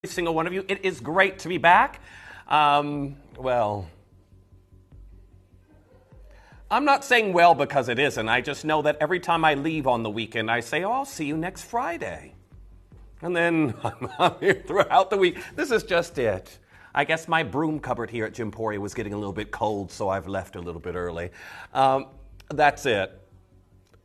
Single one of you. It is great to be back. Well, I'm not saying well because it isn't. I just know that every time I leave on the weekend, I say, oh, I'll see you next Friday. And then I'm here throughout the week. This is just it. I guess my broom cupboard here at Gymporia was getting a little bit cold, so I've left a little bit early. That's it.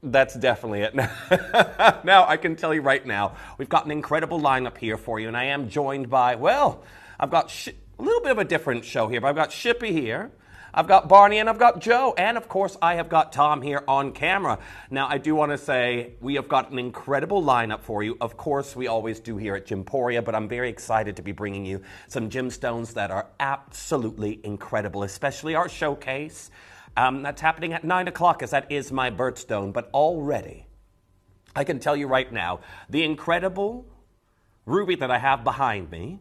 That's definitely it. Now, I can tell you right now, we've got an incredible lineup here for you, and I am joined by, well, I've got a little bit of a different show here, but I've got Shippy here, I've got Barney, and I've got Joe, and of course, I have got Tom here on camera. Now, I do want to say we have got an incredible lineup for you. Of course, we always do here at Gymporia, but I'm very excited to be bringing you some gemstones that are absolutely incredible, especially our showcase. That's happening at 9 o'clock, as that is my birthstone. But already, I can tell you right now, the incredible ruby that I have behind me,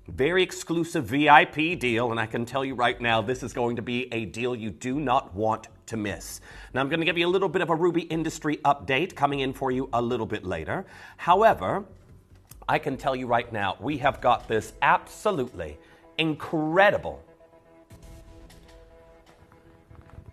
very exclusive VIP deal, and I can tell you right now, this is going to be a deal you do not want to miss. Now, I'm going to give you a little bit of a ruby industry update coming in for you a little bit later. However, I can tell you right now, we have got this absolutely incredible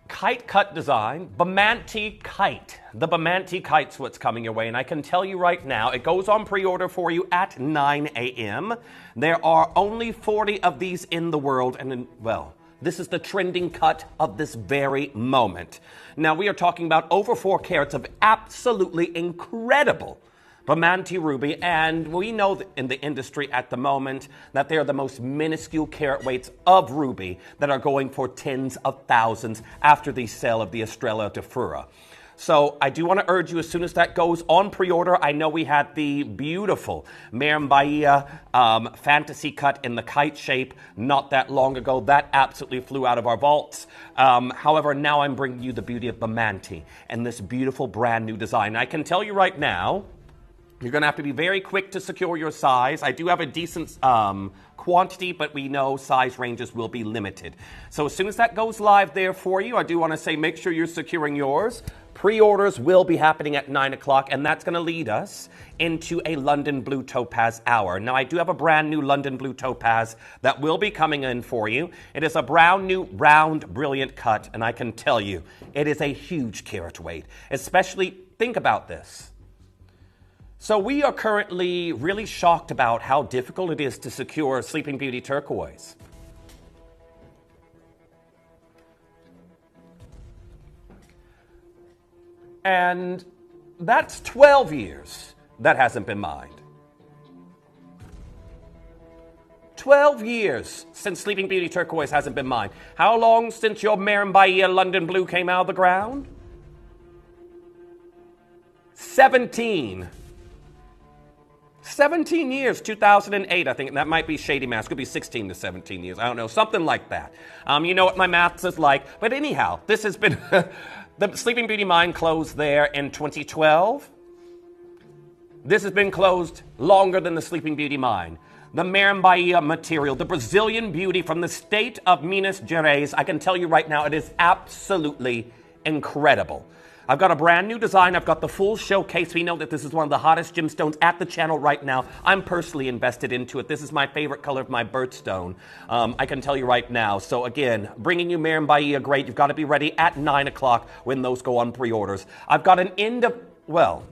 kite cut design, Bamanti Kite. The Bamanti Kite's what's coming your way, and I can tell you right now, it goes on pre-order for you at 9 a.m. There are only 40 of these in the world, and well, this is the trending cut of this very moment. Now, we are talking about over 4 carats of absolutely incredible Bamanti ruby, and we know that in the industry at the moment that they are the most minuscule carat weights of ruby that are going for tens of thousands after the sale of the Estrella de Fura. So I do want to urge you, as soon as that goes on pre-order, I know we had the beautiful Maren Bahia fantasy cut in the kite shape not that long ago. That absolutely flew out of our vaults. However, now I'm bringing you the beauty of Bamanti and this beautiful brand new design. I can tell you right now, you're going to have to be very quick to secure your size. I do have a decent quantity, but we know size ranges will be limited. So as soon as that goes live there for you, I do want to say make sure you're securing yours. Pre-orders will be happening at 9 o'clock, and that's going to lead us into a London Blue Topaz hour. Now, I do have a brand new London Blue Topaz that will be coming in for you. It is a brand new, round, brilliant cut, and I can tell you, it is a huge carat weight. Especially, think about this. So we are currently really shocked about how difficult it is to secure Sleeping Beauty turquoise. And that's 12 years that hasn't been mined. 12 years since Sleeping Beauty turquoise hasn't been mined. How long since your Maren Bahia London Blue came out of the ground? 17 years, 2008, I think. That might be shady math. Could be 16 to 17 years. I don't know, something like that. You know what my math is like. But anyhow, this has been... The Sleeping Beauty mine closed there in 2012. This has been closed longer than the Sleeping Beauty mine. The Maren Bahia material, the Brazilian beauty from the state of Minas Gerais, I can tell you right now, it is absolutely incredible. I've got a brand new design. I've got the full showcase. We know that this is one of the hottest gemstones at the channel right now. I'm personally invested into it. This is my favorite color of my birthstone. I can tell you right now. So again, bringing you Maren Bahia, great. You've got to be ready at 9 o'clock when those go on pre-orders. I've got an 4-hour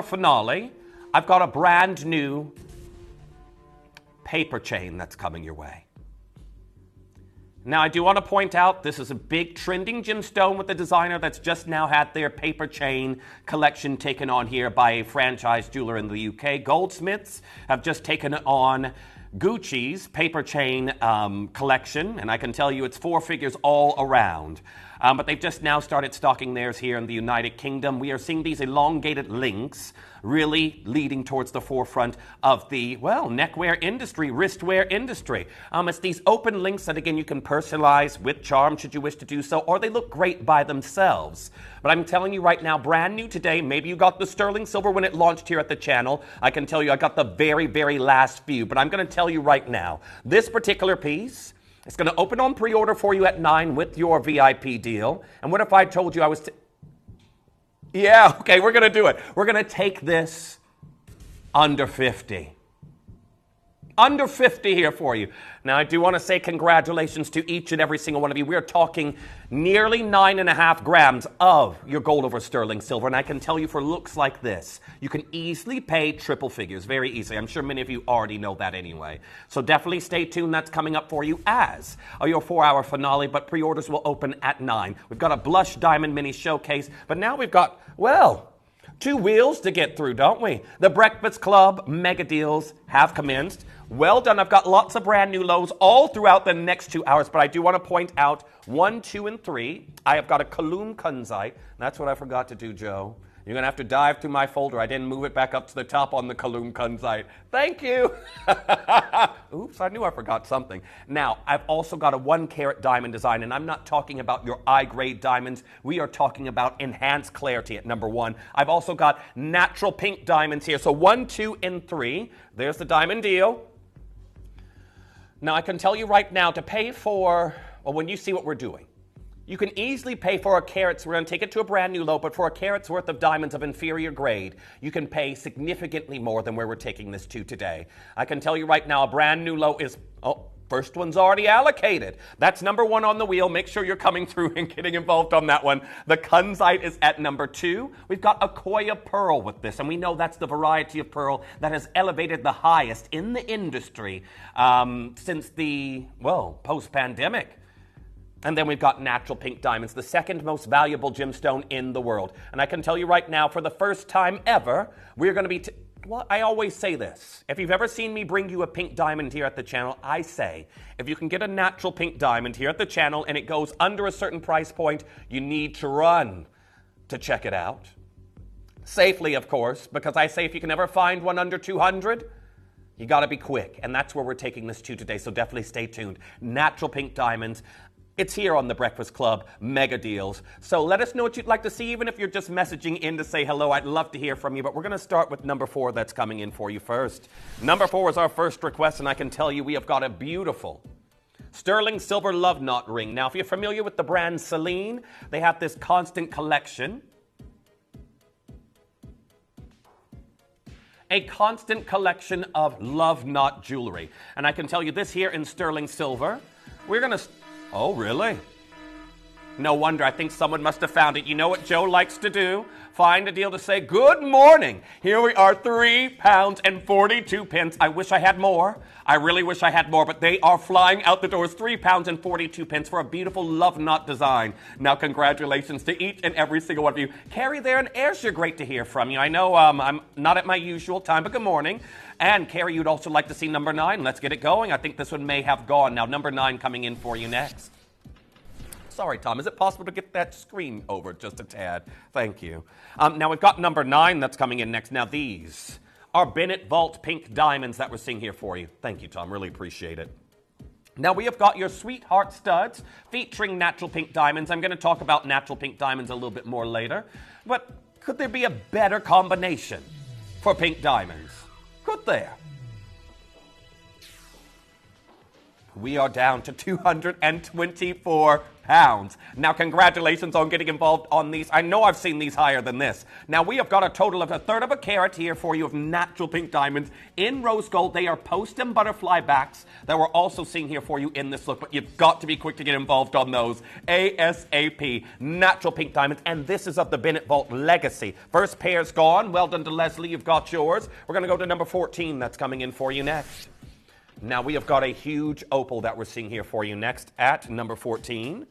finale. I've got a brand new paper chain that's coming your way. Now, I do want to point out, this is a big trending gemstone with the designer that's just now had their paper chain collection taken on here by a franchise jeweler in the UK. Goldsmiths have just taken on Gucci's paper chain collection, and I can tell you it's 4 figures all around. But they've just now started stocking theirs here in the United Kingdom. We are seeing these elongated links really leading towards the forefront of the, well, neckwear industry, wristwear industry. It's these open links that, again, you can personalize with charm should you wish to do so, or they look great by themselves. But I'm telling you right now, brand new today, maybe you got the sterling silver when it launched here at the channel. I can tell you I got the very, very last few, but I'm going to tell you right now, this particular piece, it's going to open on pre-order for you at 9 with your VIP deal. And what if I told you I was... Yeah, okay, we're going to do it. We're going to take this under 50. Under 50 here for you. Now, I do want to say congratulations to each and every single one of you. We're talking nearly 9.5 grams of your gold over sterling silver. And I can tell you for looks like this, you can easily pay triple figures, very easily. I'm sure many of you already know that anyway. So definitely stay tuned. That's coming up for you as your 4-hour finale, but pre-orders will open at 9. We've got a blush diamond mini showcase, but now we've got, well, 2 wheels to get through, don't we? The Breakfast Club mega deals have commenced. Well done. I've got lots of brand new lows all throughout the next 2 hours, but I do want to point out 1, 2, and 3. I have got a Kalum Kunzite. That's what I forgot to do, Joe. You're going to have to dive through my folder. I didn't move it back up to the top on the Kalum Kunzite. Thank you. Oops, I knew I forgot something. Now, I've also got a 1-carat diamond design, and I'm not talking about your I-grade diamonds. We are talking about enhanced clarity at number 1. I've also got natural pink diamonds here. So 1, 2, and 3. There's the diamond deal. Now, I can tell you right now to pay for, well, when you see what we're doing, you can easily pay for a carat's, we're going to take it to a brand new low, but for a carat's worth of diamonds of inferior grade, you can pay significantly more than where we're taking this to today. I can tell you right now, a brand new low is, first one's already allocated. That's number 1 on the wheel. Make sure you're coming through and getting involved on that one. The Kunzite is at number 2. We've got Akoya Pearl with this, and we know that's the variety of pearl that has elevated the highest in the industry since the, well, post-pandemic. And then we've got natural pink diamonds, the second most valuable gemstone in the world. And I can tell you right now, for the first time ever, we're going to be... Well, I always say this. If you've ever seen me bring you a pink diamond here at the channel, I say, if you can get a natural pink diamond here at the channel and it goes under a certain price point, you need to run to check it out. Safely, of course, because I say if you can ever find one under 200, you got to be quick. And that's where we're taking this to today, so definitely stay tuned. Natural pink diamonds. It's here on the Breakfast Club mega deals. So let us know what you'd like to see, even if you're just messaging in to say hello. I'd love to hear from you, but we're going to start with number 4 that's coming in for you first. Number 4 is our first request, and I can tell you we have got a beautiful sterling silver love knot ring. Now, if you're familiar with the brand Celine, they have this constant collection. A constant collection of love knot jewelry. And I can tell you this here in sterling silver, we're going to... Oh, really? No wonder. I think someone must have found it. You know what Joe likes to do? Find a deal to say, good morning. Here we are, 3 pounds and 42 pence. I wish I had more. I really wish I had more, but they are flying out the doors. 3 pounds and 42 pence for a beautiful love knot design. Now, congratulations to each and every single one of you. Carrie there and Ayrshire, great to hear from you. I know I'm not at my usual time, but good morning. And Carrie, you'd also like to see number 9. Let's get it going. I think this one may have gone. Now, number 9 coming in for you next. Sorry, Tom. Is it possible to get that screen over just a tad? Thank you. Now, we've got number 9 that's coming in next. Now, these are Bennett Vault pink diamonds that we're seeing here for you. Thank you, Tom. Really appreciate it. Now, we have got your Sweetheart studs featuring natural pink diamonds. I'm going to talk about natural pink diamonds a little bit more later. But could there be a better combination for pink diamonds? Could there? We are down to 224 pounds. Now, congratulations on getting involved on these. I know I've seen these higher than this. Now, we have got a total of 1/3 of a carat here for you of natural pink diamonds in rose gold. They are post and butterfly backs that we're also seeing here for you in this look, but you've got to be quick to get involved on those. ASAP. Natural pink diamonds, and this is of the Bennett Vault Legacy. First pair's gone. Well done to Leslie. You've got yours. We're going to go to number 14 that's coming in for you next. Now, we have got a huge opal that we're seeing here for you next at number 14.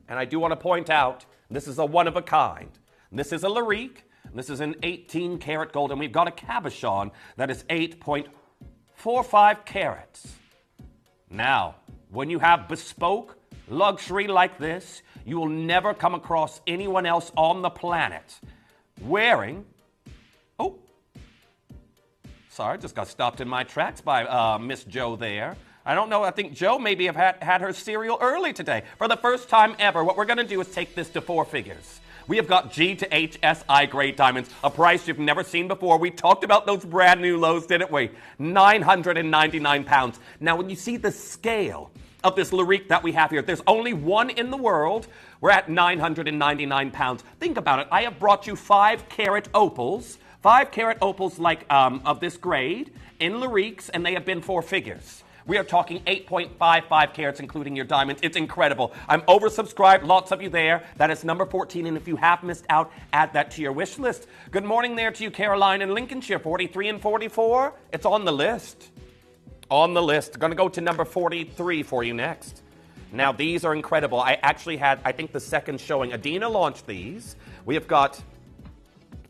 And I do want to point out, this is a one-of-a-kind. This is a Larique. This is an 18-karat gold, and we've got a cabochon that is 8.45 carats. Now, when you have bespoke luxury like this, you will never come across anyone else on the planet wearing... Oh, sorry, just got stopped in my tracks by Miss Joe there. I don't know, I think Joe maybe have had her cereal early today. For the first time ever, what we're going to do is take this to 4 figures. We have got G to HSI grade diamonds, a price you've never seen before. We talked about those brand new lows, didn't we? 999 pounds. Now, when you see the scale of this Larique that we have here, there's only one in the world. We're at 999 pounds. Think about it. I have brought you 5-carat opals, 5-carat opals like of this grade in Lariques, and they have been 4 figures. We are talking 8.55 carats, including your diamonds. It's incredible. I'm oversubscribed. Lots of you there. That is number 14. And if you have missed out, add that to your wish list. Good morning there to you, Caroline and Lincolnshire. 43 and 44. It's on the list. On the list. Going to go to number 43 for you next. Now, these are incredible. I actually had, I think, the second showing. Adina launched these. We have got...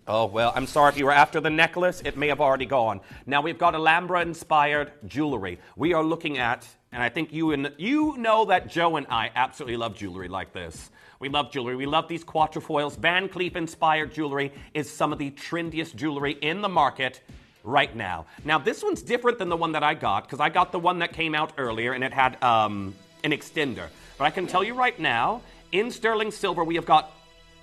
Oh, well, I'm sorry if you were after the necklace. It may have already gone. Now, we've got Alhambra-inspired jewelry. We are looking at, and I think you know that Joe and I absolutely love jewelry like this. We love jewelry. We love these quatrefoils. Van Cleef-inspired jewelry is some of the trendiest jewelry in the market right now. Now, this one's different than the one that I got, because I got the one that came out earlier, and it had an extender. But I can tell you right now, in sterling silver, we have got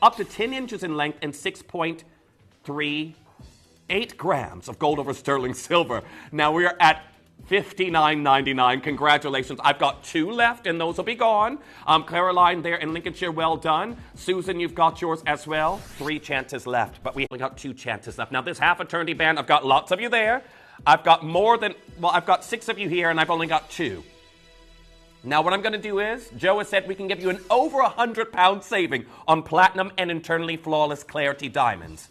up to 10 inches in length and 6.38 grams of gold over sterling silver. Now we are at $59.99. Congratulations. I've got 2 left, and those will be gone. Caroline there in Lincolnshire, well done. Susan, you've got yours as well. 3 chances left, but we only got 2 chances left. Now this half eternity band, I've got lots of you there. I've got I've got 6 of you here, and I've only got 2. Now what I'm going to do is, Joe has said we can give you an over £100 saving on platinum and internally flawless clarity diamonds.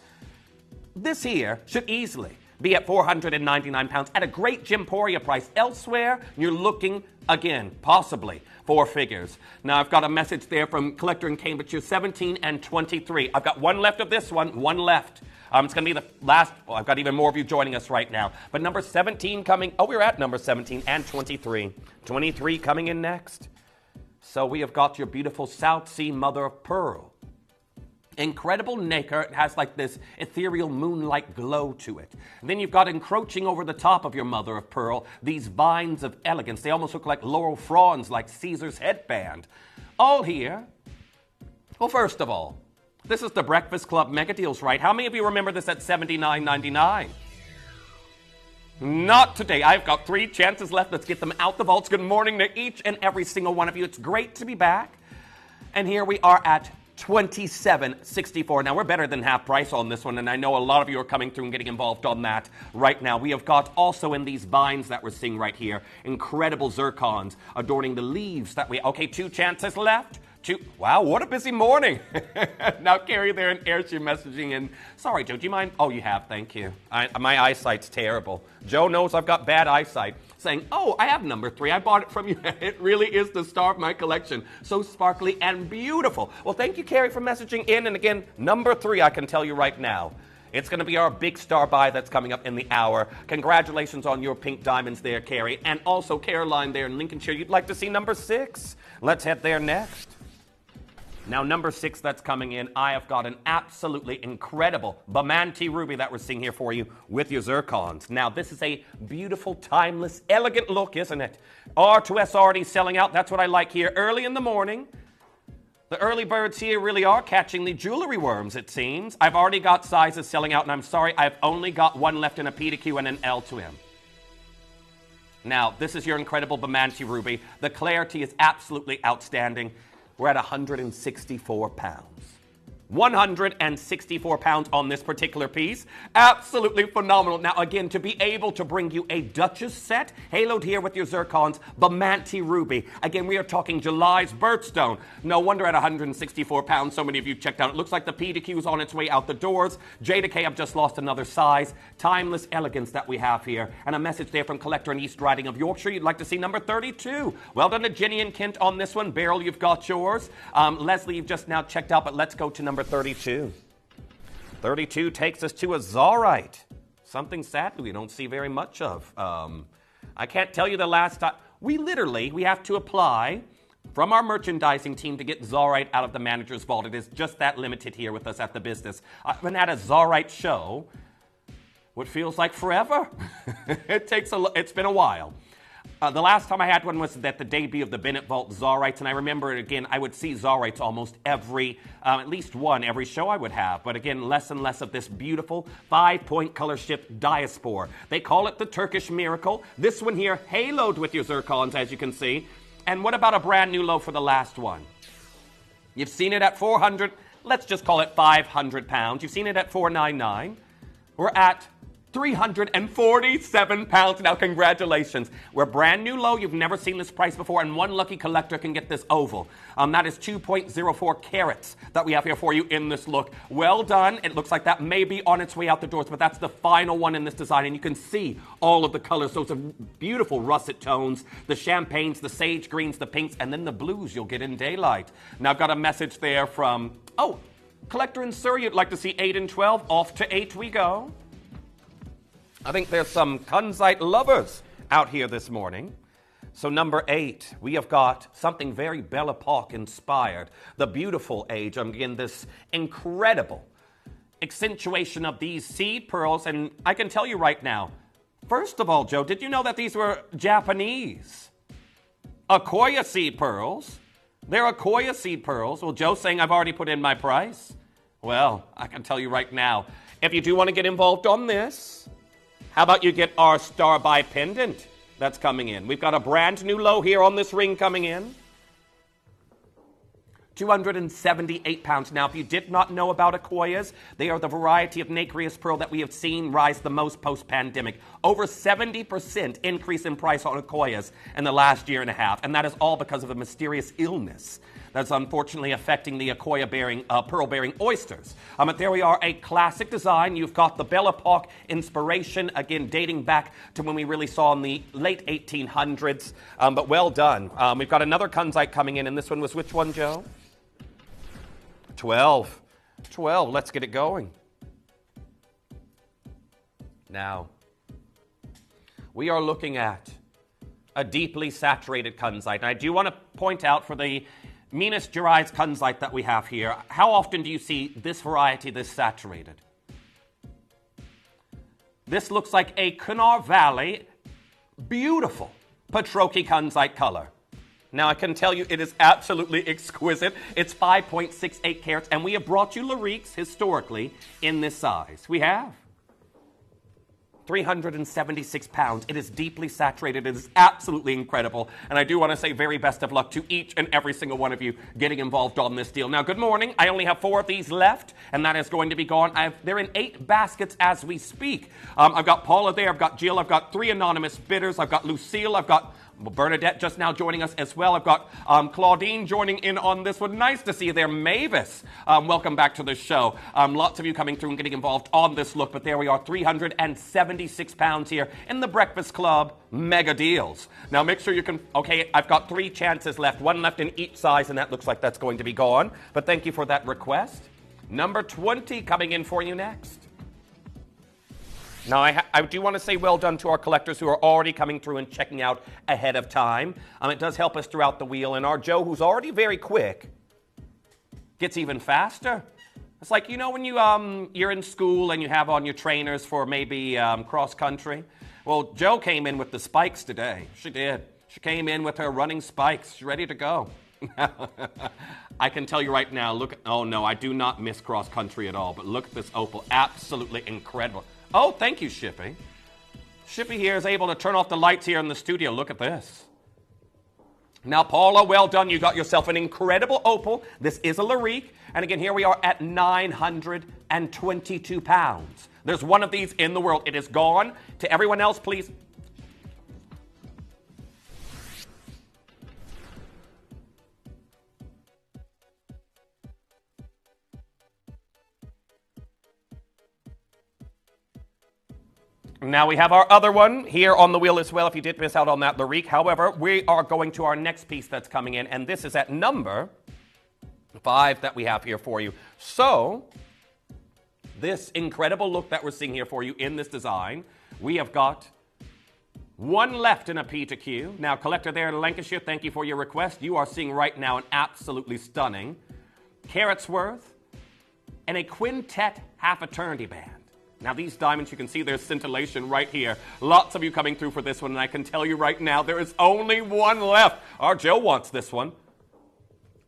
This here should easily be at £499 at a great Gymporia price. Elsewhere, you're looking, again, possibly 4 figures. Now, I've got a message there from Collector in Cambridgeshire, 17 and 23. I've got 1 left of this one, 1 left. It's going to be the last. Well, I've got even more of you joining us right now. But number 17 coming. Oh, we're at number 17 and 23. 23 coming in next. So we have got your beautiful South Sea mother of pearl. Incredible nacre. It has like this ethereal moonlight glow to it. And then you've got encroaching over the top of your mother of pearl these vines of elegance. They almost look like laurel fronds, like Caesar's headband. All here. Well, first of all, this is the Breakfast Club Mega Deals, right? How many of you remember this at $79.99? Not today. I've got 3 chances left. Let's get them out the vaults. Good morning to each and every single one of you. It's great to be back. And here we are at $27.64. Now, we're better than half price on this one, and I know a lot of you are coming through and getting involved on that right now. We have got also in these vines that we're seeing right here, incredible zircons adorning the leaves that we... Okay, 2 chances left. 2. Wow, what a busy morning. Now, Carrie there in Air, you're messaging in. Sorry, Joe, do you mind? Oh, you have, thank you. My eyesight's terrible. Joe knows I've got bad eyesight. Saying, oh, I have number 3. I bought it from you. It really is the star of my collection. So sparkly and beautiful. Well, thank you, Carrie, for messaging in. And again, number 3, I can tell you right now. It's going to be our big star buy that's coming up in the hour. Congratulations on your pink diamonds there, Carrie. And also, Caroline there in Lincolnshire, you'd like to see number 6. Let's head there next. Now, number 6 that's coming in, I have got an absolutely incredible Bamante ruby that we're seeing here for you with your zircons. Now, this is a beautiful, timeless, elegant look, isn't it? R2S already selling out. That's what I like here early in the morning. The early birds here really are catching the jewelry worms, it seems. I've already got sizes selling out, and I'm sorry, I've only got 1 left in a P to Q and an L to M. Now, this is your incredible Bamante ruby. The clarity is absolutely outstanding. We're at 164 pounds. 164 pounds on this particular piece. Absolutely phenomenal. Now, again, to be able to bring you a Duchess set, haloed here with your zircons, Bamante ruby. Again, we are talking July's birthstone. No wonder at 164 pounds, so many of you checked out. It looks like the P to Q is on its way out the doors. J to K have just lost another size. Timeless elegance that we have here. And a message there from Collector in East Riding of Yorkshire. You'd like to see number 32. Well done to Jenny and Kent on this one. Beryl, you've got yours. Leslie, you've just now checked out, but let's go to number 32. 32 takes us to a Zaurite. Something sadly we don't see very much of. I can't tell you the last time. We have to apply from our merchandising team to get Zaurite out of the manager's vault. It is just that limited here with us at the business. I've been at a Zaurite show, what feels like forever. It's been a while. The last time I had one was at the debut of the Bennett Vault Zaurites, and I remember it again. I would see Zaurites almost every, at least one every show I would have. But again, less and less of this beautiful 5-point color shift diaspore. They call it the Turkish Miracle. This one here, haloed with your zircons, as you can see. And what about a brand new low for the last one? You've seen it at 400. Let's just call it 500 pounds. You've seen it at 499. We're at 347 pounds. Now, congratulations. We're brand new low. You've never seen this price before, and one lucky collector can get this oval. That is 2.04 carats that we have here for you in this look. Well done. It looks like that may be on its way out the doors, but that's the final one in this design, and you can see all of the colors. So it's a beautiful russet tones, the champagnes, the sage greens, the pinks, and then the blues you'll get in daylight. Now, I've got a message there from, collector in Surrey, you'd like to see 8 and 12. Off to 8 we go. I think there's some kunzite lovers out here this morning. So number 8, we have got something very Belle Epoque inspired. The beautiful age. Again, this incredible accentuation of these seed pearls. And I can tell you right now, first of all, Joe, did you know that these were Japanese Akoya seed pearls? They're Akoya seed pearls. Well, Joe's saying I've already put in my price. Well, I can tell you right now, if you do want to get involved on this, how about you get our Star by pendant that's coming in? We've got a brand new low here on this ring coming in. 278 pounds. Now, if you did not know about Akoyas, they are the variety of nacreous pearl that we have seen rise the most post-pandemic. Over 70% increase in price on Akoyas in the last year and a half, and that is all because of a mysterious illness that's unfortunately affecting the Akoya-bearing, pearl-bearing oysters. But there we are, a classic design. You've got the Belle Epoque inspiration, again, dating back to when we really saw in the late 1800s, but well done. We've got another kunzite coming in, and this one was which one, Joe? 12. Let's get it going. Now, we are looking at a deeply saturated kunzite. And I do want to point out for the Minas Gerais kunzite that we have here, how often do you see this variety this saturated? This looks like a Cunard Valley, beautiful Patroki kunzite color. Now, I can tell you it is absolutely exquisite. It's 5.68 carats, and we have brought you Lariques historically in this size. We have 376 pounds. It is deeply saturated. It is absolutely incredible. And I do want to say very best of luck to each and every single one of you getting involved on this deal. Now, good morning. I only have 4 of these left, and that is going to be gone. They're in 8 baskets as we speak. I've got Paula there. I've got Jill. I've got 3 anonymous bidders. I've got Lucille. I've got Bernadette just now joining us as well. I've got Claudine joining in on this one. Nice to see you there. Mavis, welcome back to the show. Lots of you coming through and getting involved on this look, but there we are, 376 pounds here in the Breakfast Club mega deals. Now make sure you can, okay, I've got 3 chances left, 1 left in each size, and that looks like that's going to be gone, but thank you for that request. Number 20 coming in for you next. Now, I do want to say well done to our collectors who are already coming through and checking out ahead of time. It does help us throughout the wheel. And our Joe, who's already very quick, gets even faster. It's like, you know, when you're in school and you have on your trainers for maybe cross country. Well, Joe came in with the spikes today. She did. She came in with her running spikes. She's ready to go. I can tell you right now, look, oh no, I do not miss cross country at all. But look at this opal. Absolutely incredible. Oh, thank you, Shippy. Shippy here is able to turn off the lights here in the studio. Look at this. Now, Paula, well done. You got yourself an incredible opal. This is a Larique. And again, here we are at 922 pounds. There's one of these in the world. It is gone. To everyone else, please. Now we have our other one here on the wheel as well, if you did miss out on that Larique. However, we are going to our next piece that's coming in, and this is at number 5 that we have here for you. So, this incredible look that we're seeing here for you in this design, we have got 1 left in a P to Q. Now, collector there in Lancashire, thank you for your request. You are seeing right now an absolutely stunning carats worth and a quintet half eternity band. Now, these diamonds, you can see there's scintillation right here. Lots of you coming through for this one, and I can tell you right now, there is only 1 left. Our Joe wants this one.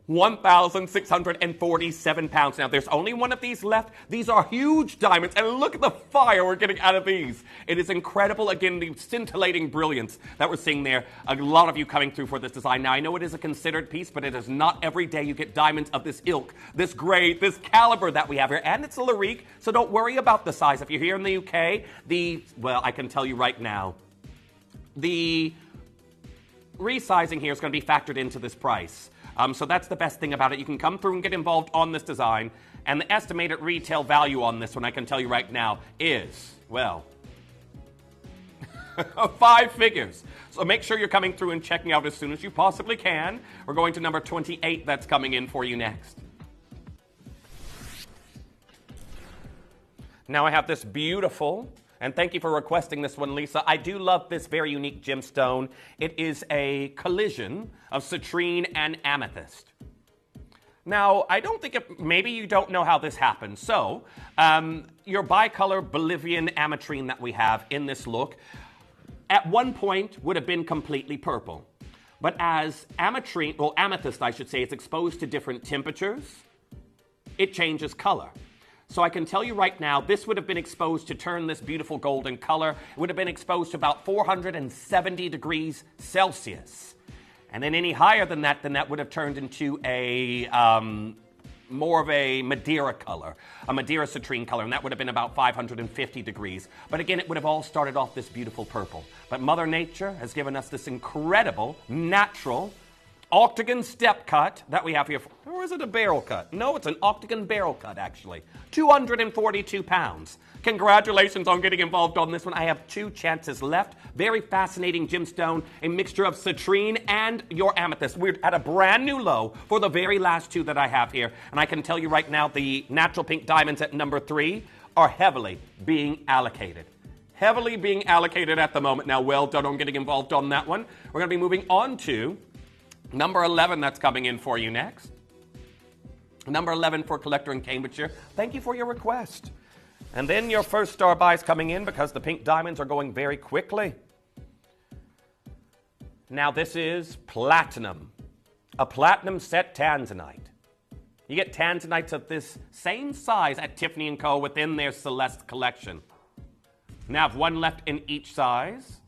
1,647 pounds. Now, there's only one of these left. These are huge diamonds, and look at the fire we're getting out of these. It is incredible. Again, the scintillating brilliance that we're seeing there. A lot of you coming through for this design. Now, I know it is a considered piece, but it is not every day you get diamonds of this ilk, this grade, this caliber that we have here. And it's a Larique, so don't worry about the size. If you're here in the UK, well, I can tell you right now, the resizing here is going to be factored into this price. So that's the best thing about it. You can come through and get involved on this design. And the estimated retail value on this one, I can tell you right now, is, well, 5 figures. So make sure you're coming through and checking out as soon as you possibly can. We're going to number 28 that's coming in for you next. Now I have this beautiful, and thank you for requesting this one, Lisa. I do love this very unique gemstone. It is a collision of citrine and amethyst. Now, I don't think maybe you don't know how this happened. So, your bicolor Bolivian ametrine that we have in this look, at one point would have been completely purple. But as amethyst, I should say, is exposed to different temperatures, it changes color. So I can tell you right now, this would have been exposed to turn this beautiful golden color. It would have been exposed to about 470 degrees Celsius. And then any higher than that would have turned into a more of a Madeira color, a Madeira citrine color, and that would have been about 550 degrees. But again, it would have all started off this beautiful purple. But Mother Nature has given us this incredible, natural, octagon step cut that we have here. Or is it a barrel cut? No, it's an octagon barrel cut, actually. 242 pounds. Congratulations on getting involved on this one. I have 2 chances left. Very fascinating gemstone, a mixture of citrine and your amethyst. We're at a brand new low for the very last 2 that I have here. And I can tell you right now, the natural pink diamonds at number 3 are heavily being allocated. Heavily being allocated at the moment. Now, well done on getting involved on that one. We're going to be moving on to number 11 that's coming in for you next. Number 11 for Collector in Cambridgeshire. Thank you for your request. And then your first star buy is coming in because the pink diamonds are going very quickly. Now this is platinum. A platinum set tanzanite. You get tanzanites of this same size at Tiffany & Co. within their Celeste collection. Now I have 1 left in each size.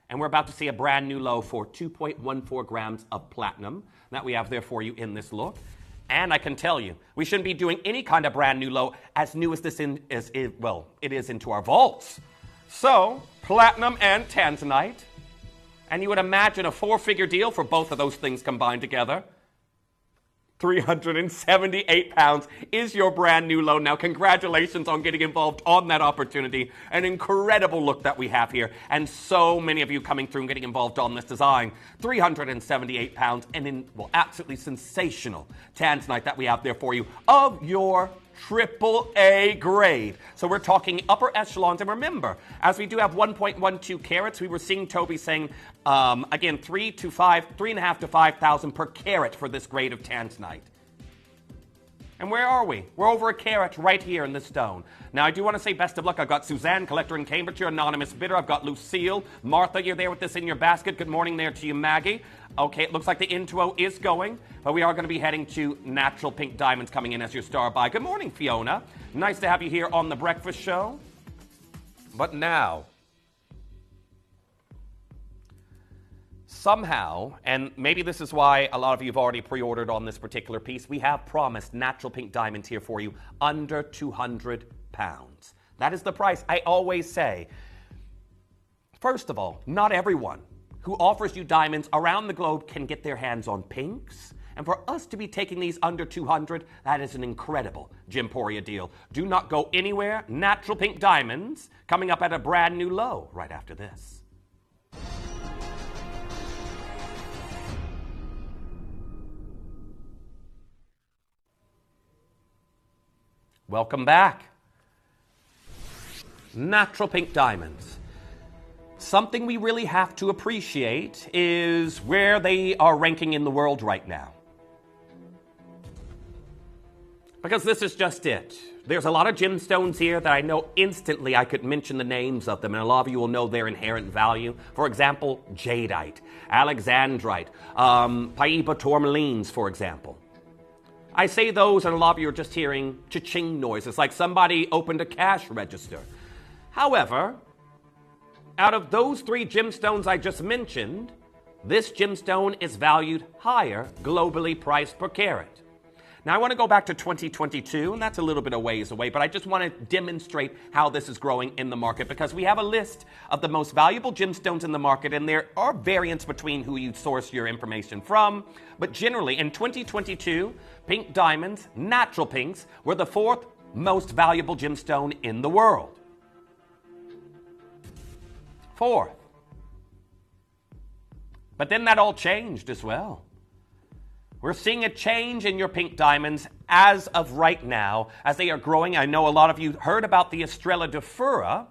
And we're about to see a brand new low for 2.14 grams of platinum that we have there for you in this look. And I can tell you, we shouldn't be doing any kind of brand new low as new as this it is into our vaults. So, platinum and tanzanite. And you would imagine a 4-figure deal for both of those things combined together. 378 pounds is your brand new low. Now, congratulations on getting involved on that opportunity. An incredible look that we have here. And so many of you coming through and getting involved on this design. 378 pounds and absolutely sensational tanzanite that we have there for you of your AAA grade. So we're talking upper echelons. And remember, as we do have 1.12 carats, we were seeing Toby saying, again, 3.5 to 5,000 per carat for this grade of tanzanite. And where are we? We're over a carat right here in this stone. Now, I do want to say best of luck. I've got Suzanne, Collector in Cambridge, anonymous bidder. I've got Lucille. Martha, you're there with this in your basket. Good morning there to you, Maggie. Okay, it looks like the intro is going, but we are going to be heading to natural pink diamonds coming in as your star buy. Good morning, Fiona. Nice to have you here on The Breakfast Show. But now, somehow, and maybe this is why a lot of you have already pre-ordered on this particular piece, we have promised natural pink diamonds here for you under 200 pounds. That is the price. I always say, first of all, not everyone who offers you diamonds around the globe can get their hands on pinks. And for us to be taking these under 200, that is an incredible Gemporia deal. Do not go anywhere. Natural pink diamonds coming up at a brand new low right after this. Welcome back. Natural pink diamonds. Something we really have to appreciate is where they are ranking in the world right now. Because this is just it. There's a lot of gemstones here that I know instantly I could mention the names of them, and a lot of you will know their inherent value. For example, jadeite, alexandrite, Paiba tourmalines, for example. I say those, and a lot of you are just hearing cha-ching noises, like somebody opened a cash register. However, out of those 3 gemstones I just mentioned, this gemstone is valued higher globally priced per carat. Now, I want to go back to 2022, and that's a little bit of ways away, but I just want to demonstrate how this is growing in the market, because we have a list of the most valuable gemstones in the market, and there are variants between who you source your information from. But generally, in 2022, pink diamonds, natural pinks, were the 4th most valuable gemstone in the world. 4th. But then that all changed as well. We're seeing a change in your pink diamonds as of right now, as they are growing. I know a lot of you heard about the Estrella de Fura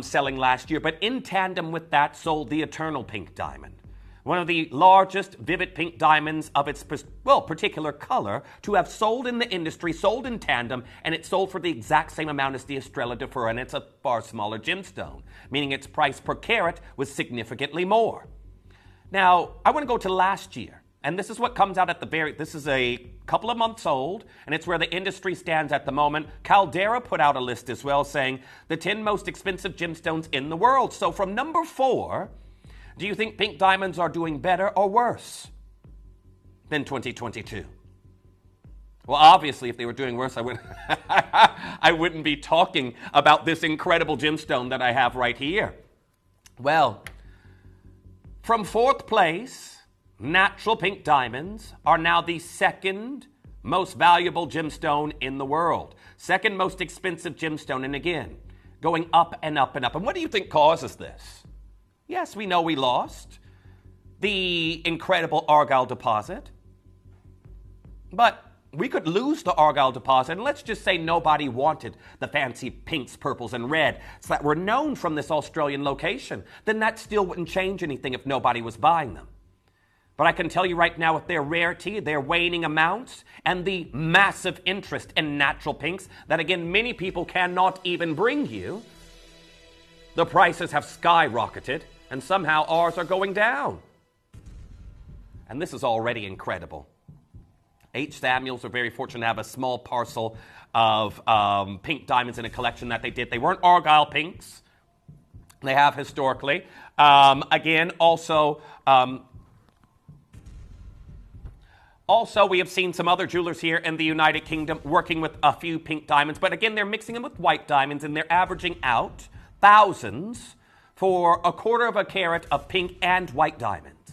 selling last year, but in tandem with that sold the Eternal Pink Diamond, one of the largest vivid pink diamonds of its, particular color to have sold in the industry, sold in tandem, and it sold for the exact same amount as the Estrella de Fura, and it's a far smaller gemstone, meaning its price per carat was significantly more. Now, I want to go to last year. And this is what comes out at this is a couple of months old, and it's where the industry stands at the moment. Caldera put out a list as well saying the 10 most expensive gemstones in the world. So from number 4, do you think pink diamonds are doing better or worse than 2022? Well, obviously, if they were doing worse, I wouldn't be talking about this incredible gemstone that I have right here. Well, from 4th place, natural pink diamonds are now the 2nd most valuable gemstone in the world. 2nd most expensive gemstone, and again, going up and up and up. And what do you think causes this? Yes, we know we lost the incredible Argyle deposit, but we could lose the Argyle deposit, and let's just say nobody wanted the fancy pinks, purples, and reds that were known from this Australian location. Then that still wouldn't change anything if nobody was buying them. But I can tell you right now, with their rarity, their waning amounts, and the massive interest in natural pinks that, again, many people cannot even bring you, the prices have skyrocketed, and somehow ours are going down. And this is already incredible. H. Samuels are very fortunate to have a small parcel of pink diamonds in a collection that they did. They weren't Argyle pinks. They have historically. Also, we have seen some other jewelers here in the United Kingdom working with a few pink diamonds. But again, they're mixing them with white diamonds, and they're averaging out thousands for a 1/4 of a carat of pink and white diamonds.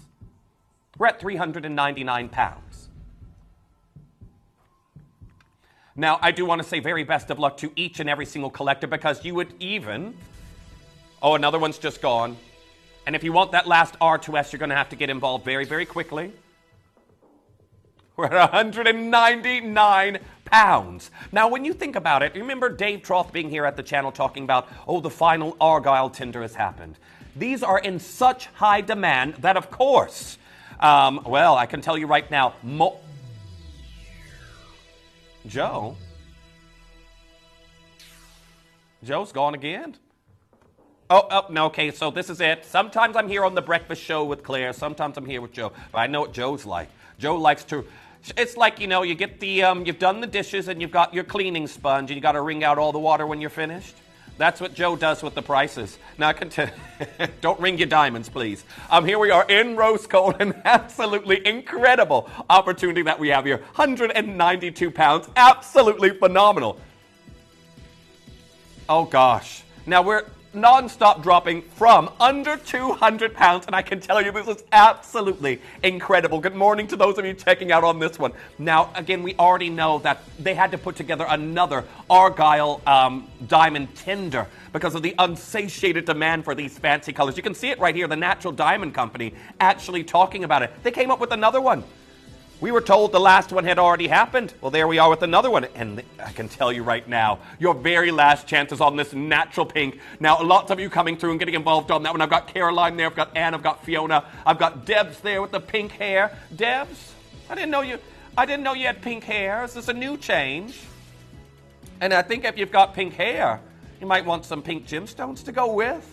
We're at £399. Now, I do want to say very best of luck to each and every single collector, because you would even... Oh, another one's just gone. And if you want that last R2S, you're going to have to get involved very, very quickly. We're at £199. Now, when you think about it, remember Dave Troth being here at the channel talking about, the final Argyle tender has happened. These are in such high demand that, of course, I can tell you right now, Joe's gone again. No, okay, so this is it. Sometimes I'm here on the breakfast show with Claire. Sometimes I'm here with Joe. But I know what Joe's like. Joe likes to... It's like, you get the... you've done the dishes and you've got your cleaning sponge and you got to wring out all the water when you're finished. That's what Joe does with the prices. Now, I can tell... Don't ring your diamonds, please. Here we are in Rose Gold, an absolutely incredible opportunity that we have here. £192. Absolutely phenomenal. Oh, gosh. Now, we're... non-stop dropping from under £200, and I can tell you this is absolutely incredible. Good morning to those of you checking out on this one. Now, again, we already know that they had to put together another Argyle diamond tender because of the unsatiated demand for these fancy colors. You can see it right here, the Natural Diamond Company actually talking about it. They came up with another one. We were told the last one had already happened. Well, there we are with another one. And I can tell you right now, your very last chance is on this natural pink. Now, lots of you coming through and getting involved on that one. I've got Caroline there. I've got Anne. I've got Fiona. I've got Debs there with the pink hair. Debs, I didn't know you had pink hair. Is this a new change? And I think if you've got pink hair, you might want some pink gemstones to go with.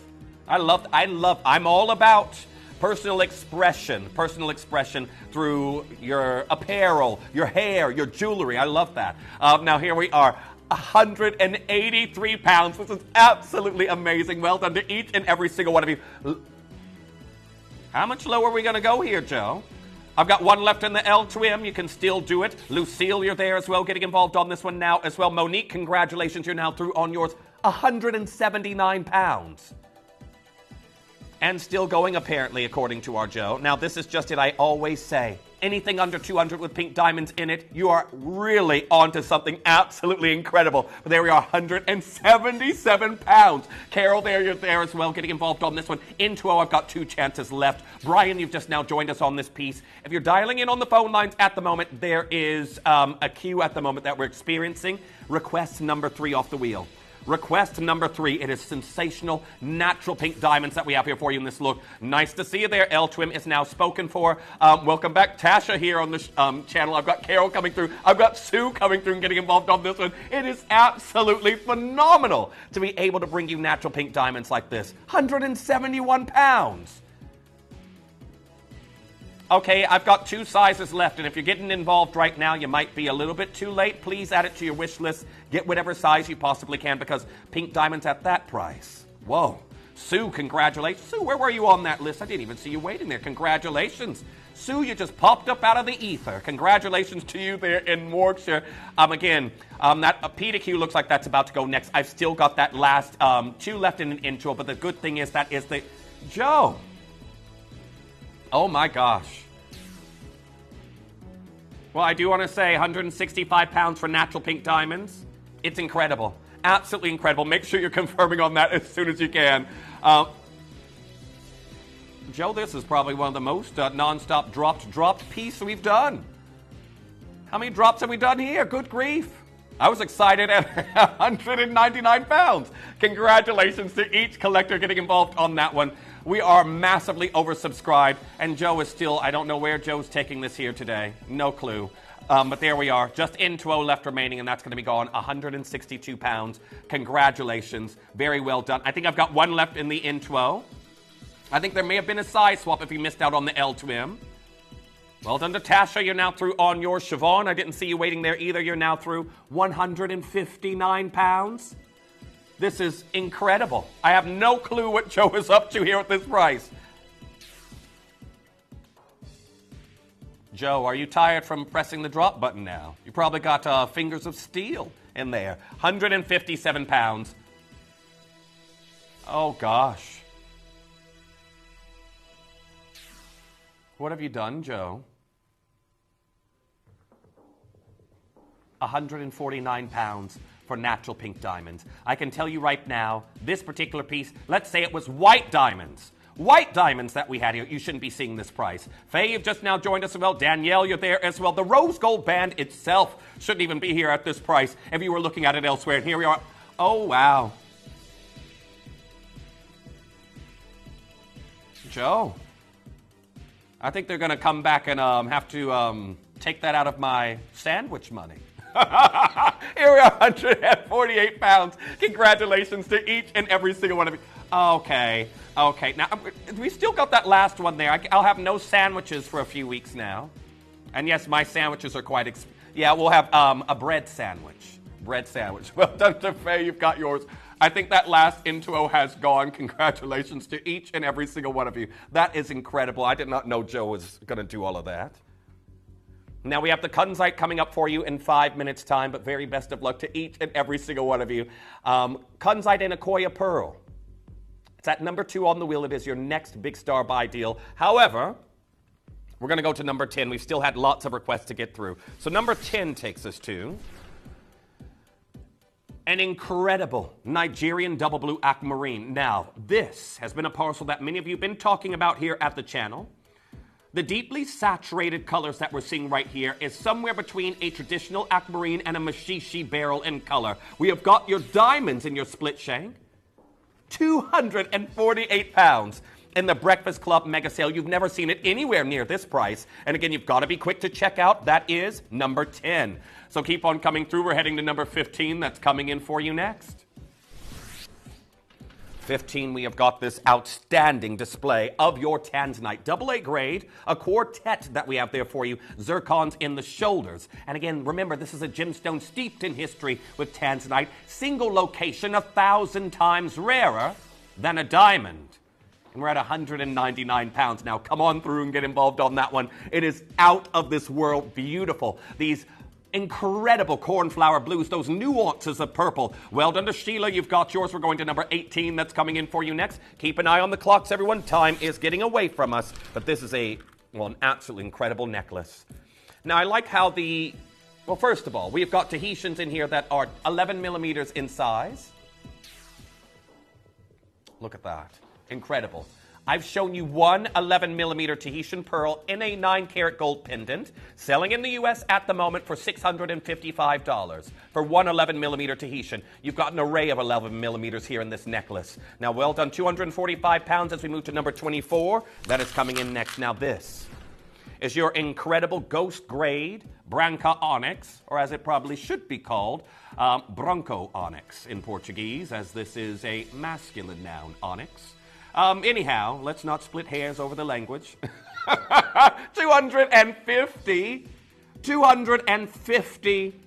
I'm all about personal expression through your apparel, your hair, your jewelry. I love that. Now here we are. 183 pounds. This is absolutely amazing. Well done to each and every single one of you. How much lower are we going to go here, Joe? I've got one left in the L2M. You can still do it. Lucille, you're there as well, getting involved on this one now as well. Monique, congratulations. You're now through on yours. 179 pounds. And still going, apparently, according to our Joe. Now, this is just it. I always say, anything under 200 with pink diamonds in it, you are really onto something absolutely incredible. But there we are, 177 pounds. Carol, there, you're there as well, getting involved on this one. Into I've got 2 chances left. Brian, you've just now joined us on this piece. If you're dialing in on the phone lines at the moment, there is a queue at the moment that we're experiencing. Request number 3 off the wheel. Request number 3. It is sensational, natural pink diamonds that we have here for you in this look. Nice to see you there. L2M is now spoken for. Welcome back. Tasha here on the channel. I've got Carol coming through. I've got Sue coming through and getting involved on this one. It is absolutely phenomenal to be able to bring you natural pink diamonds like this. 171 pounds. Okay, I've got 2 sizes left, and if you're getting involved right now, you might be a little bit too late. Please add it to your wish list. Get whatever size you possibly can, because pink diamonds at that price. Whoa. Sue, congratulations. Sue, where were you on that list? I didn't even see you waiting there. Congratulations. Sue, you just popped up out of the ether. Congratulations to you there in Warwickshire. Again, that P to Q looks like that's about to go next. I've still got that last 2 left in an intro, but the good thing is that is the... Joe. Oh my gosh. Well, I do want to say 165 pounds for natural pink diamonds. It's incredible. Absolutely incredible. Make sure you're confirming on that as soon as you can. Joe, this is probably one of the most non-stop dropped piece we've done. How many drops have we done here? Good grief. I was excited at 199 pounds. Congratulations to each collector getting involved on that one. We are massively oversubscribed, and Joe is still, I don't know where Joe's taking this here today. No clue. But there we are. Just N2O left remaining, and that's going to be gone. 162 pounds. Congratulations. Very well done. I think I've got 1 left in the N2O. I think there may have been a size swap if you missed out on the L2M. Well done to Tasha. You're now through on yours. Siobhan, I didn't see you waiting there either. You're now through 159 pounds. This is incredible. I have no clue what Joe is up to here at this price. Joe, are you tired from pressing the drop button now? You probably got fingers of steel in there. 157 pounds. Oh, gosh. What have you done, Joe? 149 pounds for natural pink diamonds. I can tell you right now, this particular piece, let's say it was white diamonds. White diamonds that we had here, you shouldn't be seeing this price. Faye, you've just now joined us as well. Danielle, you're there as well. The rose gold band itself shouldn't even be here at this price if you were looking at it elsewhere. And here we are. Oh, wow. Joe, I think they're going to come back and have to take that out of my sandwich money. Here we are, 148 pounds. Congratulations to each and every single one of you. Okay. Now, we still got that last one there. I'll have no sandwiches for a few weeks now. And yes, my sandwiches are quite yeah, we'll have a bread sandwich. Bread sandwich. Well done to Faye. You've got yours. I think that last N2O has gone. Congratulations to each and every single one of you. That is incredible. I did not know Joe was going to do all of that. Now we have the Kunzite coming up for you in 5 minutes' time, but very best of luck to each and every single one of you. Kunzite and Akoya Pearl. It's at number 2 on the wheel. It is your next big star buy deal. However, we're going to go to number 10. We've still had lots of requests to get through. So number 10 takes us to an incredible Nigerian double blue aquamarine. Now, this has been a parcel that many of you have been talking about here at the channel. The deeply saturated colors that we're seeing right here is somewhere between a traditional aquamarine and a Mashishi barrel in color. We have got your diamonds in your split shank. 248 pounds in the Breakfast Club mega sale. You've never seen it anywhere near this price. And again, you've got to be quick to check out. That is number 10. So keep on coming through. We're heading to number 15. That's coming in for you next. 15, we have got this outstanding display of your tanzanite. AA grade, a quartet that we have there for you. Zircons in the shoulders. And again, remember, this is a gemstone steeped in history with tanzanite. Single location, 1,000 times rarer than a diamond. And we're at 199 pounds now. Come on through and get involved on that one. It is out of this world beautiful. These incredible cornflower blues, those nuances of purple. Well done to Sheila. You've got yours. We're going to number 18 that's coming in for you next. Keep an eye on the clocks, everyone. Time is getting away from us. But this is an absolutely incredible necklace. Now, I like how well, first of all, we've got Tahitians in here that are 11 millimeters in size. Look at that. Incredible. I've shown you one 11 millimeter Tahitian pearl in a 9-karat gold pendant, selling in the U.S. at the moment for $655 for one 11 millimeter Tahitian. You've got an array of 11 millimeters here in this necklace. Now, well done, 245 pounds as we move to number 24. That is coming in next. Now, this is your incredible ghost grade Branca onyx, or as it probably should be called, Bronco onyx in Portuguese, as this is a masculine noun, onyx. Anyhow, let's not split hairs over the language. 250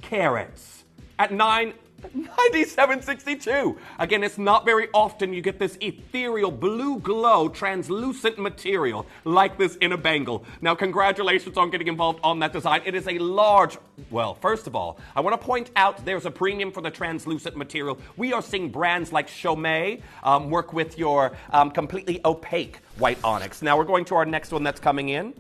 carats at 97.62. Again, it's not very often you get this ethereal blue glow translucent material like this in a bangle. Now, congratulations on getting involved on that design. It is a large, well, first of all, I want to point out there's a premium for the translucent material. We are seeing brands like Chaumet work with your completely opaque white onyx. Now, we're going to our next one that's coming in.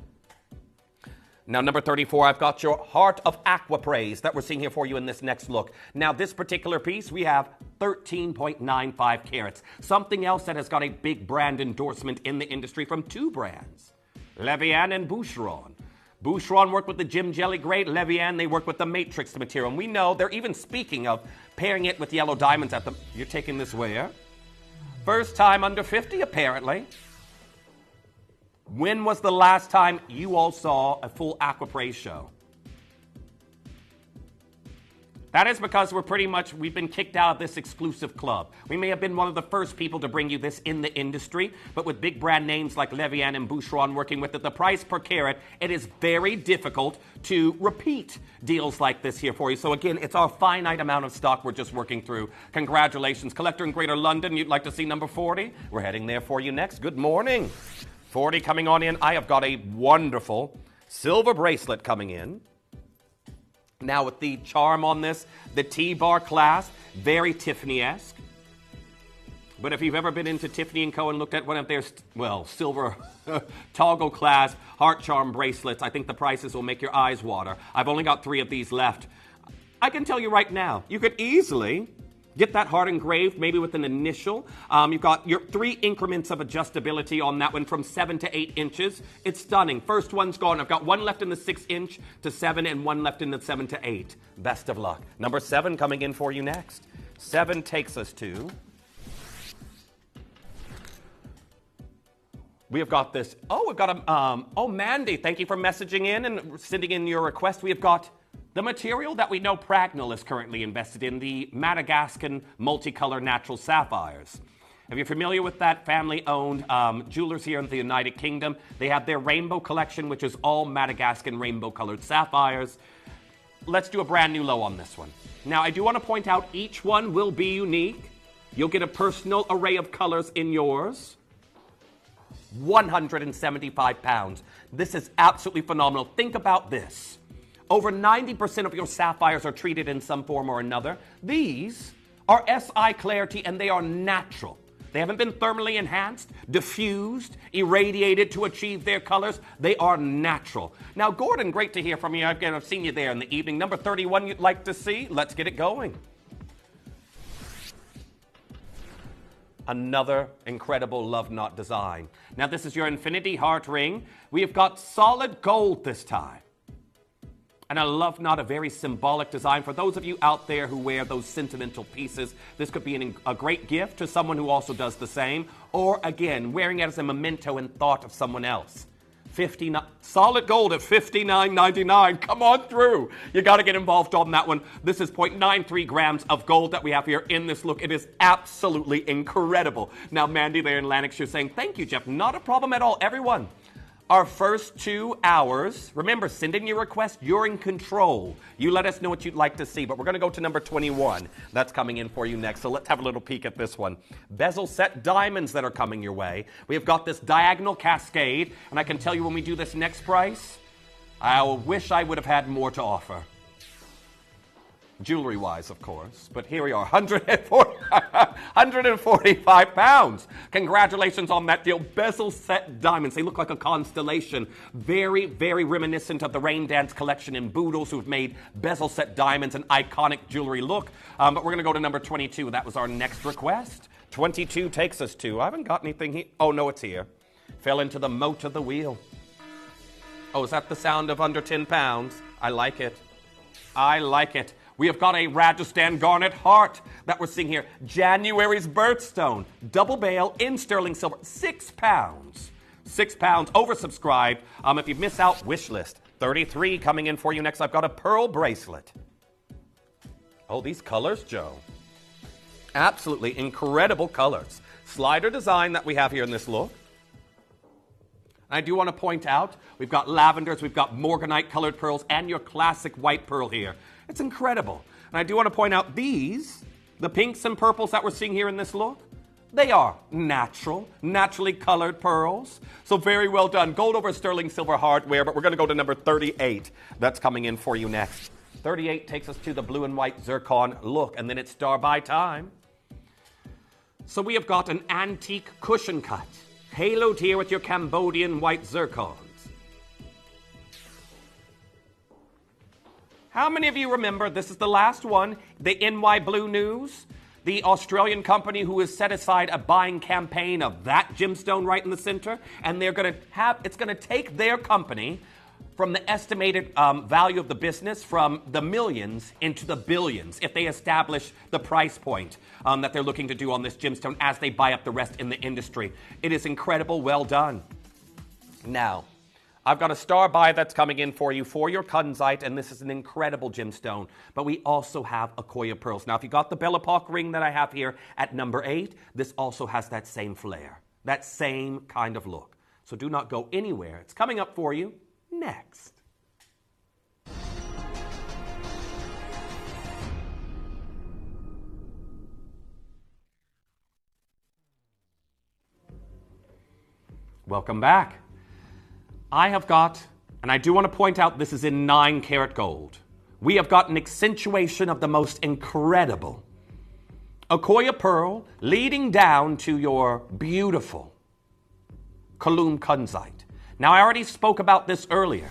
Now, number 34, I've got your Heart of Aquapraise that we're seeing here for you in this next look. Now, this particular piece, we have 13.95 carats. Something else that has got a big brand endorsement in the industry from two brands, Levian and Boucheron. Boucheron worked with the Gem Jelly grade. Levian, they work with the Matrix material. And we know they're even speaking of pairing it with yellow diamonds at the... You're taking this where? First time under 50, apparently. When was the last time you all saw a full Aquapraise show? That is because we've been kicked out of this exclusive club. We may have been one of the first people to bring you this in the industry, but with big brand names like Levian and Boucheron working with it, the price per carat, it is very difficult to repeat deals like this here for you. So again, it's our finite amount of stock we're just working through. Congratulations. Collector in Greater London, you'd like to see number 40? We're heading there for you next. Good morning. 40 coming on in. I have got a wonderful silver bracelet coming in. Now with the charm on this, the T-bar clasp, very Tiffany-esque. But if you've ever been into Tiffany & Co. and looked at one of their, silver toggle clasp heart charm bracelets, I think the prices will make your eyes water. I've only got 3 of these left. I can tell you right now, you could easily get that heart engraved, maybe with an initial. You've got your 3 increments of adjustability on that one from 7 to 8 inches. It's stunning. First one's gone. I've got one left in the 6 inch to 7 and one left in the 7 to 8. Best of luck. Number 7 coming in for you next. 7 takes us to... We have got this. Oh, we've got a... Mandy, thank you for messaging in and sending in your request. We have got... the material that we know Pragnell is currently invested in, the Madagascan multicolor natural sapphires. If you're familiar with that family-owned jewelers here in the United Kingdom, they have their rainbow collection, which is all Madagascan rainbow-colored sapphires. Let's do a brand new low on this one. Now, I do want to point out each one will be unique. You'll get a personal array of colors in yours. 175 pounds. This is absolutely phenomenal. Think about this. Over 90% of your sapphires are treated in some form or another. These are SI clarity and they are natural. They haven't been thermally enhanced, diffused, irradiated to achieve their colors. They are natural. Now, Gordon, great to hear from you. Again, I've seen you there in the evening. Number 31 you'd like to see? Let's get it going. Another incredible love knot design. Now, this is your infinity heart ring. We have got solid gold this time. And a love knot, a very symbolic design. For those of you out there who wear those sentimental pieces, this could be a great gift to someone who also does the same. Or, again, wearing it as a memento in thought of someone else. Solid gold at $59.99. Come on through. You got to get involved on that one. This is 0.93 grams of gold that we have here in this look. It is absolutely incredible. Now, Mandy there in Lanarkshire saying, thank you, Jeff. Not a problem at all. Everyone, our first 2 hours, remember, send in your request. You're in control. You let us know what you'd like to see. But we're going to go to number 21. That's coming in for you next. So let's have a little peek at this one. Bezel set diamonds that are coming your way. We have got this diagonal cascade. And I can tell you when we do this next price, I wish I would have had more to offer. Jewelry-wise, of course. But here we are, 145 pounds. Congratulations on that deal. Bezel set diamonds. They look like a constellation. Very, very reminiscent of the Rain Dance collection in Boodles, who've made bezel set diamonds an iconic jewelry look. But we're going to go to number 22. That was our next request. 22 takes us to, I haven't got anything here. Oh, no, it's here. Fell into the moat of the wheel. Oh, is that the sound of under 10 pounds? I like it. I like it. We have got a Rajasthan Garnet Heart that we're seeing here. January's birthstone. Double bail in sterling silver. 6 pounds. 6 pounds. Oversubscribed. If you've missed out, wish list. 33 coming in for you next. I've got a pearl bracelet. Oh, these colors, Joe. Absolutely incredible colors. Slider design that we have here in this look. I do want to point out, we've got lavenders, we've got morganite colored pearls, and your classic white pearl here. It's incredible. And I do want to point out these, the pinks and purples that we're seeing here in this look, they are naturally colored pearls. So very well done. Gold over sterling silver hardware, but we're going to go to number 38. That's coming in for you next. 38 takes us to the blue and white zircon look, and then it's star by time. So we have got an antique cushion cut, haloed here with your Cambodian white zircons. How many of you remember, this is the last one, the NY Blue News, the Australian company who has set aside a buying campaign of that gemstone right in the center, and they're going to have, it's going to take their company from the estimated value of the business from the millions into the billions if they establish the price point that they're looking to do on this gemstone as they buy up the rest in the industry. It is incredible. Well done. Now, I've got a star buy that's coming in for you for your kunzite, and this is an incredible gemstone. But we also have Akoya pearls. Now, if you got the Belle Epoque ring that I have here at number 8, this also has that same flair, that same kind of look. So do not go anywhere. It's coming up for you next. Welcome back. I have got, and I do want to point out this is in 9 karat gold. We have got an accentuation of the most incredible Akoya pearl leading down to your beautiful Kulum kunzite. Now, I already spoke about this earlier.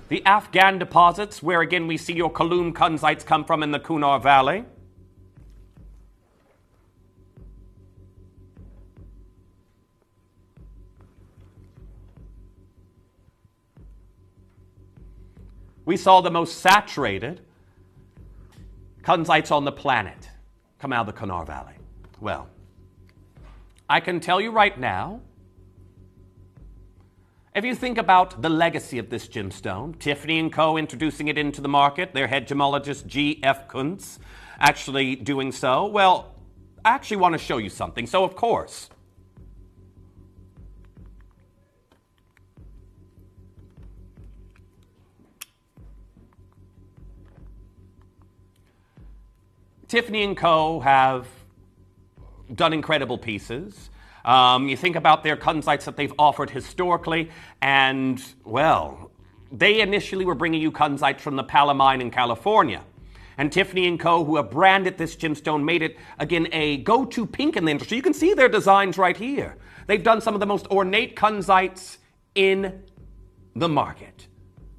The Afghan deposits, where again we see your Kulum kunzites come from in the Kunar Valley. We saw the most saturated kunzites on the planet come out of the Kunar Valley. Well, I can tell you right now, if you think about the legacy of this gemstone, Tiffany & Co. introducing it into the market, their head gemologist G.F. Kuntz actually doing so, well, I actually want to show you something. So, of course, Tiffany & Co. have done incredible pieces. You think about their kunzites that they've offered historically, and, well, they initially were bringing you kunzites from the Palamine in California. And Tiffany & Co., who have branded this gemstone, made it, again, a go-to pink in the industry. You can see their designs right here. They've done some of the most ornate kunzites in the market.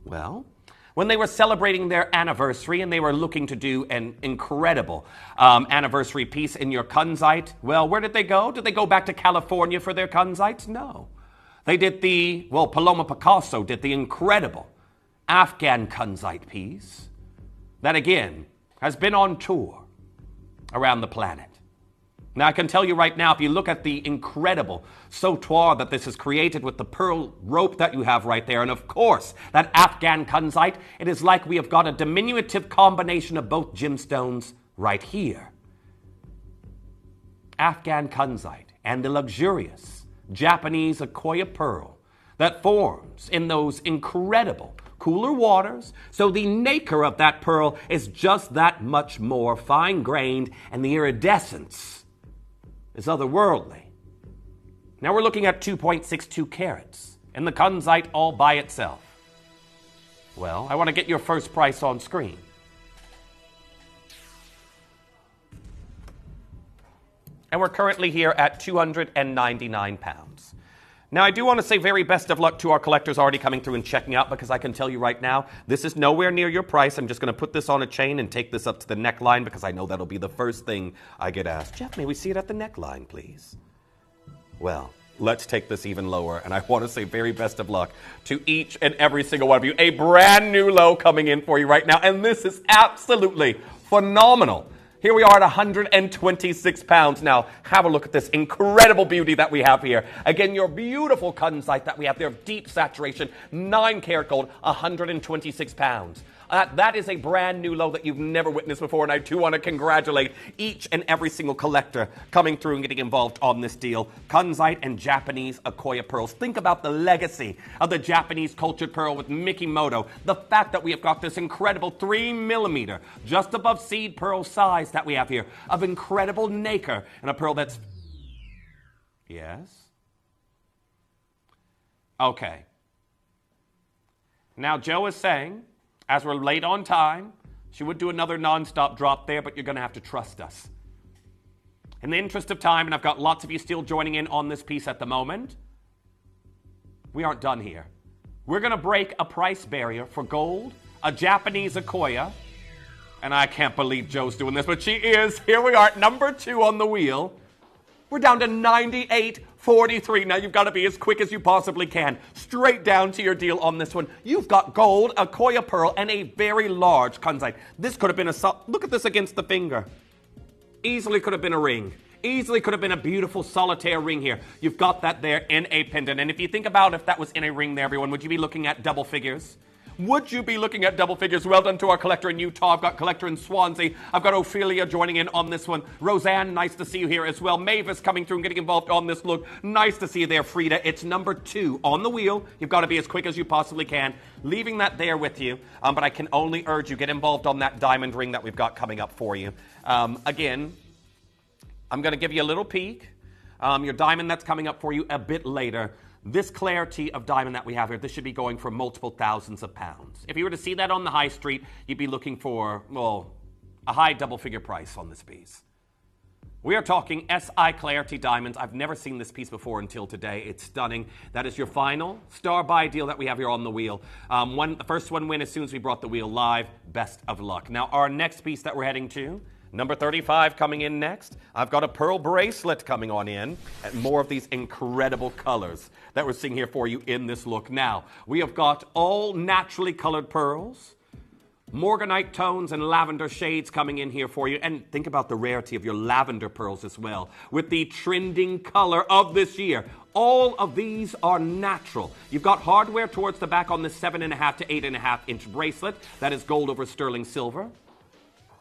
Well, when they were celebrating their anniversary and they were looking to do an incredible anniversary piece in your kunzite, well, where did they go? Did they go back to California for their kunzites? No. They did Paloma Picasso did the incredible Afghan kunzite piece that, again, has been on tour around the planet. Now, I can tell you right now, if you look at the incredible sautoir that this is created with the pearl rope that you have right there, and of course, that Afghan kunzite, it is like we have got a diminutive combination of both gemstones right here. Afghan kunzite and the luxurious Japanese Akoya pearl that forms in those incredible cooler waters. So the nacre of that pearl is just that much more fine-grained, and the iridescence is otherworldly. Now we're looking at 2.62 carats and the kunzite all by itself. Well, I want to get your first price on screen. And we're currently here at £299. Now, I do want to say very best of luck to our collectors already coming through and checking out, because I can tell you right now, this is nowhere near your price. I'm just going to put this on a chain and take this up to the neckline, because I know that'll be the first thing I get asked. Jeff, may we see it at the neckline, please? Well, let's take this even lower, and I want to say very best of luck to each and every single one of you. A brand new low coming in for you right now, and this is absolutely phenomenal. Here we are at £126. Now, have a look at this incredible beauty that we have here. Again, your beautiful kunzite that we have there of deep saturation, 9 karat gold, £126. That is a brand new low that you've never witnessed before, and I do want to congratulate each and every single collector coming through and getting involved on this deal. Kunzite and Japanese Akoya pearls. Think about the legacy of the Japanese cultured pearl with Mikimoto. The fact that we have got this incredible 3 millimeter, just above seed pearl size that we have here, of incredible nacre, and a pearl that's... Yes? Okay. Now, Joe is saying, as we're late on time, she would do another non-stop drop there, but you're going to have to trust us. In the interest of time, and I've got lots of you still joining in on this piece at the moment, we aren't done here. We're going to break a price barrier for gold, a Japanese Akoya, and I can't believe Joe's doing this, but she is. Here we are at number 2 on the wheel. We're down to $98.43. Now, you've got to be as quick as you possibly can. Straight down to your deal on this one. You've got gold, Akoya pearl, and a very large kunzite. This could have been look at this against the finger. Easily could have been a ring. Easily could have been a beautiful solitaire ring here. You've got that there in a pendant. And if you think about if that was in a ring there, everyone, would you be looking at double figures? Would you be looking at double figures? Well done to our collector in Utah. I've got collector in Swansea. I've got Ophelia joining in on this one. Roseanne, nice to see you here as well. Mavis coming through and getting involved on this look. Nice to see you there, Frida. It's number 2 on the wheel. You've got to be as quick as you possibly can. Leaving that there with you. But I can only urge you, get involved on that diamond ring that we've got coming up for you. Again, I'm going to give you a little peek. Your diamond that's coming up for you a bit later. This clarity of diamond that we have here, this should be going for multiple thousands of pounds. If you were to see that on the high street, you'd be looking for, well, a high double-figure price on this piece. We are talking SI Clarity Diamonds. I've never seen this piece before until today. It's stunning. That is your final star buy deal that we have here on the wheel. The first one win as soon as we brought the wheel live. Best of luck. Now, our next piece that we're heading to, number 35 coming in next. I've got a pearl bracelet coming on in, and more of these incredible colors that we're seeing here for you in this look. Now, we have got all naturally colored pearls, morganite tones and lavender shades coming in here for you. And think about the rarity of your lavender pearls as well, with the trending color of this year. All of these are natural. You've got hardware towards the back on the 7.5 to 8.5 inch bracelet. That is gold over sterling silver.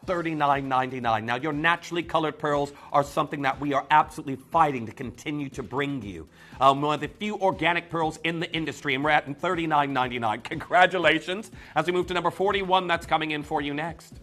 $39.99. Now, your naturally colored pearls are something that we are absolutely fighting to continue to bring you. One of the few organic pearls in the industry, and we're at $39.99. Congratulations. As we move to number 41, that's coming in for you next.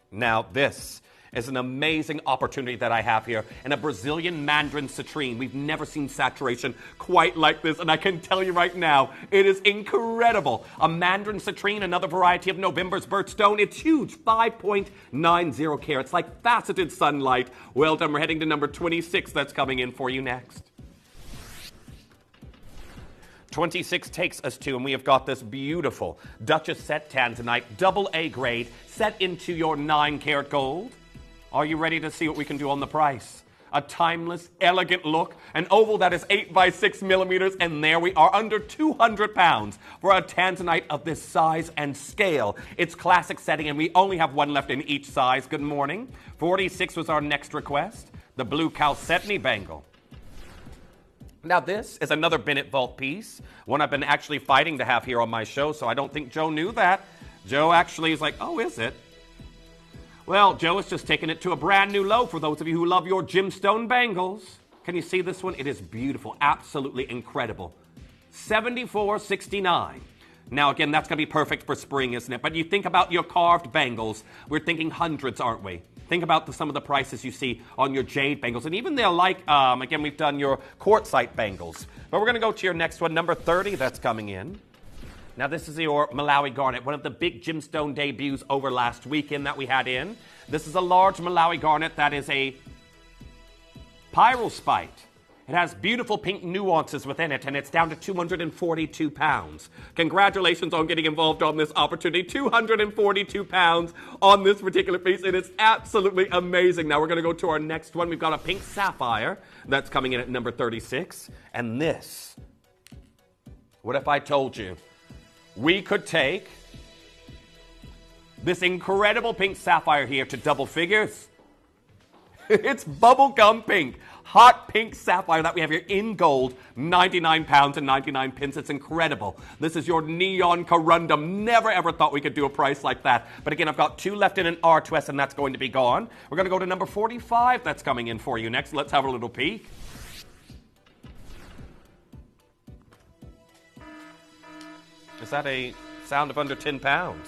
Now, this is an amazing opportunity that I have here in a Brazilian mandarin citrine. We've never seen saturation quite like this, and I can tell you right now, it is incredible. A mandarin citrine, another variety of November's birthstone. It's huge, 5.90 carats, like faceted sunlight. Well done. We're heading to number 26. That's coming in for you next. 26 takes us to, and we have got this beautiful Duchess set tanzanite, double A grade, set into your 9 karat gold. Are you ready to see what we can do on the price? a timeless, elegant look, an oval that is 8 by 6 millimeters, and there we are, under 200 pounds for a tanzanite of this size and scale. It's classic setting, and we only have one left in each size. Good morning. 46 was our next request, the blue Chalcedony bangle. Now this is another Bennett Vault piece, one I've been actually fighting to have here on my show, so I don't think Joe knew that. Joe actually is like, oh, is it? Well, Joe has just taken it to a brand new low for those of you who love your gemstone bangles. Can you see this one? It is beautiful, absolutely incredible. $74.69. Now, again, that's going to be perfect for spring, isn't it? But you think about your carved bangles, we're thinking hundreds, aren't we? Think about some of the prices you see on your jade bangles. And even they're like, again, we've done your quartzite bangles. But we're going to go to your next one, number 30, that's coming in. Now, this is your Malawi garnet, one of the big gemstone debuts over last weekend that we had in. This is a large Malawi garnet that is a pyrrhospite. It has beautiful pink nuances within it, and it's down to 242 pounds. Congratulations on getting involved on this opportunity. 242 pounds on this particular piece. It is absolutely amazing. Now we're going to go to our next one. We've got a pink sapphire that's coming in at number 36. And this, what if I told you we could take this incredible pink sapphire here to double figures? It's bubblegum pink. Hot pink sapphire that we have here in gold, 99 pounds and 99 pence. It's incredible. This is your neon corundum. Never ever thought we could do a price like that. But again, I've got two left in an R2S, and that's going to be gone. We're going to go to number 45. That's coming in for you next. Let's have a little peek. Is that a sound of under 10 pounds?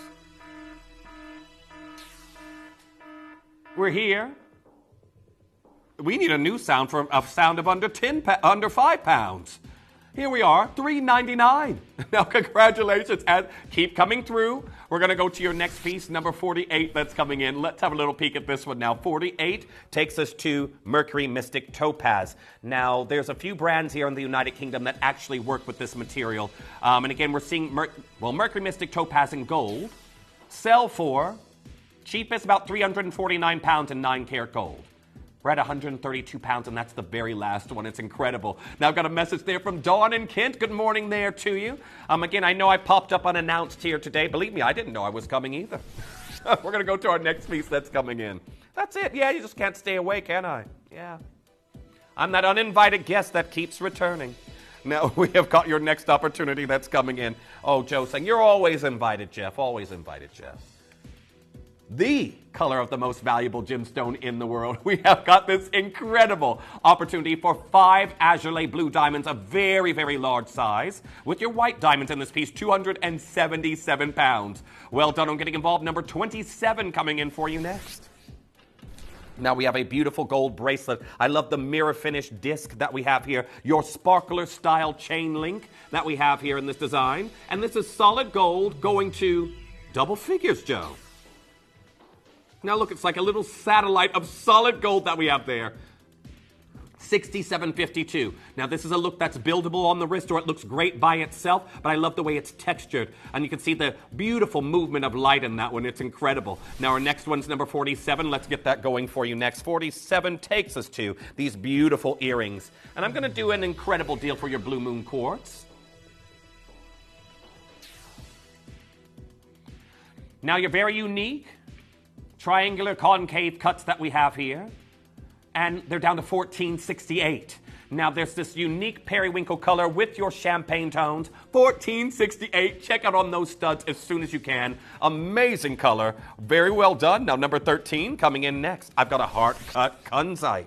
We're here. We need a new sound for a sound of under 5 pounds. Here we are, $3.99. Now, congratulations, and keep coming through. We're going to go to your next piece, number 48, that's coming in. Let's have a little peek at this one now. 48 takes us to Mercury Mystic Topaz. Now, there's a few brands here in the United Kingdom that actually work with this material. And again, we're seeing, Mercury Mystic Topaz in gold sell for cheapest about 349 pounds in 9-karat gold. We're at 132 pounds, and that's the very last one. It's incredible. Now, I've got a message there from Dawn in Kent. Good morning there to you. Again, I know I popped up unannounced here today. Believe me, I didn't know I was coming either. We're going to go to our next piece that's coming in. That's it. Yeah, you just can't stay away, can I? Yeah. I'm that uninvited guest that keeps returning. Now, we have got your next opportunity that's coming in. Oh, Joe saying, you're always invited, Jeff. Always invited, Jeff. The color of the most valuable gemstone in the world. We have got this incredible opportunity for 5 azurite blue diamonds, a very, very large size, with your white diamonds in this piece, 277 pounds. Well done on getting involved. Number 27 coming in for you next. Now we have a beautiful gold bracelet. I love the mirror finish disc that we have here. Your sparkler style chain link that we have here in this design. And this is solid gold going to double figures, Joe. Now look, it's like a little satellite of solid gold that we have there. $67.52. Now this is a look that's buildable on the wrist, or it looks great by itself, but I love the way it's textured. And you can see the beautiful movement of light in that one. It's incredible. Now our next one's number 47. Let's get that going for you next. 47 takes us to these beautiful earrings. And I'm going to do an incredible deal for your Blue Moon quartz. Now your very unique triangular concave cuts that we have here, and they're down to $14.68. Now there's this unique periwinkle color with your champagne tones, $14.68. Check out on those studs as soon as you can. Amazing color, very well done. Now number 13 coming in next. I've got a heart cut kunzite.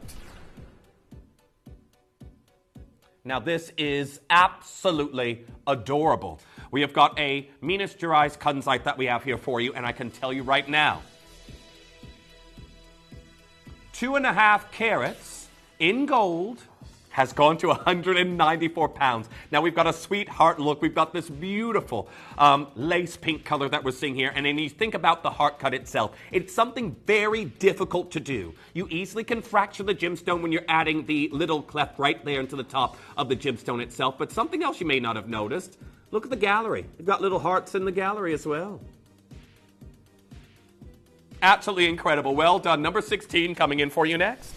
Now this is absolutely adorable. We have got a Minas Gerais kunzite that we have here for you, and I can tell you right now, 2.5 carats in gold has gone to 194 pounds. Now we've got a sweetheart look. We've got this beautiful lace pink color that we're seeing here. And then you think about the heart cut itself. It's something very difficult to do. You easily can fracture the gemstone when you're adding the little cleft right there into the top of the gemstone itself. But something else you may not have noticed, look at the gallery. We've got little hearts in the gallery as well. Absolutely incredible. Well done. Number 16 coming in for you next.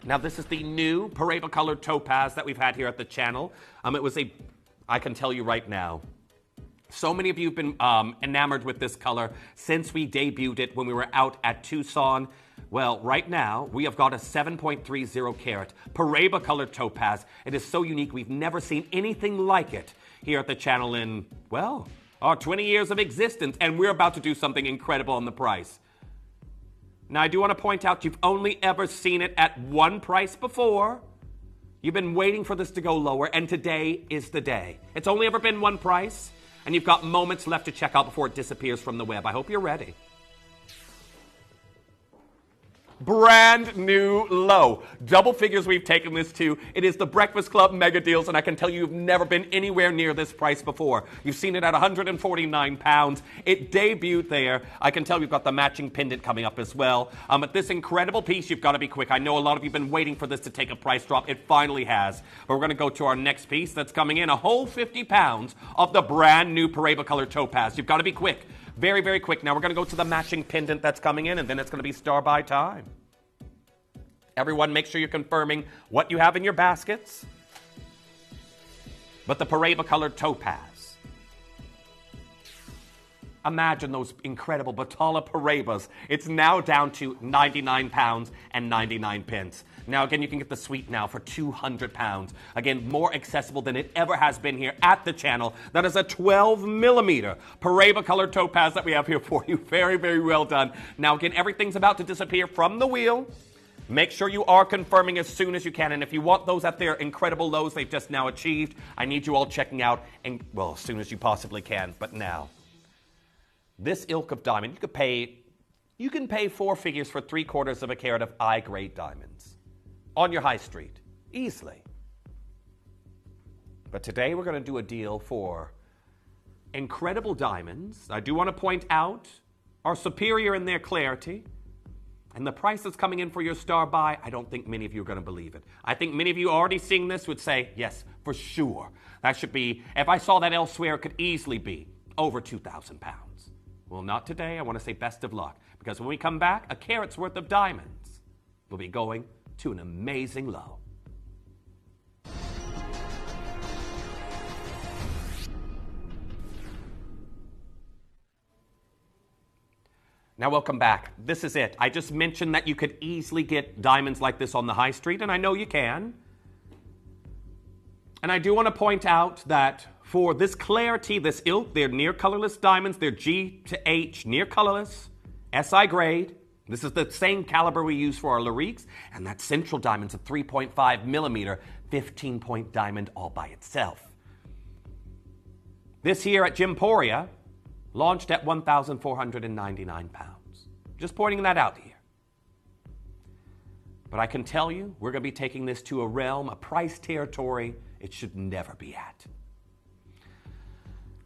Now, this is the new Paraiba colored topaz that we've had here at the channel. I can tell you right now, so many of you have been enamored with this color since we debuted it when we were out at Tucson. Well, right now, we have got a 7.30 carat Paraiba colored topaz. It is so unique, we've never seen anything like it here at the channel in, well, our 20 years of existence, and we're about to do something incredible on the price. Now, I do want to point out you've only ever seen it at one price before. You've been waiting for this to go lower, and today is the day. It's only ever been one price, and you've got moments left to check out before it disappears from the web. I hope you're ready. Brand new low. Double figures we've taken this to. It is the Breakfast Club mega deals, and I can tell you you've never been anywhere near this price before. You've seen it at 149 pounds. It debuted there. I can tell you've got the matching pendant coming up as well. At this incredible piece, you've got to be quick. I know a lot of you have been waiting for this to take a price drop. It finally has. But we're going to go to our next piece that's coming in, a whole 50 pounds of the brand new Paraiba colored topaz. You've got to be quick. Very, very quick. Now we're going to go to the matching pendant that's coming in, and then it's going to be star by time. Everyone, make sure you're confirming what you have in your baskets. But the Paraiba colored topaz. Imagine those incredible Batala Paraibas. It's now down to 99 pounds and 99 pence. Now, again, you can get the suite now for 200 pounds. Again, more accessible than it ever has been here at the channel. That is a 12 millimeter Paraiba colored topaz that we have here for you. Very, very well done. Now, again, everything's about to disappear from the wheel. Make sure you are confirming as soon as you can. And if you want those at their incredible lows they've just now achieved, I need you all checking out, and well, as soon as you possibly can. But now, this ilk of diamond, you can pay 4 figures for 3/4 of a carat of I-grade diamonds on your high street, easily. But today we're going to do a deal for incredible diamonds. I do want to point out are superior in their clarity. And the price that's coming in for your star buy, I don't think many of you are going to believe it. I think many of you already seeing this would say, yes, for sure. That should be, if I saw that elsewhere, it could easily be over 2,000 pounds. Well, not today. I want to say best of luck. Because when we come back, a carat's worth of diamonds will be going to an amazing low. Now, welcome back. This is it. I just mentioned that you could easily get diamonds like this on the high street, and I know you can. And I do want to point out that for this clarity, this ilk, they're near colorless diamonds. They're G to H, near colorless, SI grade. This is the same caliber we use for our Lariques, and that central diamond's a 3.5 millimeter, 15-point diamond all by itself. This here at Gemporia launched at 1,499 pounds. Just pointing that out here. But I can tell you, we're going to be taking this to a realm, a price territory it should never be at.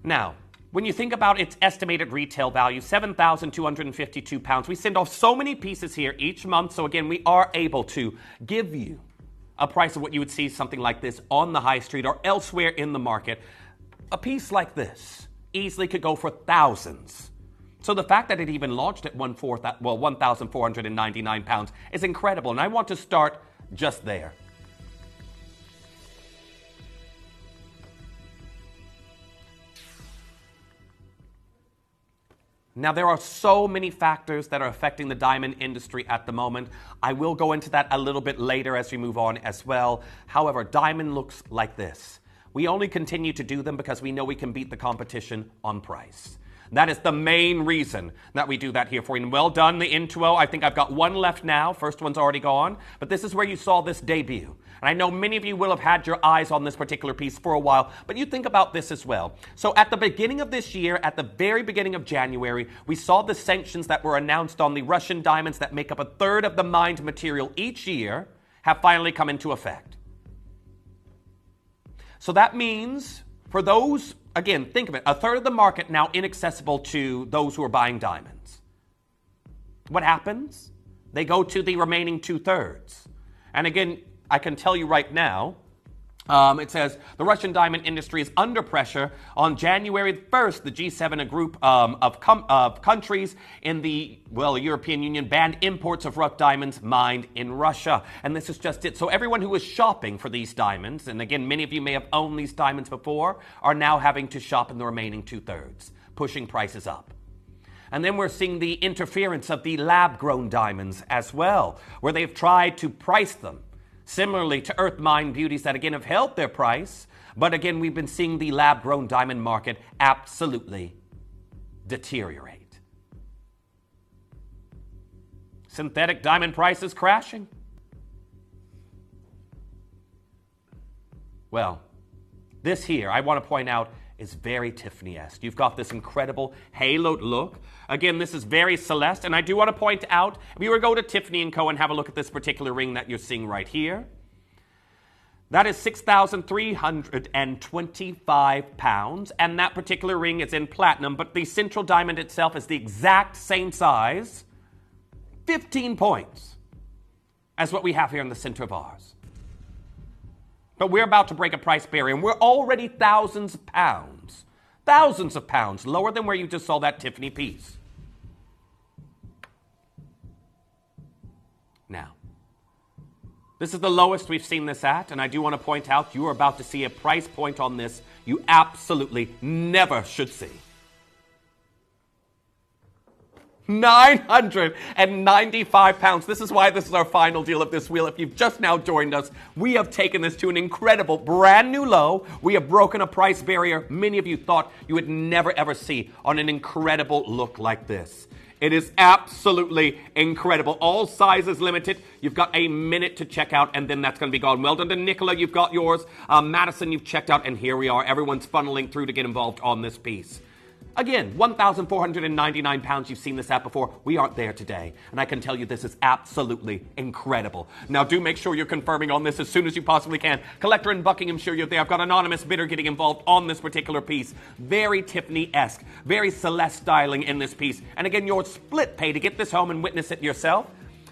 Now, when you think about its estimated retail value, 7,252 pounds, we send off so many pieces here each month, so again, we are able to give you a price of what you would see something like this on the high street or elsewhere in the market. A piece like this easily could go for thousands. So the fact that it even launched at 1,499 pounds is incredible, and I want to start just there. Now, there are so many factors that are affecting the diamond industry at the moment. I will go into that a little bit later as we move on as well. However, diamond looks like this. We only continue to do them because we know we can beat the competition on price. That is the main reason that we do that here for you. And well done, the Intuo. I think I've got one left now. First one's already gone. But this is where you saw this debut. And I know many of you will have had your eyes on this particular piece for a while, but you think about this as well. So at the beginning of this year, at the very beginning of January, we saw the sanctions that were announced on the Russian diamonds that make up a third of the mined material each year have finally come into effect. So that means for those, again, think of it, a third of the market now inaccessible to those who are buying diamonds. What happens? They go to the remaining 2/3. And again, I can tell you right now, It says the Russian diamond industry is under pressure. On January 1st, the G7, a group of countries in the European Union, banned imports of rough diamonds mined in Russia. And this is just it. So everyone who was shopping for these diamonds, and again, many of you may have owned these diamonds before, are now having to shop in the remaining 2/3, pushing prices up. And then we're seeing the interference of the lab-grown diamonds as well, where they've tried to price them similarly to earth mine beauties that again have held their price, but again we've been seeing the lab-grown diamond market absolutely deteriorate. Synthetic diamond prices crashing. Well, this here, I want to point out, is very Tiffany-esque. You've got this incredible haloed look. Again, this is very Celeste, and I do want to point out, if you were to go to Tiffany & Co. and have a look at this particular ring that you're seeing right here, that is 6,325 pounds, and that particular ring is in platinum, but the central diamond itself is the exact same size, 15 points, as what we have here in the center of ours. But we're about to break a price barrier, and we're already thousands of pounds lower than where you just saw that Tiffany piece. Now, this is the lowest we've seen this at, and I do want to point out you are about to see a price point on this you absolutely never should see. 995 pounds. This is why this is our final deal of this wheel. If you've just now joined us, we have taken this to an incredible brand new low. We have broken a price barrier many of you thought you would never ever see on an incredible look like this. It is absolutely incredible. All sizes limited. You've got a minute to check out, and then that's going to be gone. Well done to Nicola. You've got yours. Madison, you've checked out, and here we are. Everyone's funneling through to get involved on this piece. Again, 1,499 pounds. You've seen this at before. We aren't there today. And I can tell you this is absolutely incredible. Now, do make sure you're confirming on this as soon as you possibly can. Collector in Buckinghamshire, you're there. I've got anonymous bidder getting involved on this particular piece. Very Tiffany-esque, very Celeste styling in this piece. And again, your split pay to get this home and witness it yourself,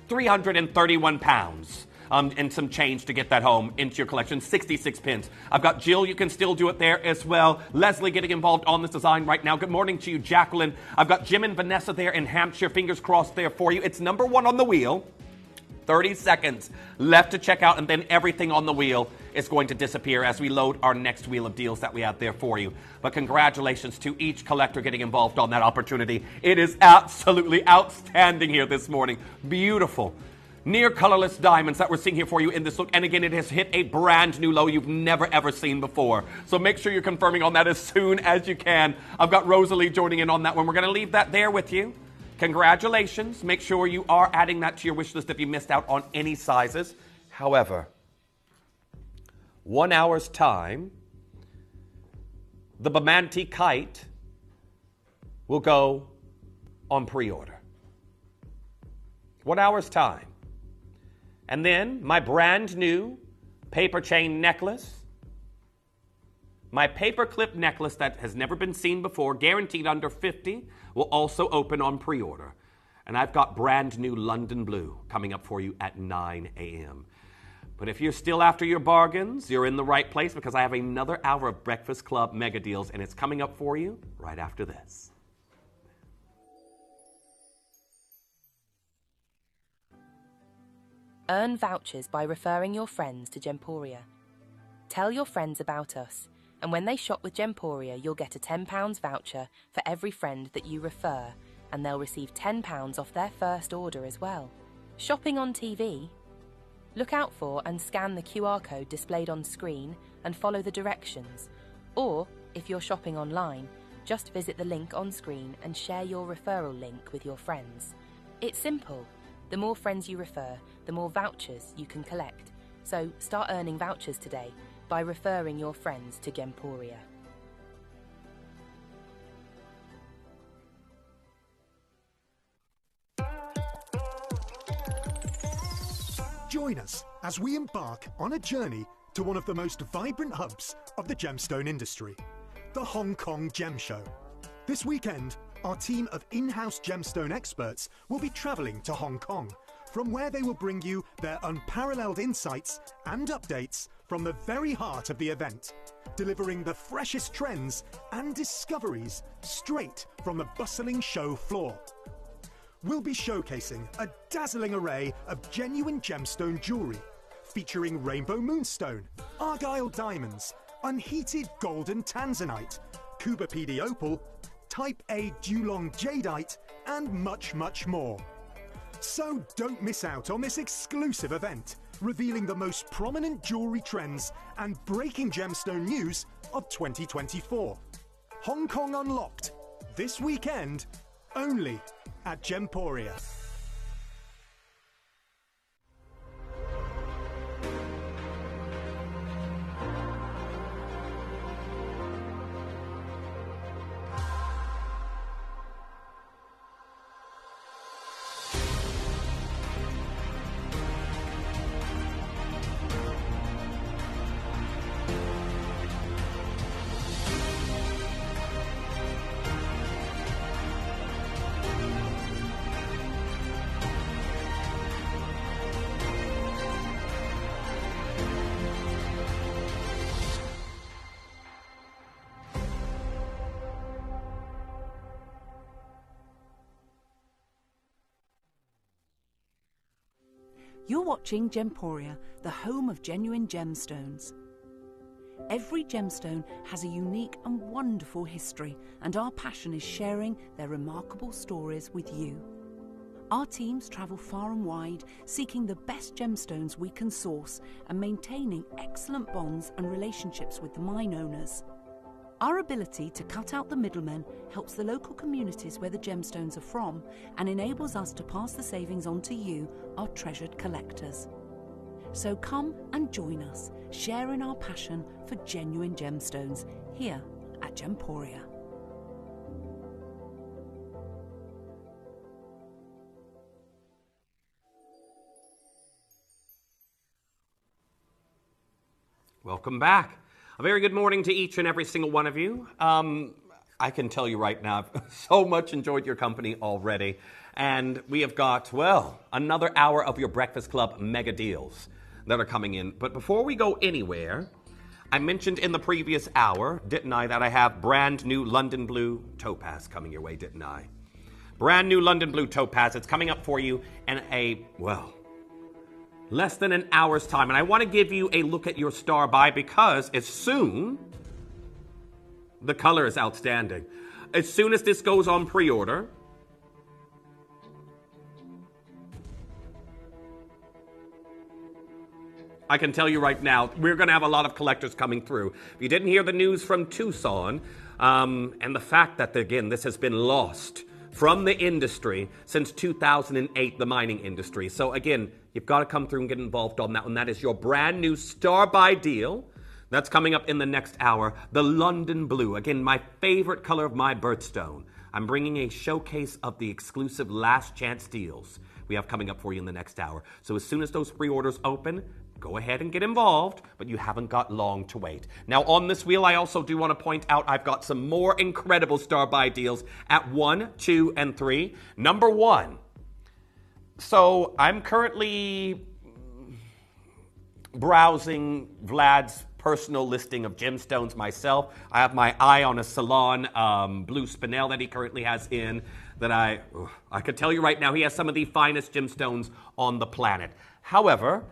331 pounds. And some change to get that home into your collection, 66 pence. I've got Jill, you can still do it there as well. Leslie getting involved on this design right now. Good morning to you, Jacqueline. I've got Jim and Vanessa there in Hampshire, fingers crossed there for you. It's number 1 on the wheel. 30 seconds left to check out, and then everything on the wheel is going to disappear as we load our next wheel of deals that we have there for you. But congratulations to each collector getting involved on that opportunity. It is absolutely outstanding here this morning. Beautiful. Near colorless diamonds that we're seeing here for you in this look. And again, it has hit a brand new low you've never ever seen before. So make sure you're confirming on that as soon as you can. I've got Rosalie joining in on that one. We're going to leave that there with you. Congratulations. Make sure you are adding that to your wish list if you missed out on any sizes. However, 1 hour's time, the Bamante Kite will go on pre-order. 1 hour's time. And then my brand new paper chain necklace, my paper clip necklace that has never been seen before, guaranteed under 50, will also open on pre-order. And I've got brand new London Blue coming up for you at 9 a.m. But if you're still after your bargains, you're in the right place because I have another hour of Breakfast Club mega deals, and it's coming up for you right after this. Earn vouchers by referring your friends to Gemporia. Tell your friends about us, and when they shop with Gemporia, you'll get a £10 voucher for every friend that you refer, and they'll receive £10 off their first order as well. Shopping on TV? Look out for and scan the QR code displayed on screen and follow the directions. Or, if you're shopping online, just visit the link on screen and share your referral link with your friends. It's simple. The more friends you refer, the more vouchers you can collect. So start earning vouchers today by referring your friends to Gemporia. Join us as we embark on a journey to one of the most vibrant hubs of the gemstone industry, the Hong Kong Gem Show. This weekend, our team of in-house gemstone experts will be travelling to Hong Kong from where they will bring you their unparalleled insights and updates from the very heart of the event, delivering the freshest trends and discoveries straight from the bustling show floor. We'll be showcasing a dazzling array of genuine gemstone jewellery, featuring rainbow moonstone, argyle diamonds, unheated golden tanzanite, Kuba PD opal, Type A Dulong jadeite, and much, much more. So don't miss out on this exclusive event, revealing the most prominent jewellery trends and breaking gemstone news of 2024. Hong Kong Unlocked, this weekend, only at Gemporia. You're watching Gemporia, the home of genuine gemstones. Every gemstone has a unique and wonderful history, and our passion is sharing their remarkable stories with you. Our teams travel far and wide, seeking the best gemstones we can source and maintaining excellent bonds and relationships with the mine owners. Our ability to cut out the middlemen helps the local communities where the gemstones are from and enables us to pass the savings on to you, our treasured collectors. So come and join us, sharing our passion for genuine gemstones here at Gemporia. Welcome back. A very good morning to each and every single one of you. I can tell you right now, I've so much enjoyed your company already. And we have got, well, another hour of your Breakfast Club mega deals that are coming in. But before we go anywhere, I mentioned in the previous hour, didn't I, that I have brand new London Blue Topaz coming your way, didn't I? Brand new London Blue Topaz. It's coming up for you in less than an hour's time. And I want to give you a look at your star buy because as soon, the color is outstanding. As soon as this goes on pre-order, I can tell you right now, we're going to have a lot of collectors coming through. If you didn't hear the news from Tucson, and the fact that, again, this has been lost from the industry since 2008, the mining industry. So again, you've got to come through and get involved on that one. That is your brand new star buy deal. That's coming up in the next hour. The London Blue, again, my favorite color of my birthstone. I'm bringing a showcase of the exclusive last chance deals we have coming up for you in the next hour. So as soon as those pre-orders open, go ahead and get involved, but you haven't got long to wait. Now, on this wheel, I also do want to point out I've got some more incredible star buy deals at 1, 2, and 3. Number 1. So I'm currently browsing Vlad's personal listing of gemstones myself. I have my eye on a Salon blue spinel that he currently has in that I could tell you right now, he has some of the finest gemstones on the planet. However,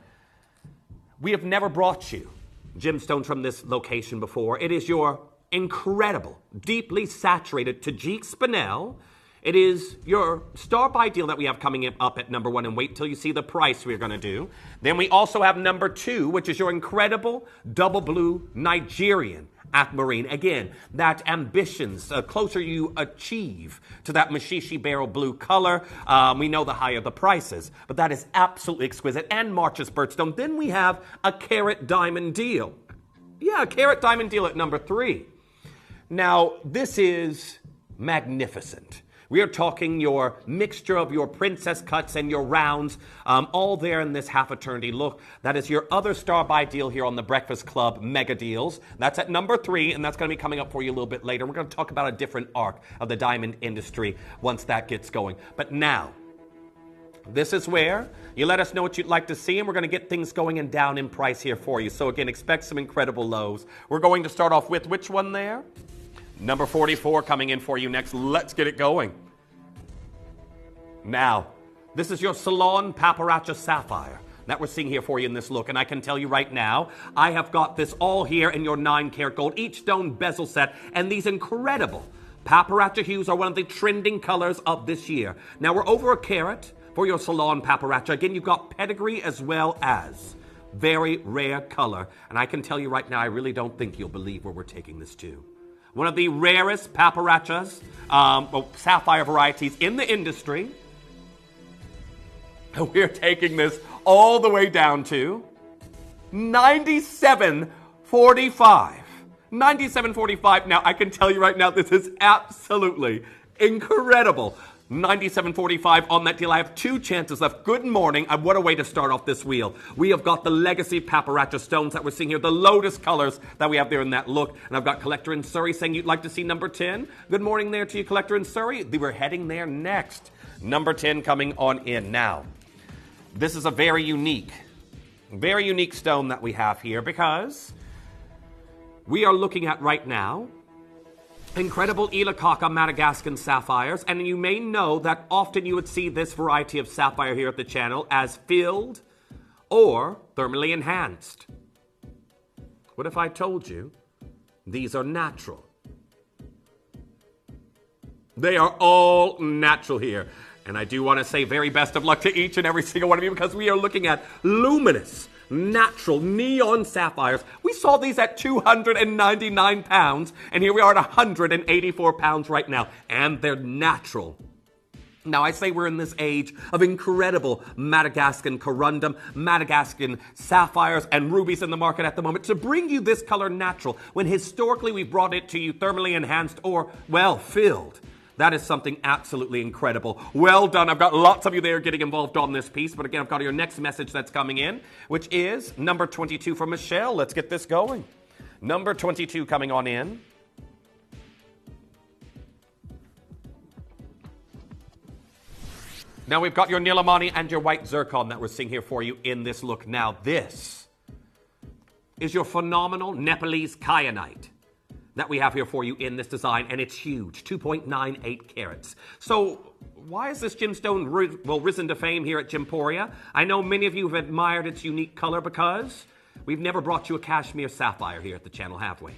we have never brought you gemstones from this location before. It is your incredible, deeply saturated Tajik spinel. It is your star buy deal that we have coming up at number 1, and wait till you see the price we're going to do. Then we also have number 2, which is your incredible double blue Nigerian aquamarine. Again, that ambitions, the closer you achieve to that Mashishi Beryl blue color, we know the higher the prices, but that is absolutely exquisite. And March's birthstone. Then we have a carat diamond deal. Yeah, a carat diamond deal at number 3. Now, this is magnificent. We are talking your mixture of your princess cuts and your rounds, all there in this half eternity look. That is your other star buy deal here on the Breakfast Club mega deals. That's at number 3, and that's going to be coming up for you a little bit later. We're going to talk about a different arc of the diamond industry once that gets going. But now, This is where you let us know what you'd like to see, and we're going to get things going and down in price here for you. So again, expect some incredible lows. We're going to start off with which one there? Number 44 coming in for you next. Let's get it going. Now, this is your Salon Paparacha Sapphire that we're seeing here for you in this look. And I can tell you right now, I have got this all here in your 9-karat gold, each stone bezel set, and these incredible Paparacha hues are one of the trending colors of this year. Now, we're over a carat for your Salon Paparacha. Again, you've got pedigree as well as very rare color. And I can tell you right now, I really don't think you'll believe where we're taking this to. One of the rarest Paparachas, sapphire varieties in the industry. We're taking this all the way down to $97.45. $97.45. Now, I can tell you right now, this is absolutely incredible. $97.45 on that deal. I have 2 chances left. Good morning. What a way to start off this wheel. We have got the Legacy Paparacha stones that we're seeing here, the Lotus colors that we have there in that look. And I've got Collector in Surrey saying you'd like to see number 10. Good morning there to you, Collector in Surrey. We're heading there next. Number 10 coming on in. Now, this is a very unique stone that we have here because we are looking at right now incredible Ilakaka Madagascan sapphires, and you may know that often you would see this variety of sapphire here at the channel as filled or thermally enhanced. What if I told you these are natural? They are all natural here. And I do want to say very best of luck to each and every single one of you because we are looking at luminous, natural neon sapphires. We saw these at 299 pounds, and here we are at 184 pounds right now, and they're natural. Now, I say we're in this age of incredible Madagascan corundum, Madagascan sapphires, and rubies in the market at the moment. To bring you this color natural, when historically we brought it to you thermally enhanced or, well, filled. That is something absolutely incredible. Well done. I've got lots of you there getting involved on this piece. But again, I've got your next message that's coming in, which is number 22 from Michelle. Let's get this going. Number 22 coming on in. Now we've got your Nilamani and your white zircon that we're seeing here for you in this look. Now this is your phenomenal Nepalese kyanite that we have here for you in this design, and it's huge, 2.98 carats. So why has this gemstone risen to fame here at Gemporia? I know many of you have admired its unique color because we've never brought you a cashmere sapphire here at the channel, have we?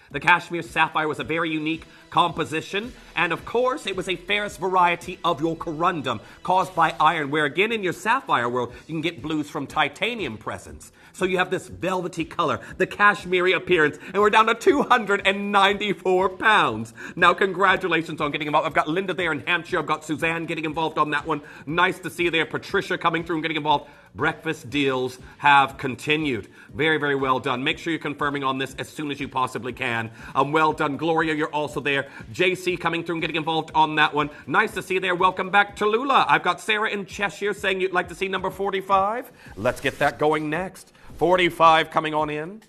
The cashmere sapphire was a very unique composition, and of course, it was a ferrous variety of your corundum caused by iron, where again in your sapphire world, you can get blues from titanium presence. So you have this velvety color, the cashmere appearance, and we're down to 294 pounds. Now, congratulations on getting involved. I've got Linda there in Hampshire. I've got Suzanne getting involved on that one. Nice to see you there. Patricia coming through and getting involved. Breakfast deals have continued. Very, very well done. Make sure you're confirming on this as soon as you possibly can. Well done. Gloria, you're also there. JC coming through and getting involved on that one. Nice to see you there. Welcome back to Lula. I've got Sarah in Cheshire saying you'd like to see number 45. Let's get that going next. 45 coming on in.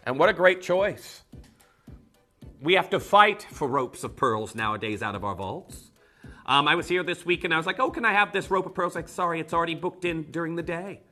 And what a great choice. We have to fight for ropes of pearls nowadays out of our vaults. I was here this week and I was like, oh, can I have this rope of pearls? Like, sorry, it's already booked in during the day.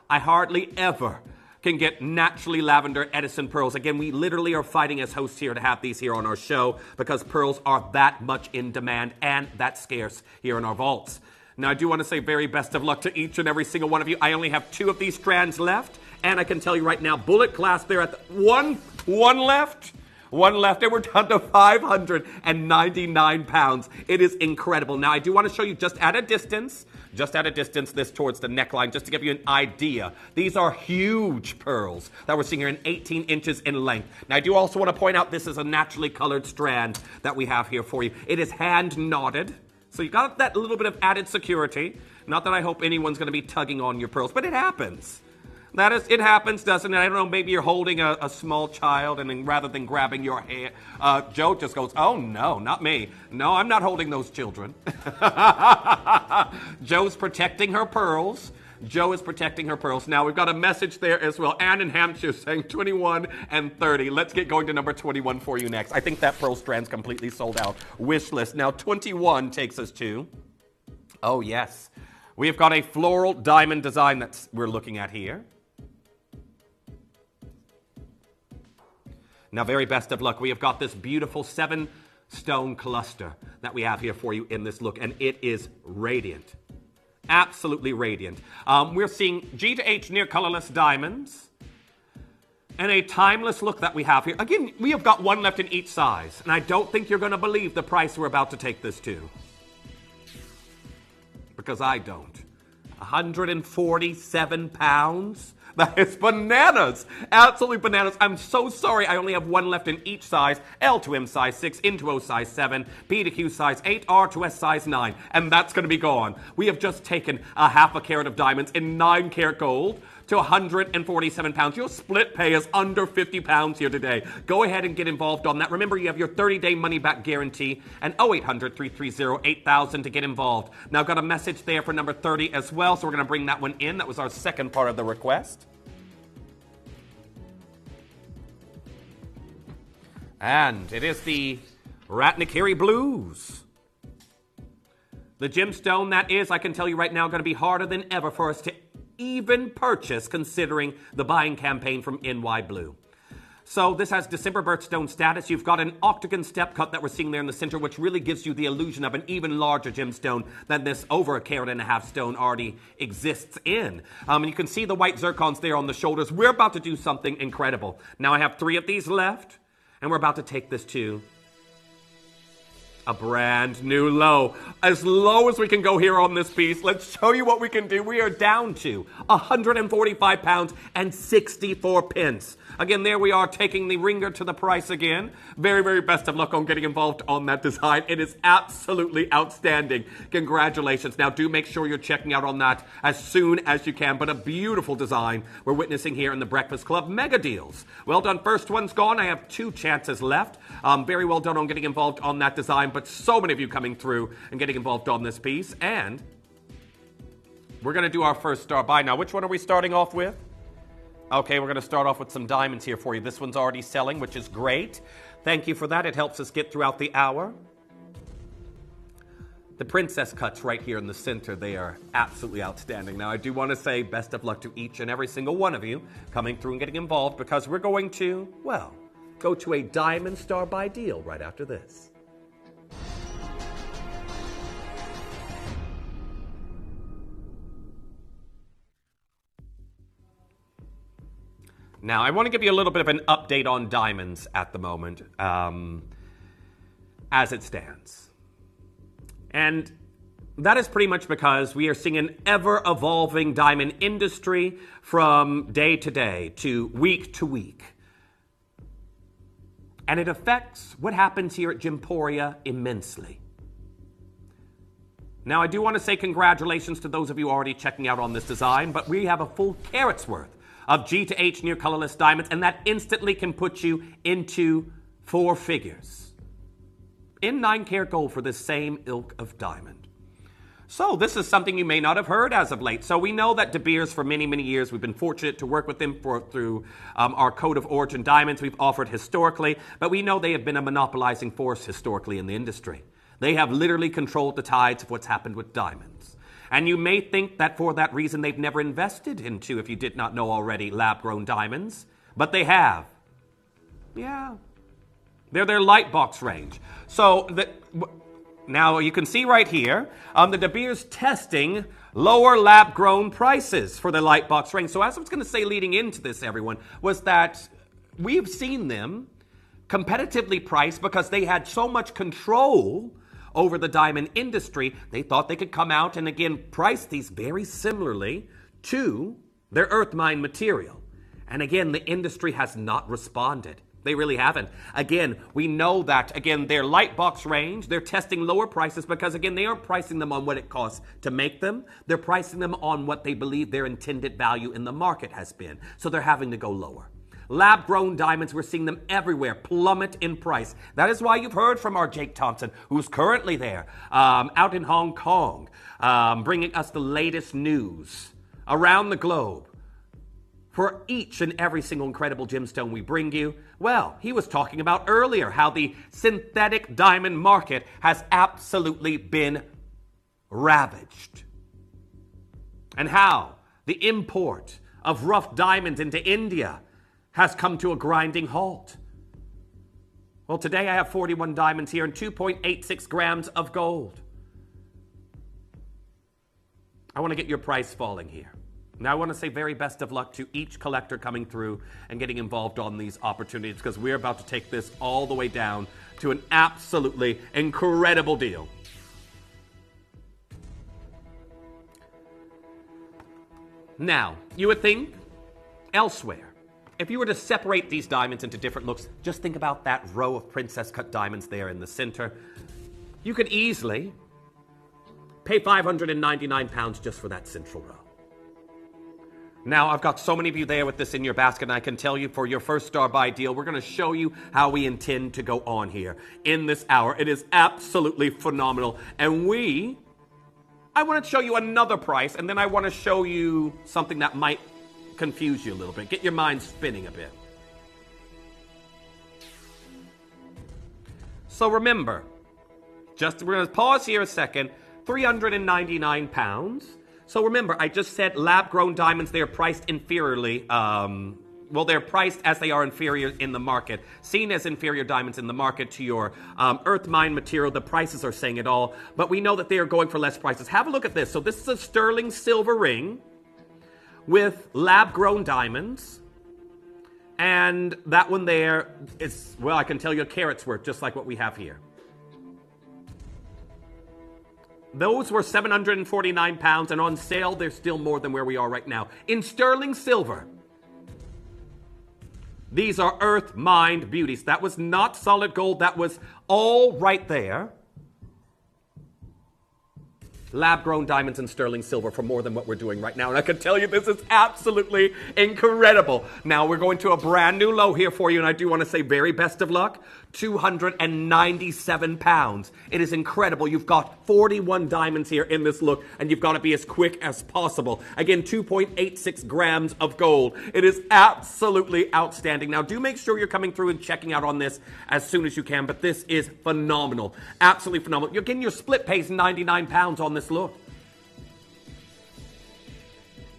I hardly ever can get naturally lavender Edison pearls. Again, we literally are fighting as hosts here to have these here on our show because pearls are that much in demand and that scarce here in our vaults. Now, I do want to say very best of luck to each and every single one of you. I only have 2 of these strands left, and I can tell you right now, bullet class there at the one left. One left, and we're down to 599 pounds. It is incredible. Now, I do want to show you just at a distance, this towards the neckline, just to give you an idea. These are huge pearls that we're seeing here in 18 inches in length. Now, I do also want to point out this is a naturally colored strand that we have here for you. It is hand knotted, so you got that little bit of added security. Not that I hope anyone's going to be tugging on your pearls, but it happens. It happens, doesn't it? I don't know, maybe you're holding a small child, and then rather than grabbing your hair, Joe just goes, oh no, not me. No, I'm not holding those children. Joe's protecting her pearls. Joe is protecting her pearls. Now, we've got a message there as well. Anne in Hampshire saying 21 and 30. Let's get going to number 21 for you next. I think that pearl strand's completely sold out. Wish list. Now, 21 takes us to, oh yes, We have got a floral diamond design that we're looking at here. Now, very best of luck. We have got this beautiful 7-stone cluster that we have here for you in this look, and it is radiant. Absolutely radiant. We're seeing G to H near colorless diamonds and a timeless look that we have here. Again, we have got one left in each size, and I don't think you're going to believe the price we're about to take this to. Because I don't. 147 pounds? That is bananas. Absolutely bananas. I'm so sorry. I only have one left in each size. L to M size 6, N to O size 7, P to Q size 8, R to S size 9. And that's going to be gone. We have just taken a half a carat of diamonds in 9 karat gold to 147 pounds. Your split pay is under 50 pounds here today. Go ahead and get involved on that. Remember, you have your 30-day money-back guarantee and 0800-330-8000 to get involved. Now, I've got a message there for number 30 as well, so we're going to bring that one in. That was our second part of the request. And it is the Ratnakiri Blues. The gemstone that is, I can tell you right now, going to be harder than ever for us to even purchase, considering the buying campaign from NY Blue. So this has December birthstone status. You've got an octagon step cut that we're seeing there in the center, which really gives you the illusion of an even larger gemstone than this over 1.5 carat stone already exists in. And you can see the white zircons there on the shoulders. We're about to do something incredible. Now I have 3 of these left, and we're about to take this to a brand new low. As low as we can go here on this piece. Let's show you what we can do. We are down to 145 pounds and 64 pence. Again, there we are taking the ringer to the price again. Very, very best of luck on getting involved on that design. It is absolutely outstanding. Congratulations. Now, do make sure you're checking out on that as soon as you can. But a beautiful design we're witnessing here in the Breakfast Club Mega Deals. Well done. First one's gone. I have 2 chances left. Very well done on getting involved on that design. But so many of you coming through and getting involved on this piece. And we're going to do our first star buy. Now, which one are we starting off with? Okay, we're going to start off with some diamonds here for you. This one's already selling, which is great. Thank you for that. It helps us get throughout the hour. The princess cuts right here in the center, they are absolutely outstanding. Now, I do want to say best of luck to each and every single one of you coming through and getting involved, because we're going to, well, go to a diamond star buy deal right after this. Now, I want to give you a little bit of an update on diamonds at the moment, as it stands. And that is pretty much because we are seeing an ever-evolving diamond industry from day to day to week. And it affects what happens here at Gemporia immensely. Now, I do want to say congratulations to those of you already checking out on this design, but we have a full carat's worth of G to H near colorless diamonds, and that instantly can put you into 4 figures in 9 karat gold for the same ilk of diamond. So this is something you may not have heard as of late. So we know that De Beers for many, many years, we've been fortunate to work with them through our Code of Origin diamonds we've offered historically, but we know they have been a monopolizing force historically in the industry. They have literally controlled the tides of what's happened with diamonds. And you may think that for that reason they've never invested into, if you did not know already, lab-grown diamonds. But they have. Yeah. They're their light box range. So now you can see right here, the De Beers testing lower lab-grown prices for the light box range. So as I was going to say leading into this, everyone, was that we've seen them competitively priced because they had so much control over the diamond industry. They thought they could come out and again price these very similarly to their earth mine material. And again, the industry has not responded. They really haven't. Again, we know that, again, their light box range, they're testing lower prices because, again, they aren't pricing them on what it costs to make them. They're pricing them on what they believe their intended value in the market has been. So they're having to go lower. Lab-grown diamonds, we're seeing them everywhere plummet in price. That is why you've heard from our Jake Thompson, who's currently there, out in Hong Kong, bringing us the latest news around the globe. For each and every single incredible gemstone we bring you, well, he was talking about earlier how the synthetic diamond market has absolutely been ravaged. and how the import of rough diamonds into India has come to a grinding halt. Well, today I have 41 diamonds here and 2.86 grams of gold. I want to get your price falling here. Now, I want to say very best of luck to each collector coming through and getting involved on these opportunities, because we're about to take this all the way down to an absolutely incredible deal. Now, you would think elsewhere, if you were to separate these diamonds into different looks, just think about that row of princess cut diamonds there in the center. You could easily pay £599 just for that central row. Now, I've got so many of you there with this in your basket, and I can tell you for your first star buy deal, we're going to show you how we intend to go on here in this hour. It is absolutely phenomenal. And I want to show you another price, and then I want to show you something that might confuse you a little bit. Get your mind spinning a bit. So remember, we're going to pause here a second, £399. So remember, I just said lab-grown diamonds, they are priced inferiorly. They're priced as they are inferior in the market, seen as inferior diamonds in the market to your earth mine material. The prices are saying it all, but we know that they are going for less prices. Have a look at this. So this is a sterling silver ring with lab-grown diamonds. And that one there is, well, I can tell you a carat's worth, just like what we have here. Those were £749, and on sale, they're still more than where we are right now. In sterling silver, these are earth mined beauties. That was not solid gold. That was all right there. Lab-grown diamonds and sterling silver for more than what we're doing right now. And I can tell you this is absolutely incredible. Now we're going to a brand new low here for you, and I do want to say very best of luck. £297. It is incredible. You've got 41 diamonds here in this look, and you've got to be as quick as possible. Again, 2.86 grams of gold. It is absolutely outstanding. Now, do make sure you're coming through and checking out on this as soon as you can, but this is phenomenal. Absolutely phenomenal. You're getting your split pays £99 on this look.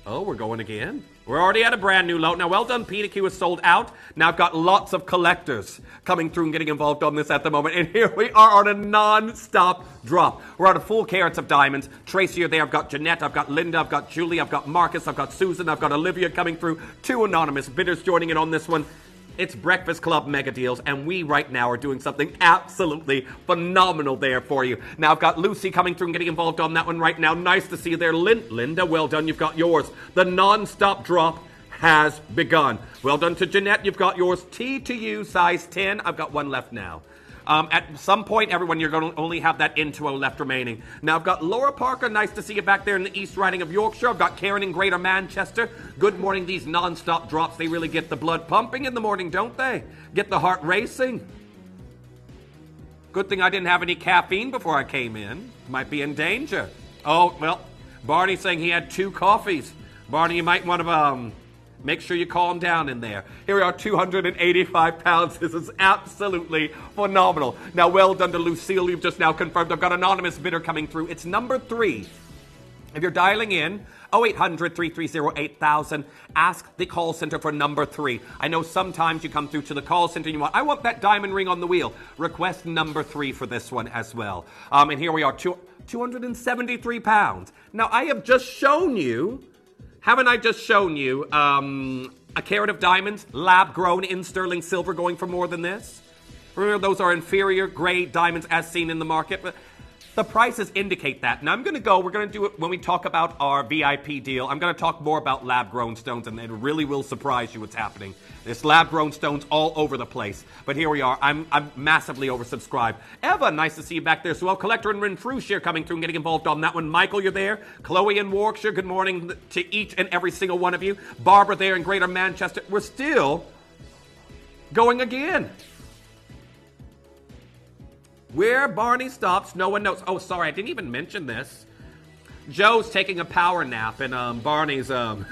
Oh, we're going again. We're already at a brand new low. Now, well done, PDQ is sold out. Now, I've got lots of collectors coming through and getting involved on this at the moment. And here we are on a non-stop drop. We're out of full carats of diamonds. Tracy, you're there. I've got Jeanette. I've got Linda. I've got Julie. I've got Marcus. I've got Susan. I've got Olivia coming through. 2 anonymous bidders joining in on this one. It's Breakfast Club mega deals, and we right now are doing something absolutely phenomenal there for you. Now, I've got Lucy coming through and getting involved on that one right now. Nice to see you there. Linda, well done. You've got yours. The non-stop drop has begun. Well done to Jeanette. You've got yours. T to you, size 10. I've got one left now. At some point, everyone, you're going to only have that Intuo left remaining. Now, I've got Laura Parker. Nice to see you back there in the East Riding of Yorkshire. I've got Karen in Greater Manchester. Good morning. These non-stop drops, they really get the blood pumping in the morning, don't they? Get the heart racing. Good thing I didn't have any caffeine before I came in. Might be in danger. Oh, well, Barney's saying he had 2 coffees. Barney, you might want to make sure you calm down in there. Here we are, £285. This is absolutely phenomenal. Now, well done to Lucille. You've just now confirmed. I've got anonymous bidder coming through. It's number 3. If you're dialing in, 0800-330-8000, ask the call center for number 3. I know sometimes you come through to the call center and you want, I want that diamond ring on the wheel. Request number 3 for this one as well. And here we are, £273. Now, I have just shown you, haven't I just shown you a carat of diamonds, lab-grown in sterling silver, going for more than this? Remember, those are inferior grade diamonds as seen in the market. But the prices indicate that. Now, we're going to do it when we talk about our VIP deal. I'm going to talk more about lab-grown stones, and it really will surprise you what's happening. There's lab-grown stones all over the place. But here we are. I'm massively oversubscribed. Eva, nice to see you back there as well. Collector and Renfrewshire coming through and getting involved on that one. Michael, you're there. Chloe in Warwickshire, good morning to each and every single one of you. Barbara there in Greater Manchester. We're still going again. Where Barney stops, no one knows. Oh, sorry, I didn't even mention this. Joe's taking a power nap, and Barney's doing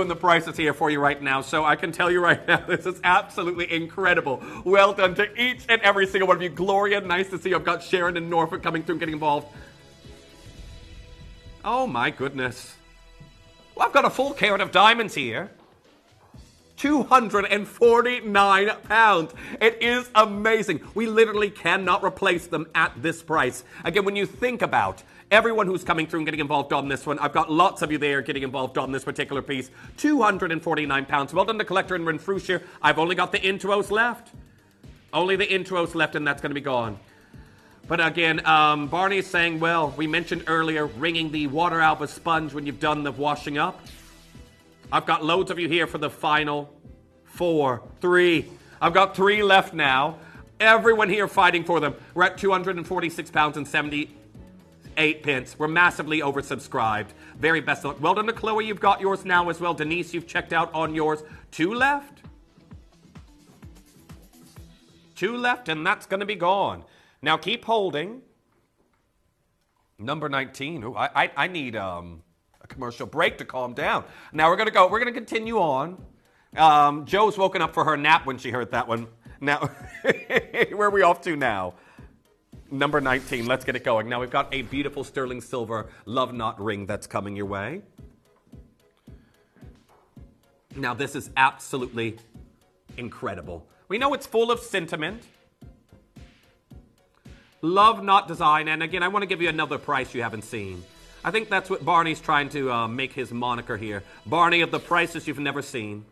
the prices here for you right now. So I can tell you right now, this is absolutely incredible. Well done to each and every single one of you. Gloria, nice to see you. I've got Sharon and Norfolk coming through and getting involved. Oh my goodness. Well, I've got a full carat of diamonds here. £249. It is amazing. We literally cannot replace them at this price. Again, when you think about everyone who's coming through and getting involved on this one, I've got lots of you there getting involved on this particular piece. £249. Well done to Collector and Renfrewshire. I've only got the intros left. Only the intros left, and that's going to be gone. But again, Barney is saying, well, we mentioned earlier wringing the water out of a sponge when you've done the washing up. I've got loads of you here for the final 3. I've got 3 left now. Everyone here fighting for them. We're at £246.78. We're massively oversubscribed. Very best of luck. Well done to Chloe. You've got yours now as well. Denise, you've checked out on yours. 2 left. 2 left, and that's going to be gone. Now keep holding. Number 19. Ooh, I need a commercial break to calm down. Now we're going to go. We're going to continue on. Joe's woken up for her nap when she heard that one. Now, where are we off to now? Number 19. Let's get it going. Now we've got a beautiful sterling silver love knot ring that's coming your way. Now this is absolutely incredible. We know it's full of sentiment. Love knot design. And again, I want to give you another price you haven't seen. I think that's what Barney's trying to make his moniker here. Barney of the prices you've never seen.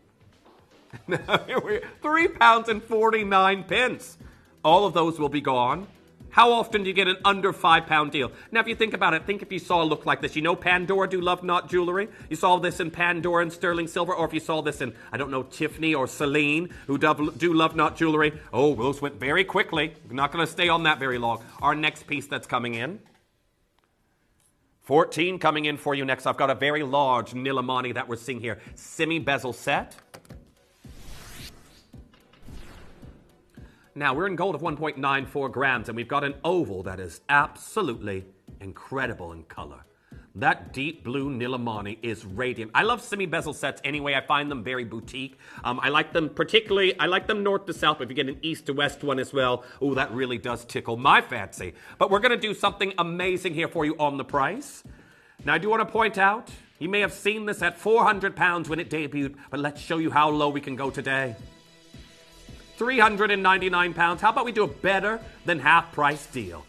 £3.49. All of those will be gone. How often do you get an under £5 deal? Now, if you think about it, think if you saw a look like this. You know Pandora do love knot jewelry? You saw this in Pandora and sterling silver, or if you saw this in, I don't know, Tiffany or Celine, who do love knot jewelry. Oh, those went very quickly. We're not going to stay on that very long. Our next piece that's coming in. 14 coming in for you next. I've got a very large Nilamani that we're seeing here. Semi-bezel set. Now, we're in gold of 1.94 grams, and we've got an oval that is absolutely incredible in color. That deep blue Nilamani is radiant. I love semi-bezel sets anyway. I find them very boutique. I like them particularly, I like them north to south, but if you get an east to west one as well, oh, that really does tickle my fancy. But we're going to do something amazing here for you on the price. Now, I do want to point out, you may have seen this at £400 when it debuted, but let's show you how low we can go today. £399. How about we do a better than half price deal?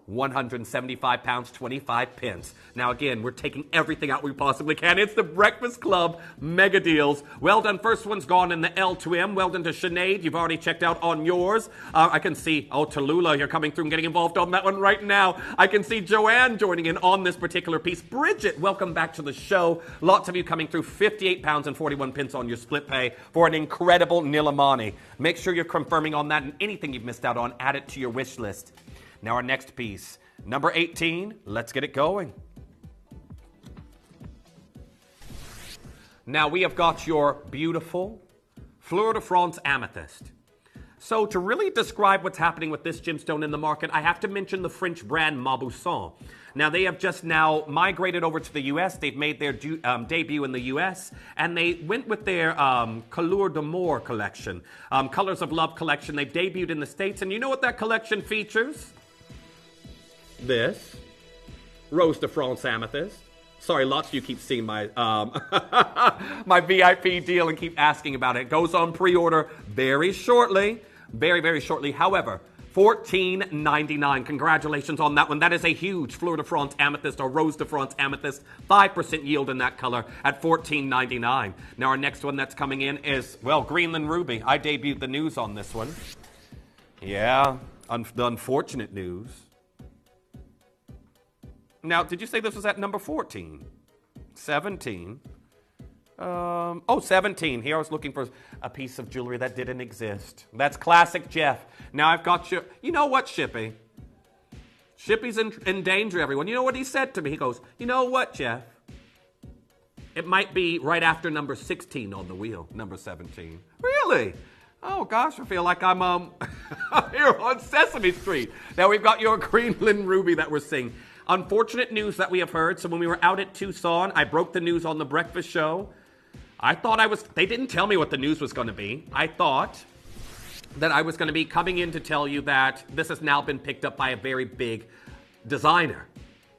£175, 25 pence. Now again, we're taking everything out we possibly can. It's the Breakfast Club mega deals. Well done. First one's gone in the L2M. Well done to Sinead. You've already checked out on yours. I can see, Tallulah, you're coming through and getting involved on that one right now. I can see Joanne joining in on this particular piece. Bridget, welcome back to the show. Lots of you coming through. £58 and 41 pence on your split pay for an incredible Nilamani. Make sure you're confirming on that, and anything you've missed out on, add it to your wish list. Now our next piece, number 18, let's get it going. Now we have got your beautiful Fleur de France amethyst. So to really describe what's happening with this gemstone in the market, I have to mention the French brand Mauboussin. Now they have just now migrated over to the US. They've made their debut in the US, and they went with their Couleur d'Amour collection, Colors of Love collection. They've debuted in the States, and you know what that collection features? This Rose de France amethyst. Sorry, lots of you keep seeing my my VIP deal and keep asking about it. It goes on pre-order very shortly, very, very shortly. However, $14.99. Congratulations on that one. That is a huge Fleur de France amethyst or Rose de France amethyst. 5% yield in that color at $14.99. Now our next one that's coming in is, well, Greenland Ruby. I debuted the news on this one. Yeah, the unfortunate news. Now, did you say this was at number 14? 17. 17. Here I was looking for a piece of jewelry that didn't exist. That's classic Jeff. Now I've got you. You know what, Shippy? Shippy's in danger, everyone. You know what he said to me? He goes, you know what, Jeff? It might be right after number 16 on the wheel, number 17. Really? Oh, gosh, I feel like I'm here on Sesame Street. Now we've got your Greenland Ruby that we're seeing. Unfortunate news that we have heard. So when we were out at Tucson, I broke the news on the breakfast show. I thought they didn't tell me what the news was going to be. I thought that I was going to be coming in to tell you that this has now been picked up by a very big designer.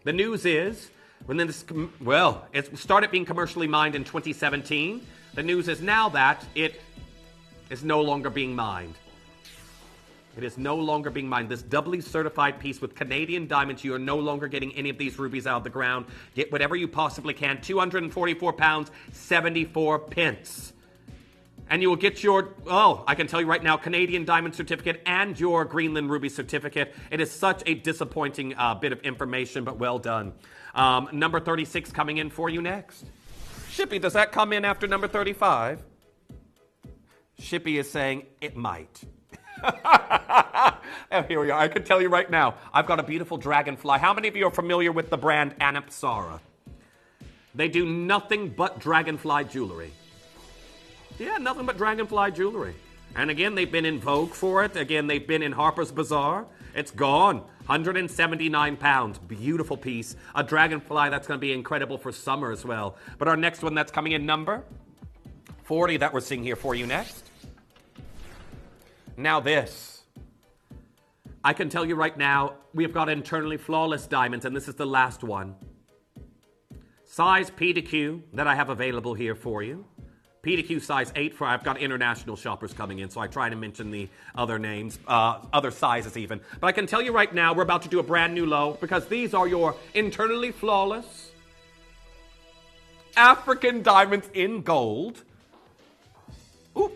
The news is, it started being commercially mined in 2017. The news is now that it is no longer being mined. It is no longer being mined. This doubly certified piece with Canadian diamonds, you are no longer getting any of these rubies out of the ground. Get whatever you possibly can. 244 pounds, 74 pence. And you will get your, I can tell you right now, Canadian diamond certificate and your Greenland ruby certificate. It is such a disappointing bit of information, but well done. Number 36 coming in for you next. Shippy, does that come in after number 35? Shippy is saying it might. And here we are. I can tell you right now, I've got a beautiful dragonfly. How many of you are familiar with the brand Anapsara? They do nothing but dragonfly jewelry. Yeah, nothing but dragonfly jewelry. And again, they've been in vogue for it. Again, they've been in Harper's Bazaar. It's gone. 179 pounds. Beautiful piece. A dragonfly that's going to be incredible for summer as well. But our next one that's coming in number 40 that we're seeing here for you next. Now this. I can tell you right now, we've got internally flawless diamonds, and this is the last one. Size P to Q that I have available here for you. P to Q size 8 for, I've got international shoppers coming in, so I try to mention the other names, other sizes even. But I can tell you right now, we're about to do a brand new low because these are your internally flawless African diamonds in gold. Ooh,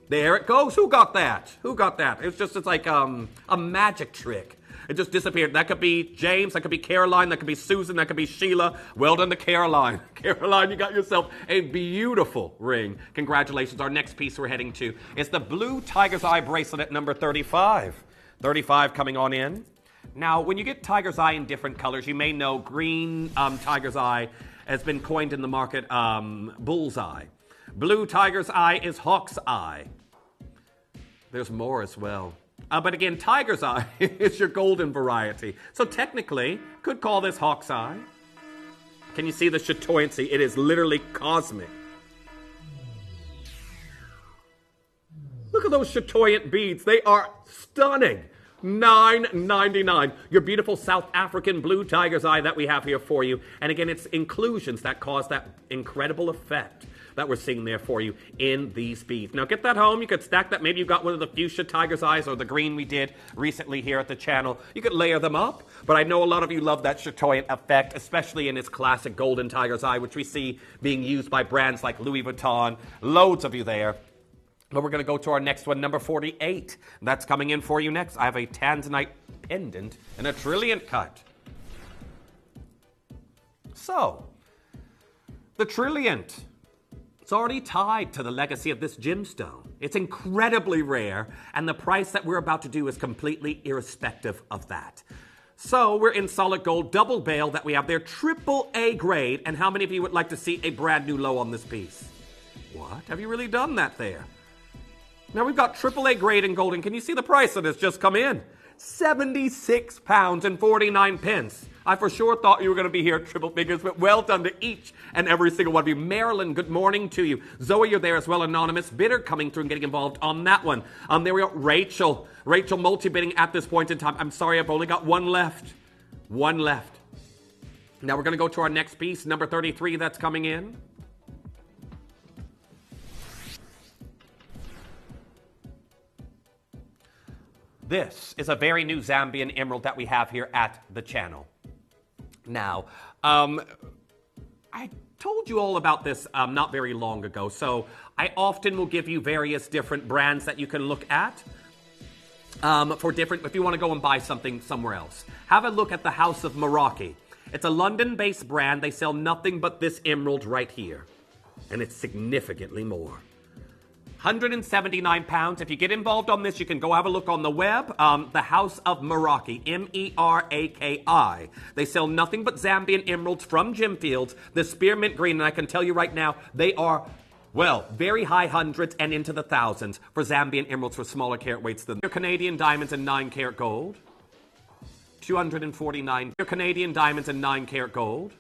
there it goes. Who got that? Who got that? It's like a magic trick. It just disappeared. That could be James, that could be Caroline, that could be Susan, that could be Sheila. Well done to Caroline. Caroline, you got yourself a beautiful ring. Congratulations. Our next piece we're heading to is the blue Tiger's Eye bracelet at number 35. 35 coming on in. Now, when you get Tiger's Eye in different colors, you may know green Tiger's Eye has been coined in the market bullseye. Blue Tiger's Eye is Hawk's Eye. There's more as well. But again, Tiger's Eye is your golden variety. So technically, could call this Hawk's Eye. Can you see the chatoyancy? It is literally cosmic. Look at those chatoyant beads. They are stunning. $9.99. Your beautiful South African blue Tiger's Eye that we have here for you. And again, it's inclusions that cause that incredible effect that we're seeing there for you in these beads. Now get that home. You could stack that. Maybe you've got one of the fuchsia Tiger's Eyes or the green we did recently here at the channel. You could layer them up. But I know a lot of you love that chatoyant effect, especially in its classic golden Tiger's Eye, which we see being used by brands like Louis Vuitton. Loads of you there. But we're going to go to our next one, number 48. That's coming in for you next. I have a tanzanite pendant and a trilliant cut. So, the trilliant. It's already tied to the legacy of this gemstone. It's incredibly rare, and the price that we're about to do is completely irrespective of that. So, we're in solid gold, double bail that we have there, triple A grade. And how many of you would like to see a brand new low on this piece? What? Have you really done that there? Now we've got AAA grade in gold, and can you see the price that has just come in? £76 and 49 pence. I for sure thought you were going to be here at triple figures, but well done to each and every single one of you. Marilyn, good morning to you. Zoe, you're there as well. Anonymous Bidder coming through and getting involved on that one. There we go. Rachel multi-bidding at this point in time. I'm sorry, I've only got one left. One left. Now we're going to go to our next piece, number 33 that's coming in. This is a very new Zambian emerald that we have here at the channel. Now, I told you all about this not very long ago, so I often will give you various different brands that you can look at for different, if you want to go and buy something somewhere else. Have a look at the House of Meraki. It's a London-based brand. They sell nothing but this emerald right here, and it's significantly more. 179 pounds. If you get involved on this, you can go have a look on the web. The House of Meraki, M-E-R-A-K-I. They sell nothing but Zambian emeralds from Gemfields, the spearmint green, and I can tell you right now, they are, well, very high hundreds and into the thousands for Zambian emeralds for smaller carat weights than your Canadian diamonds and 9 karat gold. 249. Your Canadian diamonds and 9 karat gold.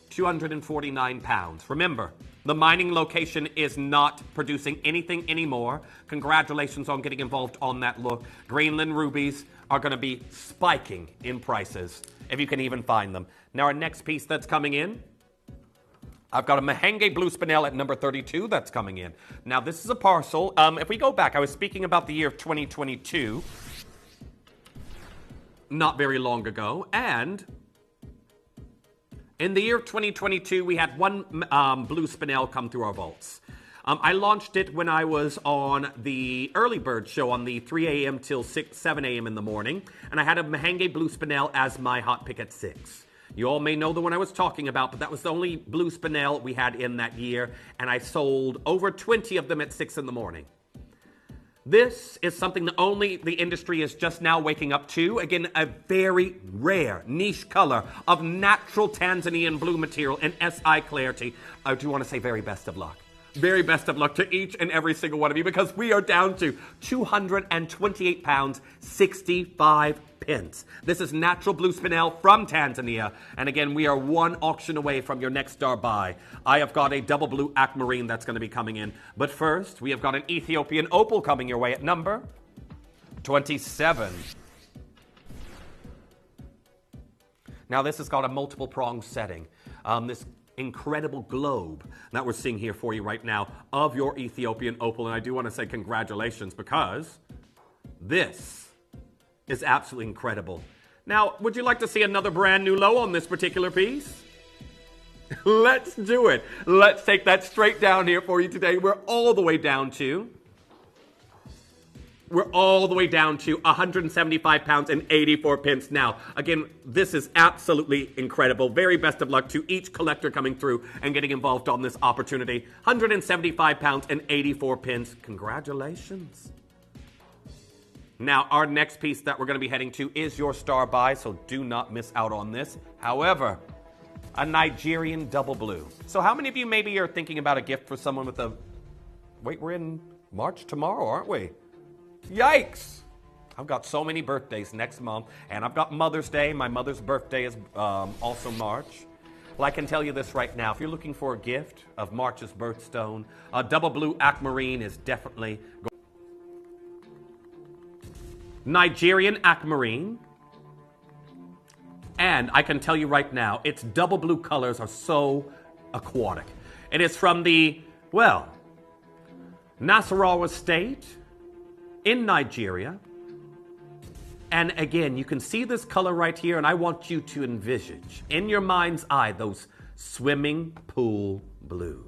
249 pounds. Remember, The mining location is not producing anything anymore. Congratulations on getting involved on that look. Greenland rubies are going to be spiking in prices, if you can even find them. Now, our next piece that's coming in, I've got a Mahenge Blue Spinel at number 32 that's coming in. Now, this is a parcel. If we go back, I was speaking about the year of 2022, not very long ago, and in the year of 2022, we had one Blue Spinel come through our vaults. I launched it when I was on the early bird show on the 3 a.m. till 7 a.m. in the morning, and I had a Mahenge Blue Spinel as my hot pick at 6. You all may know the one I was talking about, but that was the only Blue Spinel we had in that year, and I sold over 20 of them at 6 in the morning. This is something that only the industry is just now waking up to. Again, a very rare niche color of natural Tanzanian blue material in SI clarity. I do want to say very best of luck. Very best of luck to each and every single one of you, because we are down to 228 pounds, 65 pence. This is natural blue spinel from Tanzania. And again, we are one auction away from your next star buy. I have got a double blue aquamarine that's going to be coming in. But first, we have got an Ethiopian opal coming your way at number 27. Now, this has got a multiple prong setting. This incredible globe that we're seeing here for you right now of your Ethiopian opal. And I do want to say congratulations, because this is absolutely incredible. Now, would you like to see another brand new low on this particular piece? Let's do it. Let's take that straight down here for you today. We're all the way down to 175 pounds and 84 pence. Now, again, this is absolutely incredible. Very best of luck to each collector coming through and getting involved on this opportunity. 175 pounds and 84 pence. Congratulations. Now, our next piece that we're going to be heading to is your star buy, so do not miss out on this. However, a Nigerian double blue. So how many of you maybe are thinking about a gift for someone with a... Wait, we're in March tomorrow, aren't we? Yikes! I've got so many birthdays next month, and I've got Mother's Day. My mother's birthday is also March. Well, I can tell you this right now. If you're looking for a gift of March's birthstone, a double blue aquamarine is definitely... Nigerian aquamarine. And I can tell you right now, its double blue colors are so aquatic. It is from the, well, Nasarawa State in Nigeria. And again, you can see this color right here, and I want you to envisage in your mind's eye those swimming pool blues.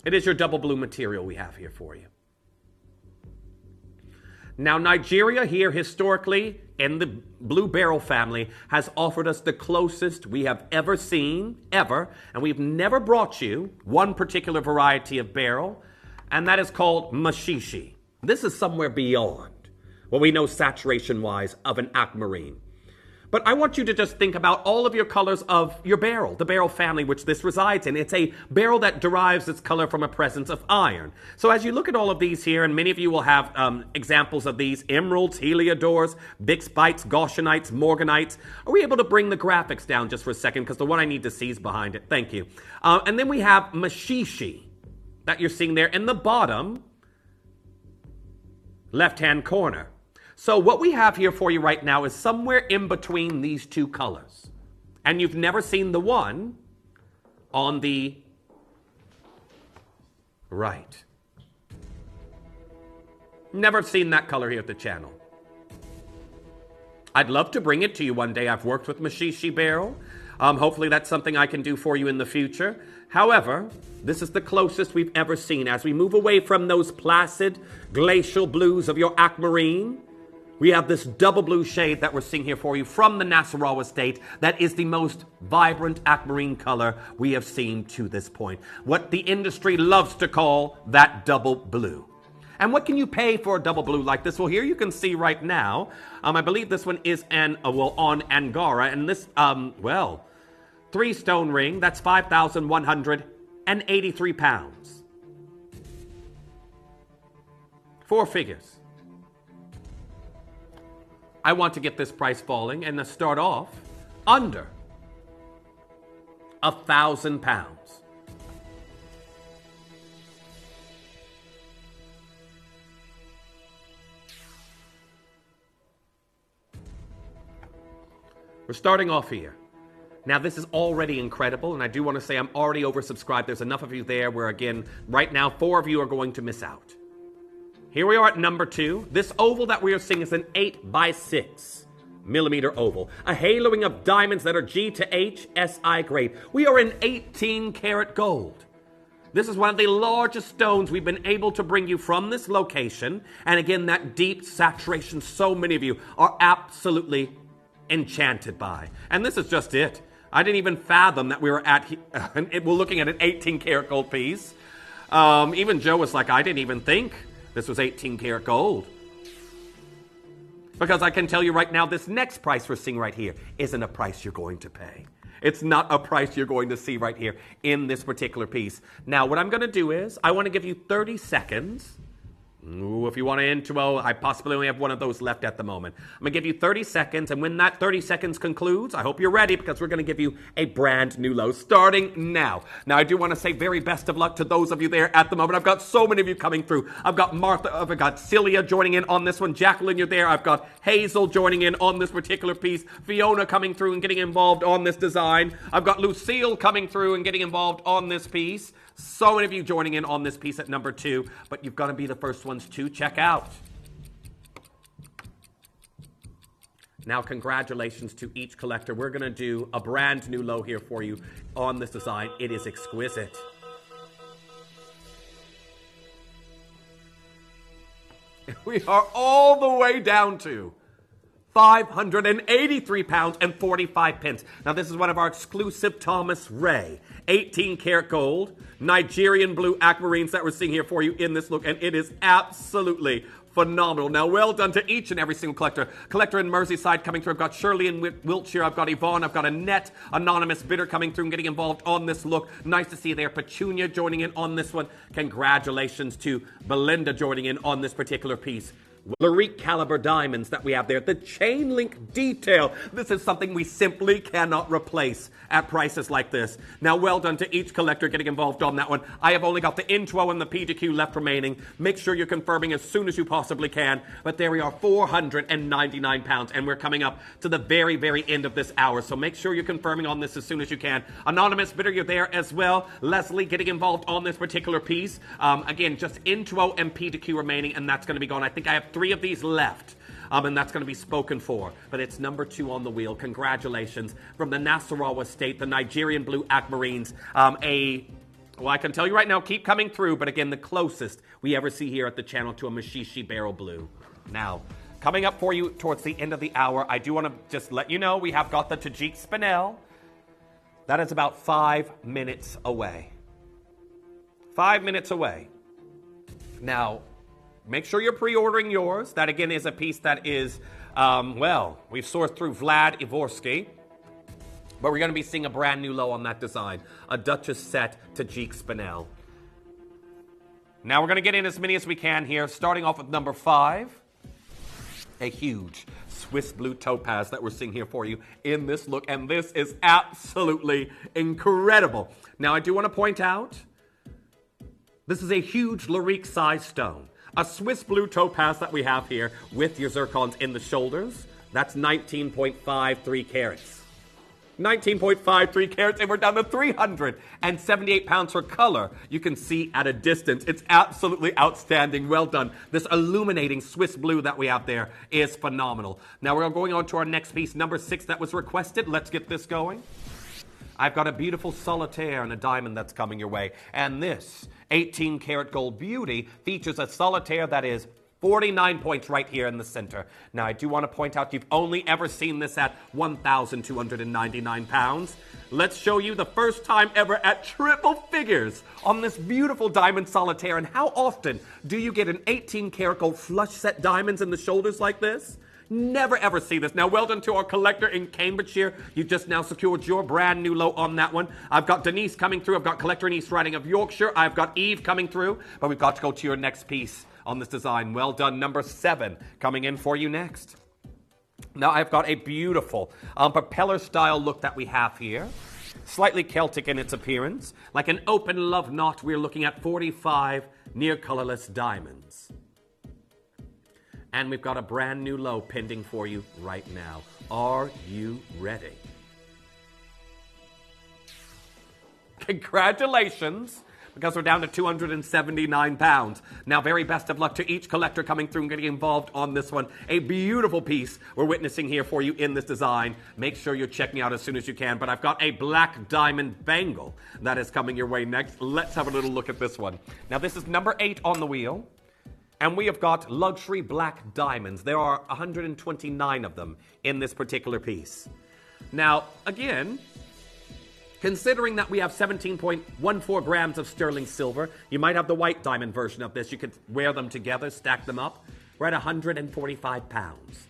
It is your double blue material we have here for you. Now, Nigeria here historically in the blue beryl family has offered us the closest we have ever seen, ever, and we've never brought you one particular variety of beryl, and that is called Mashishi. This is somewhere beyond what we know saturation-wise of an aquamarine. But I want you to just think about all of your colors of your beryl, the beryl family which this resides in. It's a beryl that derives its color from a presence of iron. So as you look at all of these here, and many of you will have examples of these, emeralds, heliodors, bixbites, gaussianites, morganites. Are we able to bring the graphics down just for a second? Because the one I need to see is behind it. Thank you. And then we have Mashishi that you're seeing there in the bottom left-hand corner. So what we have here for you right now is somewhere in between these two colors. And you've never seen the one on the right. Never seen that color here at the channel. I'd love to bring it to you one day. I've worked with Mashishi beryl. Hopefully that's something I can do for you in the future. However, this is the closest we've ever seen. As we move away from those placid glacial blues of your aquamarine, we have this double blue shade that we're seeing here for you from the Nasarawa State that is the most vibrant aquamarine color we have seen to this point. What the industry loves to call that double blue. And what can you pay for a double blue like this? Well, here you can see right now, I believe this one is on Angara, and this, 3-stone ring, that's 5,183 pounds. 4 figures. I want to get this price falling and to start off under £1,000. We're starting off here. Now, this is already incredible, and I do want to say I'm already oversubscribed. There's enough of you there where, again, right now, 4 of you are going to miss out. Here we are at number 2. This oval that we are seeing is an 8x6 millimeter oval. A haloing of diamonds that are G to H SI grade. We are in 18 karat gold. This is one of the largest stones we've been able to bring you from this location. And again, that deep saturation so many of you are absolutely enchanted by. And this is just it. I didn't even fathom that we were we're looking at an 18 karat gold piece. Even Joe was like, I didn't even think this was 18 karat gold. Because I can tell you right now, this next price we're seeing right here isn't a price you're going to pay. It's not a price you're going to see right here in this particular piece. Now, what I'm going to do is, I want to give you 30 seconds. Ooh, if you want to intro, I possibly only have one of those left at the moment. I'm going to give you 30 seconds, and when that 30 seconds concludes, I hope you're ready, because we're going to give you a brand new low starting now. Now, I do want to say very best of luck to those of you there at the moment. I've got so many of you coming through. I've got Martha, I've got Celia joining in on this one. Jacqueline, you're there. I've got Hazel joining in on this particular piece. Fiona coming through and getting involved on this design. I've got Lucille coming through and getting involved on this piece. So many of you joining in on this piece at number 2, but you've got to be the first ones to check out. Now, congratulations to each collector. We're going to do a brand new low here for you on this design. It is exquisite. We are all the way down to £583 and 45 pence. Now, this is one of our exclusive Thomas Ray 18 karat gold Nigerian blue aquamarines that we're seeing here for you in this look, and it is absolutely phenomenal. Now, well done to each and every single collector. Collector in Merseyside coming through. I've got Shirley in Wiltshire. I've got Yvonne. I've got Annette, anonymous bidder coming through and getting involved on this look. Nice to see you there. Petunia joining in on this one. Congratulations to Belinda joining in on this particular piece. Larique caliber diamonds that we have there. The chain link detail. This is something we simply cannot replace at prices like this. Now, well done to each collector getting involved on that one. I have only got the intro and the PDQ left remaining. Make sure you're confirming as soon as you possibly can. But there we are, £499, and we're coming up to the very, very end of this hour. So make sure you're confirming on this as soon as you can. Anonymous bidder, you're there as well. Leslie getting involved on this particular piece. Again, just intro and PDQ remaining, and that's going to be gone. I think I have 3 of these left. And that's going to be spoken for. But it's number 2 on the wheel. Congratulations from the Nasarawa State, the Nigerian Blue Aquamarines. Well, I can tell you right now, keep coming through. But again, the closest we ever see here at the channel to a Mashishi Beryl Blue. Now, coming up for you towards the end of the hour, I do want to just let you know we have got the Tajik Spinel. That is about 5 minutes away. 5 minutes away. Now, make sure you're pre-ordering yours. That, again, is a piece that is, well, we've sourced through Vlad Ivorsky. But we're going to be seeing a brand new low on that design. A Duchess set Tajik Spinel. Now we're going to get in as many as we can here. Starting off with number 5. A huge Swiss blue topaz that we're seeing here for you in this look. And this is absolutely incredible. Now, I do want to point out, this is a huge Larique size stone. A Swiss blue topaz that we have here with your zircons in the shoulders. That's 19.53 carats. 19.53 carats, and we're down to 378 pounds for color. You can see at a distance. It's absolutely outstanding. Well done. This illuminating Swiss blue that we have there is phenomenal. Now we're going on to our next piece, number 6 that was requested. Let's get this going. I've got a beautiful solitaire and a diamond that's coming your way. And this 18 karat gold beauty features a solitaire that is 49 points right here in the center. Now, I do want to point out you've only ever seen this at 1,299 pounds. Let's show you the first time ever at triple figures on this beautiful diamond solitaire. And how often do you get an 18 karat gold flush set diamonds in the shoulders like this? Never ever see this. Now, well done to our collector in Cambridgeshire. You just now secured your brand new low on that one. I've got Denise coming through. I've got collector in East Riding of Yorkshire. I've got Eve coming through. But we've got to go to your next piece on this design. Well done, number 7 coming in for you next. Now I've got a beautiful propeller style look that we have here. Slightly Celtic in its appearance. Like an open love knot, we're looking at 45 near colorless diamonds. And we've got a brand new low pending for you right now. Are you ready? Congratulations, because we're down to 279 pounds. Now, very best of luck to each collector coming through and getting involved on this one. A beautiful piece we're witnessing here for you in this design. Make sure you're checking out as soon as you can. But I've got a black diamond bangle that is coming your way next. Let's have a little look at this one. Now, this is number 8 on the wheel. And we have got luxury black diamonds. There are 129 of them in this particular piece. Now, again, considering that we have 17.14 grams of sterling silver, you might have the white diamond version of this. You could wear them together, stack them up. We're at 145 pounds.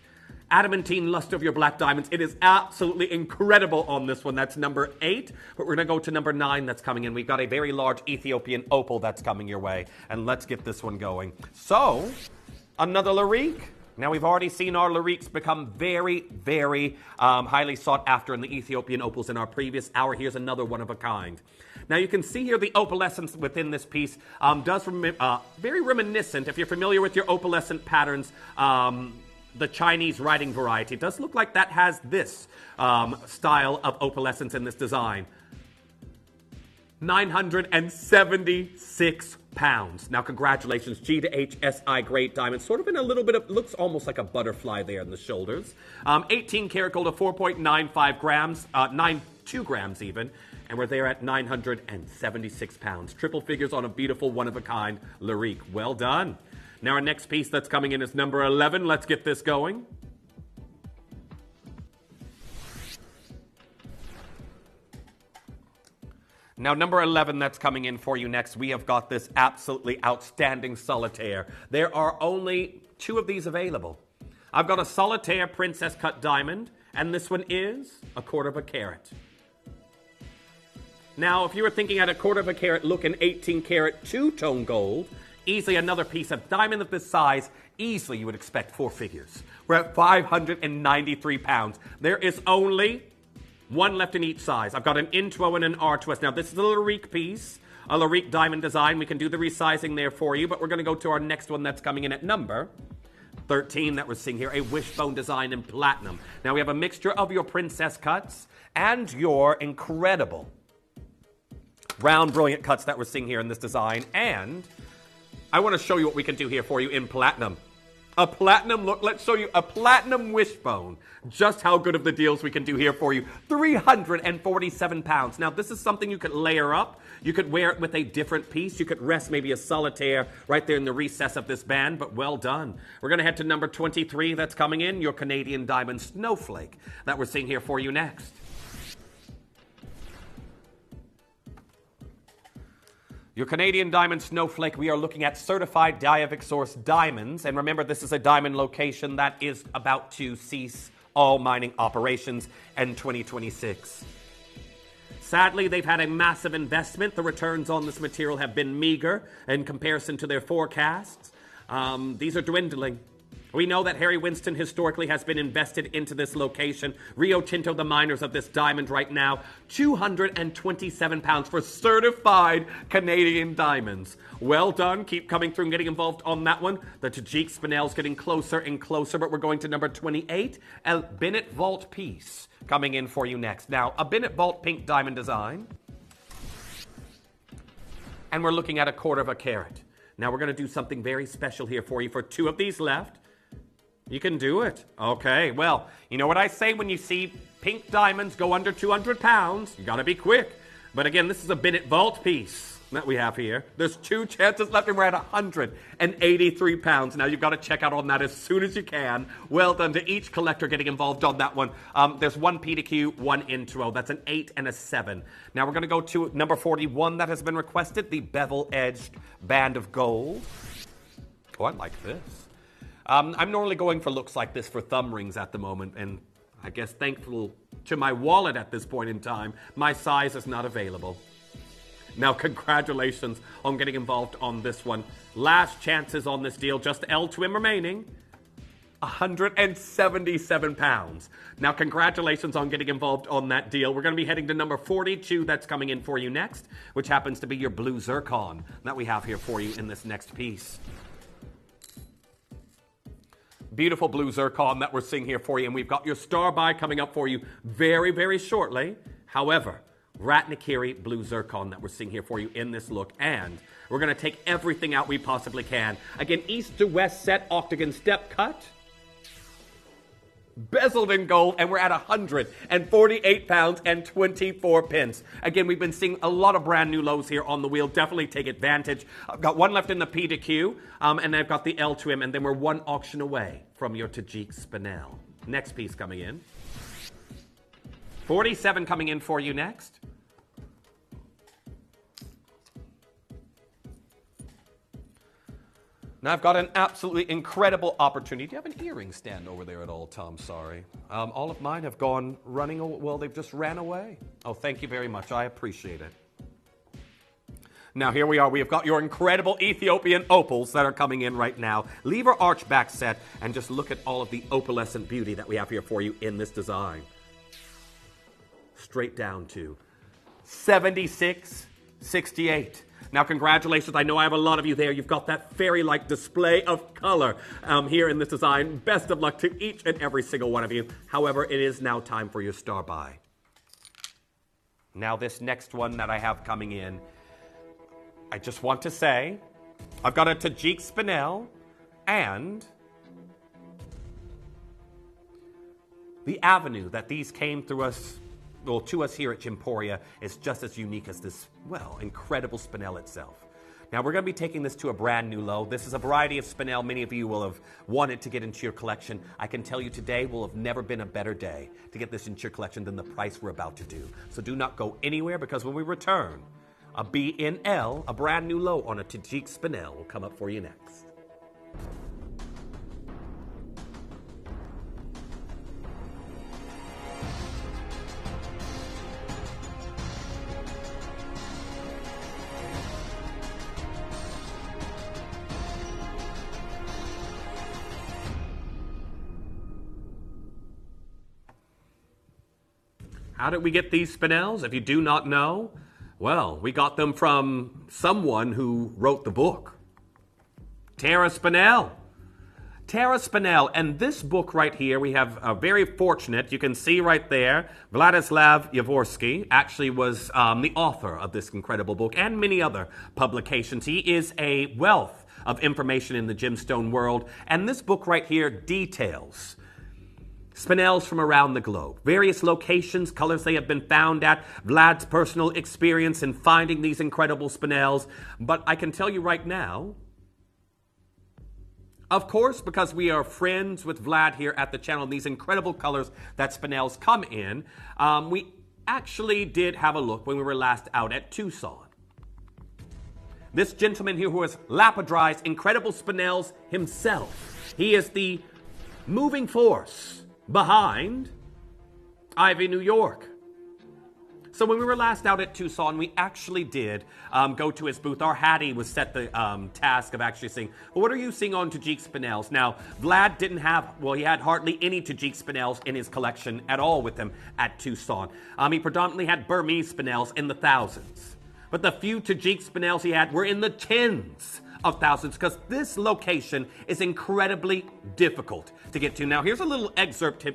Adamantine luster of your black diamonds. It is absolutely incredible on this one. That's number 8. But we're going to go to number 9 that's coming in. We've got a very large Ethiopian opal that's coming your way. And let's get this one going. So, another Larique. Now, we've already seen our Lariques become very, very highly sought after in the Ethiopian opals in our previous hour. Here's another one of a kind. Now, you can see here the opalescence within this piece does very reminiscent, if you're familiar with your opalescent patterns, the Chinese writing variety. It does look like that has this style of opalescence in this design. 976 pounds. Now, congratulations, G to H SI grade diamond. Sort of in a little bit of, looks almost like a butterfly there in the shoulders. 18 karat gold of 4.95 grams, 92 grams even. And we're there at 976 pounds. Triple figures on a beautiful one-of-a-kind Larique. Well done. Now, our next piece that's coming in is number 11. Let's get this going. Now, number 11 that's coming in for you next, we have got this absolutely outstanding solitaire. There are only 2 of these available. I've got a solitaire princess cut diamond, and this one is a 1/4 carat. Now, if you were thinking at a 1/4 carat look in 18 karat two-tone gold, easily another piece of diamond of this size, easily you would expect 4 figures. We're at 593 pounds. There is only 1 left in each size. I've got an Intuo and an Artuos. Now, this is a Larique piece, a Larique diamond design. We can do the resizing there for you, but we're going to go to our next one that's coming in at number 13 that we're seeing here, a wishbone design in platinum. Now, we have a mixture of your princess cuts and your incredible round, brilliant cuts that we're seeing here in this design, and I want to show you what we can do here for you in platinum. A platinum look. Let's show you a platinum wishbone. Just how good of the deals we can do here for you. 347 pounds. Now, this is something you could layer up. You could wear it with a different piece. You could rest maybe a solitaire right there in the recess of this band, but well done. We're going to head to number 23 that's coming in, your Canadian diamond snowflake that we're seeing here for you next. Your Canadian diamond snowflake, we are looking at certified Diavic Source diamonds. And remember, this is a diamond location that is about to cease all mining operations in 2026. Sadly, they've had a massive investment. The returns on this material have been meager in comparison to their forecasts. These are dwindling. We know that Harry Winston historically has been invested into this location. Rio Tinto, the miners of this diamond right now, 227 pounds for certified Canadian diamonds. Well done. Keep coming through and getting involved on that one. The Tajik Spinel's getting closer and closer, but we're going to number 28, a Bennett Vault piece coming in for you next. Now, a Bennett Vault pink diamond design. And we're looking at a 1/4 carat. Now, we're going to do something very special here for you for 2 of these left. You can do it. Okay, well, you know what I say when you see pink diamonds go under 200 pounds? You gotta be quick. But again, this is a Bennett Vault piece that we have here. There's 2 chances left and we're at 183 pounds. Now you've got to check out on that as soon as you can. Well done to each collector getting involved on that one. There's 1 PDQ, 1 Intuo. That's an 8 and a 7. Now we're gonna go to number 41 that has been requested, the bevel-edged band of gold. Oh, I like this. I'm normally going for looks like this for thumb rings at the moment, and I guess thankful to my wallet at this point in time, my size is not available. Now, congratulations on getting involved on this one. Last chances on this deal, just L2M remaining. 177 pounds. Now, congratulations on getting involved on that deal. We're going to be heading to number 42 that's coming in for you next, which happens to be your blue zircon that we have here for you in this next piece. Beautiful blue zircon that we're seeing here for you, and we've got your star buy coming up for you very, very shortly. However, Ratnakiri blue zircon that we're seeing here for you in this look, and we're going to take everything out we possibly can. Again, east to west set octagon step cut, bezeled in gold, and we're at 148 pounds and 24 pence. Again, we've been seeing a lot of brand new lows here on the wheel. Definitely take advantage. I've got one left in the P to Q, and I've got the L to M, and then we're one auction away from your Tajik Spinel. Next piece coming in. 47 coming in for you next. Now, I've got an absolutely incredible opportunity. Do you have an earring stand over there at all, Tom? Sorry. All of mine have gone running, well, they've just ran away. Oh, thank you very much. I appreciate it. Now, here we are. We have got your incredible Ethiopian opals that are coming in right now. Lever arch back set, and just look at all of the opalescent beauty that we have here for you in this design. Straight down to 76.68. Now, congratulations. I know I have a lot of you there. You've got that fairy-like display of color here in this design. Best of luck to each and every single one of you. However, it is now time for your star buy. Now, this next one that I have coming in, I just want to say, I've got a Tajik Spinel, and the avenue that these came through us, well, to us here at Gemporia, is just as unique as this, well, incredible Spinel itself. Now, we're going to be taking this to a brand new low. This is a variety of Spinel many of you will have wanted to get into your collection. I can tell you today will have never been a better day to get this into your collection than the price we're about to do. So do not go anywhere, because when we return, a BNL, a brand new low on a Tajik Spinel, will come up for you next. How did we get these Spinels? If you do not know, well, we got them from someone who wrote the book. Tara Spinell. Tara Spinell. And this book right here, we have very fortunate, you can see right there, Vladislav Yavorsky actually was the author of this incredible book and many other publications. He is a wealth of information in the gemstone world. And this book right here details Spinels from around the globe, various locations, colors they have been found at, Vlad's personal experience in finding these incredible Spinels. But I can tell you right now, of course, because we are friends with Vlad here at the channel, these incredible colors that Spinels come in, we actually did have a look when we were last out at Tucson. This gentleman here who has lapidrized incredible Spinels himself. He is the moving force behind Ivy, New York. So when we were last out at Tucson, we actually did go to his booth. Our Hattie was set the task of actually seeing, well, what are you seeing on Tajik Spinels? Now, Vlad didn't have, well, he had hardly any Tajik Spinels in his collection at all with him at Tucson. He predominantly had Burmese Spinels in the thousands. But the few Tajik Spinels he had were in the tens of thousands, because this location is incredibly difficult to get to. Now, here's a little excerpt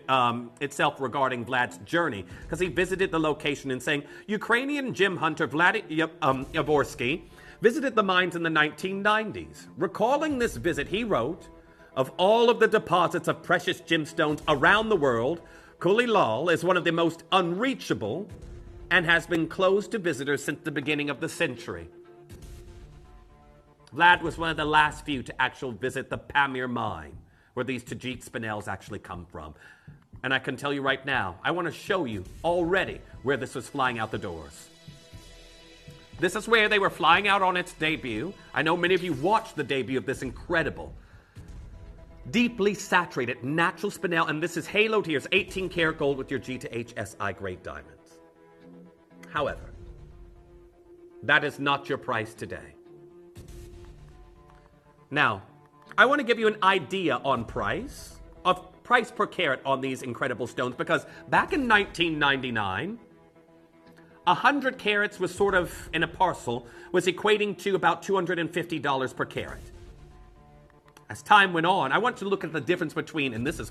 itself regarding Vlad's journey, because he visited the location and saying, Ukrainian gem hunter Vlad Yavorsky visited the mines in the 1990s. Recalling this visit, he wrote, of all of the deposits of precious gemstones around the world, Kulilal is one of the most unreachable and has been closed to visitors since the beginning of the century. Vlad was one of the last few to actually visit the Pamir mine, where these Tajik Spinels actually come from. And I can tell you right now, I want to show you already where this was flying out the doors. This is where they were flying out on its debut. I know many of you watched the debut of this incredible, deeply saturated natural Spinel, and this is haloed here. It's 18 karat gold with your G to H SI grade diamonds. However, that is not your price today. Now, I want to give you an idea on price, of price per carat on these incredible stones, because back in 1999, 100 carats was sort of in a parcel, was equating to about $250 per carat. As time went on, I want to look at the difference between, and this is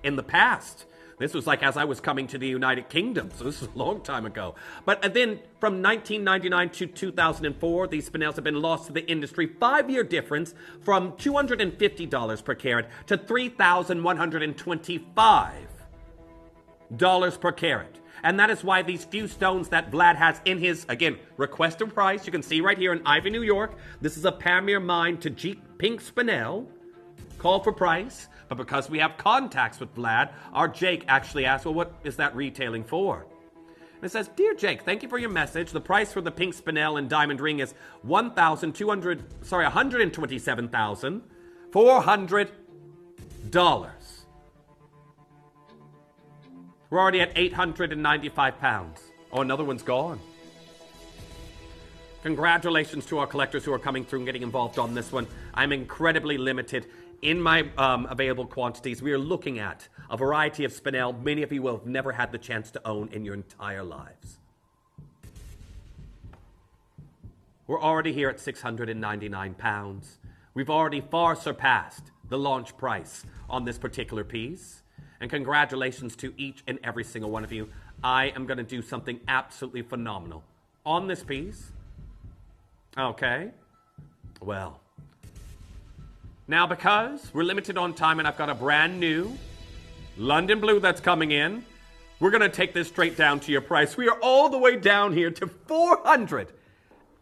in the past. This was like as I was coming to the United Kingdom, so this is a long time ago. But then from 1999 to 2004, these spinels have been lost to the industry. 5-year difference from $250 per carat to $3,125 per carat. And that is why these few stones that Vlad has in his, again, requested price, you can see right here in Ivy, New York, this is a Pamir Mine Tajik Pink Spinel. Call for price, but because we have contacts with Vlad, our Jake actually asked, well, what is that retailing for? And it says, Dear Jake, thank you for your message. The price for the pink spinel and diamond ring is $127,400. We're already at 895 pounds. Oh, another one's gone. Congratulations to our collectors who are coming through and getting involved on this one. I'm incredibly limited in my available quantities. We are looking at a variety of spinel many of you will have never had the chance to own in your entire lives. We're already here at 699 pounds. We've already far surpassed the launch price on this particular piece. And congratulations to each and every single one of you. I am going to do something absolutely phenomenal on this piece. Okay. Well, now because we're limited on time and I've got a brand new London Blue that's coming in, we're going to take this straight down to your price. We are all the way down here to 400.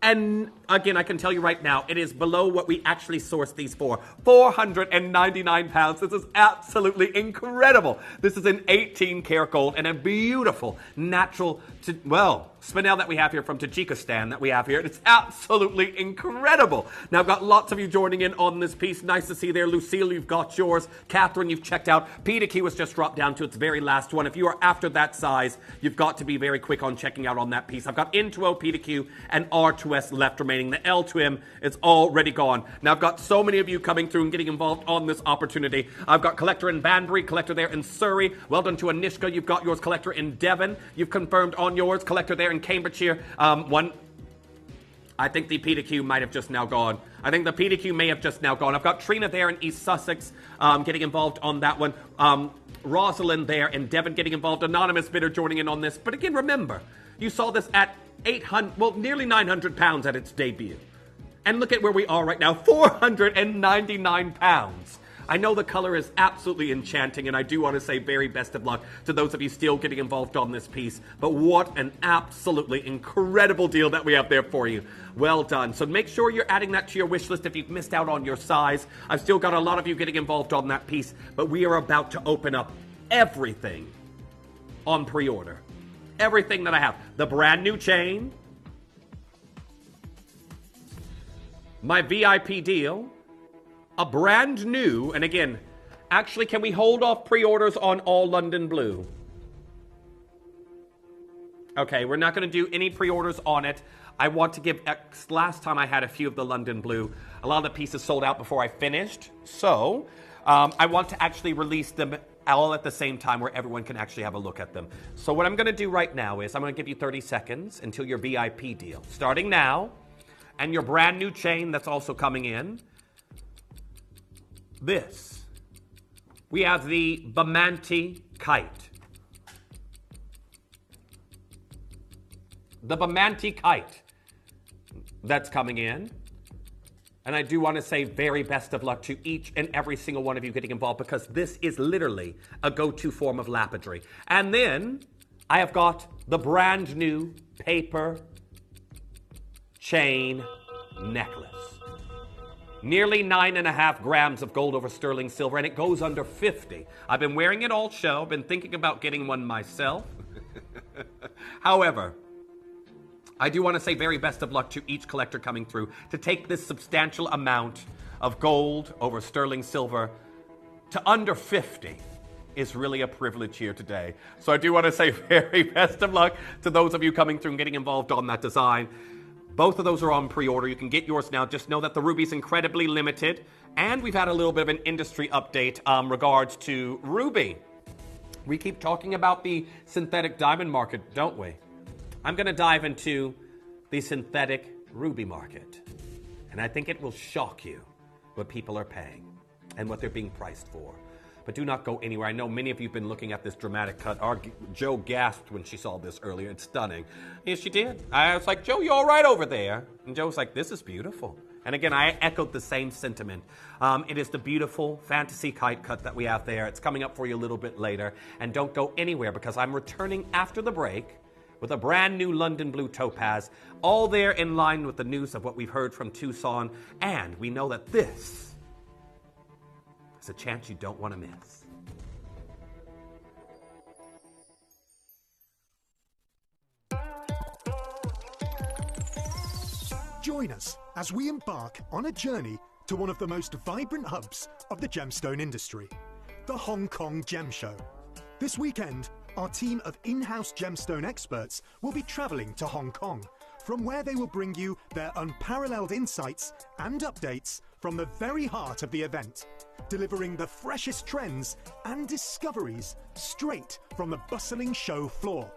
And again, I can tell you right now, it is below what we actually sourced these for. 499 pounds. This is absolutely incredible. This is an 18 karat gold and a beautiful natural, spinel that we have here from Tajikistan that we have here. It's absolutely incredible. Now, I've got lots of you joining in on this piece. Nice to see there. Lucille, you've got yours. Catherine, you've checked out. PDQ has just dropped down to its very last one. If you are after that size, you've got to be very quick on checking out on that piece. I've got N2O PDQ and R2S left remaining. The L2M is already gone. Now, I've got so many of you coming through and getting involved on this opportunity. I've got collector in Banbury, collector there in Surrey. Well done to Anishka. You've got yours, collector in Devon. You've confirmed on yours, collector there in Cambridgeshire. I think the PDQ might have just now gone. I think the PDQ may have just now gone. I've got Trina there in East Sussex getting involved on that one. Rosalind there in Devon getting involved. Anonymous bidder joining in on this. But again, remember, you saw this at nearly 900 pounds at its debut. And look at where we are right now, 499 pounds. I know the color is absolutely enchanting, and I do want to say very best of luck to those of you still getting involved on this piece. But what an absolutely incredible deal that we have there for you. Well done. So make sure you're adding that to your wish list if you've missed out on your size. I've still got a lot of you getting involved on that piece, but we are about to open up everything on pre-order. Everything that I have. The brand new chain. My VIP deal. A brand new, and again, actually, can we hold off pre-orders on all London Blue? Okay, we're not going to do any pre-orders on it. I want to give, last time I had a few of the London Blue, a lot of the pieces sold out before I finished. So, I want to actually release them all at the same time where everyone can actually have a look at them. So what I'm going to do right now is I'm going to give you 30 seconds until your VIP deal. Starting now, and your brand new chain that's also coming in. This. We have the Bamanti Kite. The Bamanti Kite that's coming in. And I do want to say very best of luck to each and every single one of you getting involved, because this is literally a go-to form of lapidary. And then I have got the brand new paper chain necklace. Nearly 9.5 grams of gold over sterling silver, and it goes under 50. I've been wearing it all show, been thinking about getting one myself. However, I do want to say very best of luck to each collector coming through to take this substantial amount of gold over sterling silver to under 50 is really a privilege here today. So I do want to say very best of luck to those of you coming through and getting involved on that design. Both of those are on pre-order. You can get yours now. Just know that the ruby's incredibly limited. And we've had a little bit of an industry update regards to ruby. We keep talking about the synthetic diamond market, don't we? I'm going to dive into the synthetic ruby market. And I think it will shock you what people are paying and what they're being priced for. But do not go anywhere. I know many of you have been looking at this dramatic cut. Joe gasped when she saw this earlier. It's stunning. Yes, she did. I was like, Joe, you all right over there? And Joe was like, this is beautiful. And again, I echoed the same sentiment. It is the beautiful fantasy kite cut that we have there. It's coming up for you a little bit later. And don't go anywhere because I'm returning after the break with a brand new London Blue Topaz, all there in line with the news of what we've heard from Tucson. And we know that this is a chance you don't want to miss. Join us as we embark on a journey to one of the most vibrant hubs of the gemstone industry, the Hong Kong Gem Show. This weekend, our team of in-house gemstone experts will be traveling to Hong Kong, from where they will bring you their unparalleled insights and updates from the very heart of the event, delivering the freshest trends and discoveries straight from the bustling show floor.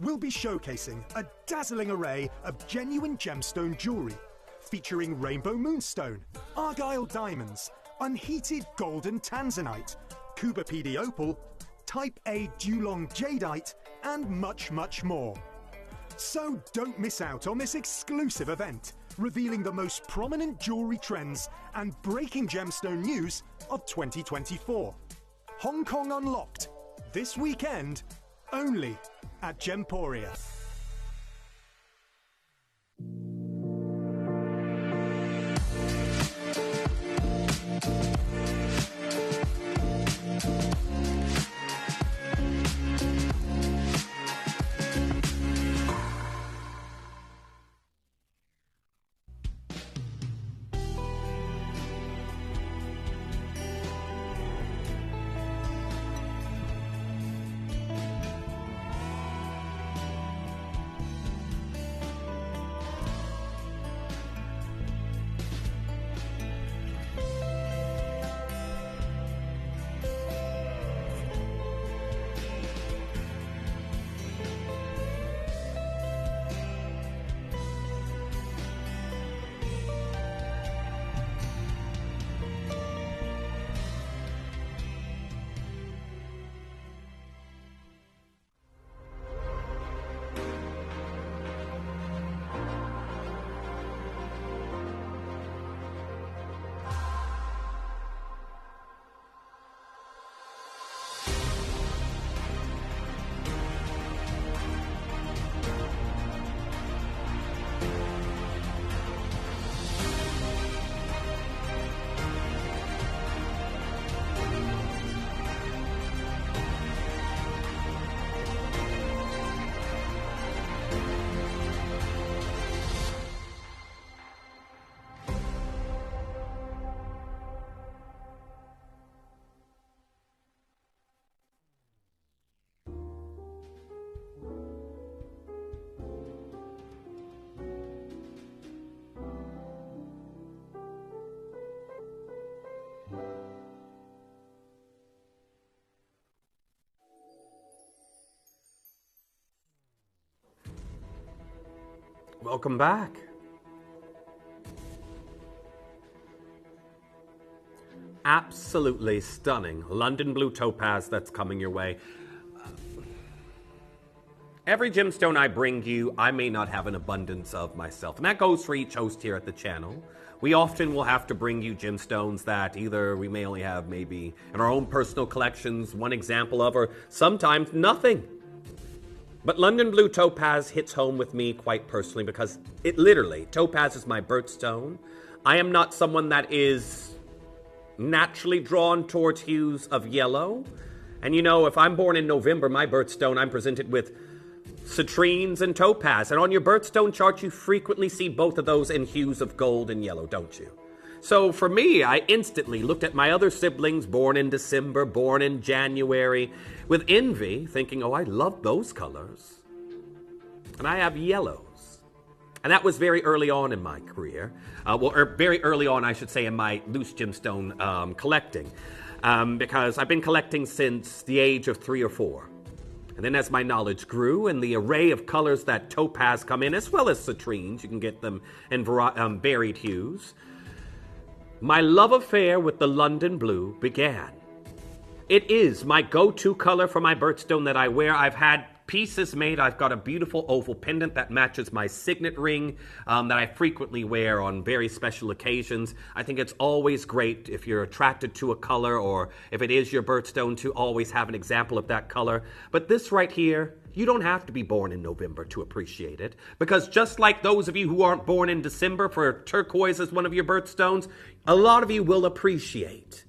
We'll be showcasing a dazzling array of genuine gemstone jewelry, featuring rainbow moonstone, argyle diamonds, unheated golden tanzanite, Cuba PD opal, Type A Dulong jadeite, and much, much more. So don't miss out on this exclusive event, revealing the most prominent jewelry trends and breaking gemstone news of 2024. Hong Kong Unlocked, this weekend, only at Gemporia. Welcome back. Absolutely stunning London Blue Topaz that's coming your way. Every gemstone I bring you, I may not have an abundance of myself. And that goes for each host here at the channel. We often will have to bring you gemstones that either we may only have maybe in our own personal collections, one example of, or sometimes nothing. But London Blue Topaz hits home with me quite personally because it literally, topaz is my birthstone. I am not someone that is naturally drawn towards hues of yellow. And you know, if I'm born in November, my birthstone, I'm presented with citrines and topaz. And on your birthstone chart, you frequently see both of those in hues of gold and yellow, don't you? So for me, I instantly looked at my other siblings born in December, born in January, with envy, thinking, oh, I love those colors. And I have yellows. And that was very early on in my career. Very early on, I should say, in my loose gemstone collecting. Because I've been collecting since the age of 3 or 4. And then as my knowledge grew and the array of colors that topaz come in, as well as citrines, you can get them in varied hues, my love affair with the London blue began. It is my go-to color for my birthstone that I wear. I've had pieces made. I've got a beautiful oval pendant that matches my signet ring that I frequently wear on very special occasions. I think it's always great if you're attracted to a color, or if it is your birthstone, to always have an example of that color. But this right here, you don't have to be born in November to appreciate it, because just like those of you who aren't born in December for turquoise as one of your birthstones, a lot of you will appreciate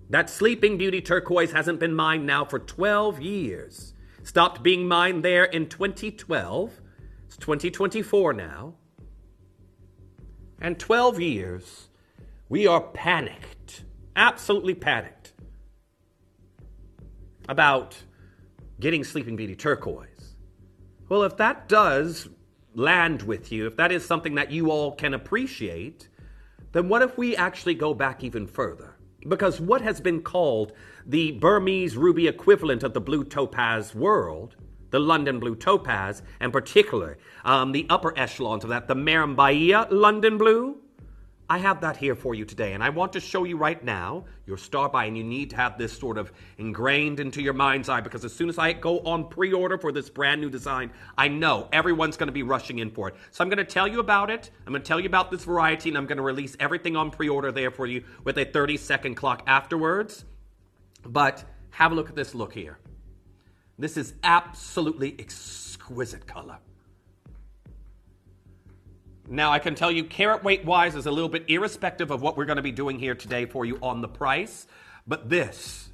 that Sleeping Beauty turquoise hasn't been mined now for 12 years. Stopped being mined there in 2012. It's 2024 now. And 12 years, we are panicked, absolutely panicked, about getting Sleeping Beauty turquoise. Well, if that does land with you, if that is something that you all can appreciate, then what if we actually go back even further? Because what has been called the Burmese ruby equivalent of the blue topaz world, the London blue topaz, and particularly the upper echelons of that, the Marimbahia London blue, I have that here for you today, and I want to show you right now your star buy, and you need to have this sort of ingrained into your mind's eye, because as soon as I go on pre-order for this brand new design, I know everyone's going to be rushing in for it. So I'm going to tell you about it, I'm going to tell you about this variety, and I'm going to release everything on pre-order there for you with a 30-second clock afterwards. But have a look at this look here. This is absolutely exquisite color. Now, I can tell you, carat weight-wise is a little bit irrespective of what we're going to be doing here today for you on the price. But this,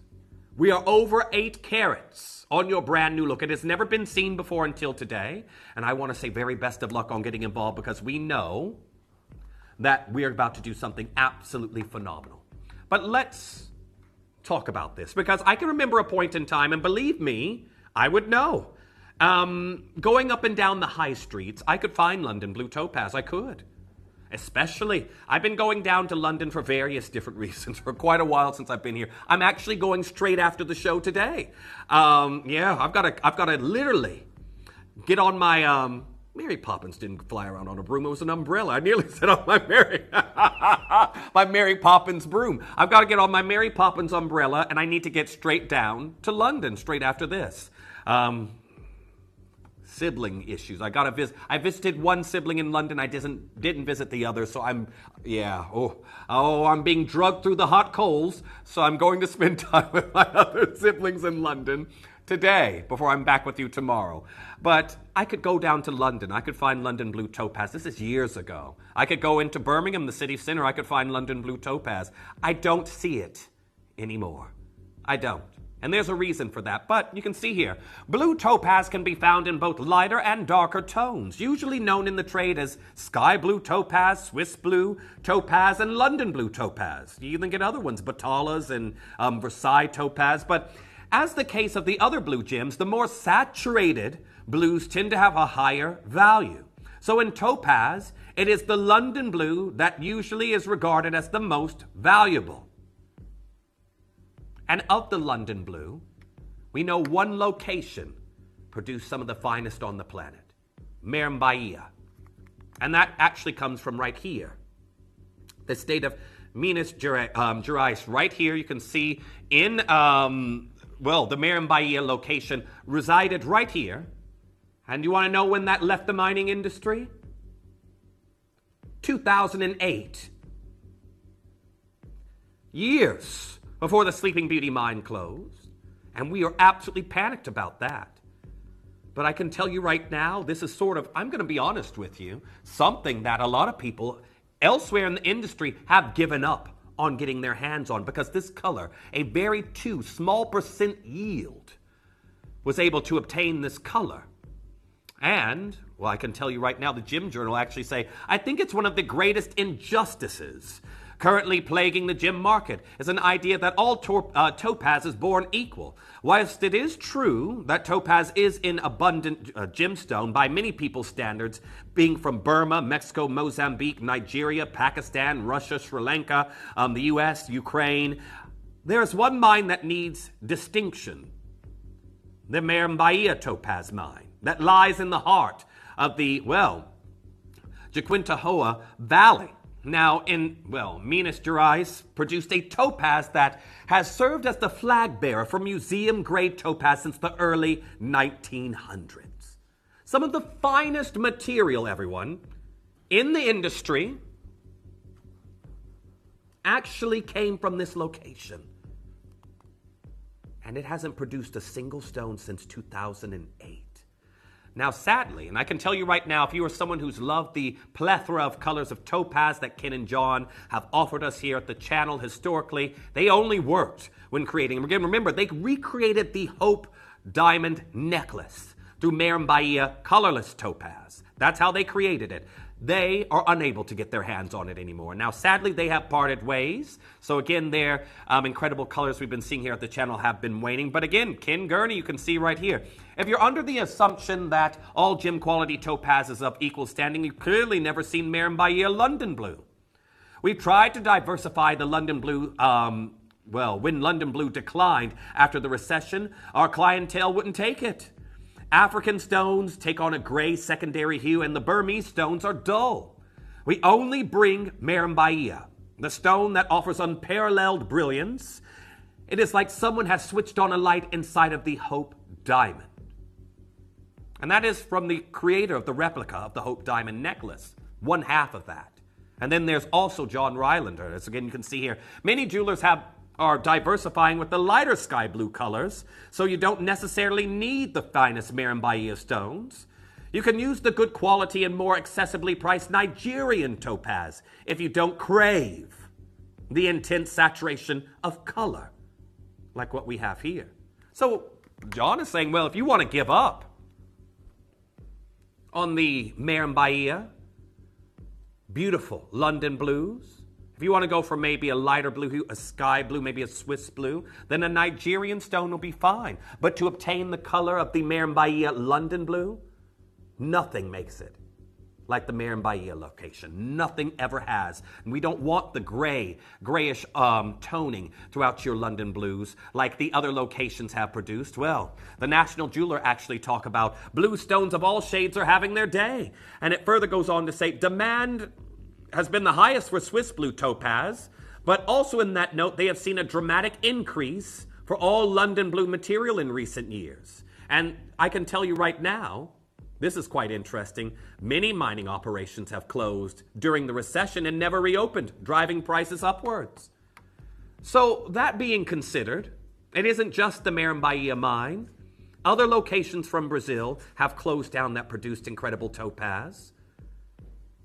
we are over 8 carats on your brand new look. It has never been seen before until today. And I want to say very best of luck on getting involved, because we know that we're about to do something absolutely phenomenal. But let's talk about this, because I can remember a point in time, and believe me, I would know. Going up and down the high streets, I could find London blue topaz. I could. Especially, I've been going down to London for various different reasons for quite a while since I've been here. I'm actually going straight after the show today. I've got to literally get on my, Mary Poppins didn't fly around on a broom. It was an umbrella. I nearly set off my Mary Poppins broom. I've got to get on my Mary Poppins umbrella, and I need to get straight down to London straight after this. Sibling issues. I visited one sibling in London. I didn't visit the other, so I'm being drugged through the hot coals, so I'm going to spend time with my other siblings in London today before I'm back with you tomorrow. But I could go down to London. I could find London blue topaz. This is years ago. I could go into Birmingham, the city center. I could find London blue topaz. I don't see it anymore. I don't. And there's a reason for that, but you can see here, blue topaz can be found in both lighter and darker tones, usually known in the trade as sky blue topaz, Swiss blue topaz, and London blue topaz. You even get other ones, Batalas and Versailles topaz, but as the case of the other blue gems, the more saturated blues tend to have a higher value. So in topaz, it is the London blue that usually is regarded as the most valuable. And of the London blue, we know one location produced some of the finest on the planet, Marimbahia. And that actually comes from right here, the state of Minas Gerais. Right here, you can see in, the Marimbahia location resided right here. And you want to know when that left the mining industry? 2008. Years before the Sleeping Beauty mine closed, and we are absolutely panicked about that. But I can tell you right now, this is sort of, I'm going to be honest with you, something that a lot of people elsewhere in the industry have given up on getting their hands on, because this color, a very small percent yield, was able to obtain this color. And, well, I can tell you right now, the Gem Journal actually say, I think it's one of the greatest injustices Currently plaguing the gem market is an idea that all topaz is born equal. Whilst it is true that topaz is in abundant gemstone by many people's standards, being from Burma, Mexico, Mozambique, Nigeria, Pakistan, Russia, Sri Lanka, the US, Ukraine, there is one mine that needs distinction. The Marambaia topaz mine that lies in the heart of the, Jequitinhonha Valley. Now, Minas Gerais produced a topaz that has served as the flag bearer for museum-grade topaz since the early 1900s. Some of the finest material, everyone, in the industry actually came from this location. And it hasn't produced a single stone since 2008. Now, sadly, and I can tell you right now, if you are someone who's loved the plethora of colors of topaz that Ken and John have offered us here at the channel historically, they only worked when creating. Again, remember, they recreated the Hope Diamond Necklace through Marambaia colorless topaz. That's how they created it. They are unable to get their hands on it anymore. Now, sadly, they have parted ways. So again, their incredible colors we've been seeing here at the channel have been waning. But again, Ken Gurney, you can see right here. If you're under the assumption that all gem quality topaz is of equal standing, you've clearly never seen Marambaia London Blue. We've tried to diversify the London Blue, when London Blue declined after the recession, our clientele wouldn't take it. African stones take on a gray secondary hue, and the Burmese stones are dull. We only bring Marambaia, the stone that offers unparalleled brilliance. It is like someone has switched on a light inside of the Hope Diamond. And that is from the creator of the replica of the Hope Diamond necklace, one half of that. And then there's also John Rylander. As again, you can see here, many jewelers are diversifying with the lighter sky blue colors, so you don't necessarily need the finest Marambaia stones. You can use the good quality and more accessibly priced Nigerian topaz if you don't crave the intense saturation of color, like what we have here. So John is saying, well, if you want to give up on the Marambaia beautiful London blues, if you want to go for maybe a lighter blue hue, a sky blue, maybe a Swiss blue, then a Nigerian stone will be fine. But to obtain the color of the Marambaia London blue, nothing makes it like the Marambaia location. Nothing ever has. And we don't want the grayish toning throughout your London blues like the other locations have produced. Well, the National Jeweler actually talk about blue stones of all shades are having their day. And it further goes on to say, demand has been the highest for Swiss blue topaz, but also in that note, they have seen a dramatic increase for all London blue material in recent years. And I can tell you right now, this is quite interesting, many mining operations have closed during the recession and never reopened, driving prices upwards. So that being considered, it isn't just the Marambaia mine. Other locations from Brazil have closed down that produced incredible topaz.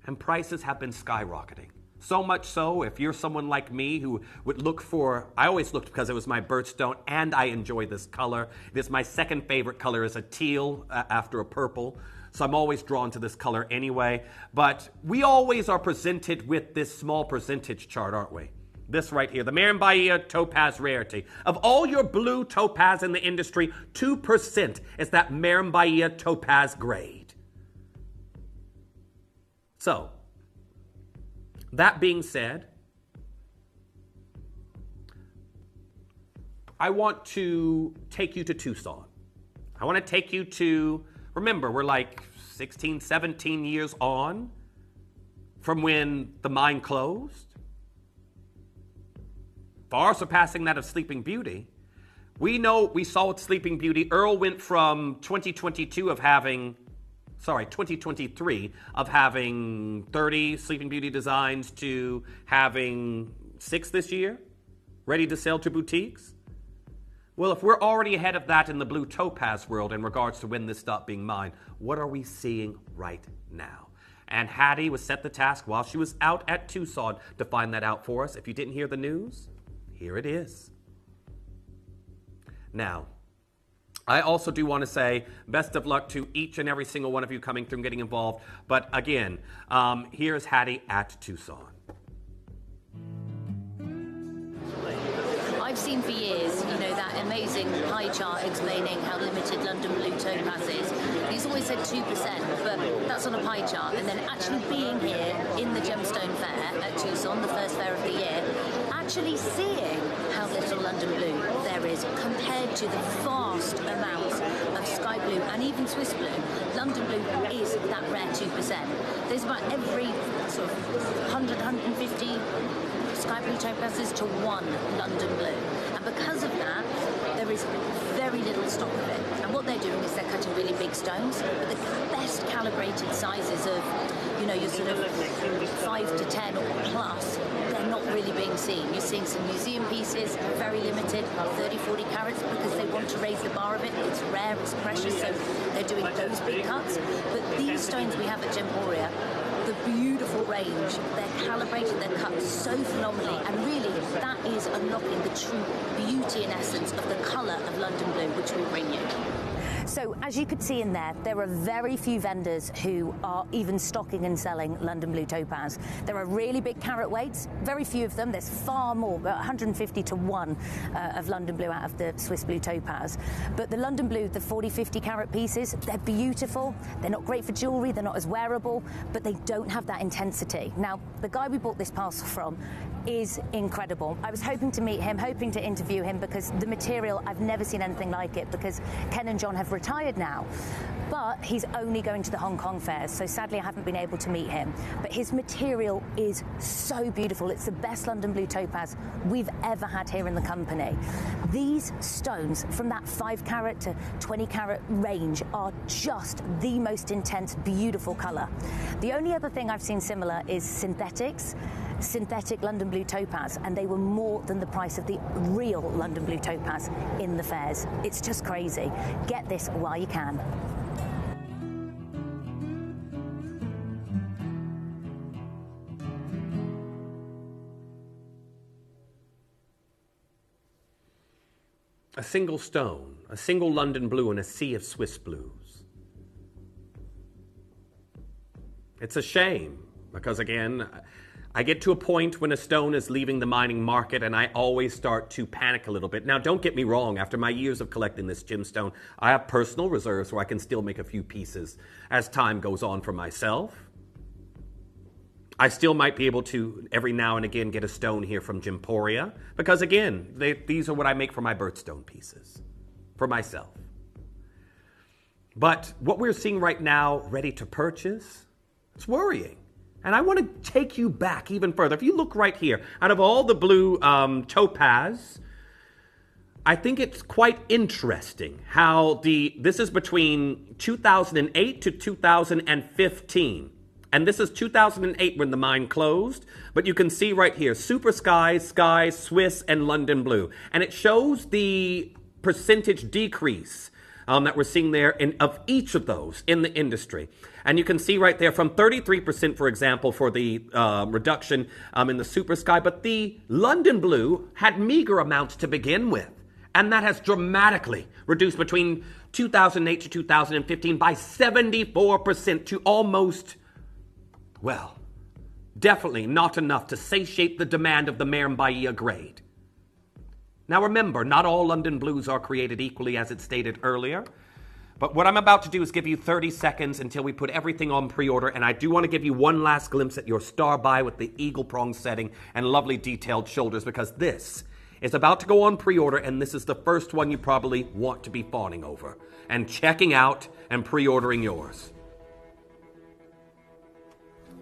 And prices have been skyrocketing. So much so, if you're someone like me who would look for, I always looked because it was my birthstone and I enjoy this color. It is my second favorite color is a teal after a purple. So I'm always drawn to this color anyway. But we always are presented with this small percentage chart, aren't we? This right here, the Marambaia topaz rarity. Of all your blue topaz in the industry, 2% is that Marambaia topaz grade. So, that being said, I want to take you to Tucson. I want to take you to, remember, we're like 16, 17 years on from when the mine closed, far surpassing that of Sleeping Beauty. We saw with Sleeping Beauty, Earl went from 2023 of having 30 Sleeping Beauty designs to having 6 this year, ready to sell to boutiques. Well, if we're already ahead of that in the blue topaz world in regards to when this stopped being mined, what are we seeing right now? And Hattie was set the task while she was out at Tucson to find that out for us. If you didn't hear the news, here it is. Now, I also do want to say best of luck to each and every single one of you coming through and getting involved. But again, here's Hattie at Tucson. I've seen for years, that amazing pie chart explaining how limited London Blue topaz is. He's always said 2%, but that's on a pie chart. And then actually being here in the Gemstone Fair at Tucson, the first fair of the year, actually seeing how little London Blue there is compared to the vast amounts of Sky Blue and even Swiss Blue. London Blue is that rare 2%. There's about every sort of 100, 150 Sky Blue topazes to one London Blue. And because of that, there is very little stock of it. And what they're doing is they're cutting really big stones, but the best calibrated sizes of, your sort of 5 to 10 or plus, they're not really being seen. You're seeing some museum pieces, very limited, 30, 40 carats, because they want to raise the bar of it. It's rare, it's precious, so they're doing those big cuts. But these stones we have at Gemporia, the beautiful range, they're calibrated, they're cut so phenomenally, and really that is unlocking the true beauty and essence of the colour of London Blue, which we bring you. So, as you could see in there are very few vendors who are even stocking and selling London Blue topaz. There are really big carat weights, very few of them. There's far more, about 150 to 1 of London Blue out of the Swiss Blue topaz. But the London Blue, the 40, 50 carat pieces, they're beautiful. They're not great for jewellery, they're not as wearable, but they don't have that intensity. Now, the guy we bought this parcel from is incredible. I was hoping to meet him, hoping to interview him, because the material, I've never seen anything like it, because Ken and John have retired now, but he's only going to the Hong Kong fairs, so sadly I haven't been able to meet him. But his material is so beautiful. It's the best London Blue topaz we've ever had here in the company. These stones from that 5 carat to 20 carat range are just the most intense, beautiful colour. The only other thing I've seen similar is synthetic London Blue topaz, and they were more than the price of the real London Blue topaz in the fairs. It's just crazy. Get this while you can. A single stone, a single London Blue in a sea of Swiss Blues. It's a shame, because again, I get to a point when a stone is leaving the mining market and I always start to panic a little bit. Now, don't get me wrong, after my years of collecting this gemstone, I have personal reserves where I can still make a few pieces as time goes on for myself. I still might be able to, every now and again, get a stone here from Gemporia, because again, these are what I make for my birthstone pieces, for myself. But what we're seeing right now, ready to purchase, it's worrying. And I want to take you back even further. If you look right here, out of all the blue topaz, I think it's quite interesting how this is between 2008 to 2015. And this is 2008 when the mine closed. But you can see right here, Super Skies, Skies, Swiss, and London Blue. And it shows the percentage decrease that we're seeing there of each of those in the industry. And you can see right there from 33%, for example, for the reduction in the Super Sky. But the London Blue had meager amounts to begin with. And that has dramatically reduced between 2008 to 2015 by 74% to almost, well, definitely not enough to satiate the demand of the Maren Bahia grade. Now remember, not all London Blues are created equally, as it stated earlier. But what I'm about to do is give you 30 seconds until we put everything on pre-order, and I do want to give you one last glimpse at your star buy with the eagle prong setting and lovely detailed shoulders, because this is about to go on pre-order, and this is the first one you probably want to be fawning over and checking out and pre-ordering yours.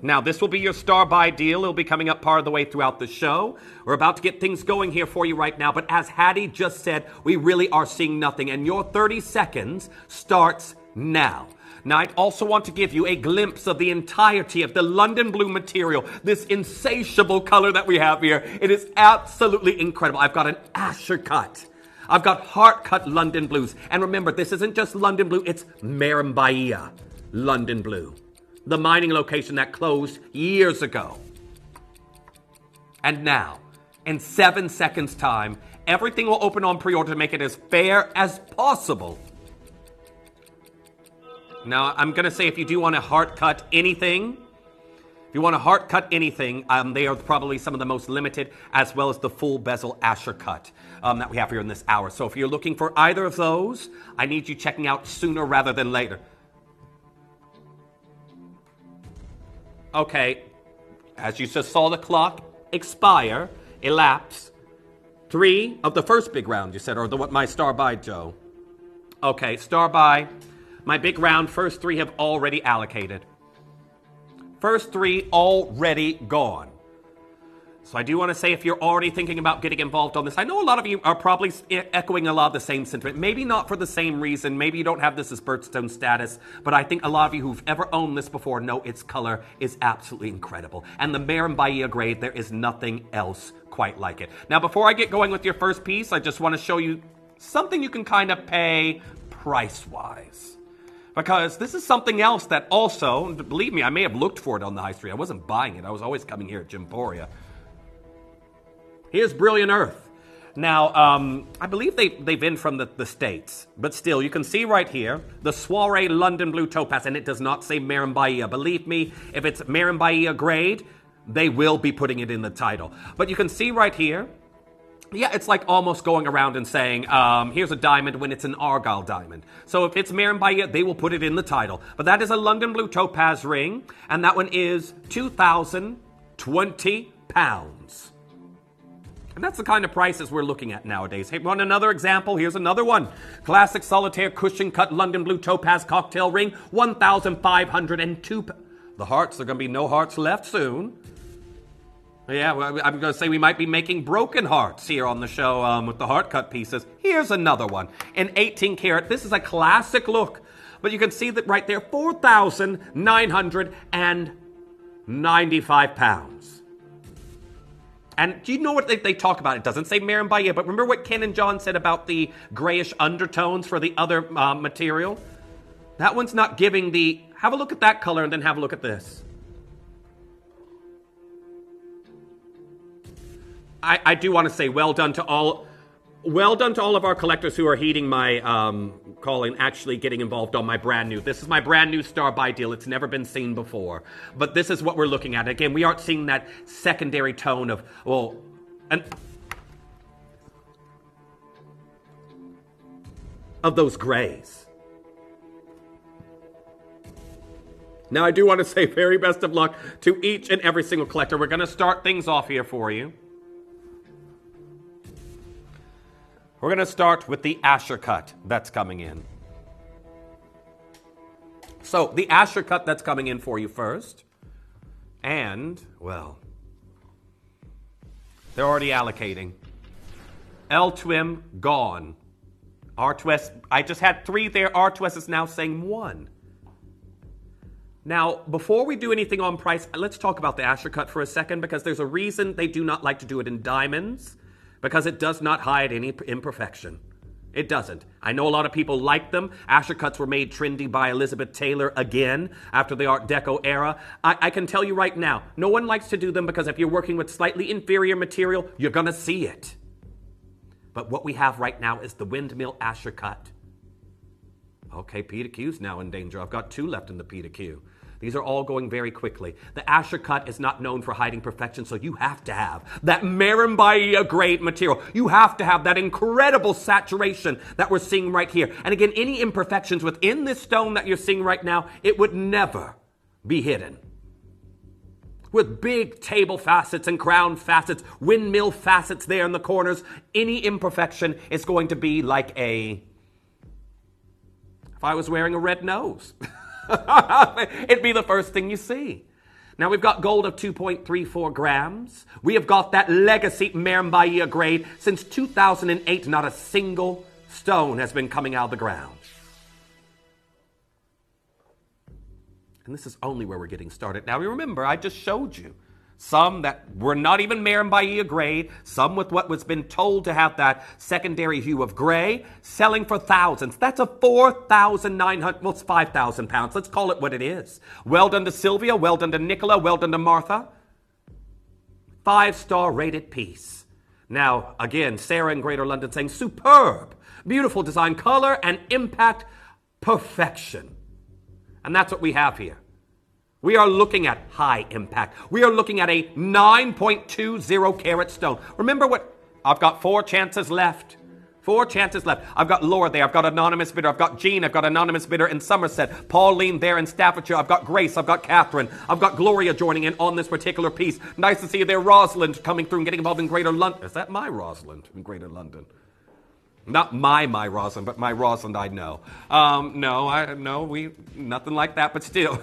Now, this will be your star buy deal. It'll be coming up part of the way throughout the show. We're about to get things going here for you right now, but as Hattie just said, we really are seeing nothing, and your 30 seconds starts now. Now, I'd also want to give you a glimpse of the entirety of the London Blue material, this insatiable color that we have here. It is absolutely incredible. I've got an Asher cut. I've got heart cut London Blues. And remember, this isn't just London Blue, it's Maren Bahia London Blue, the mining location that closed years ago. And now, in 7 seconds' time, everything will open on pre-order to make it as fair as possible. Now, I'm going to say if you do want to heart cut anything, If you want to heart cut anything, they are probably some of the most limited, as well as the full bezel Asher cut that we have here in this hour. So if you're looking for either of those, I need you checking out sooner rather than later. Okay, as you just saw the clock elapse. 3 of the first big round, you said, or my star buy, Joe. Okay, star buy. My big round, first 3 have already allocated. First 3 already gone. So I do want to say, if you're already thinking about getting involved on this, I know a lot of you are probably echoing a lot of the same sentiment. Maybe not for the same reason. Maybe you don't have this as birthstone status. But I think a lot of you who've ever owned this before know its color is absolutely incredible. And the Marin Bahia grade, there is nothing else quite like it. Now, before I get going with your first piece, I just want to show you something you can kind of pay price-wise. Because this is something else that also, believe me, I may have looked for it on the high street. I wasn't buying it. I was always coming here at Gemporia. Here's Brilliant Earth. Now, I believe they've been from the States. But still, you can see right here, the Soiree London Blue Topaz, and it does not say Marin Bahia. Believe me, if it's Marin Bahia grade, they will be putting it in the title. But you can see right here, yeah, it's like almost going around and saying, here's a diamond when it's an Argyle diamond. So if it's Marin Bahia, they will put it in the title. But that is a London Blue Topaz ring, and that one is £2,020. And that's the kind of prices we're looking at nowadays. Hey, want another example? Here's another one. Classic Solitaire Cushion Cut London Blue Topaz Cocktail Ring, $1,502. The hearts, there are going to be no hearts left soon. Yeah, well, I'm going to say we might be making broken hearts here on the show with the heart cut pieces. Here's another one. An 18 karat. This is a classic look. But you can see that right there, 4,995 pounds. And do you know what they talk about? It doesn't say Marin Bahia, but remember what Ken and John said about the grayish undertones for the other material? That one's not giving the... Have a look at that color and then have a look at this. I do want to say well done to all of our collectors who are heeding my call and actually getting involved on my brand new. This is my brand new star buy deal. It's never been seen before. But this is what we're looking at. Again, we aren't seeing that secondary tone of, of those grays. Now, I do want to say very best of luck to each and every single collector. We're going to start things off here for you. We're going to start with the Asher cut that's coming in. So, the Asher cut that's coming in for you first. And, well, they're already allocating. L-Twim, gone. R2S, I just had 3 there. R2S is now saying 1. Now, before we do anything on price, let's talk about the Asher cut for a second, because there's a reason they do not like to do it in diamonds. Because it does not hide any imperfection. It doesn't. I know a lot of people like them. Asher cuts were made trendy by Elizabeth Taylor again after the Art Deco era. I can tell you right now, no one likes to do them because if you're working with slightly inferior material, you're going to see it. But what we have right now is the Windmill Asher cut. Okay, P to Q's now in danger. I've got 2 left in the P to Q. These are all going very quickly. The Asher cut is not known for hiding perfection, so you have to have that Marin Bahia grade material. You have to have that incredible saturation that we're seeing right here. And again, any imperfections within this stone that you're seeing right now, it would never be hidden. With big table facets and crown facets, windmill facets there in the corners, any imperfection is going to be like if I was wearing a red nose. It'd be the first thing you see. Now we've got gold of 2.34 grams. We have got that legacy Marin Bahia grade. Since 2008, not a single stone has been coming out of the ground. And this is only where we're getting started. Now remember, I just showed you some that were not even Marin Bahia grade, some with what was been told to have that secondary hue of gray, selling for thousands. That's a 4,900, well, it's 5,000 pounds. Let's call it what it is. Well done to Sylvia, well done to Nicola, well done to Martha. 5-star rated piece. Now, again, Sarah in Greater London saying superb, beautiful design, color and impact, perfection. And that's what we have here. We are looking at high impact. We are looking at a 9.20 carat stone. Remember what? I've got 4 chances left. 4 chances left. I've got Laura there. I've got anonymous bidder. I've got Jean. I've got anonymous bidder in Somerset. Pauline there in Staffordshire. I've got Grace. I've got Catherine. I've got Gloria joining in on this particular piece. Nice to see you there. Rosalind coming through and getting involved in Greater London. Is that my Rosalind in Greater London? Not my Rosalind, but my Rosalind I know. Nothing like that, but still.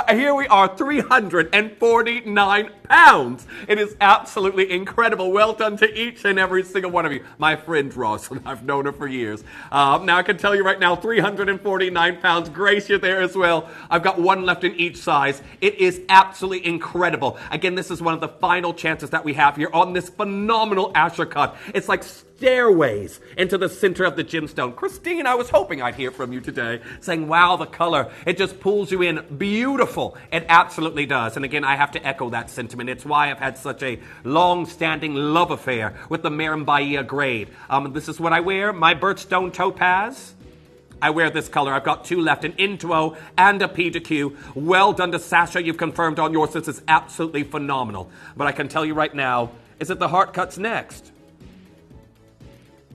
Here we are, 349 pounds. It is absolutely incredible. Well done to each and every single one of you. My friend Rosalind, I've known her for years. Now I can tell you right now, 349 pounds. Grace, you're there as well. I've got 1 left in each size. It is absolutely incredible. Again, this is one of the final chances that we have here on this phenomenal Asher cut. It's like stairways into the center of the gemstone. Christine, I was hoping I'd hear from you today saying, wow, the color, it just pulls you in. Beautiful. It absolutely does. And again, I have to echo that sentiment. It's why I've had such a long-standing love affair with the Maren Bahia grade. This is what I wear, my birthstone topaz. I wear this color. I've got 2 left, an Intuo and a P2Q. Well done to Sasha. You've confirmed on yours. This is absolutely phenomenal. But I can tell you right now, is it the heart cuts next?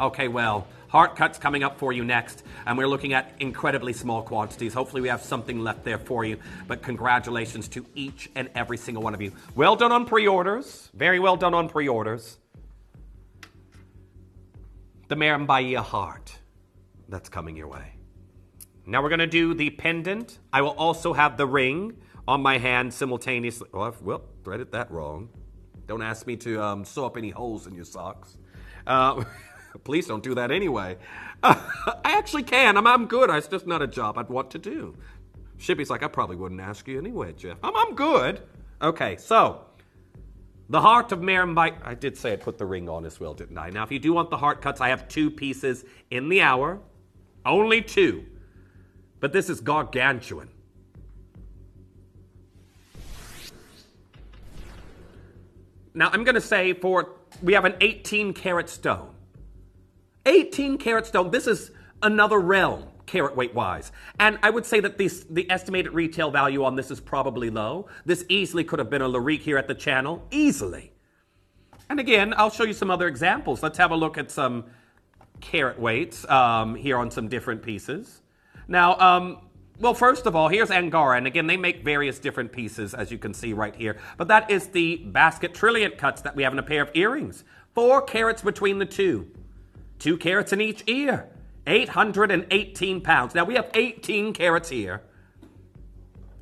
Okay, well, heart cuts coming up for you next, and we're looking at incredibly small quantities. Hopefully we have something left there for you, but congratulations to each and every single one of you. Well done on pre-orders. Very well done on pre-orders. The Maren Bahia heart. That's coming your way. Now we're going to do the pendant. I will also have the ring on my hand simultaneously. Oh, I've threaded that wrong. Don't ask me to sew up any holes in your socks. Please don't do that anyway. I actually can. I'm good. It's just not a job I'd want to do. Shippy's like, I probably wouldn't ask you anyway, Jeff. I'm good. Okay, so the heart of Maren Bahia. I did say I'd put the ring on as well, didn't I? Now, if you do want the heart cuts, I have 2 pieces in the hour. Only 2. But this is gargantuan. Now, I'm going to say we have an 18 carat stone. 18 carat stone. This is another realm, carat weight wise. And I would say that the estimated retail value on this is probably low. This easily could have been a Larique here at the channel. Easily. And again, I'll show you some other examples. Let's have a look at some carat weights here on some different pieces. Now, well, first of all, here's Angara. And again, they make various different pieces, as you can see right here. But that is the basket trilliant cuts that we have in a pair of earrings. 4 carats between the 2. 2 carats in each ear. 818 pounds. Now, we have 18 carats here.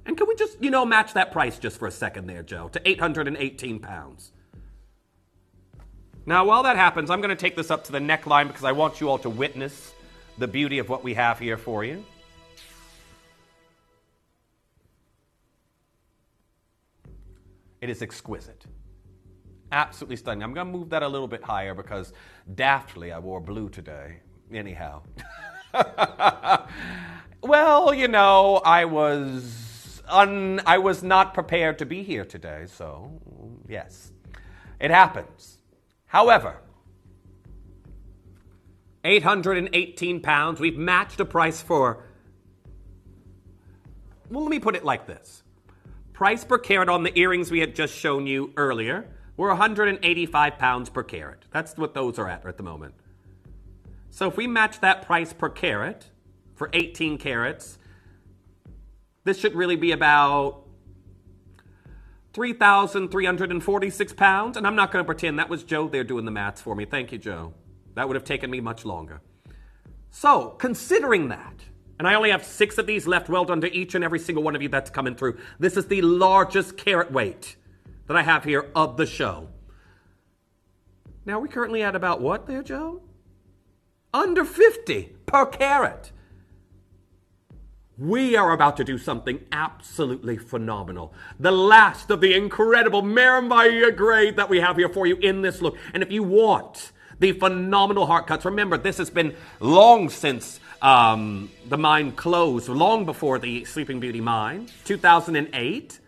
And can we just, match that price just for a second there, Joe, to 818 pounds? Now, while that happens, I'm going to take this up to the neckline because I want you all to witness the beauty of what we have here for you. It is exquisite. Absolutely stunning. I'm going to move that a little bit higher because daftly I wore blue today. Anyhow. Well, I was not prepared to be here today, so yes, it happens. However, 818 pounds. We've matched a price for, well, let me put it like this. Price per carat on the earrings we had just shown you earlier were 185 pounds per carat. That's what those are at the moment. So if we match that price per carat for 18 carats, this should really be about 3,346 pounds. And I'm not going to pretend that was Joe there doing the maths for me. Thank you, Joe. That would have taken me much longer. So considering that, and I only have 6 of these left. Well done to each and every single one of you that's coming through. This is the largest carat weight that I have here of the show. Now, we're currently at about what there, Joe? Under 50 per carat. We are about to do something absolutely phenomenal. The last of the incredible Maren Bahia grade that we have here for you in this look. And if you want the phenomenal heart cuts, remember, this has been long since the mine closed, long before the Sleeping Beauty mine, 2008.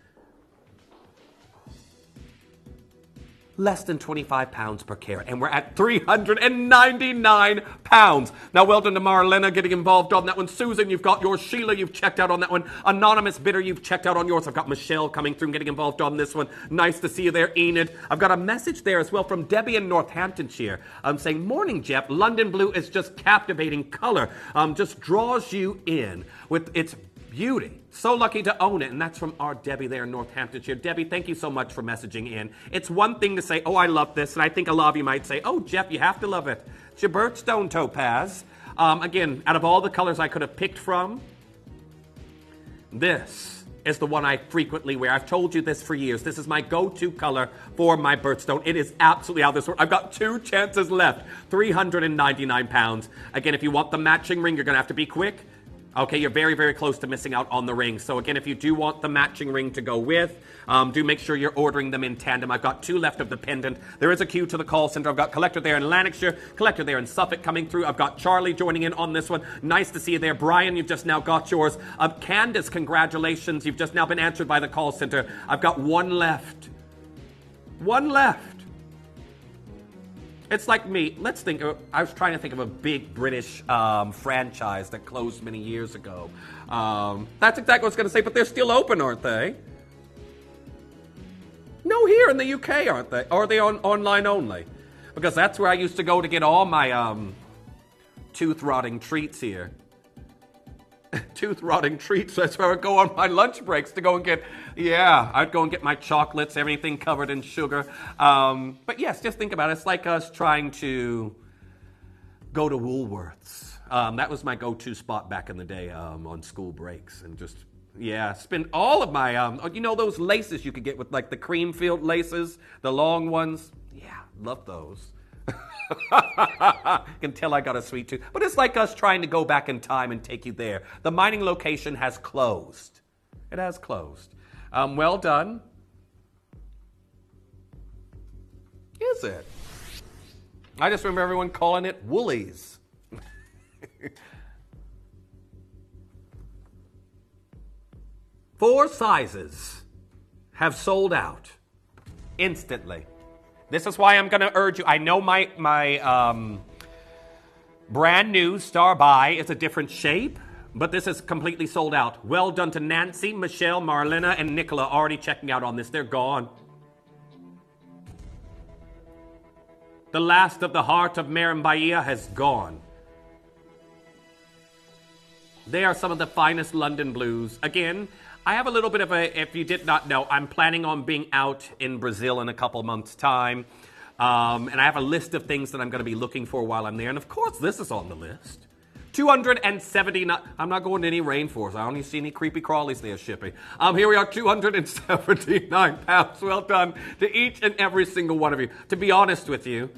less than 25 pounds per carat, and we're at 399 pounds. Now, well done to Marlena getting involved on that one. Susan, you've got yours. Sheila, you've checked out on that one. Anonymous Bidder, you've checked out on yours. I've got Michelle coming through and getting involved on this one. Nice to see you there, Enid. I've got a message there as well from Debbie in Northamptonshire. Saying, morning, Jeff. London blue is just captivating color. Just draws you in with its beauty. So lucky to own it. And that's from our Debbie there in Northamptonshire. Debbie, thank you so much for messaging in. It's one thing to say, oh, I love this. And I think a lot of you might say, oh, Jeff, you have to love it. It's your birthstone topaz. Again, out of all the colors I could have picked from, this is the one I frequently wear. I've told you this for years. This is my go-to color for my birthstone. It is absolutely out of this world. I've got 2 chances left. 399 pounds. Again, if you want the matching ring, you're going to have to be quick. Okay, you're very, very close to missing out on the ring. So again, if you do want the matching ring to go with, do make sure you're ordering them in tandem. I've got 2 left of the pendant. There is a queue to the call center. I've got Collector there in Lanarkshire, Collector there in Suffolk coming through. I've got Charlie joining in on this one. Nice to see you there. Brian, you've just now got yours. Candace, congratulations. You've just now been answered by the call center. I've got 1 left. 1 left. It's like me. Let's think. I was trying to think of a big British franchise that closed many years ago. That's exactly what I was going to say, but they're still open, aren't they? No, here in the UK, aren't they? Or are they online only? Because that's where I used to go to get all my tooth-rotting treats here. Tooth-rotting treats. That's where I would go on my lunch breaks to go and get, I'd go and get my chocolates, everything covered in sugar. But yes, just think about it. It's like us trying to go to Woolworths. That was my go-to spot back in the day on school breaks. And just, spend all of my, those laces you could get with like the Creamfield laces, the long ones. Yeah, love those. Can tell I got a sweet tooth. But it's like us trying to go back in time and take you there. The mining location has closed. It has closed. Well done. Is it? I just remember everyone calling it Woolies. 4 sizes have sold out instantly. This is why I'm going to urge you. I know my brand new Star Buy is a different shape, but this is completely sold out. Well done to Nancy, Michelle, Marlena, and Nicola already checking out on this. They're gone. The last of the heart of Maren Bahia has gone. They are some of the finest London blues. Again, I have a little bit of if you did not know, I'm planning on being out in Brazil in a couple months' time. And I have a list of things that I'm going to be looking for while I'm there. And of course, this is on the list. 279. I'm not going to any rainforest. I only see any creepy crawlies there shipping. Here we are, 279 pounds. Well done to each and every single one of you. To be honest with you,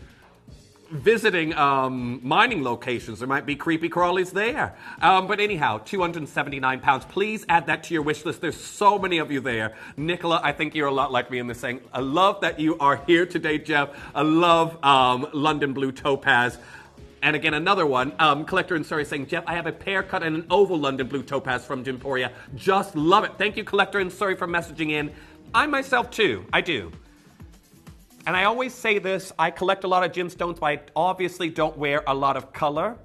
visiting mining locations, there might be creepy crawlies there. But anyhow, 279 pounds. Please add that to your wish list. There's so many of you there. Nicola, I think you're a lot like me in this saying, I love that you are here today, Jeff. I love London Blue Topaz. And again, another one, Collector in Surrey saying, Jeff, I have a pear cut and an oval London Blue Topaz from Gemporia. Just love it. Thank you, Collector in Surrey, for messaging in. I myself, too. I do. And I always say this, I collect a lot of gemstones, but I obviously don't wear a lot of color.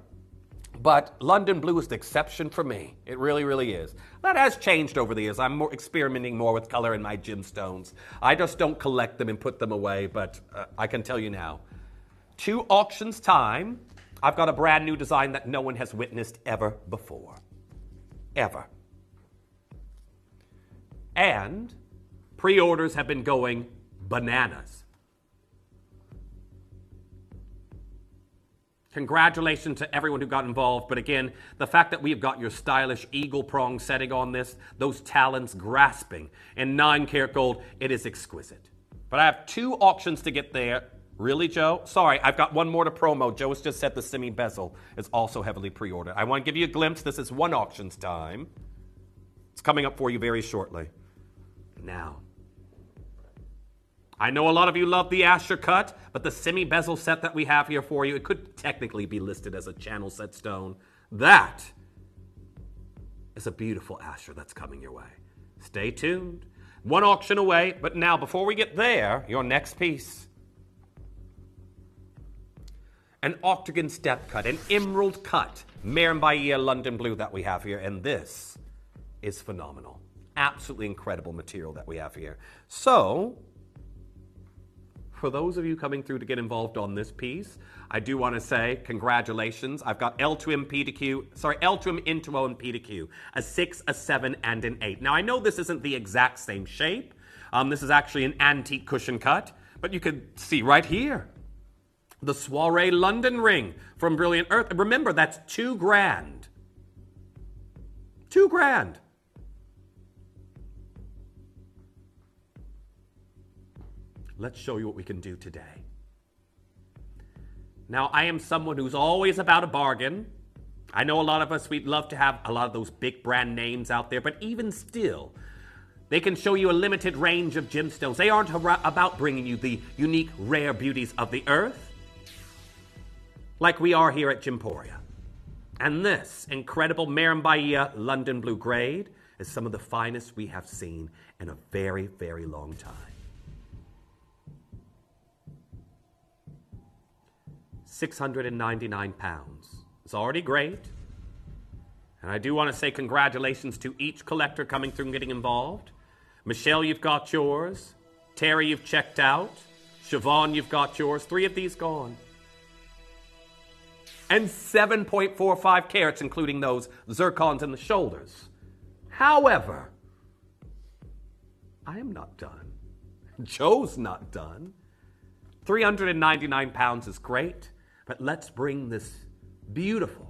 But London Blue is the exception for me. It really, really is. That has changed over the years. I'm experimenting more with color in my gemstones. I just don't collect them and put them away, but I can tell you now. 2 auctions time, I've got a brand new design that no one has witnessed ever before. Ever. And pre-orders have been going bananas. Congratulations to everyone who got involved. But again, the fact that we've got your stylish eagle prong setting on this, those talons grasping in 9-karat gold, it is exquisite. But I have 2 auctions to get there. Really, Joe? Sorry, I've got one more to promo. Joe has just said the semi-bezel is also heavily pre-ordered. I want to give you a glimpse. This is 1 auction's time. It's coming up for you very shortly. Now, I know a lot of you love the Asher cut, but the semi-bezel set that we have here for you, it could technically be listed as a channel set stone. That is a beautiful Asher that's coming your way. Stay tuned. 1 auction away, but now before we get there, your next piece. an octagon step cut, an emerald cut, Maren Bahia London Blue that we have here, and this is phenomenal. Absolutely incredible material that we have here. So, for those of you coming through to get involved on this piece, I do want to say congratulations. I've got L2M Intuo and P to Q, a 6, a 7, and an 8. Now, I know this isn't the exact same shape. This is actually an antique cushion cut, but you can see right here. The Soiree London ring from Brilliant Earth. Remember, that's $2,000. $2,000. Let's show you what we can do today. Now, I am someone who's always about a bargain. I know a lot of us, we'd love to have a lot of those big brand names out there, but even still, they can show you a limited range of gemstones. They aren't about bringing you the unique, rare beauties of the earth, like we are here at Gemporia. And this incredible Maren Bahia London Blue grade is some of the finest we have seen in a very, very long time. 699 pounds. It's already great. And I do want to say congratulations to each collector coming through and getting involved. Michelle, you've got yours. Terry, you've checked out. Siobhan, you've got yours. 3 of these gone. And 7.45 carats, including those zircons in the shoulders. However, I am not done. Joe's not done. 399 pounds is great, but let's bring this beautiful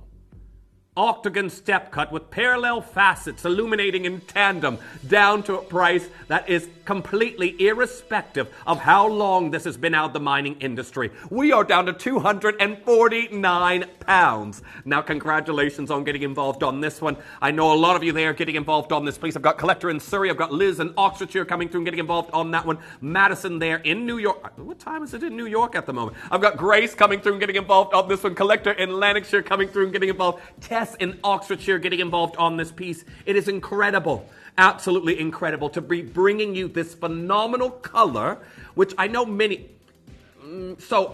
octagon step cut with parallel facets illuminating in tandem down to a price that is completely irrespective of how long this has been out of the mining industry. We are down to 249 pounds. Now, congratulations on getting involved on this one. I know a lot of you there getting involved on this piece. I've got Collector in Surrey. I've got Liz in Oxfordshire coming through and getting involved on that one. Madison there in New York. What time is it in New York at the moment? I've got Grace coming through and getting involved on this one. Collector in Lanarkshire coming through and getting involved. Tess in Oxfordshire getting involved on this piece. It is incredible, absolutely incredible to be bringing you this phenomenal color, which I know many... So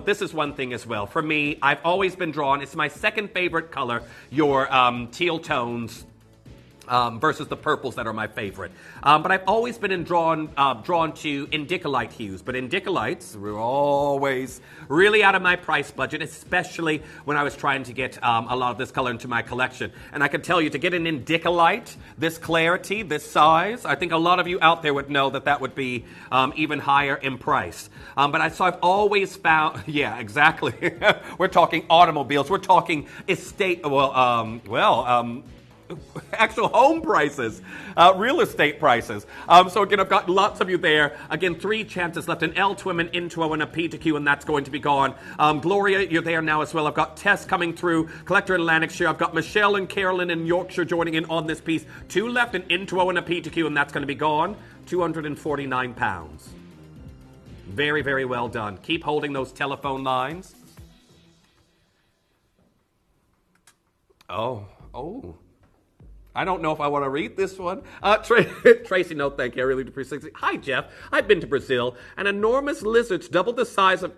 this is one thing as well. For me, I've always been drawn, it's my second favorite color, your teal tones, versus the purples that are my favorite. But I've always been drawn to indicolite hues. But indicolites were always really out of my price budget, especially when I was trying to get a lot of this color into my collection. And I can tell you, to get an indicolite, this clarity, this size, I think a lot of you out there would know that would be even higher in price. So I've always found, yeah, exactly. We're talking automobiles. We're talking estate, actual home prices, real estate prices. So again, I've got lots of you there. Again, 3 chances left, an L2M, an Intuo, and a P to Q, and that's going to be gone. Gloria, you're there now as well. I've got Tess coming through, Collector in Lanarkshire. I've got Michelle and Carolyn in Yorkshire joining in on this piece. 2 left, an Intuo and a P to Q, and that's going to be gone. 249 pounds. Very, very well done. Keep holding those telephone lines. Oh. I don't know if I want to read this one. Tracy, no thank you. I really appreciate it. Hi, Jeff. I've been to Brazil, and enormous lizards double the size of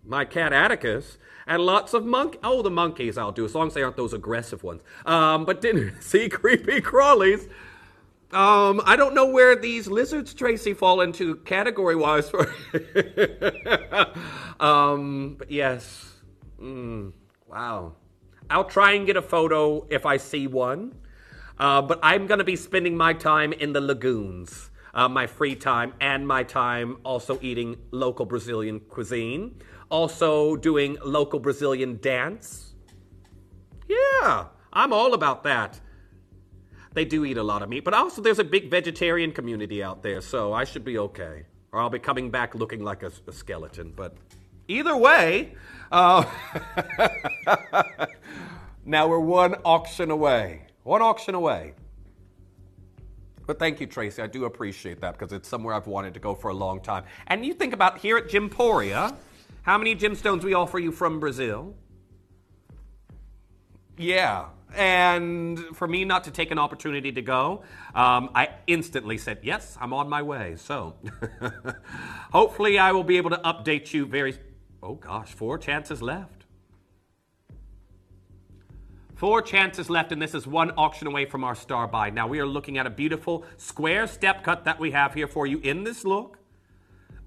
my cat Atticus, and lots of the monkeys I'll do, as long as they aren't those aggressive ones. But didn't see creepy crawlies. I don't know where these lizards, Tracy, fall into category-wise. But yes. Wow. I'll try and get a photo if I see one. But I'm going to be spending my time in the lagoons, my free time, and my time also eating local Brazilian cuisine, also doing local Brazilian dance. Yeah, I'm all about that. They do eat a lot of meat, but also there's a big vegetarian community out there, so I should be okay. Or I'll be coming back looking like a skeleton, but either way, now we're one auction away. One auction away. But thank you, Tracy. I do appreciate that because it's somewhere I've wanted to go for a long time. And you think about here at Gemporia, how many gemstones we offer you from Brazil? Yeah. And for me not to take an opportunity to go, I instantly said, yes, I'm on my way. So hopefully I will be able to update you very Oh gosh, 4 chances left. 4 chances left, and this is one auction away from our star buy. Now we are looking at a beautiful square step cut that we have here for you in this look.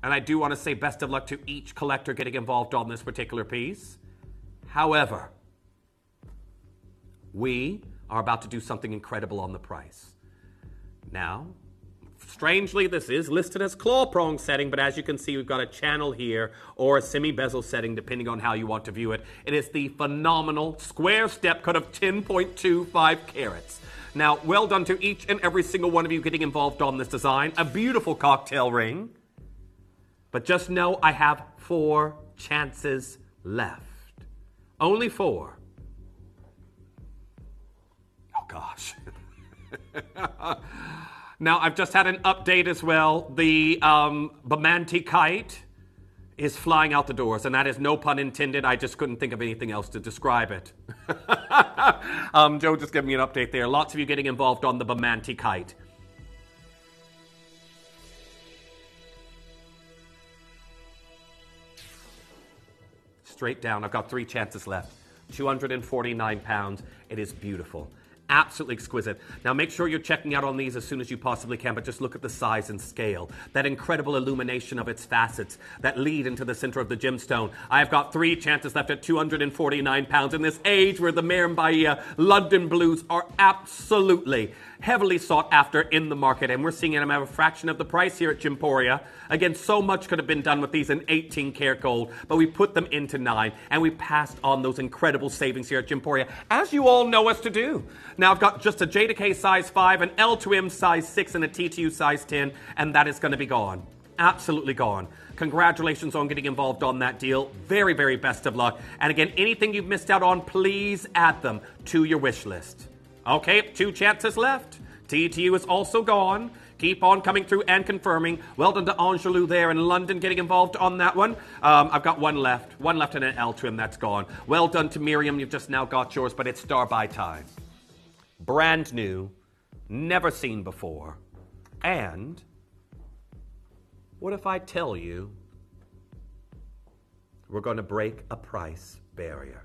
And I do want to say best of luck to each collector getting involved on this particular piece. However, we are about to do something incredible on the price. Now, strangely, this is listed as claw prong setting, but as you can see, we've got a channel here or a semi-bezel setting, depending on how you want to view it. It is the phenomenal square step cut of 10.25 carats. Now, well done to each and every single one of you getting involved on this design. A beautiful cocktail ring. But just know I have 4 chances left. Only 4. Oh, gosh. Now, I've just had an update as well. The Bamante kite is flying out the doors, and that is no pun intended. I just couldn't think of anything else to describe it. Joe just gave me an update there. Lots of you getting involved on the Bamante kite. Straight down. I've got 3 chances left. 249 pounds. It is beautiful. Absolutely exquisite. Now make sure you're checking out on these as soon as you possibly can, but just look at the size and scale. That incredible illumination of its facets that lead into the center of the gemstone. I've got 3 chances left at 249 pounds in this age where the Maren Bahia London Blues are absolutely heavily sought after in the market, and we're seeing them at a fraction of the price here at Gemporia. Again, so much could have been done with these in 18 karat gold, but we put them into 9, and we passed on those incredible savings here at Gemporia, as you all know us to do. Now, I've got just a J to K size 5, an L to M size 6, and a TTU size 10, and that is going to be gone. Absolutely gone. Congratulations on getting involved on that deal. Very, very best of luck. And again, anything you've missed out on, please add them to your wish list. Okay, 2 chances left. TTU is also gone. Keep on coming through and confirming. Well done to Angelou there in London getting involved on that one. I've got 1 left. 1 left and an L to him. That's gone. Well done to Miriam. You've just now got yours, but it's star by time. Brand new. Never seen before. And what if I tell you we're going to break a price barrier?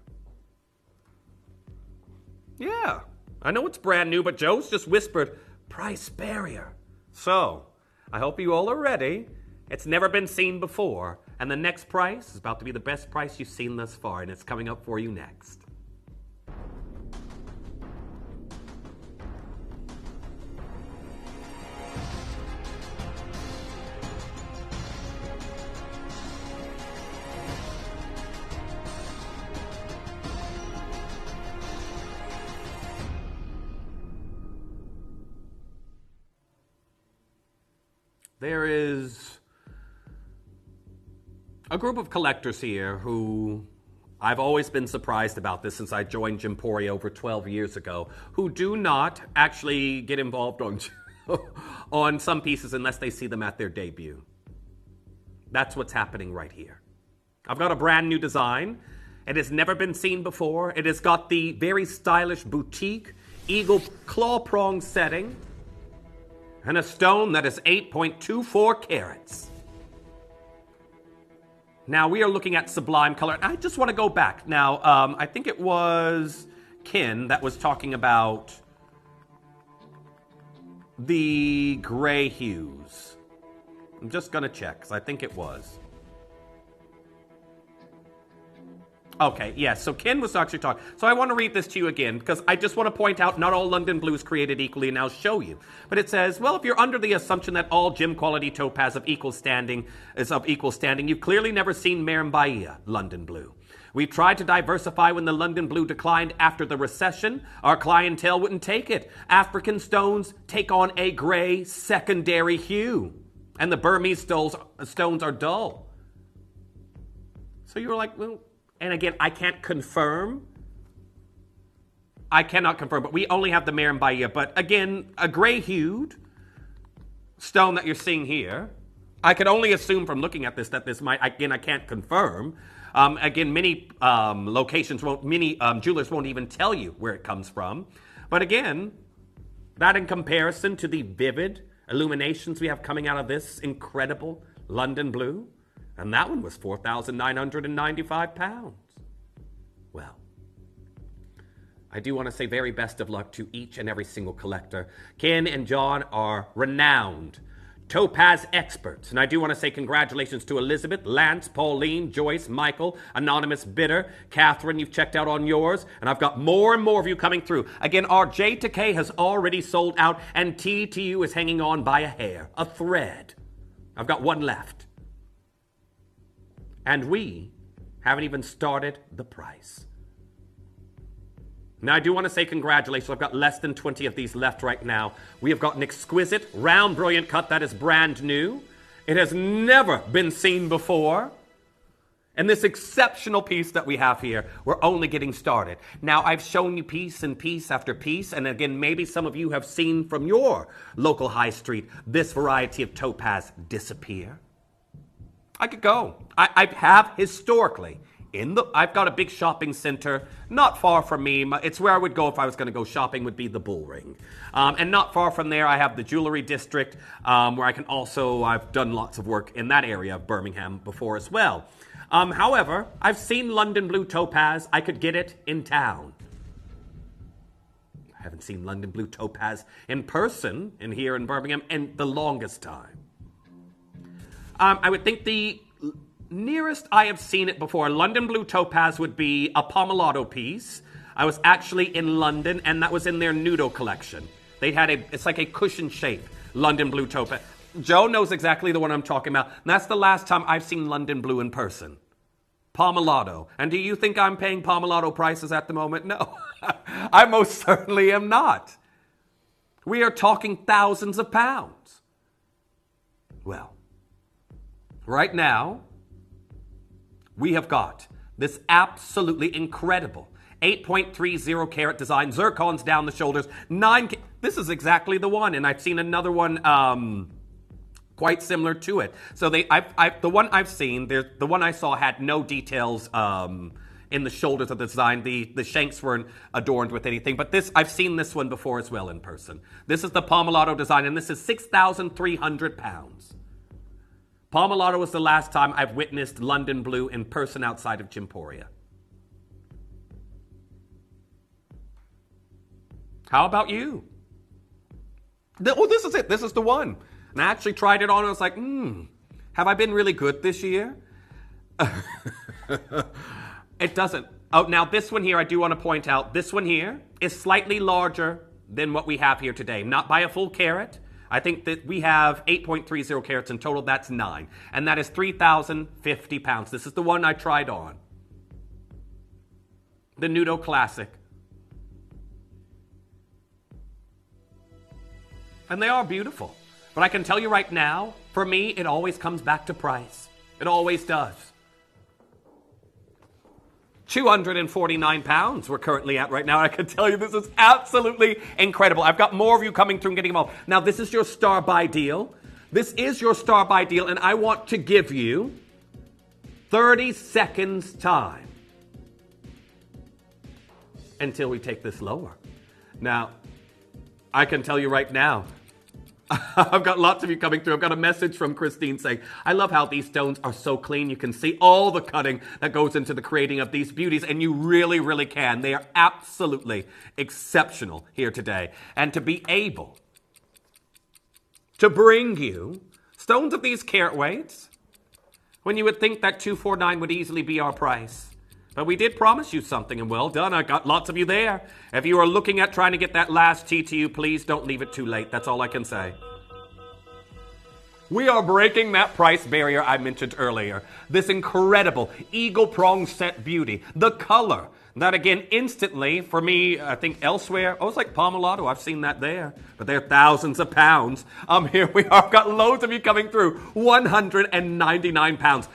Yeah. I know it's brand new, but Joe's just whispered, price barrier. So, I hope you all are ready. It's never been seen before. And the next price is about to be the best price you've seen thus far, and it's coming up for you next. There is a group of collectors here who I've always been surprised about this since I joined Gemporia over 12 years ago, who do not actually get involved on some pieces unless they see them at their debut. That's what's happening right here. I've got a brand new design. It has never been seen before. It has got the very stylish boutique eagle claw prong setting, and a stone that is 8.24 carats. Now, we are looking at sublime color. I just want to go back. Now, I think it was Ken that was talking about the gray hues. I'm just going to check, because I think it was. Okay, yes, so Ken was actually talking. So I want to read this to you again, because I just want to point out not all London Blue is created equally, and I'll show you. But it says, well, if you're under the assumption that all gem quality topaz of equal standing is of equal standing, you've clearly never seen Maren Bahia London Blue. We tried to diversify when the London Blue declined after the recession. Our clientele wouldn't take it. African stones take on a gray secondary hue, and the Burmese stones are dull. So you were like, well, and again, I can't confirm. I cannot confirm, but we only have the Maren Bahia. But again, a gray-hued stone that you're seeing here, I could only assume from looking at this that this might, again, I can't confirm. Again, many locations won't, many jewelers won't even tell you where it comes from. But again, that in comparison to the vivid illuminations we have coming out of this incredible London Blue, And that one was 4,995 pounds. Well, I do want to say very best of luck to each and every single collector. Ken and John are renowned topaz experts. And I do want to say congratulations to Elizabeth, Lance, Pauline, Joyce, Michael, Anonymous Bidder, Catherine, you've checked out on yours. And I've got more and more of you coming through. Again, our J to K has already sold out, and T to U is hanging on by a hair, a thread. I've got one left. And we haven't even started the price. Now, I do want to say congratulations. I've got less than 20 of these left right now. We have got an exquisite, round, brilliant cut that is brand new. It has never been seen before. And this exceptional piece that we have here, we're only getting started. Now, I've shown you piece and piece after piece. And again, maybe some of you have seen from your local high street this variety of topaz disappear. I could go. I have historically. I've got a big shopping center not far from me. It's where I would go if I was going to go shopping, would be the Bull Ring. And not far from there, I have the Jewelry District, where I've done lots of work in that area of Birmingham before as well. However, I've seen London Blue Topaz. I could get it in town. I haven't seen London Blue Topaz in person here in Birmingham in the longest time. I would think the nearest I have seen it before, London Blue Topaz, would be a Pomellato piece. I was actually in London, and that was in their Nudo collection. They had it's like a cushion shape, London Blue Topaz. Joe knows exactly the one I'm talking about. And that's the last time I've seen London Blue in person. Pomellato. And do you think I'm paying Pomellato prices at the moment? No, I most certainly am not. We are talking thousands of pounds. Well, right now, we have got this absolutely incredible 8.30 carat design, zircons down the shoulders, 9. This is exactly the one, and I've seen another one quite similar to it. So the one I've seen, the one I saw had no details in the shoulders of the design. The shanks weren't adorned with anything, but I've seen this one before as well in person. This is the Pomellato design, and this is 6,300 pounds. Pomellato was the last time I've witnessed London Blue in person outside of Jemporia. How about you? This is it. This is the one. And I actually tried it on, and I was like, have I been really good this year? It doesn't. Oh, now this one here, I do want to point out, this one here is slightly larger than what we have here today. Not by a full carat. I think that we have 8.30 carats in total. That's 9. And that is 3,050 pounds. This is the one I tried on. The Nudo Classic. And they are beautiful. But I can tell you right now, for me, it always comes back to price. It always does. 249 pounds we're currently at right now. I can tell you this is absolutely incredible. I've got more of you coming through and getting involved. Now, this is your star buy deal. This is your star buy deal, and I want to give you 30 seconds time until we take this lower. Now, I can tell you right now, I've got lots of you coming through. I've got a message from Christine saying, I love how these stones are so clean. You can see all the cutting that goes into the creating of these beauties, and you really, really can. They are absolutely exceptional here today. And to be able to bring you stones of these carat weights, when you would think that $249 would easily be our price. But we did promise you something, and well done. I got lots of you there. If you are looking at trying to get that last TTU, please don't leave it too late. That's all I can say. We are breaking that price barrier I mentioned earlier. This incredible eagle prong set beauty. The color. That again, instantly, for me, I think elsewhere, it's like Pomellato. I've seen that there. But they're thousands of pounds. Here we are. I've got loads of you coming through. 199 pounds.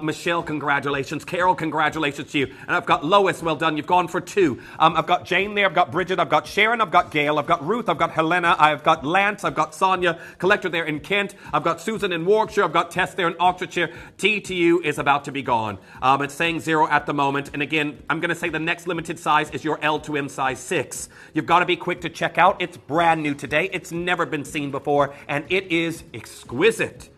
Michelle, congratulations. Carol, congratulations to you. And I've got Lois, well done. You've gone for 2. I've got Jane there. I've got Bridget. I've got Sharon. I've got Gail. I've got Ruth. I've got Helena. I've got Lance. I've got Sonia, collector there in Kent. I've got Susan in Warwickshire. I've got Tess there in Oxfordshire. TTU is about to be gone. It's saying 0 at the moment. And again, I'm going to say the next limited size is your L to M size 6. You've got to be quick to check out. It's brand new today. It's never been seen before, and it is exquisite.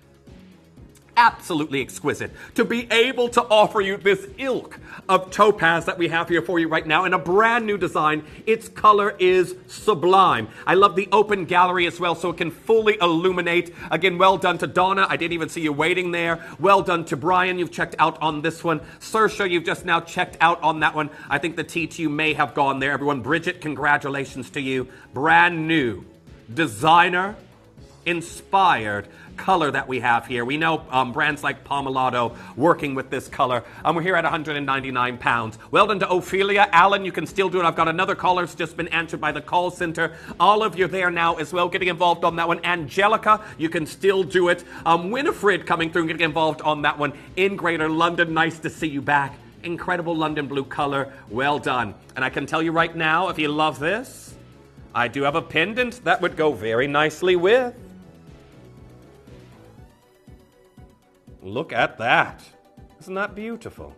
absolutely exquisite to be able to offer you this ilk of topaz that we have here for you right now in a brand new design. Its color is sublime. I love the open gallery as well, so it can fully illuminate. Again, well done to Donna. I didn't even see you waiting there. Well done to Brian. You've checked out on this one. Saoirse, you've just now checked out on that one. I think the T2 may have gone there. Everyone, Bridget, congratulations to you. Brand new, designer inspired color that we have here. We know brands like Pomellato working with this color. We're here at £199. Well done to Ophelia. Alan, you can still do it. I've got another caller who's just been answered by the call center. Olive, you're there now as well, getting involved on that one. Angelica, you can still do it. Winifred coming through and getting involved on that one in Greater London. Nice to see you back. Incredible London blue color. Well done. And I can tell you right now, if you love this, I do have a pendant that would go very nicely with. Look at that. Isn't that beautiful?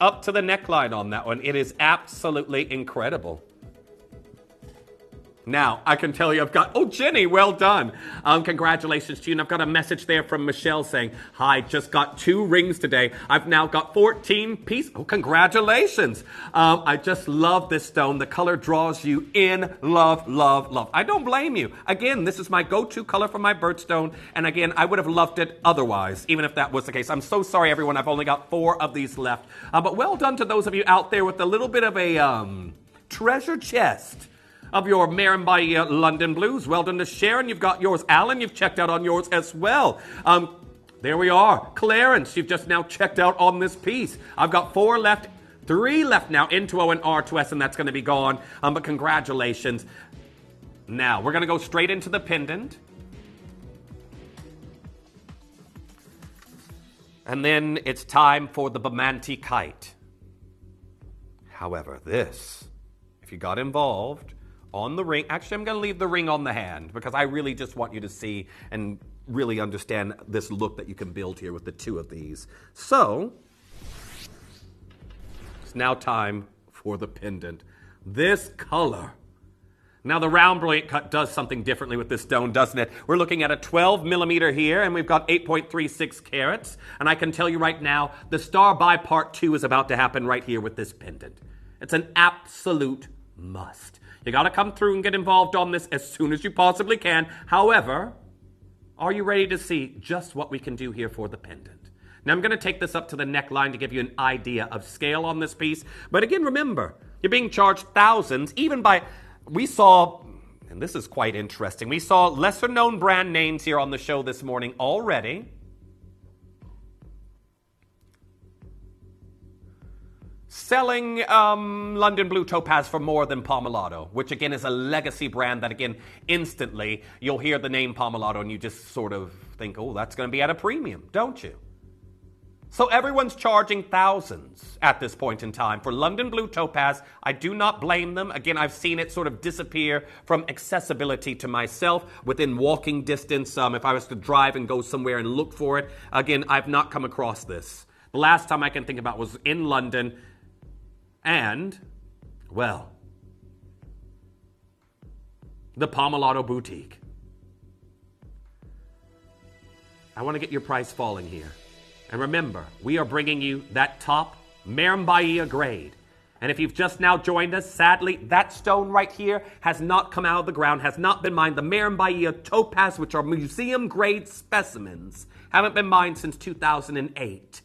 Up to the neckline on that one. It is absolutely incredible. Now, I can tell you I've got... Oh, Jenny, well done. Congratulations to you. And I've got a message there from Michelle saying, hi, just got 2 rings today. I've now got 14 pieces. Oh, congratulations. I just love this stone. The color draws you in. Love, love, love. I don't blame you. Again, this is my go-to color for my birthstone. And again, I would have loved it otherwise, even if that was the case. I'm so sorry, everyone. I've only got 4 of these left. But well done to those of you out there with a little bit of a treasure chest of your Mare London Blues. Well done to Sharon. You've got yours. Alan, you've checked out on yours as well. There we are. Clarence, you've just now checked out on this piece. I've got 4 left, 3 left now, N2O and R2S, and that's going to be gone. But congratulations. Now, we're going to go straight into the pendant. And then it's time for the Bamante kite. However, this, if you got involved on the ring, actually I'm going to leave the ring on the hand because I really just want you to see and really understand this look that you can build here with the 2 of these. So, it's now time for the pendant. This color. Now the round brilliant cut does something differently with this stone, doesn't it? We're looking at a 12 millimeter here, and we've got 8.36 carats. And I can tell you right now, the Star by Part 2 is about to happen right here with this pendant. It's an absolute must. You got to come through and get involved on this as soon as you possibly can. However, are you ready to see just what we can do here for the pendant? Now, I'm going to take this up to the neckline to give you an idea of scale on this piece. But again, remember, you're being charged thousands, even by... We saw, and this is quite interesting, we saw lesser-known brand names here on the show this morning already. Selling London Blue Topaz for more than Pomellato, which again is a legacy brand that again, instantly, you'll hear the name Pomellato and you just sort of think, oh, that's going to be at a premium, don't you? So everyone's charging thousands at this point in time for London Blue Topaz. I do not blame them. Again, I've seen it sort of disappear from accessibility to myself within walking distance. If I was to drive and go somewhere and look for it, again, I've not come across this. The last time I can think about was in London. And, well, the Pomellato Boutique. I want to get your price falling here. And remember, we are bringing you that top Mare grade. And if you've just now joined us, sadly, that stone right here has not come out of the ground, has not been mined. The Mare Topaz, which are museum-grade specimens, haven't been mined since 2008.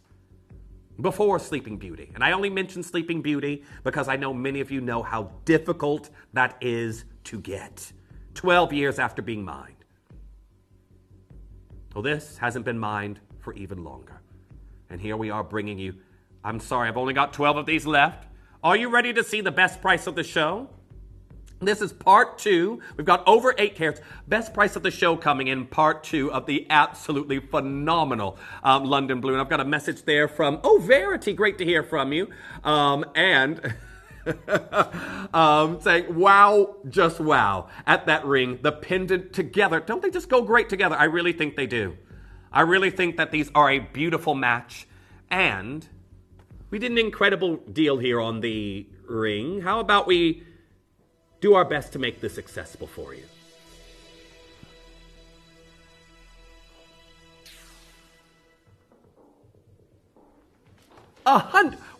Before Sleeping Beauty. And I only mention Sleeping Beauty because I know many of you know how difficult that is to get. 12 years after being mined. Well, this hasn't been mined for even longer. And here we are bringing you, I'm sorry, I've only got 12 of these left. Are you ready to see the best price of the show? This is part 2. We've got over 8 carats. Best price of the show coming in part 2 of the absolutely phenomenal London Blue. And I've got a message there from, oh, Verity, great to hear from you. And saying, wow, just wow. At that ring, the pendant together. Don't they just go great together? I really think they do. I really think that these are a beautiful match. And we did an incredible deal here on the ring. How about we do our best to make this accessible for you?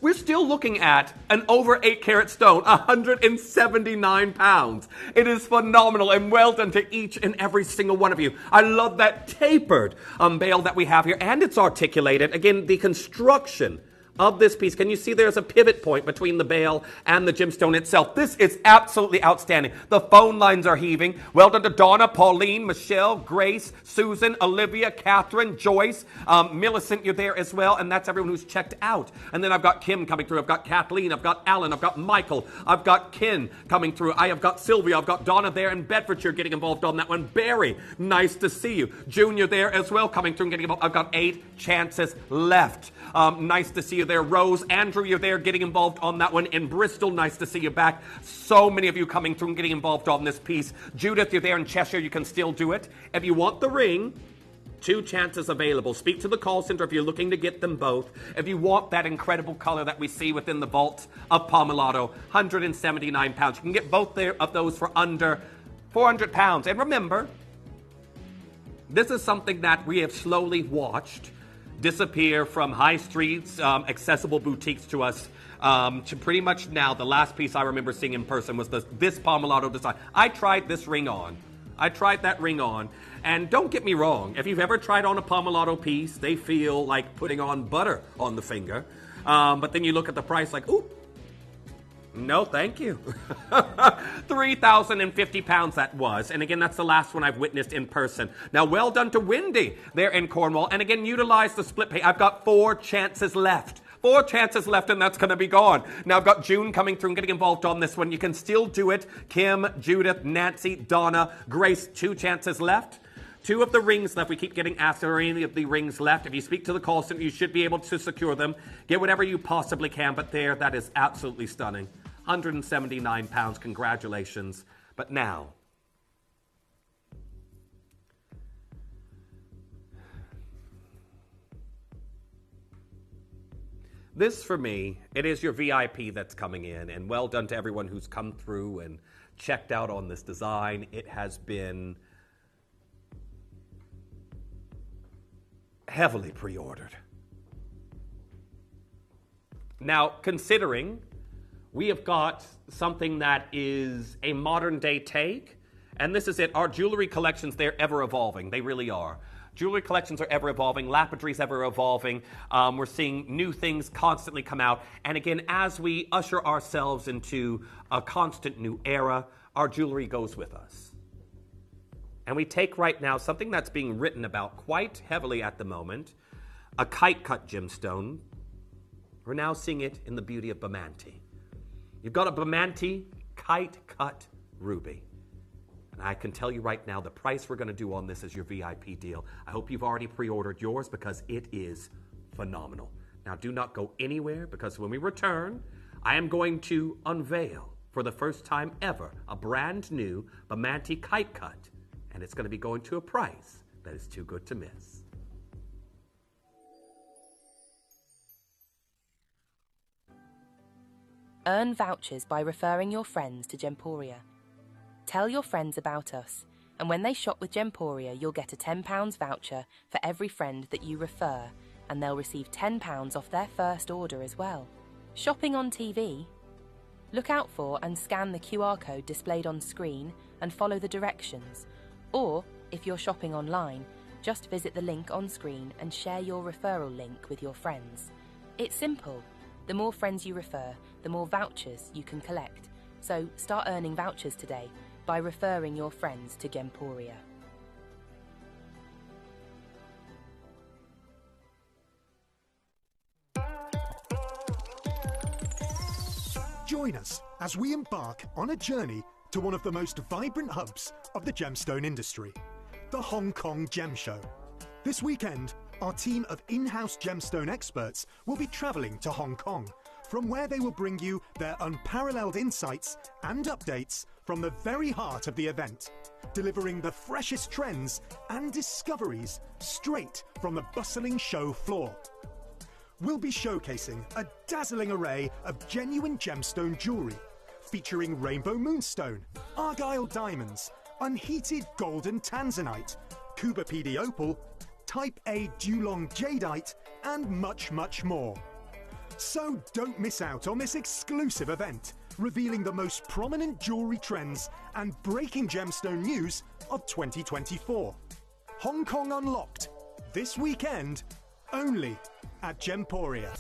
We're still looking at an over 8 carat stone, 179 pounds. It is phenomenal, and well done to each and every single one of you. I love that tapered bail that we have here, and it's articulated. Again, the construction of this piece. Can you see there's a pivot point between the bail and the gemstone itself? This is absolutely outstanding. The phone lines are heaving. Well done to Donna, Pauline, Michelle, Grace, Susan, Olivia, Catherine, Joyce, Millicent, you're there as well, and that's everyone who's checked out. And then I've got Kim coming through. I've got Kathleen. I've got Alan. I've got Michael. I've got Ken coming through. I have got Sylvia. I've got Donna there in Bedfordshire getting involved on that one. Barry, nice to see you. Junior there as well coming through and getting involved. I've got 8 chances left. Nice to see you there. Rose, Andrew, you're there getting involved on that one. In Bristol, nice to see you back. So many of you coming through and getting involved on this piece. Judith, you're there in Cheshire. You can still do it. If you want the ring, 2 chances available. Speak to the call center if you're looking to get them both. If you want that incredible color that we see within the vault of Pomellato, 179 pounds. You can get both of those for under 400 pounds. And remember, this is something that we have slowly watched disappear from high streets, accessible boutiques to us, to pretty much now. The last piece I remember seeing in person was this Pomellato design. I tried this ring on. I tried that ring on. And don't get me wrong, if you've ever tried on a Pomellato piece, they feel like putting on butter on the finger. But then you look at the price like, ooh, no, thank you. 3,050 pounds that was. And again, that's the last one I've witnessed in person. Now, well done to Wendy there in Cornwall. And again, utilize the split pay. I've got 4 chances left. 4 chances left, and that's going to be gone. Now, I've got June coming through and getting involved on this one. You can still do it. Kim, Judith, Nancy, Donna, Grace, 2 chances left. 2 of the rings left. We keep getting asked, are any of the rings left? If you speak to the call center, you should be able to secure them. Get whatever you possibly can, but there, that is absolutely stunning. 179 pounds, congratulations. But now, this for me, it is your VIP that's coming in, and well done to everyone who's come through and checked out on this design. It has been heavily pre-ordered. Now, considering we have got something that is a modern day take, and this is it. Our jewelry collections, they're ever evolving. They really are. Jewelry collections are ever evolving. Lapidry's ever evolving. We're seeing new things constantly come out. And again, as we usher ourselves into a constant new era, our jewelry goes with us. And we take right now something that's being written about quite heavily at the moment, a kite-cut gemstone. We're now seeing it in the beauty of Bemante. You've got a Bemante kite-cut ruby. And I can tell you right now, the price we're going to do on this is your VIP deal. I hope you've already pre-ordered yours because it is phenomenal. Now, do not go anywhere because when we return, I am going to unveil for the first time ever a brand new Bemante kite-cut. And it's going to be going to a price that is too good to miss. Earn vouchers by referring your friends to Gemporia. Tell your friends about us, and when they shop with Gemporia, you'll get a £10 voucher for every friend that you refer, and they'll receive £10 off their first order as well. Shopping on TV? Look out for and scan the QR code displayed on screen and follow the directions. Or, if you're shopping online, just visit the link on screen and share your referral link with your friends. It's simple. The more friends you refer, the more vouchers you can collect. So start earning vouchers today by referring your friends to Gemporia. Join us as we embark on a journey to one of the most vibrant hubs of the gemstone industry, the Hong Kong Gem Show. This weekend, our team of in-house gemstone experts will be travelling to Hong Kong, from where they will bring you their unparalleled insights and updates from the very heart of the event, delivering the freshest trends and discoveries straight from the bustling show floor. We'll be showcasing a dazzling array of genuine gemstone jewellery, featuring rainbow moonstone, argyle diamonds, unheated golden tanzanite, Cuba PD opal, Type A Dulong jadeite, and much, much more. So don't miss out on this exclusive event, revealing the most prominent jewellery trends and breaking gemstone news of 2024. Hong Kong Unlocked, this weekend, only at Gemporia.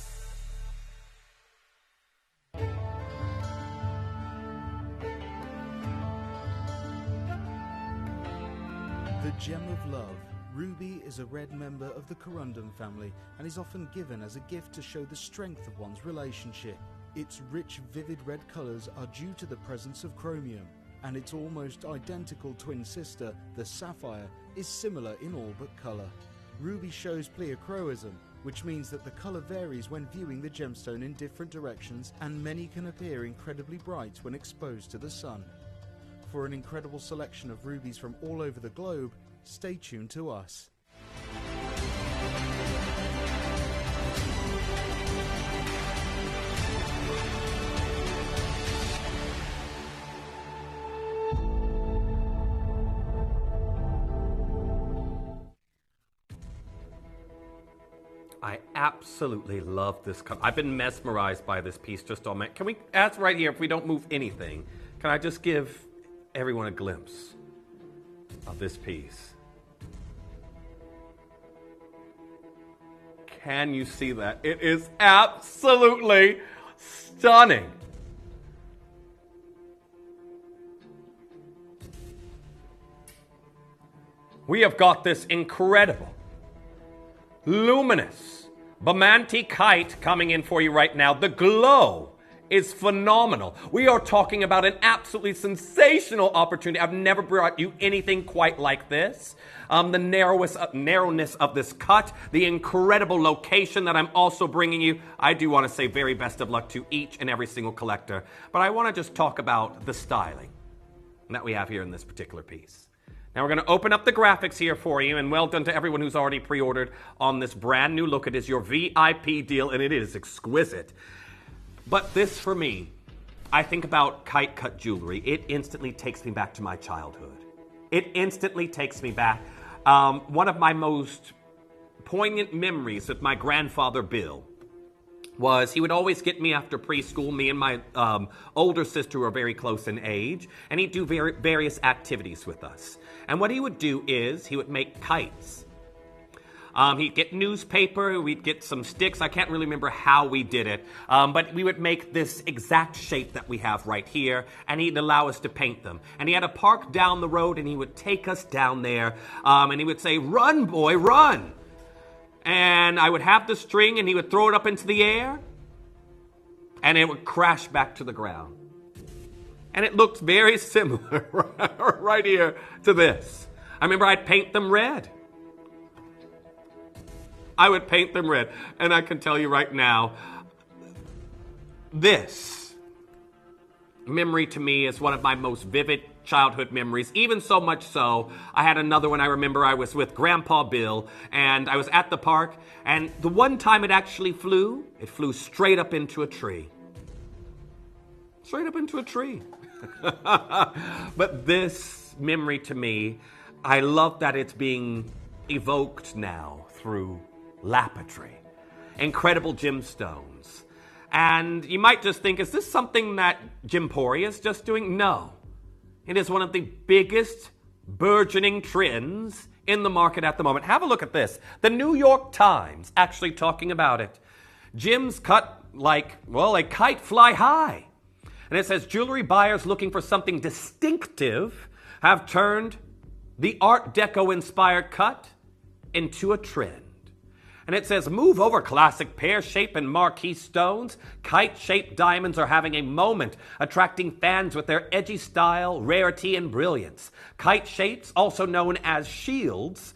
The Gem of Love. Ruby is a red member of the corundum family and is often given as a gift to show the strength of one's relationship. Its rich, vivid red colours are due to the presence of chromium, and its almost identical twin sister, the sapphire, is similar in all but colour. Ruby shows pleochroism, which means that the colour varies when viewing the gemstone in different directions, and many can appear incredibly bright when exposed to the sun. For an incredible selection of rubies from all over the globe, stay tuned to us. I absolutely love this. I've been mesmerized by this piece just on my... Can we ask right here, if we don't move anything, can I just give everyone a glimpse of this piece? Can you see that? It is absolutely stunning. We have got this incredible, luminous Bamante kite coming in for you right now. The glow is phenomenal. We are talking about an absolutely sensational opportunity. I've never brought you anything quite like this. The narrowness of this cut, the incredible location that I'm also bringing you. I do want to say very best of luck to each and every single collector. But I want to just talk about the styling that we have here in this particular piece. Now we're going to open up the graphics here for you, and well done to everyone who's already pre-ordered on this brand new look. It is your VIP deal, and it is exquisite. But this, for me, I think about kite cut jewelry. It instantly takes me back to my childhood. It instantly takes me back. One of my most poignant memories with my grandfather, Bill, was he would always get me after preschool, me and my older sister who are very close in age, and he'd do various activities with us. And what he would do is he would make kites. He'd get newspaper, we'd get some sticks. I can't really remember how we did it, but we would make this exact shape that we have right here, and he'd allow us to paint them. And he had a park down the road, and he would take us down there, and he would say, "Run, boy, run!" And I would have the string, and he would throw it up into the air, and it would crash back to the ground. And it looked very similar right here to this. I remember I'd paint them red. I would paint them red. And I can tell you right now, this memory to me is one of my most vivid childhood memories. Even so much so, I had another one. I remember I was with Grandpa Bill, and I was at the park, and the one time it actually flew, it flew straight up into a tree. Straight up into a tree. But this memory to me, I love that it's being evoked now through lapotry, incredible gemstones. And you might just think, is this something that Gemporia is just doing? No. It is one of the biggest burgeoning trends in the market at the moment. Have a look at this. The New York Times actually talking about it. Gems cut like, well, a kite fly high. And it says, jewelry buyers looking for something distinctive have turned the Art Deco-inspired cut into a trend. And it says, move over classic pear-shaped and marquee stones. Kite-shaped diamonds are having a moment, attracting fans with their edgy style, rarity, and brilliance. Kite shapes, also known as shields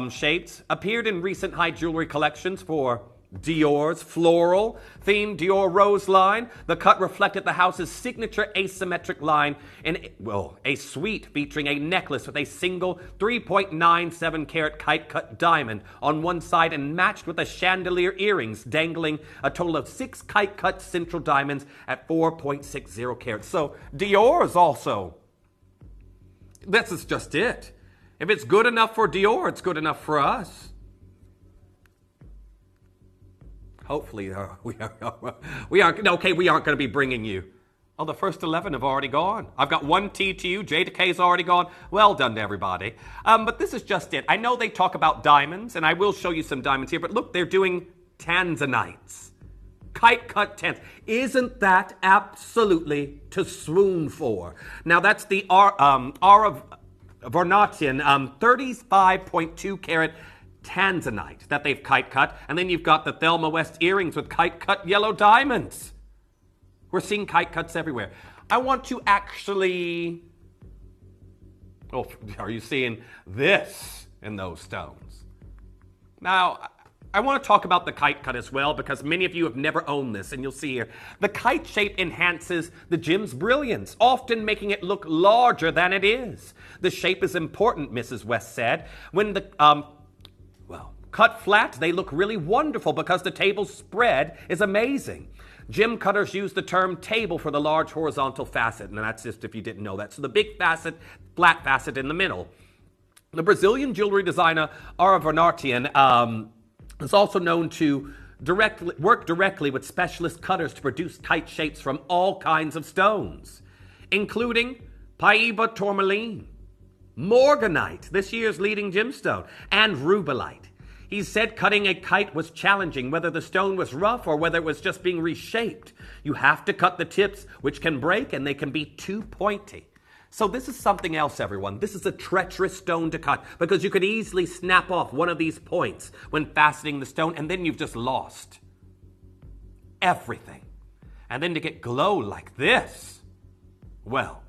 shapes, appeared in recent high jewelry collections for Dior's floral themed Dior Rose line. The cut reflected the house's signature asymmetric line in, well, a suite featuring a necklace with a single 3.97 carat kite cut diamond on one side and matched with a chandelier earrings dangling a total of 6 kite cut central diamonds at 4.60 carats. So Dior is also, this is just it. If it's good enough for Dior, it's good enough for us. Hopefully, we aren't going to be bringing you. Oh, the first 11 have already gone. I've got one T to you. J to K's already gone. Well done to everybody. But this is just it. I know they talk about diamonds, and I will show you some diamonds here. But look, they're doing tanzanites. Kite cut tans. Isn't that absolutely to swoon for? Now, that's the Ara Varnatian 35.2 carat tanzanite that they've kite cut. And then you've got the Thelma West earrings with kite cut yellow diamonds. We're seeing kite cuts everywhere. I want to actually... Oh, are you seeing this in those stones? Now, I want to talk about the kite cut as well because many of you have never owned this, and you'll see here. The kite shape enhances the gem's brilliance, often making it look larger than it is. The shape is important, Mrs. West said. When the, cut flat, they look really wonderful because the table spread is amazing. Gem cutters use the term table for the large horizontal facet, and that's just if you didn't know that. So the big facet, flat facet in the middle. The Brazilian jewelry designer Ara Varnatian is also known to work directly with specialist cutters to produce kite shapes from all kinds of stones, including Paiba tourmaline, morganite, this year's leading gemstone, and rubellite. He said cutting a kite was challenging, whether the stone was rough or whether it was just being reshaped. You have to cut the tips, which can break, and they can be too pointy. So this is something else, everyone. This is a treacherous stone to cut because you could easily snap off one of these points when fastening the stone, and then you've just lost everything. And then to get glow like this, well,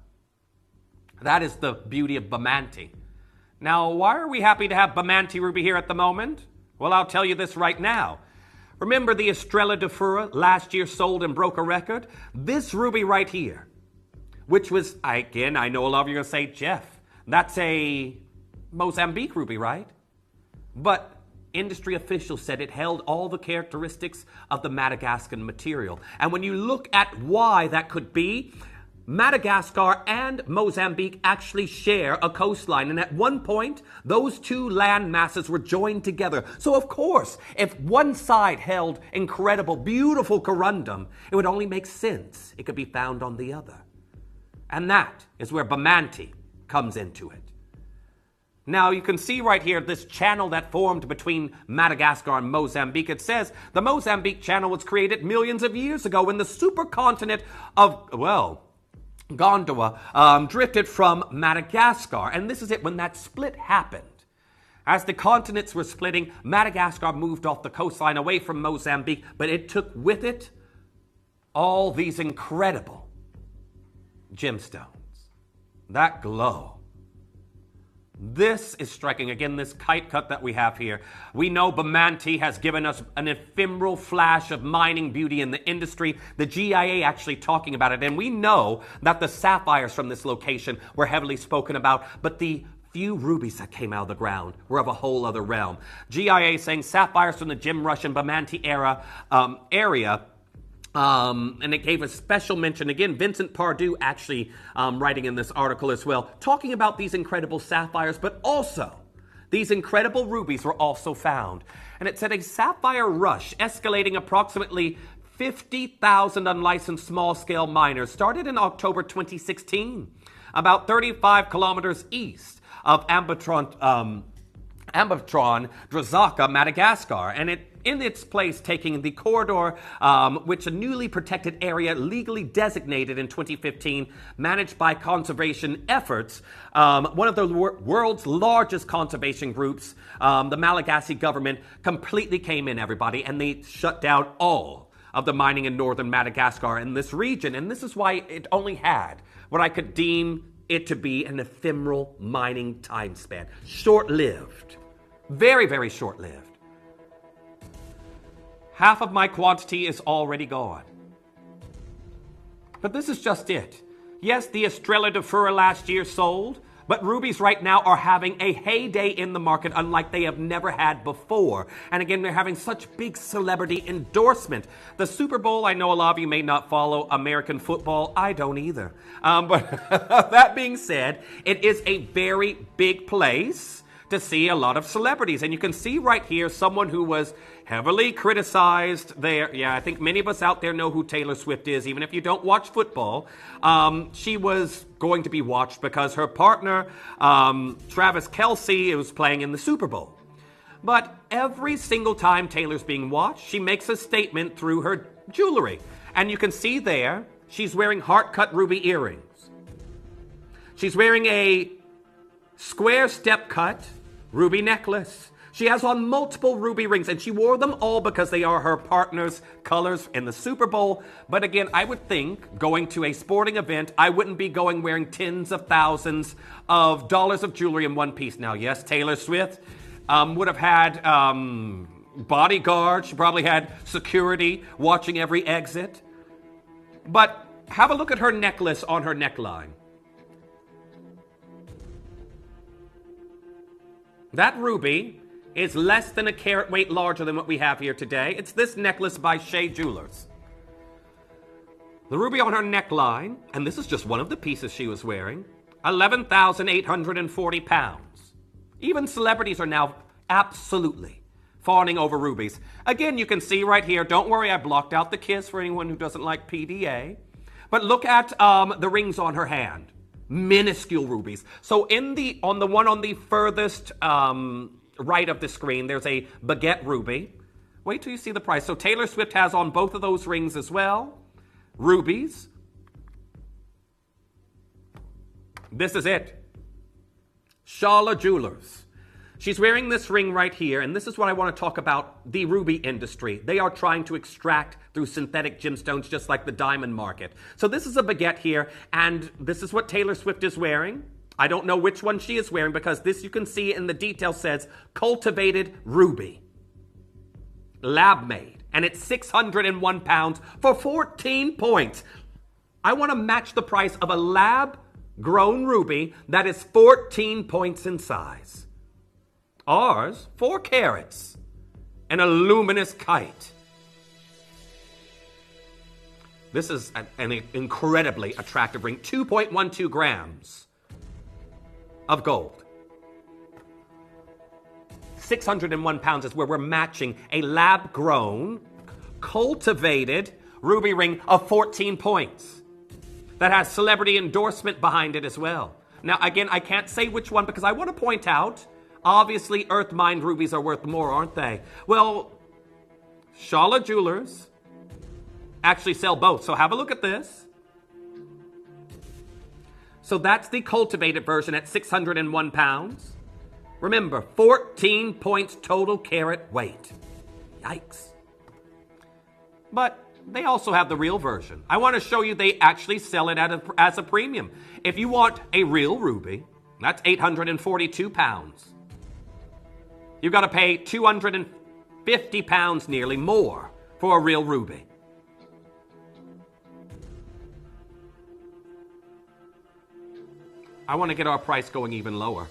that is the beauty of Bamanti. Now, why are we happy to have Bamanti ruby here at the moment? Well, I'll tell you this right now. Remember the Estrella de Fura last year sold and broke a record? This ruby right here, which was, again, I know a lot of you are going to say, Jeff, that's a Mozambique ruby, right? But industry officials said it held all the characteristics of the Madagascan material. And when you look at why that could be, Madagascar and Mozambique actually share a coastline, and at one point, those two land masses were joined together. So, of course, if one side held incredible, beautiful corundum, it would only make sense it could be found on the other. And that is where Bamanti comes into it. Now, you can see right here this channel that formed between Madagascar and Mozambique. It says the Mozambique channel was created millions of years ago when the supercontinent of, Gondwana drifted from Madagascar. And this is it, when that split happened. As the continents were splitting, Madagascar moved off the coastline away from Mozambique, but it took with it all these incredible gemstones. That glow. This is striking. Again, this kite cut that we have here. We know Bamanti has given us an ephemeral flash of mining beauty in the industry. The GIA actually talking about it. And we know that the sapphires from this location were heavily spoken about, but the few rubies that came out of the ground were of a whole other realm. GIA saying sapphires from the Gem Rush and Bamanti area. And it gave a special mention, again, Vincent Pardue actually writing in this article as well, talking about these incredible sapphires, but also these incredible rubies were also found. And it said a sapphire rush escalating approximately 50,000 unlicensed small-scale miners started in October 2016, about 35 kilometers east of Ambatron, Drazaka, Madagascar, and it in its place taking the corridor, which a newly protected area legally designated in 2015, managed by conservation efforts. One of the world's largest conservation groups, the Malagasy government, completely came in, everybody, and they shut down all of the mining in northern Madagascar in this region. And this is why it only had what I could deem it to be an ephemeral mining time span. Short-lived. Very, very short-lived. Half of my quantity is already gone. But this is just it. Yes, the Estrella de Fura last year sold, but rubies right now are having a heyday in the market unlike they have never had before. And again, they're having such big celebrity endorsement. The Super Bowl, I know a lot of you may not follow American football. I don't either. But that being said, it is a very big place to see a lot of celebrities. And you can see right here someone who was heavily criticized there. Yeah, I think many of us out there know who Taylor Swift is, even if you don't watch football. She was going to be watched because her partner, Travis Kelce, was playing in the Super Bowl. But every single time Taylor's being watched, she makes a statement through her jewelry. And you can see there, she's wearing heart-cut ruby earrings. She's wearing a square step-cut ruby necklace. She has on multiple ruby rings, and she wore them all because they are her partner's colors in the Super Bowl. But again, I would think, going to a sporting event, I wouldn't be going wearing tens of thousands of dollars of jewelry in one piece. Now, yes, Taylor Swift would have had bodyguards. She probably had security watching every exit. But have a look at her necklace on her neckline. That ruby is less than a carat weight larger than what we have here today. It's this necklace by Shea Jewelers. The ruby on her neckline, and this is just one of the pieces she was wearing, 11,840 pounds. Even celebrities are now absolutely fawning over rubies. Again, you can see right here, don't worry, I blocked out the kiss for anyone who doesn't like PDA. But look at the rings on her hand. Minuscule rubies. So on the one on the furthest right of the screen, there's a baguette ruby. Wait till you see the price. So Taylor Swift has on both of those rings as well. Rubies. This is it. Shala Jewelers. She's wearing this ring right here, and this is what I want to talk about, the ruby industry. They are trying to extract through synthetic gemstones just like the diamond market. So this is a baguette here, and this is what Taylor Swift is wearing. I don't know which one she is wearing because this you can see in the detail says cultivated ruby. Lab made. And it's 601 pounds for 14 points. I want to match the price of a lab grown ruby that is 14 points in size. Ours, 4 carats, and a luminous kite. This is an incredibly attractive ring, 2.12 grams of gold. 601 pounds is where we're matching a lab-grown, cultivated ruby ring of 14 points that has celebrity endorsement behind it as well. Now, again, I can't say which one because I want to point out, obviously, earth mined rubies are worth more, aren't they? Well, Shala Jewelers actually sell both. So have a look at this. So that's the cultivated version at 601 pounds. Remember, 14 points total carat weight. Yikes. But they also have the real version. I want to show you they actually sell it as a premium. If you want a real ruby, that's 842 pounds. You've got to pay 250 pounds nearly more for a real ruby. I want to get our price going even lower.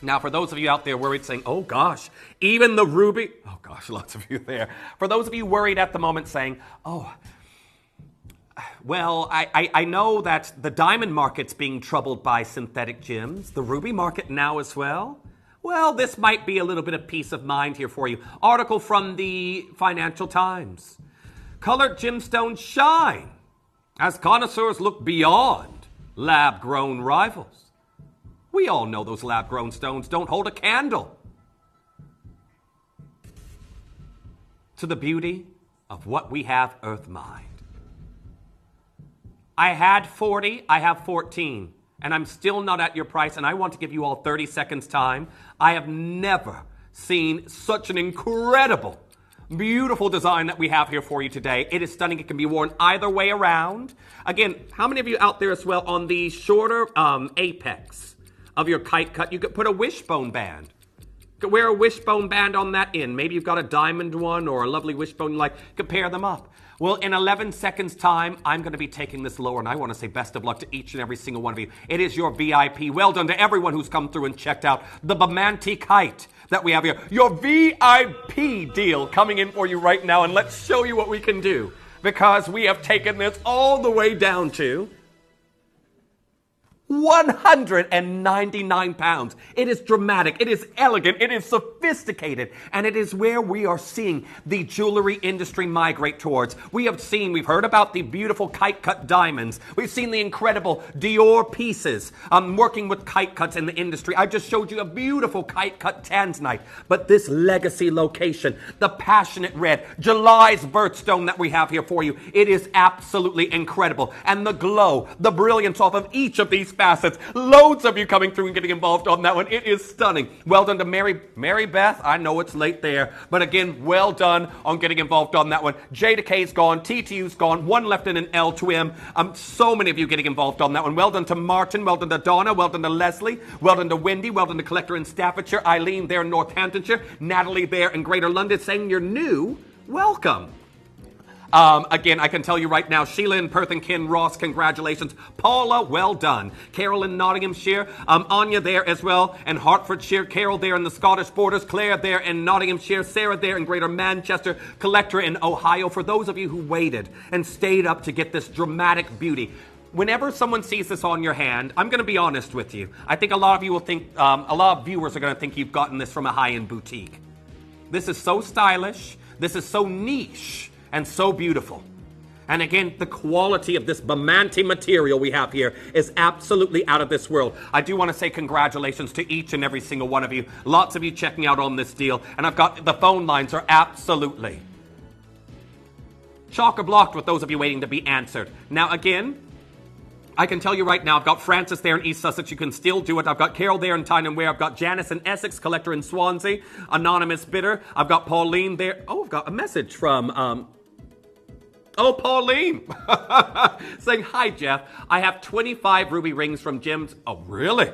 Now, for those of you out there worried saying, oh gosh, even the ruby, oh gosh, lots of you there. For those of you worried at the moment saying, oh, well, I know that the diamond market's being troubled by synthetic gems, the ruby market now as well. Well, this might be a little bit of peace of mind here for you. Article from the Financial Times. Colored gemstones shine as connoisseurs look beyond lab-grown rivals. We all know those lab-grown stones don't hold a candle to the beauty of what we have earth-mined. I had 40, I have 14, and I'm still not at your price, and I want to give you all 30 seconds time. I have never seen such an incredible, beautiful design that we have here for you today. It is stunning. It can be worn either way around. Again, how many of you out there as well on the shorter apex of your kite cut, you could put a wishbone band. You could wear a wishbone band on that end. Maybe you've got a diamond one or a lovely wishbone you like. You could pair them up. Well, in 11 seconds' time, I'm going to be taking this lower, and I want to say best of luck to each and every single one of you. It is your VIP. Well done to everyone who's come through and checked out the Bemante kite that we have here. Your VIP deal coming in for you right now, and let's show you what we can do, because we have taken this all the way down to £199. It is dramatic, it is elegant, it is sophisticated, and it is where we are seeing the jewelry industry migrate towards. We've heard about the beautiful kite-cut diamonds. We've seen the incredible Dior pieces. Working with kite cuts in the industry. I just showed you a beautiful kite-cut tanzanite. But this legacy location, the passionate red, July's birthstone that we have here for you, it is absolutely incredible. And the glow, the brilliance off of each of these facets. Loads of you coming through and getting involved on that one. It is stunning. Well done to Mary Beth. I know it's late there, but again, well done on getting involved on that one. J to K's gone, T to U's gone, one left in an L to M. So many of you getting involved on that one. Well done to Martin, well done to Donna, well done to Leslie, well done to Wendy, well done to Collector in Staffordshire, Eileen there in Northamptonshire, Natalie there in Greater London saying you're new. Welcome. Again, I can tell you right now, Sheila in Perth and Ken Ross, congratulations. Paula, well done. Carol in Nottinghamshire, Anya there as well, and Hertfordshire. Carol there in the Scottish borders. Claire there in Nottinghamshire. Sarah there in Greater Manchester. Collector in Ohio. For those of you who waited and stayed up to get this dramatic beauty, whenever someone sees this on your hand, I'm going to be honest with you. I think a lot of you will think, a lot of viewers are going to think you've gotten this from a high-end boutique. This is so stylish. This is so niche. And so beautiful. And again, the quality of this Bamante material we have here is absolutely out of this world. I do want to say congratulations to each and every single one of you. Lots of you checking out on this deal. And I've got, the phone lines are absolutely chock-a-blocked with those of you waiting to be answered. Now again, I can tell you right now, I've got Francis there in East Sussex. You can still do it. I've got Carol there in Tyne and Wear. I've got Janice in Essex, Collector in Swansea, Anonymous Bidder. I've got Pauline there. Oh, I've got a message from... Pauline! Saying, hi, Jeff. I have 25 ruby rings from Jim's. Oh, really?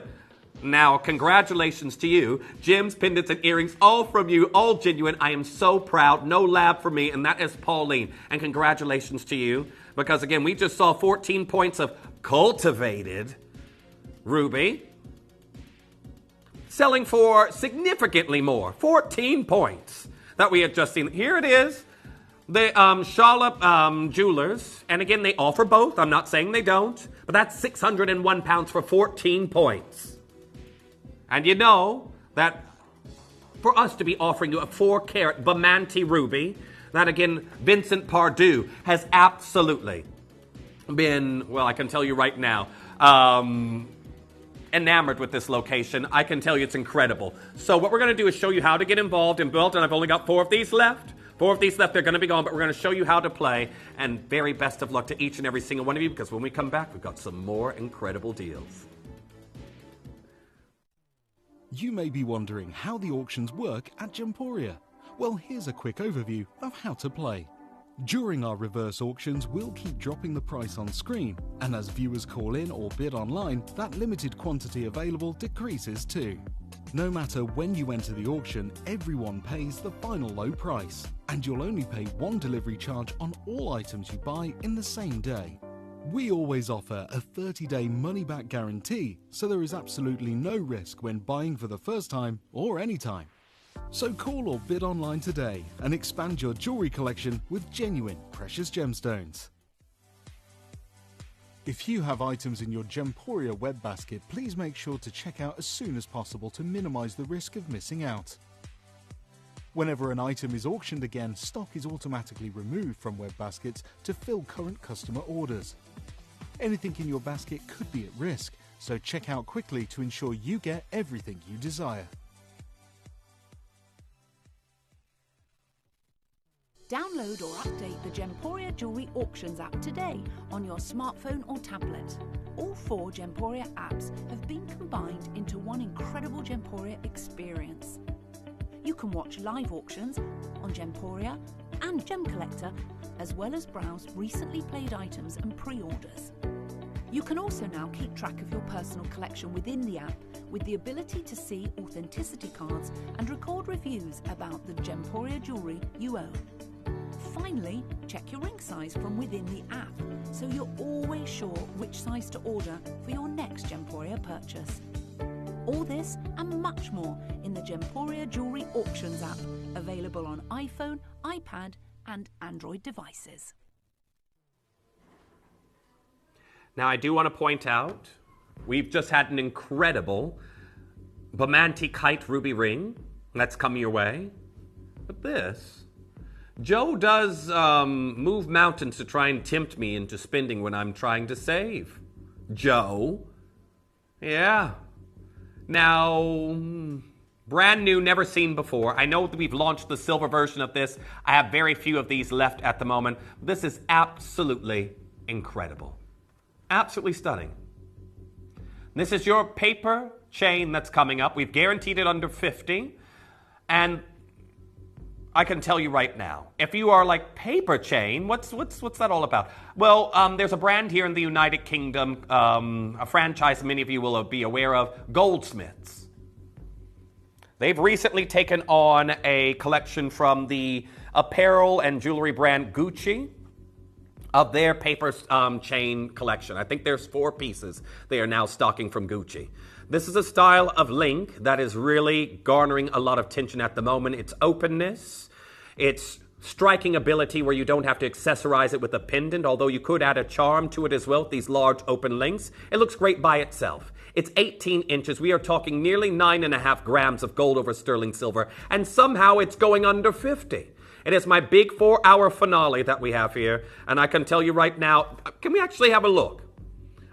Now, congratulations to you. Gems, pendants, and earrings, all from you, all genuine. I am so proud. No lab for me, and that is Pauline. And congratulations to you, because, again, we just saw 14 points of cultivated ruby selling for significantly more. 14 points that we had just seen. Here it is. The Charlotte Jewelers, and again, they offer both. I'm not saying they don't, but that's 601 pounds for 14 points. And you know that for us to be offering you a 4-carat Bamante ruby, that again, Vincent Pardue has absolutely been, well, I can tell you right now, enamored with this location. I can tell you it's incredible. So what we're going to do is show you how to get involved in Built, and I've only got 4 of these left. 4 of these left, they're going to be gone, but we're going to show you how to play. And very best of luck to each and every single one of you, because when we come back, we've got some more incredible deals. You may be wondering how the auctions work at Gemporia. Well, here's a quick overview of how to play. During our reverse auctions, we'll keep dropping the price on screen, and as viewers call in or bid online, that limited quantity available decreases too. No matter when you enter the auction, everyone pays the final low price, and you'll only pay 1 delivery charge on all items you buy in the same day. We always offer a 30-day money-back guarantee, so there is absolutely no risk when buying for the first time or anytime. So call or bid online today and expand your jewelry collection with genuine precious gemstones. If you have items in your Gemporia web basket, please make sure to check out as soon as possible to minimize the risk of missing out. Whenever an item is auctioned again, stock is automatically removed from web baskets to fill current customer orders. Anything in your basket could be at risk, so check out quickly to ensure you get everything you desire. Download or update the Gemporia Jewelry Auctions app today on your smartphone or tablet. All 4 Gemporia apps have been combined into one incredible Gemporia experience. You can watch live auctions on Gemporia and Gem Collector, as well as browse recently played items and pre-orders. You can also now keep track of your personal collection within the app with the ability to see authenticity cards and record reviews about the Gemporia jewellery you own. Finally, check your ring size from within the app, so you're always sure which size to order for your next Gemporia purchase. All this and much more in the Gemporia Jewellery Auctions app, available on iPhone, iPad and Android devices. Now, I do want to point out, we've just had an incredible Bemante Kite Ruby Ring that's coming your way. But this, Joe does move mountains to try and tempt me into spending when I'm trying to save. Joe. Yeah. Now, brand new, never seen before. I know that we've launched the silver version of this. I have very few of these left at the moment. This is absolutely incredible. Absolutely stunning. This is your paper chain that's coming up. We've guaranteed it under 50. And I can tell you right now, if you are like, paper chain, what's that all about? Well, there's a brand here in the United Kingdom, a franchise many of you will be aware of, Goldsmiths. They've recently taken on a collection from the apparel and jewelry brand Gucci of their paper chain collection. I think there's 4 pieces they are now stocking from Gucci. This is a style of link that is really garnering a lot of attention at the moment. Its openness, its striking ability where you don't have to accessorize it with a pendant, although you could add a charm to it as well with these large open links. It looks great by itself. It's 18 inches. We are talking nearly 9.5 grams of gold over sterling silver, and somehow it's going under 50. It is my big 4-hour finale that we have here, and I can tell you right now, can we actually have a look?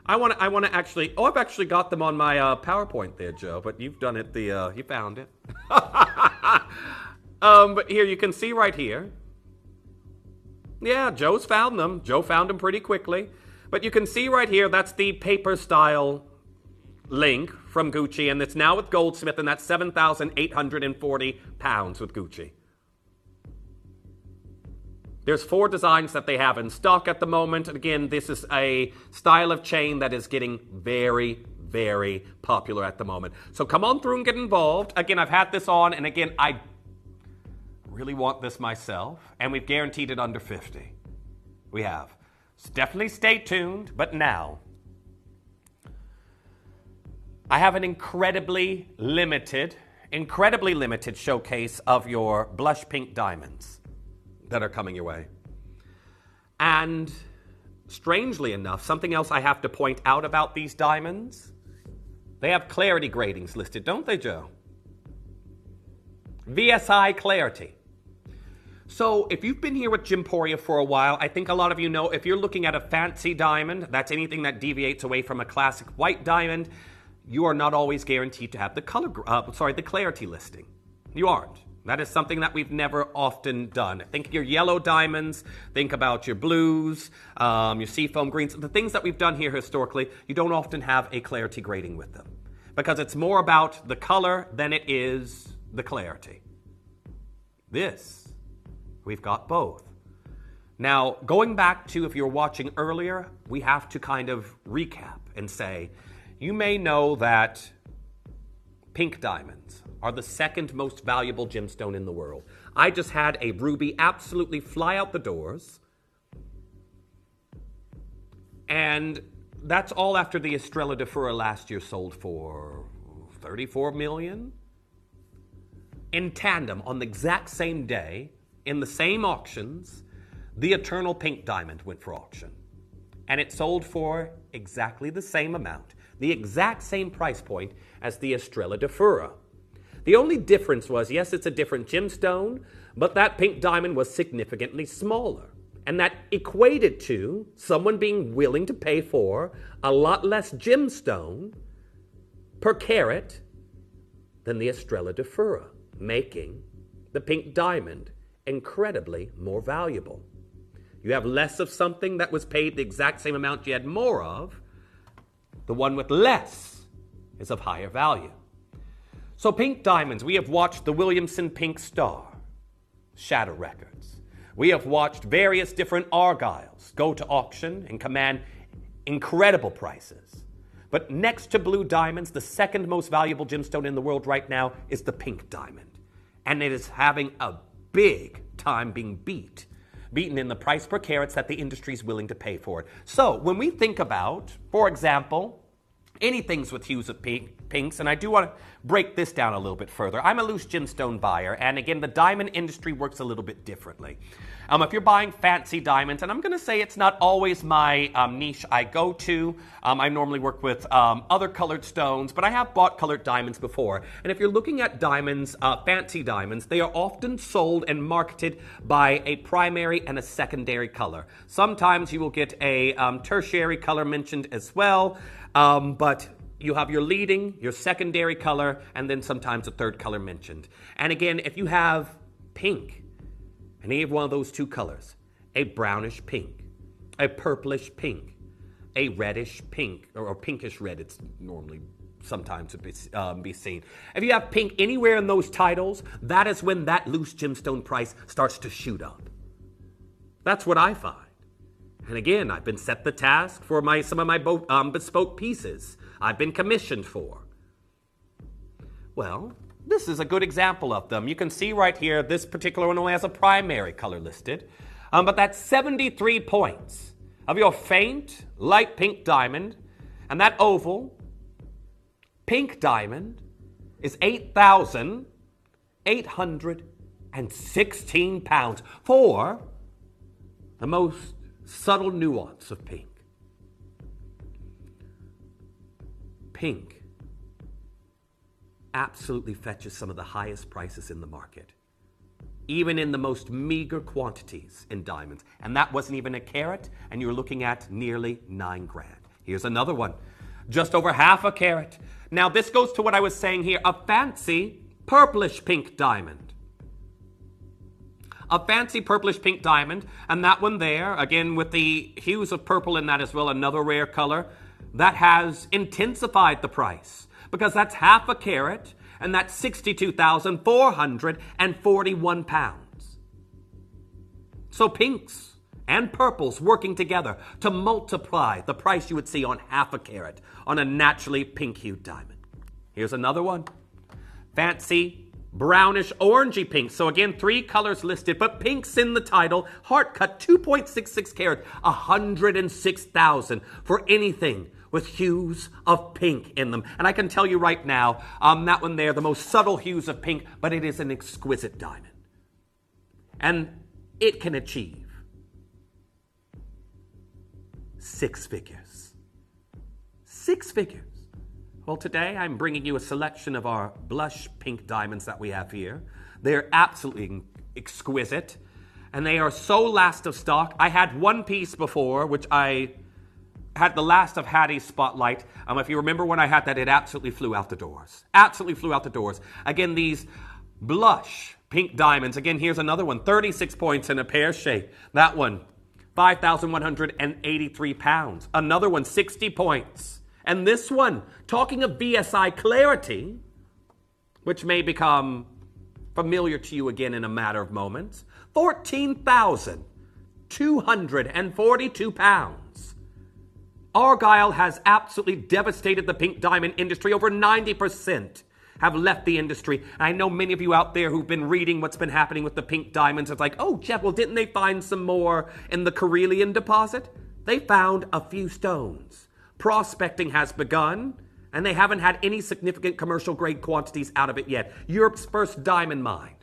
I want to actually, I've actually got them on my PowerPoint there, Joe, but you've done it, you found it. But here, you can see right here. Yeah, Joe's found them. Joe found them pretty quickly. But you can see right here, that's the paper style link from Gucci, and it's now with Goldsmith, and that's £7,840 with Gucci. There's 4 designs that they have in stock at the moment. And again, this is a style of chain that is getting very, very popular at the moment. So come on through and get involved. Again, I've had this on, and again, I really want this myself, and we've guaranteed it under 50. We have. So definitely stay tuned, but now, I have an incredibly limited showcase of your blush pink diamonds that are coming your way. And strangely enough, something else I have to point out about these diamonds, they have clarity gratings listed, don't they, Joe? VSI clarity. So if you've been here with Gemporia for a while, I think a lot of you know if you're looking at a fancy diamond, that's anything that deviates away from a classic white diamond, you are not always guaranteed to have the the clarity listing. You aren't. That is something that we've never often done. Think your yellow diamonds, think about your blues, your seafoam greens. The things that we've done here historically, you don't often have a clarity grading with them because it's more about the color than it is the clarity. This, we've got both. Now, going back to if you're watching earlier, we have to kind of recap and say, you may know that pink diamonds are the 2nd most valuable gemstone in the world. I just had a ruby absolutely fly out the doors. And that's all after the Estrella de Fura last year sold for $34 million. In tandem, on the exact same day, in the same auctions, the Eternal Pink Diamond went for auction. And it sold for exactly the same amount, the exact same price point as the Estrella de Fura. The only difference was, yes, it's a different gemstone, but that pink diamond was significantly smaller. And that equated to someone being willing to pay for a lot less gemstone per carat than the Estrella de Fura, making the pink diamond incredibly more valuable. You have less of something that was paid the exact same amount you had more of. The one with less is of higher value. So pink diamonds, we have watched the Williamson Pink Star, Shadow Records. We have watched various different Argyles go to auction and command incredible prices. But next to blue diamonds, the 2nd most valuable gemstone in the world right now is the pink diamond. And it is having a big time being beaten in the price per carats that the industry is willing to pay for it. So when we think about, for example, anything with hues of pinks, and I do want to break this down a little bit further. I'm a loose gemstone buyer, and again, the diamond industry works a little bit differently. If you're buying fancy diamonds, and I'm going to say it's not always my niche I go to. I normally work with other colored stones, but I have bought colored diamonds before. And if you're looking at diamonds, fancy diamonds, they are often sold and marketed by a primary and a secondary color. Sometimes you will get a tertiary color mentioned as well, but you have your leading, your secondary color, and then sometimes a third color mentioned. And again, if you have pink, any of one of those two colors, a brownish pink, a purplish pink, a reddish pink, or pinkish red, it's normally sometimes to be seen. If you have pink anywhere in those titles, that is when that loose gemstone price starts to shoot up. That's what I find. And again, I've been set the task for some of my bespoke pieces I've been commissioned for. Well, this is a good example of them. You can see right here, this particular one only has a primary color listed, but that's 73 points of your faint, light pink diamond, and that oval pink diamond is 8,816 pounds for the most subtle nuance of pink. Pink absolutely fetches some of the highest prices in the market, even in the most meager quantities in diamonds. And that wasn't even a carat, and you're looking at nearly $9 grand. Here's another one, just over half a carat. Now this goes to what I was saying here, a fancy purplish pink diamond. A fancy purplish pink diamond, and that one there, again with the hues of purple in that as well, another rare color, that has intensified the price because that's half a carat and that's 62,441 pounds. So pinks and purples working together to multiply the price you would see on half a carat on a naturally pink-hued diamond. Here's another one. Fancy brownish orangey pink. So again, 3 colors listed, but pink's in the title. Heart cut 2.66 carat, 106,000 for anything with hues of pink in them. And I can tell you right now, that one there, the most subtle hues of pink, but it is an exquisite diamond. And it can achieve 6 figures. 6 figures. Well, today I'm bringing you a selection of our blush pink diamonds that we have here. They're absolutely exquisite, and they are so last of stock. I had one piece before, which I had the last of Hattie's Spotlight. If you remember when I had that, it absolutely flew out the doors. Absolutely flew out the doors. Again, these blush pink diamonds. Again, here's another one, 36 points in a pear shape. That one, 5,183 pounds. Another one, 60 points. And this one, talking of BSI clarity, which may become familiar to you again in a matter of moments, 14,242 pounds. Argyle has absolutely devastated the pink diamond industry. Over 90% have left the industry. And I know many of you out there who've been reading what's been happening with the pink diamonds. It's like, oh, Jeff, well, didn't they find some more in the Karelian deposit? They found a few stones. Prospecting has begun, and they haven't had any significant commercial grade quantities out of it yet. Europe's first diamond mine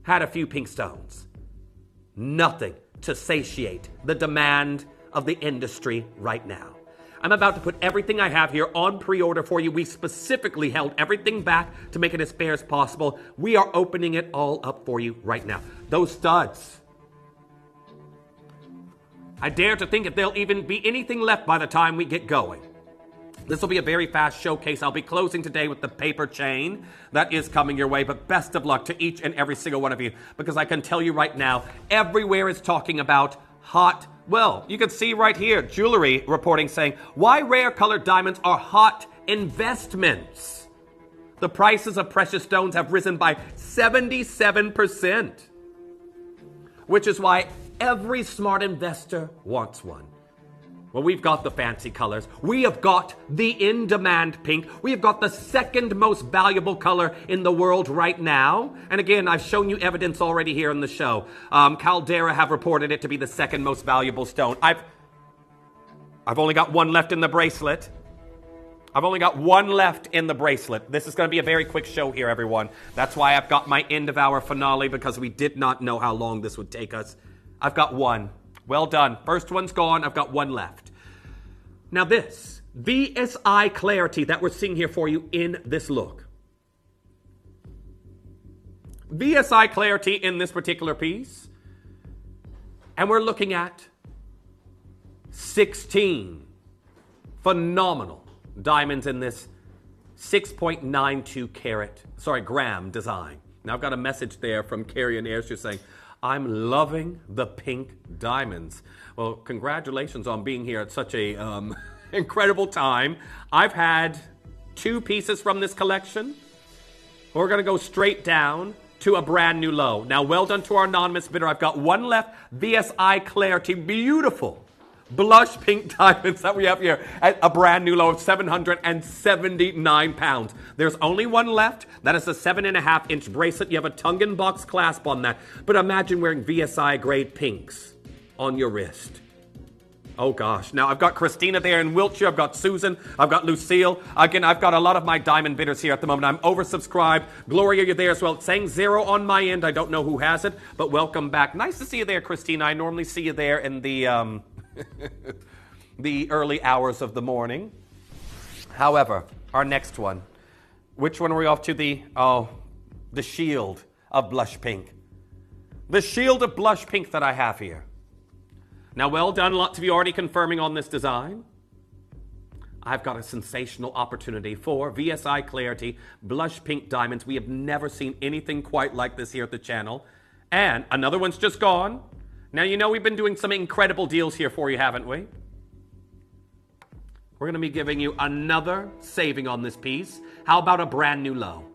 had a few pink stones. Nothing to satiate the demand of the industry right now. I'm about to put everything I have here on pre-order for you. We specifically held everything back to make it as fair as possible. We are opening it all up for you right now. Those studs, I dare to think if there'll even be anything left by the time we get going. This will be a very fast showcase. I'll be closing today with the paper chain that is coming your way, but best of luck to each and every single one of you, because I can tell you right now, everywhere is talking about hot. Well, you can see right here, Jewelry reporting saying, why rare colored diamonds are hot investments. The prices of precious stones have risen by 77%, which is why every smart investor wants one. Well, we've got the fancy colors. We have got the in-demand pink. We have got the second most valuable color in the world right now. And again, I've shown you evidence already here in the show. Caldera have reported it to be the second most valuable stone. I've only got one left in the bracelet. I've only got one left in the bracelet. This is going to be a very quick show here, everyone. That's why I've got my end of hour finale, because we did not know how long this would take us. I've got one. Well done. First one's gone. I've got one left. Now this, VSI Clarity that we're seeing here for you in this look. VSI Clarity in this particular piece. And we're looking at 16 phenomenal diamonds in this 6.92 gram design. Now I've got a message there from Carrie and Ayers just saying, I'm loving the pink diamonds. Well, congratulations on being here at such a incredible time. I've had 2 pieces from this collection. We're going to go straight down to a brand new low. Now, well done to our anonymous bidder. I've got one left. VSI Clarity, beautiful blush pink diamonds that we have here at a brand new low of £779. There's only one left. That is a 7.5-inch bracelet. You have a tongue and box clasp on that. But imagine wearing VSI grade pinks on your wrist. Oh gosh. Now I've got Christina there in Wiltshire. I've got Susan. I've got Lucille. Again, I've got a lot of my diamond bidders here at the moment. I'm oversubscribed. Gloria, you're there as well. It's saying 0 on my end. I don't know who has it, but welcome back. Nice to see you there, Christina. I normally see you there in the the early hours of the morning. However, our next one. Which one are we off to? The shield of blush pink. The shield of blush pink that I have here. Now, well done. Lots of you already confirming on this design. I've got a sensational opportunity for VSI Clarity blush pink diamonds. We have never seen anything quite like this here at the channel. And another one's just gone. Now, you know we've been doing some incredible deals here for you, haven't we? We're going to be giving you another saving on this piece. How about a brand new low?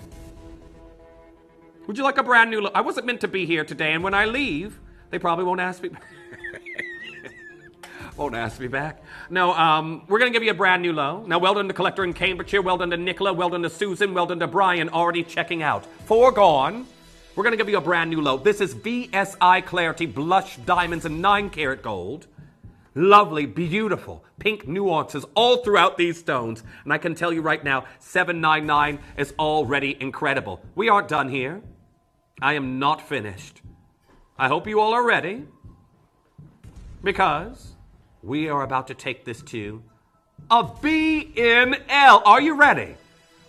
Would you like a brand new low? I wasn't meant to be here today, and when I leave, they probably won't ask me. Won't ask me back. No, we're going to give you a brand new low. Now, well done to Collector in Cambridgeshire. Well done to Nicola. Well done to Susan. Well done to Brian, already checking out. 4 gone. We're going to give you a brand new low. This is VSI Clarity Blush Diamonds in 9-karat gold. Lovely, beautiful, pink nuances all throughout these stones. And I can tell you right now, $799 is already incredible. We aren't done here. I am not finished. I hope you all are ready, because we are about to take this to a BNL. Are you ready?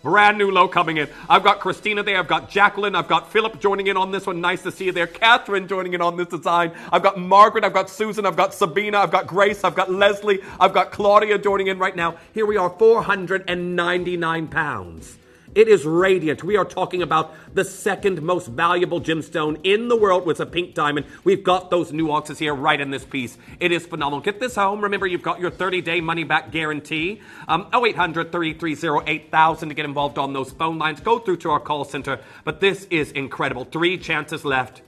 Brand new low coming in. I've got Christina there. I've got Jacqueline. I've got Philip joining in on this one. Nice to see you there. Catherine joining in on this design. I've got Margaret. I've got Susan. I've got Sabina. I've got Grace. I've got Leslie. I've got Claudia joining in right now. Here we are, £499. It is radiant. We are talking about the second most valuable gemstone in the world with a pink diamond. We've got those nuances here right in this piece. It is phenomenal. Get this home. Remember, you've got your 30-day money-back guarantee. 0800-330-8000 to get involved on those phone lines. Go through to our call center. But this is incredible. 3 chances left.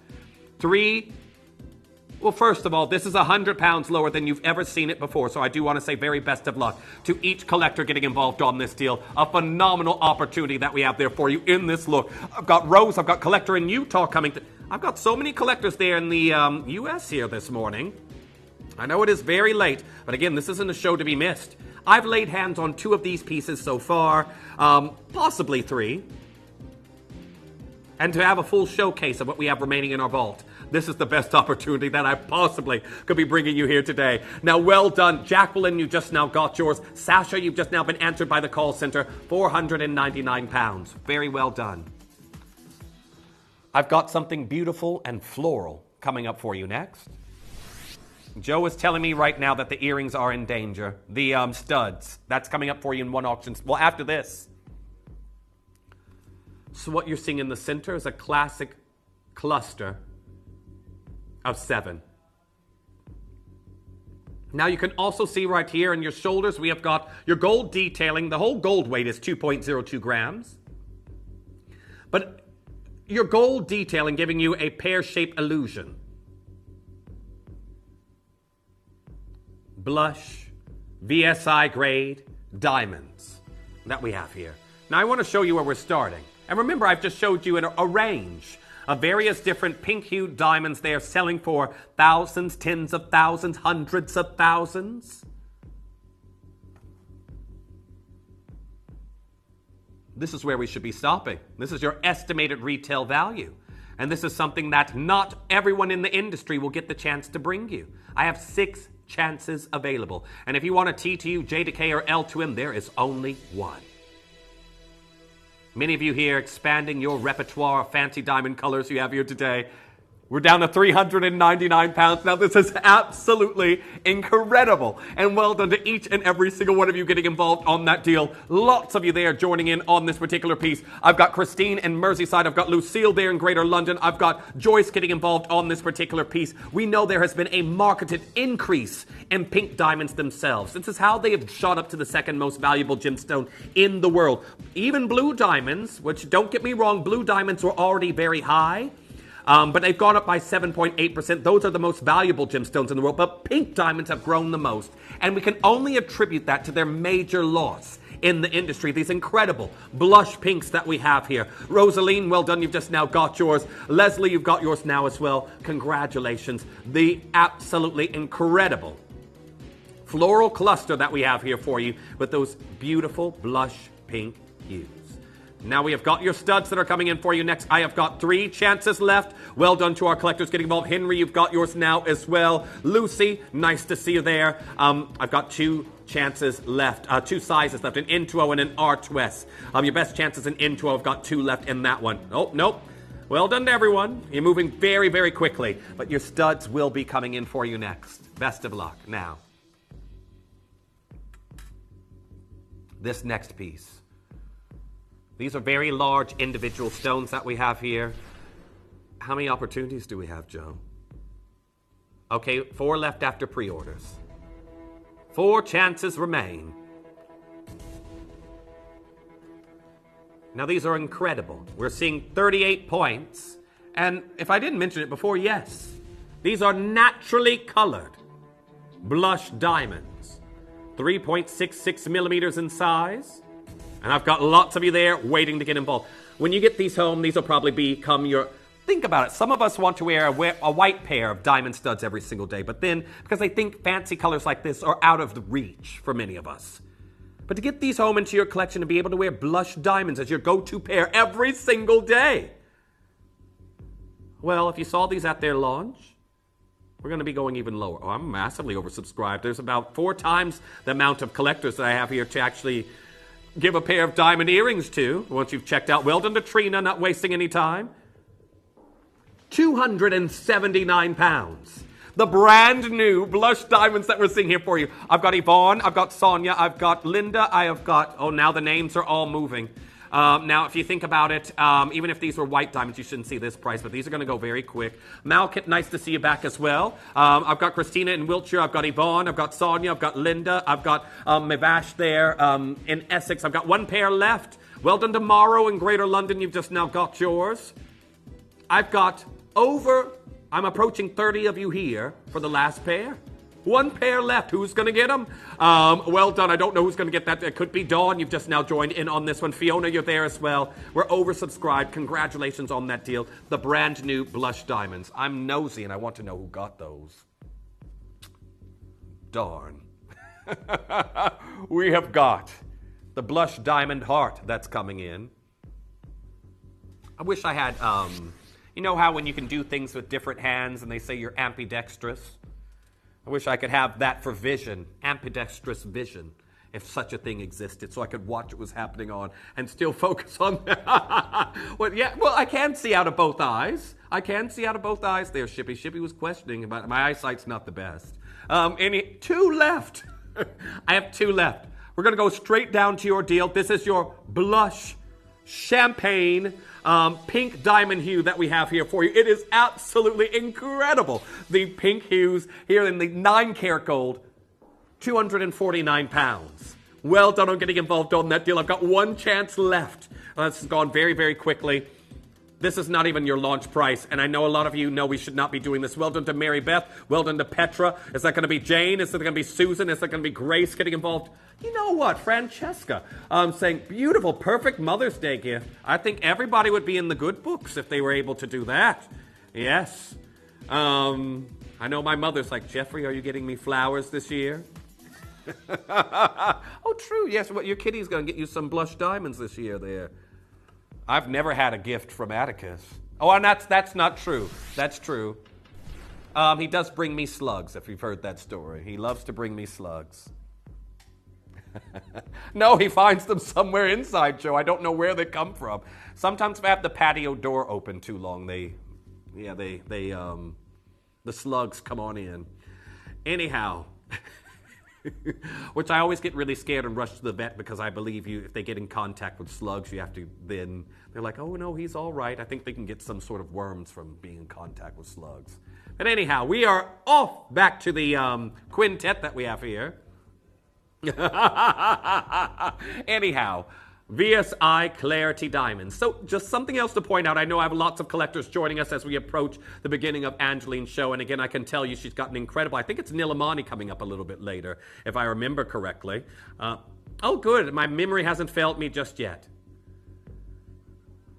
3. Well, first of all, this is £100 lower than you've ever seen it before, so I do want to say very best of luck to each collector getting involved on this deal. A phenomenal opportunity that we have there for you in this look. I've got Rose, I've got Collector in Utah coming. I've got so many collectors there in the U.S. here this morning. I know it is very late, but again, this isn't a show to be missed. I've laid hands on 2 of these pieces so far, possibly 3. And to have a full showcase of what we have remaining in our vault. This is the best opportunity that I possibly could be bringing you here today. Now, well done. Jacqueline, you just now got yours. Sasha, you've just now been answered by the call center. £499. Very well done. I've got something beautiful and floral coming up for you next. Joe is telling me right now that the earrings are in danger. The studs. That's coming up for you in one auction. Well, after this. So what you're seeing in the center is a classic cluster of 7. Now you can also see right here in your shoulders, we have got your gold detailing. The whole gold weight is 2.02 grams. But your gold detailing giving you a pear-shaped illusion. Blush, VSI grade, diamonds that we have here. Now I want to show you where we're starting. And remember, I've just showed you a range of various different pink-hued diamonds. They are selling for thousands, tens of thousands, hundreds of thousands. This is where we should be stopping. This is your estimated retail value. And this is something that not everyone in the industry will get the chance to bring you. I have 6 chances available. And if you want a T to U, J to K, or L to M, there is only one. Many of you here expanding your repertoire of fancy diamond colors you have here today. We're down to 399 pounds. Now, this is absolutely incredible. And well done to each and every single one of you getting involved on that deal. Lots of you there joining in on this particular piece. I've got Christine in Merseyside. I've got Lucille there in Greater London. I've got Joyce getting involved on this particular piece. We know there has been a marketed increase in pink diamonds themselves. This is how they have shot up to the second most valuable gemstone in the world. Even blue diamonds, which don't get me wrong, blue diamonds were already very high. But they've gone up by 7.8%. Those are the most valuable gemstones in the world. But pink diamonds have grown the most. And we can only attribute that to their major loss in the industry. These incredible blush pinks that we have here. Rosaline, well done. You've just now got yours. Leslie, you've got yours now as well. Congratulations. The absolutely incredible floral cluster that we have here for you with those beautiful blush pink hues. Now we have got your studs that are coming in for you next. I have got 3 chances left. Well done to our collectors getting involved. Henry, you've got yours now as well. Lucy, nice to see you there. I've got 2 chances left, 2 sizes left, an Intuo and an R2S. Your best chances in Intuo, I've got 2 left in that one. Oh, nope. Well done to everyone. You're moving very, very quickly. But your studs will be coming in for you next. Best of luck. Now, this next piece. These are very large individual stones that we have here. How many opportunities do we have, Joe? Okay, 4 left after pre-orders. 4 chances remain. Now, these are incredible. We're seeing 38 points. And if I didn't mention it before, yes. These are naturally colored blush diamonds. 3.66 millimeters in size. And I've got lots of you there waiting to get involved. When you get these home, these will probably become your... Think about it. Some of us want to wear a white pair of diamond studs every single day. But then, because they think fancy colors like this are out of the reach for many of us. But to get these home into your collection and be able to wear blush diamonds as your go-to pair every single day. Well, if you saw these at their launch, we're going to be going even lower. Oh, I'm massively oversubscribed. There's about 4 times the amount of collectors that I have here to actually give a pair of diamond earrings to, once you've checked out. Well done to Trina, not wasting any time. 279 pounds. The brand new blush diamonds that we're seeing here for you. I've got Yvonne, I've got Sonia, I've got Linda, I have got... Oh, now the names are all moving. Now, if you think about it, even if these were white diamonds, you shouldn't see this price, but these are going to go very quick. Malkit, nice to see you back as well. I've got Christina in Wiltshire. I've got Yvonne. I've got Sonia. I've got Linda. I've got Mivash there in Essex. I've got 1 pair left. Well done to Morrow in Greater London. You've just now got yours. I've got I'm approaching 30 of you here for the last pair. 1 pair left. Who's going to get them? Well done. I don't know who's going to get that. It could be Dawn. You've just now joined in on this one. Fiona, you're there as well. We're oversubscribed. Congratulations on that deal. The brand new blush diamonds. I'm nosy and I want to know who got those. Darn. We have got the blush diamond heart that's coming in. I wish I had, you know how when you can do things with different hands and they say you're ambidextrous? I wish I could have that for vision, ambidextrous vision, if such a thing existed, so I could watch what was happening on and still focus on that. Well, I can see out of both eyes. I can see out of both eyes there, Shippy. Shippy was questioning about my eyesight's not the best. 2 left. I have 2 left. We're going to go straight down to your deal. This is your blush champagne pink diamond hue that we have here for you. It is absolutely incredible. The pink hues here in the 9-karat gold, 249 pounds. Well done on getting involved on that deal. I've got 1 chance left. This has gone very, very quickly. This is not even your launch price, and I know a lot of you know we should not be doing this. Well done to Mary Beth. Well done to Petra. Is that going to be Jane? Is that going to be Susan? Is that going to be Grace getting involved? You know what? Francesca saying, beautiful, perfect Mother's Day gift. I think everybody would be in the good books if they were able to do that. Yes. I know my mother's like, Jeffrey, are you getting me flowers this year? Oh, true. Yes, well, your kitty's going to get you some blush diamonds this year there. I've never had a gift from Atticus. Oh, and that's not true. That's true. He does bring me slugs, if you've heard that story. He loves to bring me slugs. No, he finds them somewhere inside, Joe. I don't know where they come from. Sometimes if I have the patio door open too long, the slugs come on in. Anyhow, which I always get really scared and rush to the vet because I believe if they get in contact with slugs, you have to then, they're like, oh no, he's all right. I think they can get some sort of worms from being in contact with slugs. But anyhow, we are off back to the quintet that we have here. Anyhow, VSI Clarity Diamonds. So just something else to point out. I know I have lots of collectors joining us as we approach the beginning of Angeline's show. And again, I can tell you she's got an incredible, I think it's Nilamani coming up a little bit later, if I remember correctly. Oh, good. My memory hasn't failed me just yet.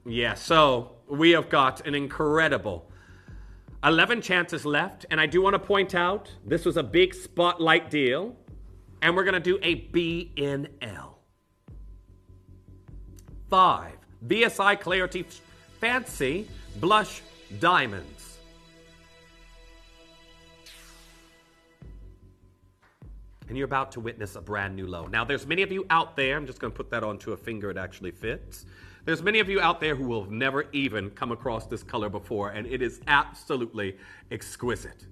Yeah, so we have got an incredible 11 chances left. And I do want to point out, this was a big spotlight deal. And we're going to do a BNL. 5 VSI Clarity Fancy Blush Diamonds. And you're about to witness a brand new low. Now, there's many of you out there, I'm just going to put that onto a finger, it actually fits. There's many of you out there who will have never even come across this color before, and it is absolutely exquisite.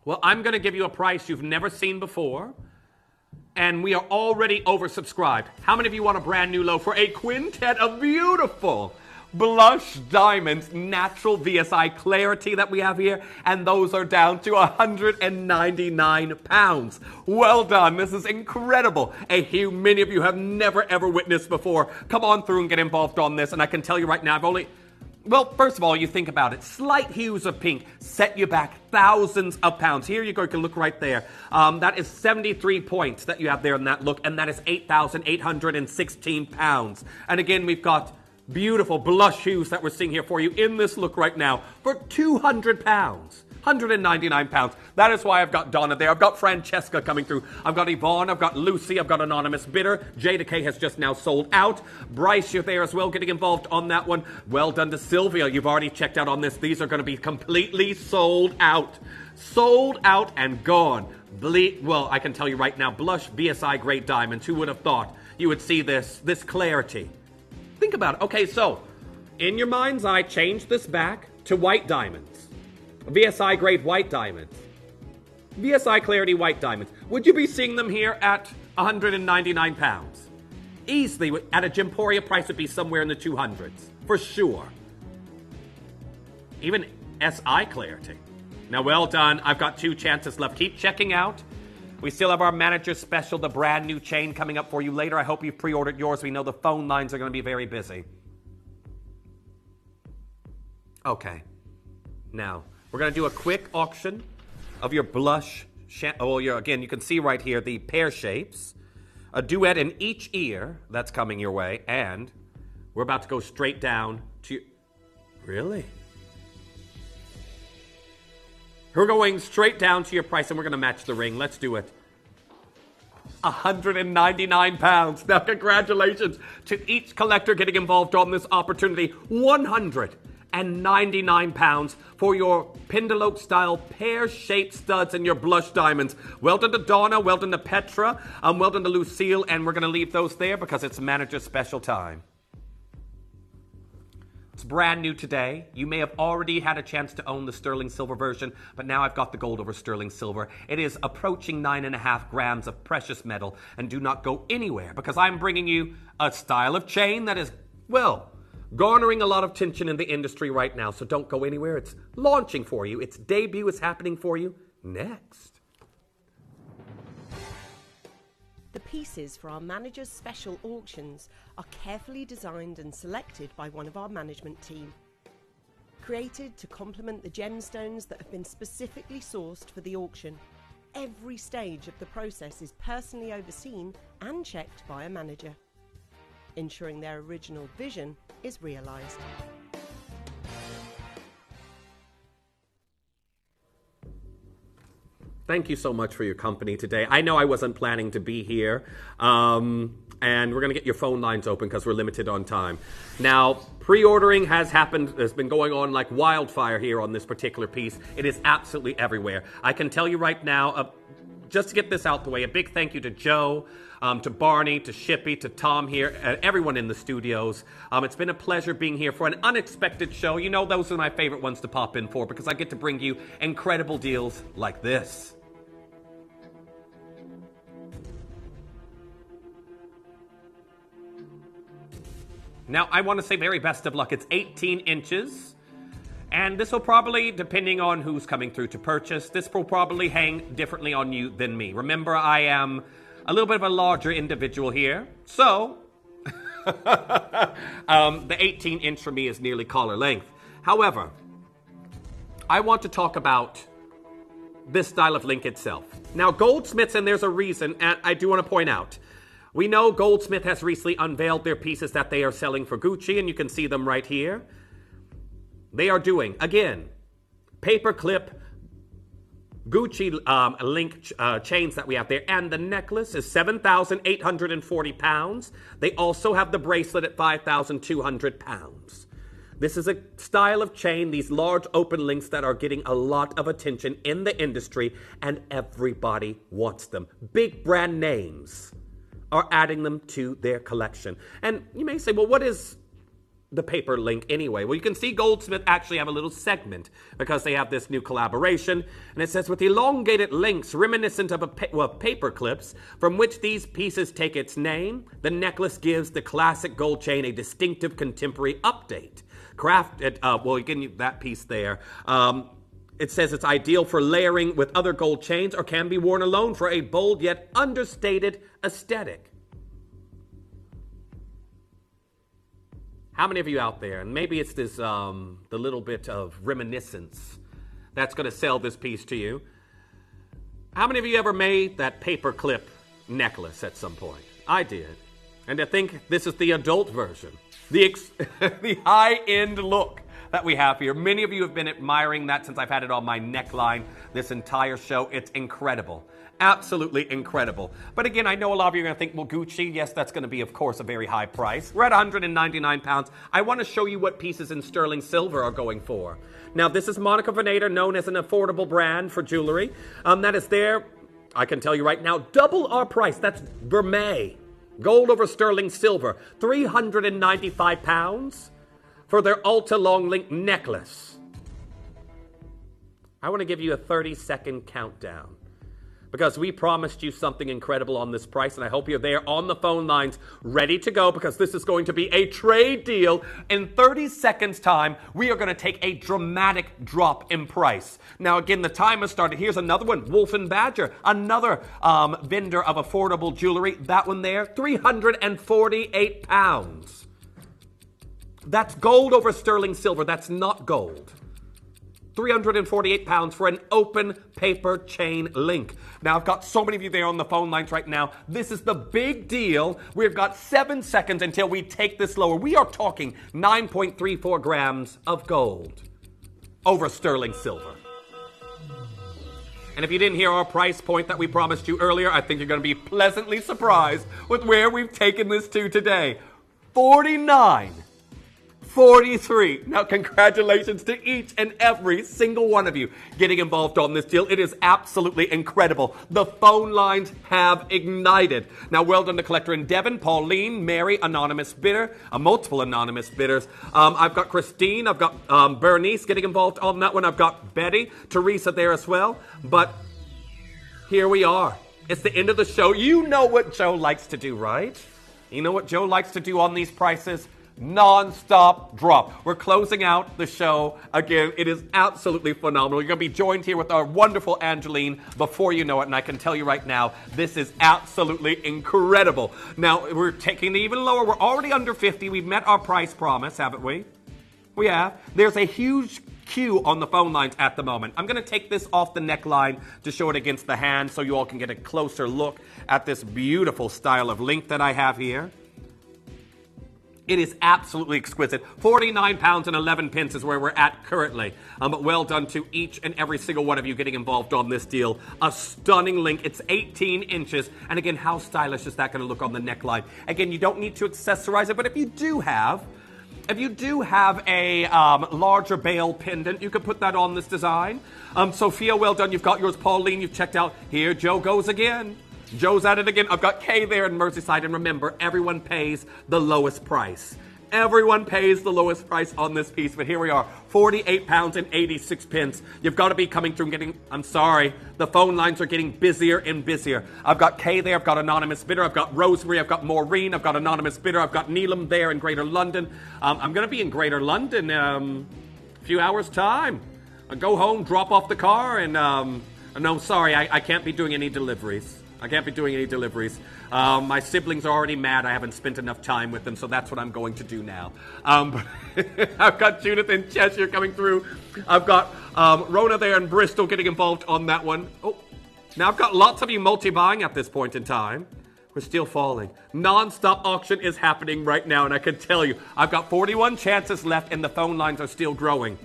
Well, I'm going to give you a price you've never seen before, and we are already oversubscribed. How many of you want a brand new low for a quintet of beautiful blush diamonds, natural VSI Clarity that we have here? And those are down to 199 pounds. Well done. This is incredible. A hue many of you have never, ever witnessed before. Come on through and get involved on this. And I can tell you right now, well, first of all, you think about it. Slight hues of pink set you back thousands of pounds. Here you go. You can look right there. That is 73 points that you have there in that look, and that is 8,816 pounds. And again, we've got beautiful blush hues that we're seeing here for you in this look right now for 200 pounds. 199 pounds. That is why I've got Donna there. I've got Francesca coming through. I've got Yvonne. I've got Lucy. I've got Anonymous Bidder. Jada K has just now sold out. Bryce, you're there as well, getting involved on that one. Well done to Sylvia. You've already checked out on this. These are going to be completely sold out. Sold out and gone. Well, I can tell you right now, blush BSI Great Diamonds. Who would have thought you would see this clarity? Think about it. Okay, so in your mind's eye, change this back to white diamonds. VSI Grade White Diamonds. VSI Clarity White Diamonds. Would you be seeing them here at 199 pounds? Easily, at a Gemporia price, would be somewhere in the 200s. For sure. Even SI Clarity. Now, well done. I've got 2 chances left. Keep checking out. We still have our manager special, the brand new chain, coming up for you later. I hope you've pre-ordered yours. We know the phone lines are going to be very busy. Okay. Now, we're going to do a quick auction of your blush. Again, you can see right here the pear shapes. A duet in each ear that's coming your way. And we're about to go straight down to... Really? We're going straight down to your price, and we're going to match the ring. Let's do it. 199 pounds. Now, congratulations to each collector getting involved on this opportunity. 199 pounds for your Pindalope style pear-shaped studs and your blush diamonds. Well done to Donna, well done to Petra, well done to Lucille, and we're going to leave those there because it's manager special time. It's brand new today. You may have already had a chance to own the sterling silver version, but now I've got the gold over sterling silver. It is approaching 9.5 grams of precious metal, and do not go anywhere because I'm bringing you a style of chain that is, well, garnering a lot of attention in the industry right now, so don't go anywhere. It's launching for you. Its debut is happening for you next. The pieces for our manager's special auctions are carefully designed and selected by one of our management team. Created to complement the gemstones that have been specifically sourced for the auction, every stage of the process is personally overseen and checked by a manager, ensuring their original vision is realised. Thank you so much for your company today. I know I wasn't planning to be here, and we're going to get your phone lines open because we're limited on time. Now, pre-ordering has happened. It's been going on like wildfire here on this particular piece. It is absolutely everywhere. I can tell you right now, just to get this out the way, a big thank you to Joe, to Barney, to Shippy, to Tom here, and everyone in the studios. It's been a pleasure being here for an unexpected show. You know, those are my favorite ones to pop in for because I get to bring you incredible deals like this. Now, I want to say very best of luck. It's 18 inches. And this will probably, depending on who's coming through to purchase, this will probably hang differently on you than me. Remember, I am a little bit of a larger individual here. So, the 18-inch for me is nearly collar length. However, I want to talk about this style of link itself. Now, Goldsmiths, and there's a reason, and I do want to point out, we know Goldsmith has recently unveiled their pieces that they are selling for Gucci, and you can see them right here. They are doing, again, paperclip Gucci link chains that we have there, and the necklace is 7,840 pounds. They also have the bracelet at 5,200 pounds. This is a style of chain, these large open links that are getting a lot of attention in the industry, and everybody wants them. Big brand names are adding them to their collection. And you may say, well, what is the paper link anyway? Well, you can see Goldsmith actually have a little segment because they have this new collaboration. And it says, with elongated links reminiscent of paper clips from which these pieces take its name, the necklace gives the classic gold chain a distinctive contemporary update. Crafted, well, you get that piece there. It says it's ideal for layering with other gold chains or can be worn alone for a bold yet understated aesthetic. How many of you out there, and maybe it's this the little bit of reminiscence that's going to sell this piece to you. How many of you ever made that paperclip necklace at some point? I did. And I think this is the adult version. The high-end look that we have here. Many of you have been admiring that since I've had it on my neckline this entire show. It's incredible. Absolutely incredible. But again, I know a lot of you are going to think, well, Gucci, yes, that's going to be, of course, a very high price. We're at 199 pounds. I want to show you what pieces in sterling silver are going for. Now, this is Monica Vinader, known as an affordable brand for jewelry. That is there, I can tell you right now, double our price. That's Vermeil. Gold over sterling silver. 395 pounds. For their ultra long link necklace. I want to give you a 30-second countdown because we promised you something incredible on this price, and I hope you're there on the phone lines ready to go because this is going to be a trade deal. In 30 seconds time, we are going to take a dramatic drop in price. Now, again, the time has started. Here's another one, Wolf & Badger, another vendor of affordable jewelry. That one there, 348 pounds. That's gold over sterling silver. That's not gold. 348 pounds for an open paper chain link. Now, I've got so many of you there on the phone lines right now. This is the big deal. We've got 7 seconds until we take this lower. We are talking 9.34 grams of gold over sterling silver. And if you didn't hear our price point that we promised you earlier, I think you're going to be pleasantly surprised with where we've taken this to today. 43. Now, congratulations to each and every single one of you getting involved on this deal. It is absolutely incredible. The phone lines have ignited. Now, well done to Collector in Devon, Pauline, Mary, anonymous bidder, multiple anonymous bidders. I've got Christine, I've got Bernice getting involved on that one. I've got Betty, Teresa there as well. But here we are. It's the end of the show. You know what Joe likes to do, right? You know what Joe likes to do on these prices? Non-stop drop. We're closing out the show. Again, it is absolutely phenomenal. You're going to be joined here with our wonderful Angeline before you know it, and I can tell you right now, this is absolutely incredible. Now, we're taking it even lower. We're already under 50. We've met our price promise, haven't we? We have. There's a huge queue on the phone lines at the moment. I'm going to take this off the neckline to show it against the hand so you all can get a closer look at this beautiful style of link that I have here. It is absolutely exquisite. 49 pounds and 11 pence is where we're at currently. But well done to each and every single one of you getting involved on this deal. A stunning link. It's 18 inches. And again, how stylish is that going to look on the neckline? Again, you don't need to accessorize it, but if you do have a larger bail pendant, you could put that on this design. Sophia, well done. You've got yours. Pauline, you've checked out. Here, Joe goes again. Joe's at it again. I've got Kay there in Merseyside. And remember, everyone pays the lowest price. Everyone pays the lowest price on this piece. But here we are, 48 pounds and 86 pence. You've got to be coming through and getting, I'm sorry, the phone lines are getting busier and busier. I've got Kay there. I've got Anonymous Bidder. I've got Rosemary. I've got Maureen. I've got Anonymous Bidder. I've got Neelam there in Greater London. I'm going to be in Greater London a few hours' time. I'll go home, drop off the car, and no, sorry, I can't be doing any deliveries. My siblings are already mad I haven't spent enough time with them, so that's what I'm going to do now. I've got Judith in Cheshire coming through. I've got Rona there in Bristol getting involved on that one. Oh, now I've got lots of you multi-buying at this point in time. We're still falling. Non-stop auction is happening right now, and I can tell you, I've got 41 chances left, and the phone lines are still growing.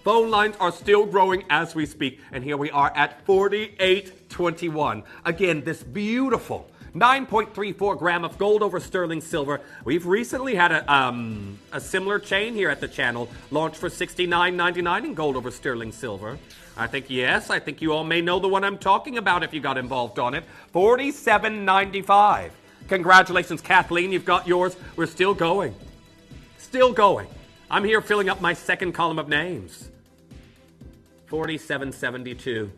Phone lines are still growing as we speak, and here we are at 48.21. Again, this beautiful 9.34 gram of gold over sterling silver. We've recently had a similar chain here at the channel launched for $69.99 in gold over sterling silver. I think you all may know the one I'm talking about if you got involved on it. $47.95. Congratulations, Kathleen, you've got yours. We're still going. Still going. I'm here filling up my second column of names. 47.72.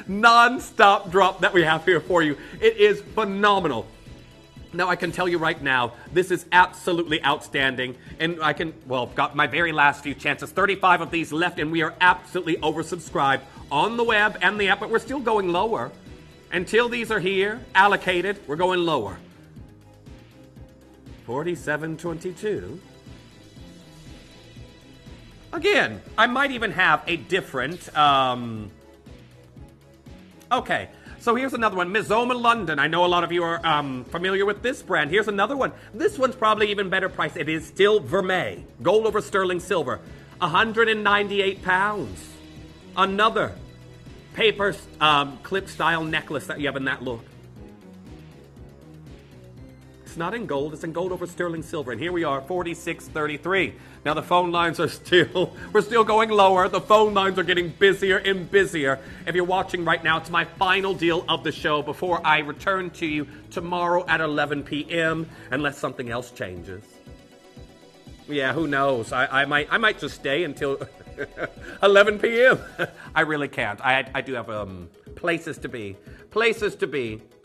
Non-stop drop that we have here for you. It is phenomenal. Now, I can tell you right now, this is absolutely outstanding. And got my very last few chances. 35 of these left, and we are absolutely oversubscribed on the web and the app, but we're still going lower. Until these are here, allocated, we're going lower. 47.22. Again, I might even have a different, okay, so here's another one. Mizoma London. I know a lot of you are familiar with this brand. Here's another one. This one's probably even better priced. It is still Vermeil. Gold over sterling silver. 198 pounds. Another paper clip style necklace that you have in that look. It's not in gold, it's in gold over sterling silver. And here we are, 46.33. Now the phone lines are we're still going lower. The phone lines are getting busier and busier. If you're watching right now, it's my final deal of the show before I return to you tomorrow at 11 p.m. unless something else changes. Yeah, who knows? I might just stay until 11 p.m. I really can't. I do have places to be,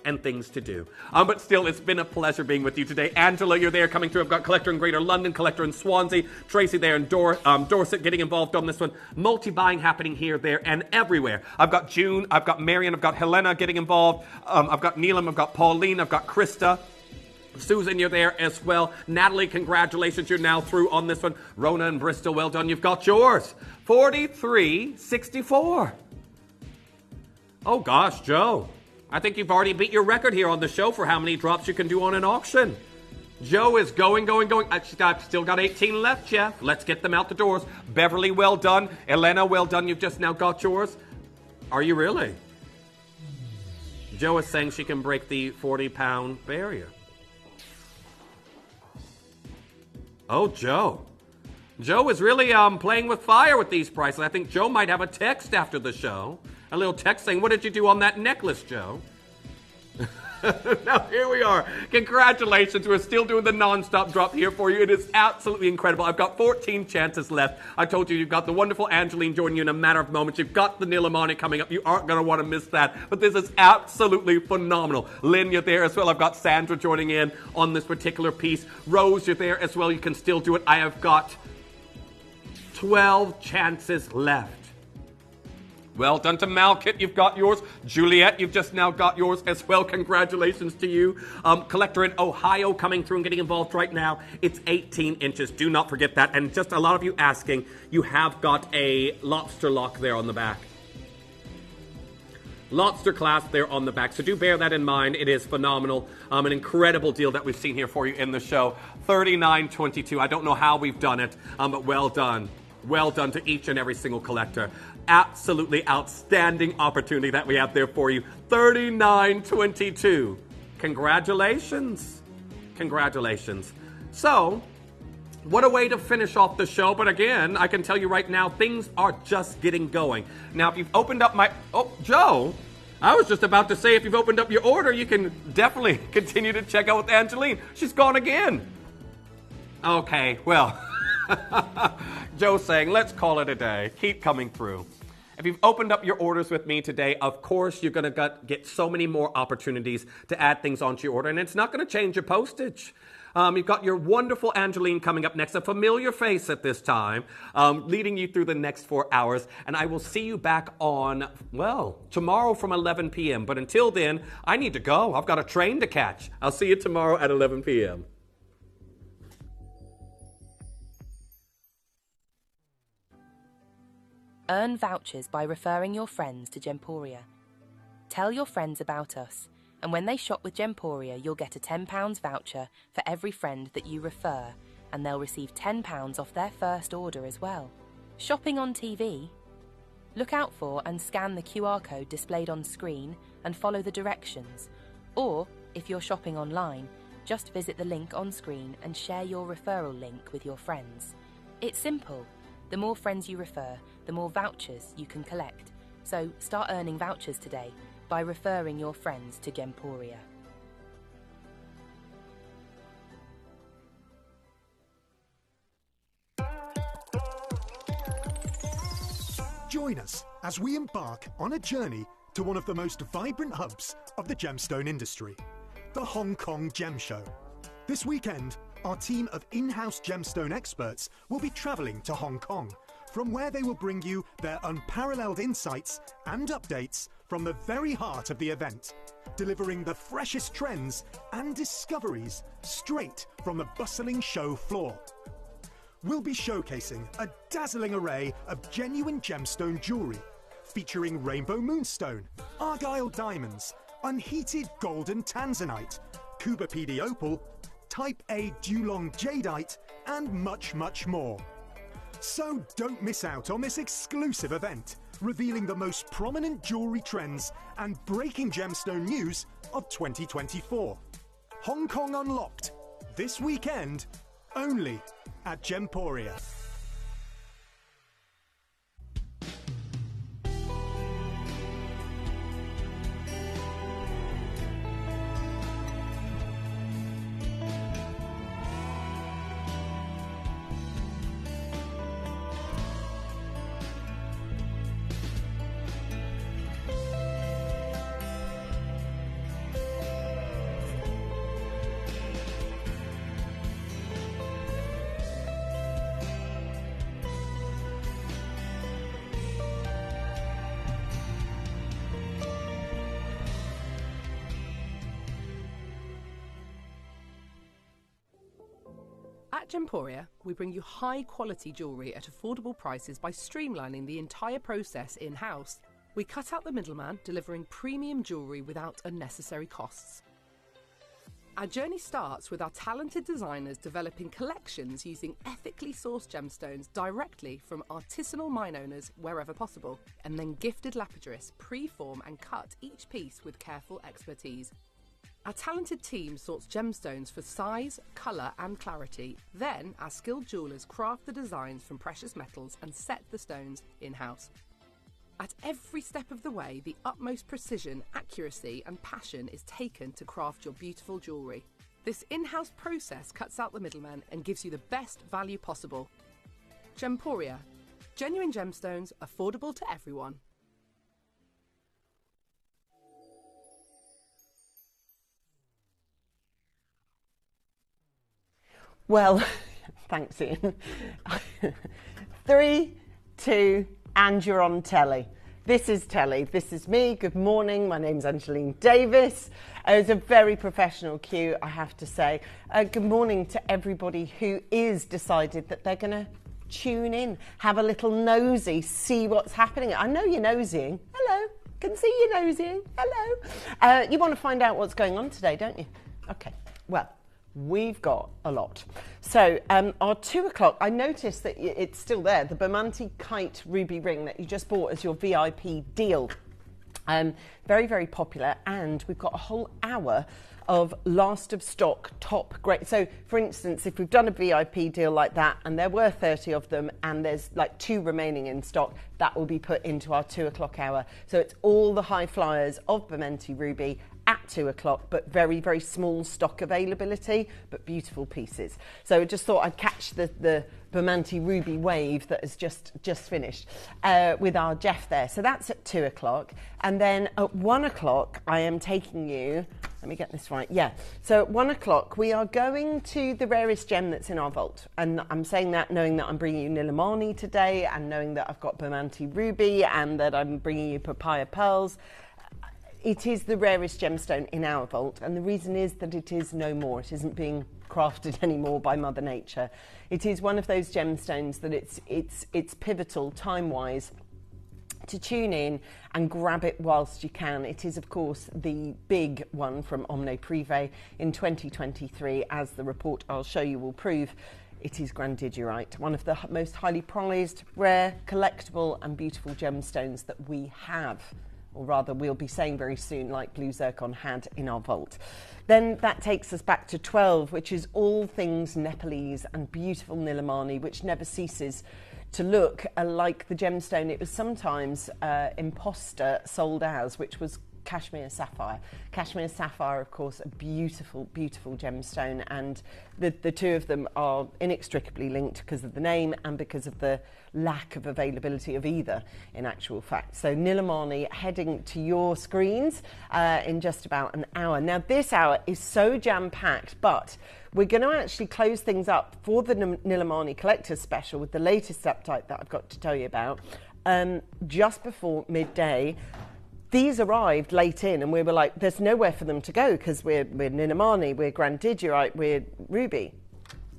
and things to do. But still, it's been a pleasure being with you today. Angela, you're there coming through. I've got Collector in Greater London, Collector in Swansea, Tracy there in Dorset getting involved on this one. Multi-buying happening here, there, and everywhere. I've got June, I've got Marion, I've got Helena getting involved. I've got Neelam, I've got Pauline, I've got Krista. Susan, you're there as well. Natalie, congratulations, you're now through on this one. Rona in Bristol, well done, you've got yours. 43.64. Oh gosh, Joe. I think you've already beat your record here on the show for how many drops you can do on an auction. Joe is going. I've still got 18 left, Jeff. Let's get them out the doors. Beverly, well done. Elena, well done. You've just now got yours. Are you really? Joe is saying she can break the 40-pound barrier. Oh, Joe. Joe is really playing with fire with these prices. I think Joe might have a text after the show. A little text saying, what did you do on that necklace, Joe? Now, here we are. Congratulations. We're still doing the non-stop drop here for you. It is absolutely incredible. I've got 14 chances left. I told you, you've got the wonderful Angeline joining you in a matter of moments. You've got the Nilamani coming up. You aren't going to want to miss that. But this is absolutely phenomenal. Lynn, you're there as well. I've got Sandra joining in on this particular piece. Rose, you're there as well. You can still do it. I have got 12 chances left. Well done to Malkit, you've got yours. Juliet, you've just now got yours as well. Congratulations to you. Collector in Ohio coming through and getting involved right now. It's 18 inches. Do not forget that. And just a lot of you asking, you have got a lobster lock there on the back. Lobster clasp there on the back. So do bear that in mind. It is phenomenal. An incredible deal that we've seen here for you in the show. $39.22. I don't know how we've done it, but well done. Well done to each and every single collector. Absolutely outstanding opportunity that we have there for you. $39.22. Congratulations. Congratulations. So, what a way to finish off the show. But again, I can tell you right now, things are just getting going. Now, if you've opened up my... Oh, Joe, I was just about to say, if you've opened up your order, you can definitely continue to check out with Angeline. She's gone again. Okay, well, Joe's saying, let's call it a day. Keep coming through. If you've opened up your orders with me today, of course, you're going to get so many more opportunities to add things onto your order, and it's not going to change your postage. You've got your wonderful Angeline coming up next, a familiar face at this time, leading you through the next 4 hours. And I will see you back on, well, tomorrow from 11 p.m. But until then, I need to go. I've got a train to catch. I'll see you tomorrow at 11 p.m. Earn vouchers by referring your friends to Gemporia. Tell your friends about us, and when they shop with Gemporia, you'll get a £10 voucher for every friend that you refer, and they'll receive £10 off their first order as well. Shopping on TV? Look out for and scan the QR code displayed on screen and follow the directions. Or, if you're shopping online, just visit the link on screen and share your referral link with your friends. It's simple. The more friends you refer, the more vouchers you can collect. So start earning vouchers today by referring your friends to Gemporia. Join us as we embark on a journey to one of the most vibrant hubs of the gemstone industry, the Hong Kong Gem Show. This weekend, our team of in-house gemstone experts will be travelling to Hong Kong, from where they will bring you their unparalleled insights and updates from the very heart of the event, delivering the freshest trends and discoveries straight from the bustling show floor. We'll be showcasing a dazzling array of genuine gemstone jewellery, featuring rainbow moonstone, argyle diamonds, unheated golden tanzanite, Cuba PD opal, Type A Dulong jadeite, and much, much more. So don't miss out on this exclusive event, revealing the most prominent jewellery trends and breaking gemstone news of 2024. Hong Kong Unlocked, this weekend, only at Gemporia. At Gemporia, we bring you high-quality jewellery at affordable prices by streamlining the entire process in-house. We cut out the middleman, delivering premium jewellery without unnecessary costs. Our journey starts with our talented designers developing collections using ethically sourced gemstones directly from artisanal mine owners wherever possible, and then gifted lapidarists pre-form and cut each piece with careful expertise. Our talented team sorts gemstones for size, colour and clarity. Then our skilled jewellers craft the designs from precious metals and set the stones in-house. At every step of the way, the utmost precision, accuracy and passion is taken to craft your beautiful jewellery. This in-house process cuts out the middleman and gives you the best value possible. Gemporia. Genuine gemstones, affordable to everyone. Well, thanks, Ian. 3, 2, and you're on telly. This is telly. This is me. Good morning. My name's Angeline Davis. It was a very professional cue, I have to say. Good morning to everybody who is decided that they're going to tune in, have a little nosy, see what's happening. I know you're nosying. Hello. Can see you nosing. Hello. You want to find out what's going on today, don't you? Okay. Well, we've got a lot. So our 2 o'clock, I noticed that it's still there, the Bermonti Kite Ruby Ring that you just bought as your VIP deal. Very, very popular, and we've got a whole hour of last of stock top grade. So for instance, if we've done a VIP deal like that and there were 30 of them and there's like 2 remaining in stock, that will be put into our 2 o'clock hour. So it's all the high flyers of Bermonti Ruby at 2 o'clock, but very, very small stock availability, but beautiful pieces. So I just thought I'd catch the Bermonti Ruby wave that has just finished with our Jeff there. So that's at 2 o'clock. And then at 1 o'clock, I am taking you, let me get this right, yeah. So at 1 o'clock, we are going to the rarest gem that's in our vault. And I'm saying that knowing that I'm bringing you Nilamani today, and knowing that I've got Bermonti Ruby, and that I'm bringing you Papaya Pearls. It is the rarest gemstone in our vault, and the reason is that it is no more. It isn't being crafted anymore by Mother Nature. It is one of those gemstones that it's pivotal time-wise to tune in and grab it whilst you can. It is, of course, the big one from Omne Privé in 2023, as the report I'll show you will prove. It is Grandidierite, one of the most highly prized, rare, collectible and beautiful gemstones that we have. Or rather, we'll be saying very soon, like Blue Zircon had in our vault. Then that takes us back to 12, which is all things Nepalese and beautiful Nilamani, which never ceases to look like the gemstone it was sometimes imposter sold as, which was Kashmir Sapphire. Kashmir Sapphire, of course, a beautiful, beautiful gemstone, and the two of them are inextricably linked because of the name and because of the lack of availability of either, in actual fact. So Nilamani heading to your screens in just about an hour. Now, this hour is so jam-packed, but we're going to actually close things up for the Nilamani Collector's Special with the latest update that I've got to tell you about just before midday. These arrived late in, and we were like, there's nowhere for them to go because we're Nilamani, we're Grandidierite, we're Ruby.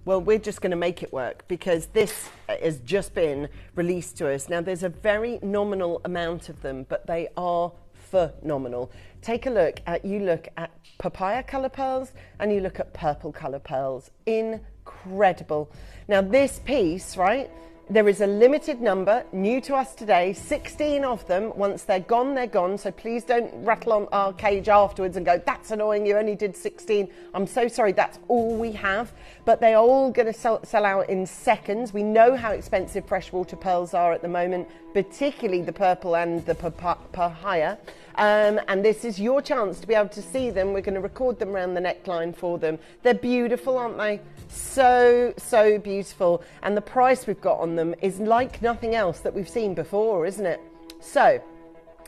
Well, we're just going to make it work because this has just been released to us. Now, there's a very nominal amount of them, but they are phenomenal. Take a look at, you look at papaya colour pearls and you look at purple colour pearls. Incredible. Now, this piece, right? There is a limited number, new to us today, 16 of them. Once they're gone, they're gone. So please don't rattle on our cage afterwards and go, that's annoying, you only did 16. I'm so sorry, that's all we have. But they are all going to sell out in seconds. We know how expensive freshwater pearls are at the moment, particularly the purple and the papaya. And this is your chance to be able to see them. We're going to record them around the neckline for them. They're beautiful, aren't they? So, so beautiful. And the price we've got on them is like nothing else that we've seen before, isn't it? So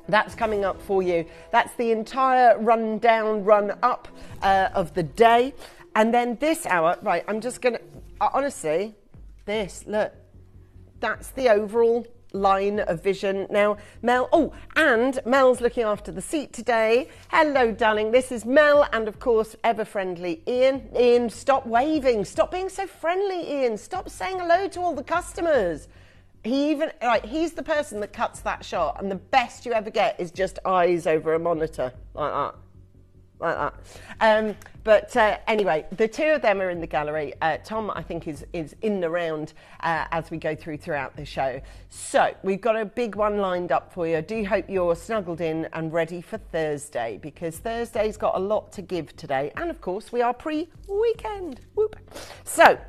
that's coming up for you. That's the entire run down, run up of the day. And then this hour, right, I'm just going to, honestly, this, look, that's the overall line of vision. Now, Mel, and Mel's looking after the seat today. Hello, darling. This is Mel, and of course, ever friendly Ian. Ian, stop waving. Stop being so friendly, Ian. Stop saying hello to all the customers. He's the person that cuts that shot, and the best you ever get is just eyes over a monitor like that. But anyway, the two of them are in the gallery. Tom, I think, is in the round as we go throughout the show. So we've got a big one lined up for you. I do hope you're snuggled in and ready for Thursday, because Thursday's got a lot to give today. And of course, we are pre-weekend. Whoop. So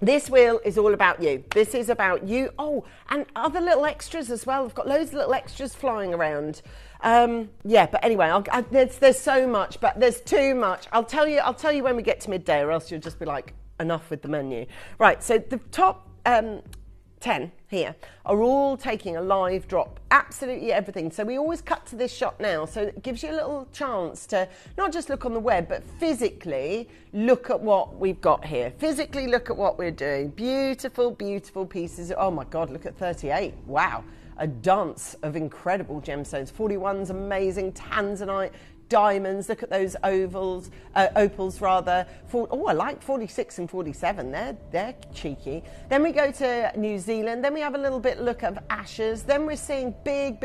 this wheel is all about you. This is about you. Oh, and other little extras as well. I've got loads of little extras flying around. Yeah, but anyway, there's so much, but there's too much. I'll tell you when we get to midday, or else you'll just be like, enough with the menu. Right, so the top 10 here are all taking a live drop, absolutely everything. So we always cut to this shot now, so it gives you a little chance to not just look on the web, but physically look at what we've got here. Physically look at what we're doing. Beautiful, beautiful pieces. Oh my God, look at 38. Wow. A dance of incredible gemstones. 41's amazing, tanzanite, diamonds. Look at those opals rather. I like 46 and 47. They're cheeky. Then we go to New Zealand. Then we have a little bit look of Ashes. Then we're seeing big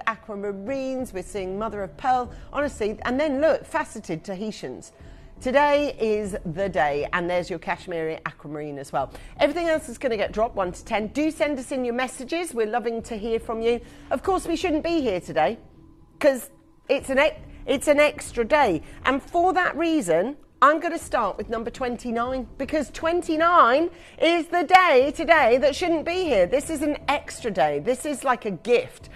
aquamarines. We're seeing mother of pearl, honestly. And then look, faceted Tahitians. Today is the day, and there's your Kashmiri aquamarine as well. Everything else is going to get dropped 1 to 10. Do send us in your messages. We're loving to hear from you. Of course, we shouldn't be here today because it's an extra day. And for that reason, I'm going to start with number 29 because 29 is the day today that shouldn't be here. This is an extra day. This is like a gift.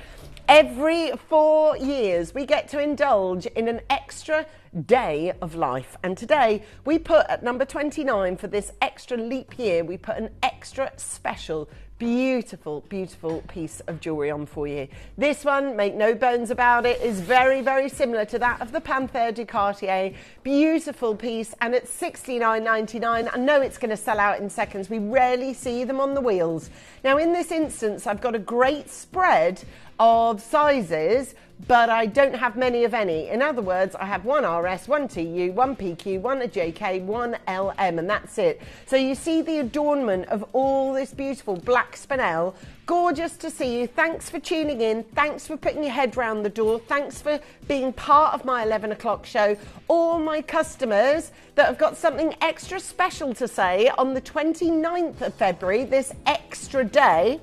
Every 4 years, we get to indulge in an extra day of life. And today, we put at number 29 for this extra leap year, we put an extra special, beautiful piece of jewellery on for you. This one, make no bones about it, is very similar to that of the Panthère du Cartier. Beautiful piece, and it's $69.99. I know it's going to sell out in seconds. We rarely see them on the wheels. Now, in this instance, I've got a great spread of sizes, but I don't have many of any. In other words, I have one RS, one TU, one PQ, one JK, one LM, and that's it. So you see the adornment of all this beautiful black spinel. Gorgeous to see you. Thanks for tuning in. Thanks for putting your head round the door. Thanks for being part of my 11 o'clock show. All my customers that have got something extra special to say on the 29th of February, this extra day,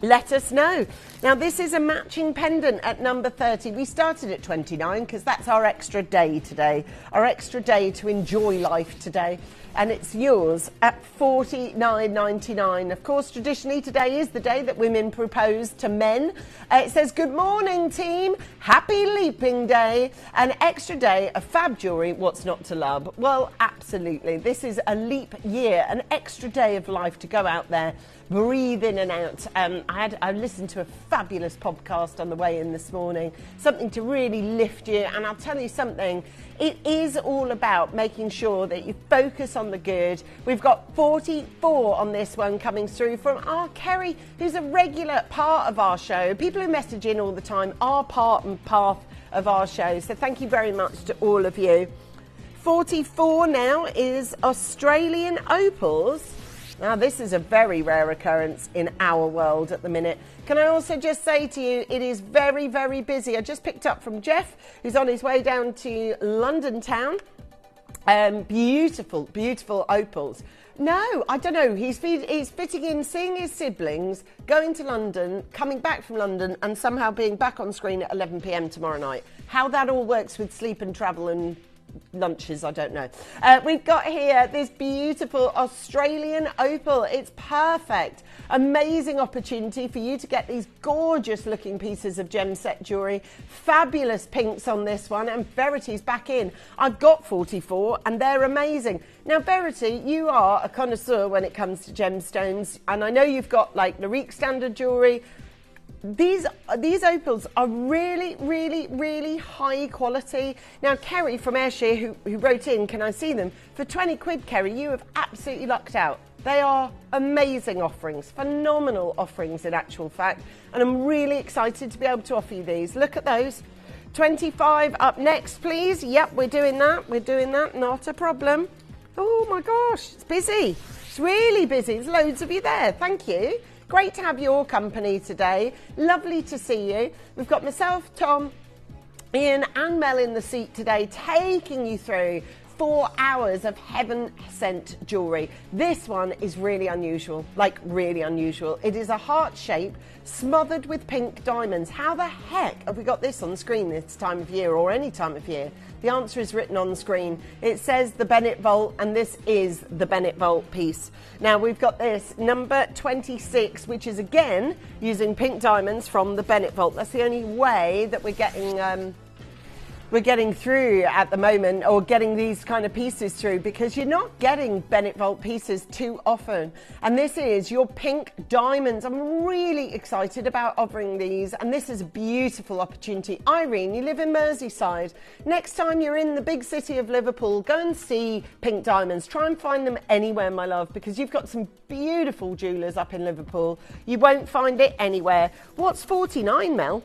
let us know. Now, this is a matching pendant at number 30. We started at 29 because that's our extra day today, our extra day to enjoy life today. And it's yours at $49.99. Of course, traditionally today is the day that women propose to men. It says, good morning, team. Happy Leaping Day. An extra day of fab jewellery. What's not to love? Well, absolutely. This is a leap year, an extra day of life to go out there, breathe in and out. I listened to a fabulous podcast on the way in this morning, something to really lift you. And I'll tell you something, it is all about making sure that you focus on the good. We've got 44 on this one coming through from our Kerry, who's a regular part of our show. People who message in all the time are part and path of our show. So thank you very much to all of you. 44 now is Australian opals. Now, this is a very rare occurrence in our world at the minute. Can I also just say to you, it is very busy. I just picked up from Jeff, who's on his way down to London town. Beautiful opals. No, I don't know. He's fitting in seeing his siblings, going to London, coming back from London, and somehow being back on screen at 11 p.m. tomorrow night. How that all works with sleep and travel and lunches, I don't know. We've got here this beautiful Australian opal. It's perfect. Amazing opportunity for you to get these gorgeous looking pieces of gem set jewellery. Fabulous pinks on this one, and Verity's back in. I've got 44 and they're amazing. Now, Verity, you are a connoisseur when it comes to gemstones, and I know you've got like Larique standard jewellery. These opals are really high quality. Now, Kerry from Ayrshire, who wrote in, can I see them? For 20 quid, Kerry, you have absolutely lucked out. They are amazing offerings, phenomenal offerings in actual fact. And I'm really excited to be able to offer you these. Look at those. 25 up next, please. Yep, we're doing that, not a problem. Oh my gosh, it's busy. It's really busy. There's loads of you there. Thank you. Great to have your company today. Lovely to see you. We've got myself, Tom, Ian and Mel in the seat today, taking you through 4 hours of heaven-sent jewellery. This one is really unusual, like really unusual. It is a heart shape smothered with pink diamonds. How the heck have we got this on screen this time of year, or any time of year? The answer is written on screen. It says the Bennett Vault, and this is the Bennett Vault piece. Now, we've got this number 26, which is again using pink diamonds from the Bennett Vault. That's the only way that we're getting through at the moment, or getting these kind of pieces through, because you're not getting Bennett Vault pieces too often. And this is your pink diamonds. I'm really excited about offering these, and this is a beautiful opportunity. Irene, you live in Merseyside. Next time you're in the big city of Liverpool, go and see pink diamonds. Try and find them anywhere, my love, because you've got some beautiful jewellers up in Liverpool. You won't find it anywhere. What's 49, Mel?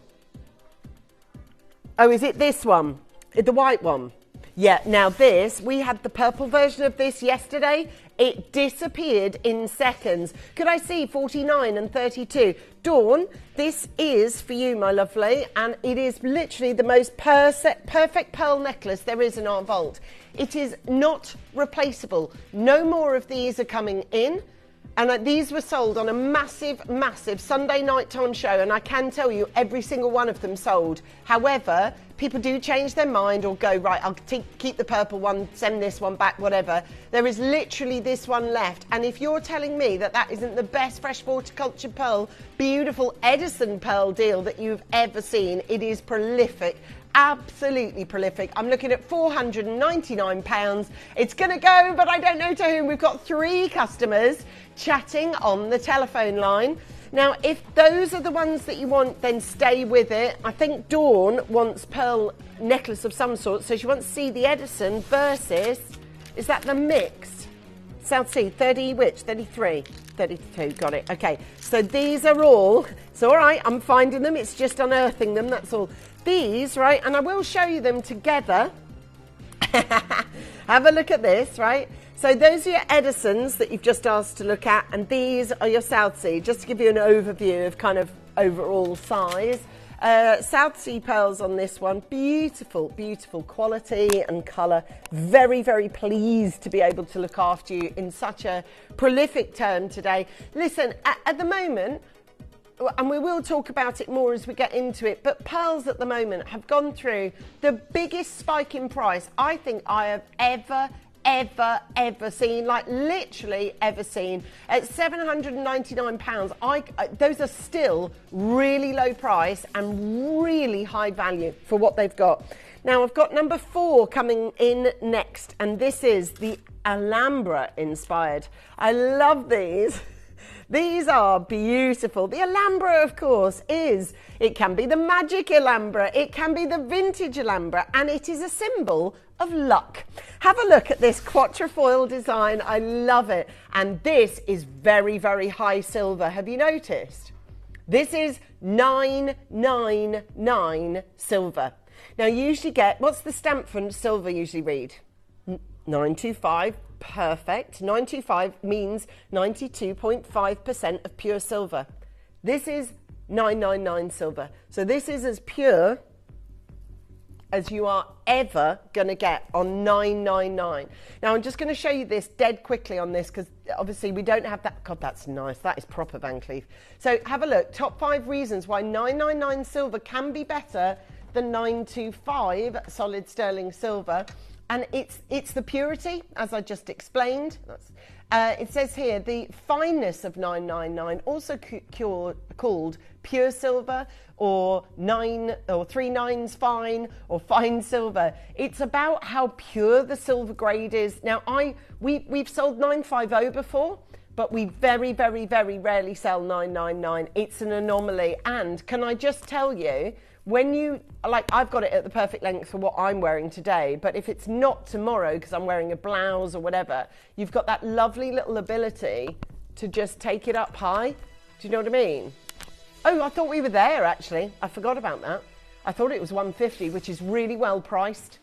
Oh, is it this one? The white one. Yeah, now this, we had the purple version of this yesterday. It disappeared in seconds. Could I see 49 and 32? Dawn, this is for you, my lovely, and it is literally the most perfect pearl necklace there is in our vault. It is not replaceable. No more of these are coming in. And these were sold on a massive Sunday nighttime show, and I can tell you every single one of them sold. However, people do change their mind or go, right, I'll keep the purple one, send this one back, whatever. There is literally this one left. And if you're telling me that that isn't the best fresh horticulture pearl, beautiful Edison pearl deal that you've ever seen, it is prolific. Absolutely prolific. I'm looking at £499. It's going to go, but I don't know to whom. We've got 3 customers chatting on the telephone line. Now, if those are the ones that you want, then stay with it. I think Dawn wants pearl necklace of some sort, so she wants to see the Edison versus, is that the mixed? South Sea, 30 which? 33? 32, got it. Okay, so these are all, it's all right, I'm finding them, it's just unearthing them, that's all. These, right, and I will show you them together. Have a look at this, right? So those are your Edisons that you've just asked to look at, and these are your South Sea, just to give you an overview of kind of overall size. South Sea pearls on this one, beautiful quality and colour. Very pleased to be able to look after you in such a prolific term today. Listen, at the moment, and we will talk about it more as we get into it, but pearls at the moment have gone through the biggest spike in price I think I have ever seen, like literally ever seen. At £799, those are still really low price and really high value for what they've got. Now I've got number 4 coming in next, and this is the Alhambra inspired. I love these. These are beautiful. The Alhambra, of course, it can be the magic Alhambra, it can be the vintage Alhambra, and it is a symbol of luck. Have a look at this quatrefoil design. I love it. And this is very high silver. Have you noticed? This is 999 silver. Now, you usually get, what's the stamp for silver usually read? 925. Perfect. 925 means 92.5% of pure silver. This is 999 silver. So this is as pure as you are ever going to get on 999. Now I'm just going to show you this dead quickly on this, because obviously we don't have that. God, that's nice. That is proper Van Cleef. So have a look. Top 5 reasons why 999 silver can be better than 925 solid sterling silver. And it's the purity, as I just explained. It says here, the fineness of 999, also called pure silver, or 3 nines fine, or fine silver. It's about how pure the silver grade is. Now, we've sold 950 before, but we very rarely sell 999. It's an anomaly. And can I just tell you, when you, like, I've got it at the perfect length for what I'm wearing today, but if it's not tomorrow because I'm wearing a blouse or whatever, you've got that lovely little ability to just take it up high. Do you know what I mean? Oh, I thought we were there, actually. I forgot about that. I thought it was 150, which is really well priced.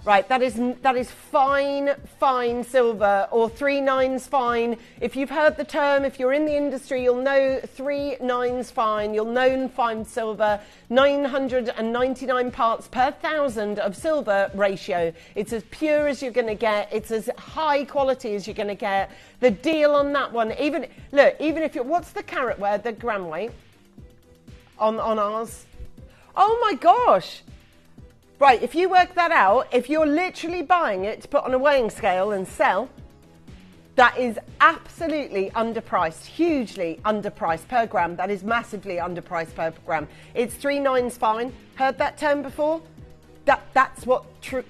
Right, that is fine silver, or 3 nines fine. If you've heard the term, if you're in the industry, you'll know 3 nines fine. You'll know fine silver, 999 parts per 1,000 of silver ratio. It's as pure as you're going to get. It's as high quality as you're going to get. The deal on that one, even if you're, what's the carat weight, the gram weight on ours? Oh my gosh. Right, if you work that out, if you're literally buying it to put on a weighing scale and sell, that is absolutely underpriced, hugely underpriced per gram. That is massively underpriced per gram. It's 3 nines fine. Heard that term before? That's what 3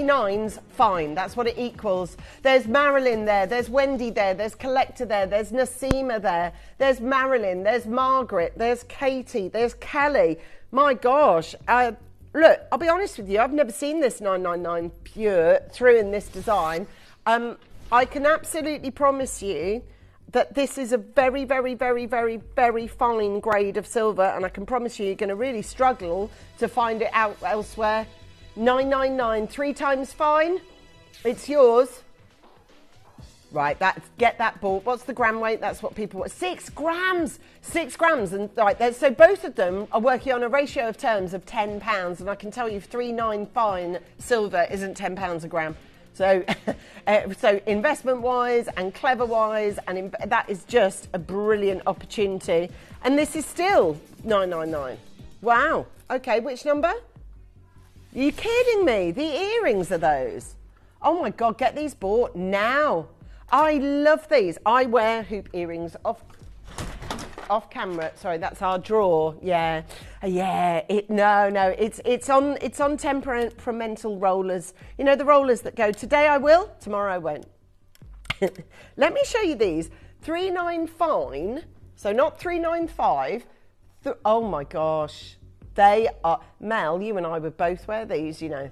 nines fine. That's what it equals. There's Marilyn there. There's Wendy there. There's Collector there. There's Nasima there. There's Marilyn. There's Margaret. There's Katie. There's Kelly. My gosh. Look, I'll be honest with you, I've never seen this 999 pure through in this design. I can absolutely promise you that this is a very fine grade of silver, and I can promise you you're going to really struggle to find it out elsewhere. 999, 3 times fine. It's yours. Right, get that bought. What's the gram weight? That's what people want. 6 grams. 6 grams. And right, so both of them are working on a ratio of terms of £10. And I can tell you 3.9 fine silver isn't £10 a gram. So, so investment-wise and clever-wise, and that is just a brilliant opportunity. And this is still 999. Wow. Okay, which number? Are you kidding me? The earrings are those. Oh my God, get these bought now. I love these. I wear hoop earrings off camera. Sorry, that's our drawer. Yeah. It's on temperamental rollers. You know, the rollers that go, today I will, tomorrow I won't. Let me show you these. 3.9 fine, so not 3.95. Oh my gosh. They are, Mel, you and I would both wear these, you know.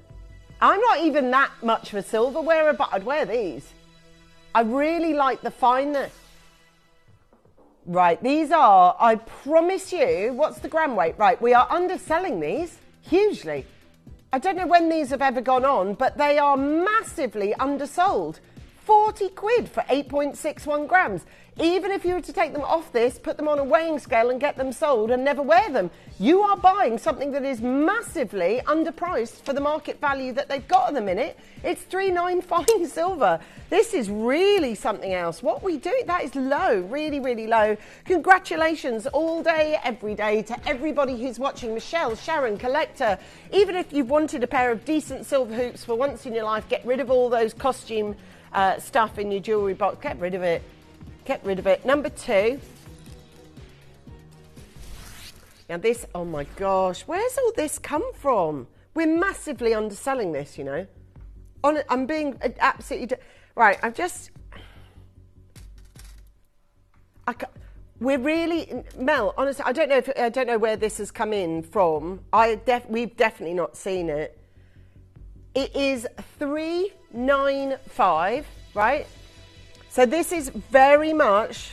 I'm not even that much of a silver wearer, but I'd wear these. I really like the fineness. Right, these are, I promise you, what's the gram weight? Right, we are underselling these hugely. I don't know when these have ever gone on, but they are massively undersold. 40 quid for 8.61 grams. Even if you were to take them off this, put them on a weighing scale and get them sold and never wear them, you are buying something that is massively underpriced for the market value that they've got at the minute. It's 3.9 fine silver. This is really something else. What we do, that is low, really, really low. Congratulations all day, every day to everybody who's watching. Michelle, Sharon, Collector. Even if you wanted a pair of decent silver hoops for once in your life, get rid of all those costume stuff in your jewellery box. Get rid of it. Get rid of it. Number 2. Now this, oh my gosh, where's all this come from? We're massively underselling this, you know. I'm being absolutely... Right, we're really... Mel, honestly, I don't know where this has come in from. We've definitely not seen it. It is 3.95, right? So this is very much...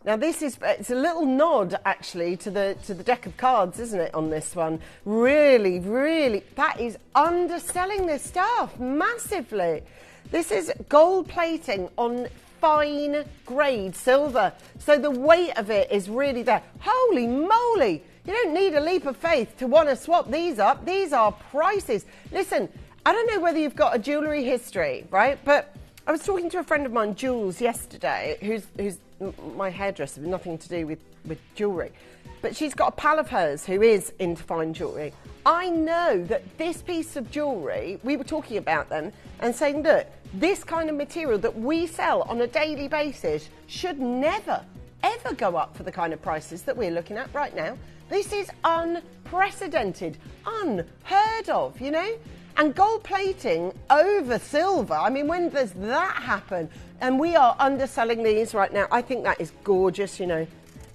Now it's a little nod actually to the deck of cards, isn't it, on this one? Really, really, that is underselling this stuff massively. This is gold plating on fine grade silver. So the weight of it is really there. Holy moly! You don't need a leap of faith to want to swap these up. These are prices. Listen, I don't know whether you've got a jewellery history, right? But I was talking to a friend of mine, Jules, yesterday, who's my hairdresser, nothing to do with jewellery. But she's got a pal of hers who is into fine jewellery. I know that this piece of jewellery, we were talking about them and saying, look, this kind of material that we sell on a daily basis should never, ever go up for the kind of prices that we're looking at right now. This is unprecedented, unheard of, you know? And gold plating over silver, I mean, when does that happen? And we are underselling these right now. I think that is gorgeous, you know.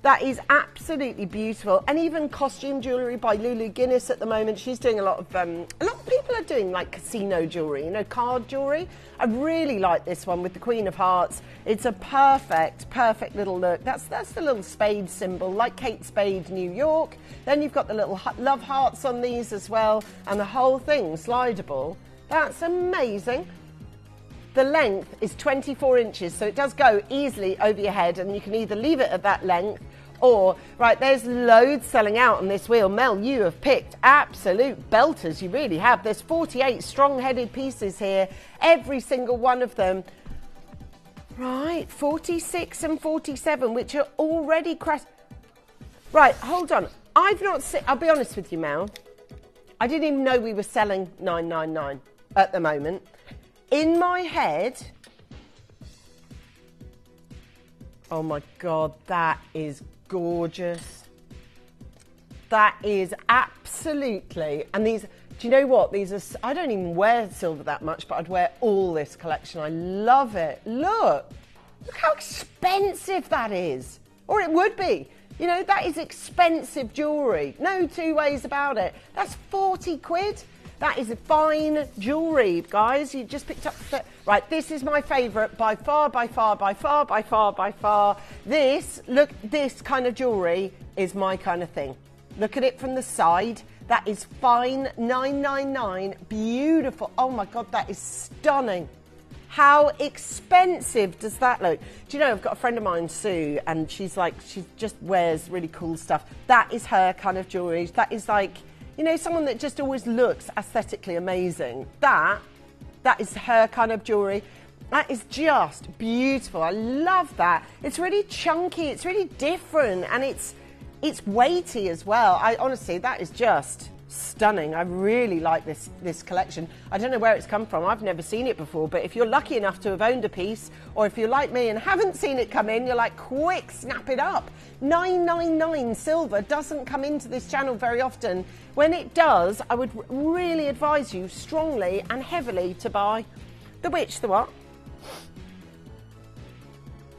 That is absolutely beautiful. And even costume jewellery by Lulu Guinness at the moment. She's doing a lot of people are doing like casino jewellery, you know, card jewellery. I really like this one with the Queen of Hearts. It's a perfect little look. That's the little spade symbol, like Kate Spade, New York. Then you've got the little love hearts on these as well. And the whole thing slidable. That's amazing. The length is 24 inches, so it does go easily over your head, and you can either leave it at that length or, right, there's loads selling out on this wheel. Mel, you have picked absolute belters, you really have. There's 48 strong-headed pieces here, every single one of them. Right, 46 and 47, which are already crashed. Right, hold on. I've not seen, I'll be honest with you, Mel. I didn't even know we were selling 999 at the moment. In my head, oh my God, that is gorgeous. That is absolutely, and these, do you know what? These are, I don't even wear silver that much, but I'd wear all this collection. I love it. Look how expensive that is. Or it would be. You know, that is expensive jewellery. No two ways about it. That's 40 quid. That is a fine jewellery, guys. You just picked up the... Right, this is my favourite by far. This, look, this kind of jewellery is my kind of thing. Look at it from the side. That is fine, $9.99, beautiful. Oh my God, that is stunning. How expensive does that look? Do you know, I've got a friend of mine, Sue, and she just wears really cool stuff. That is her kind of jewellery. That is like, you know, someone that just always looks aesthetically amazing. That is her kind of jewellery. That is just beautiful. I love that. It's really chunky, it's really different, and it's weighty as well. Honestly, that is just stunning. I really like this collection. I don't know where it's come from. I've never seen it before, but if you're lucky enough to have owned a piece, or if you're like me and haven't seen it come in, you're like, quick, snap it up. $9.99 silver doesn't come into this channel very often. When it does, I would really advise you strongly and heavily to buy the what?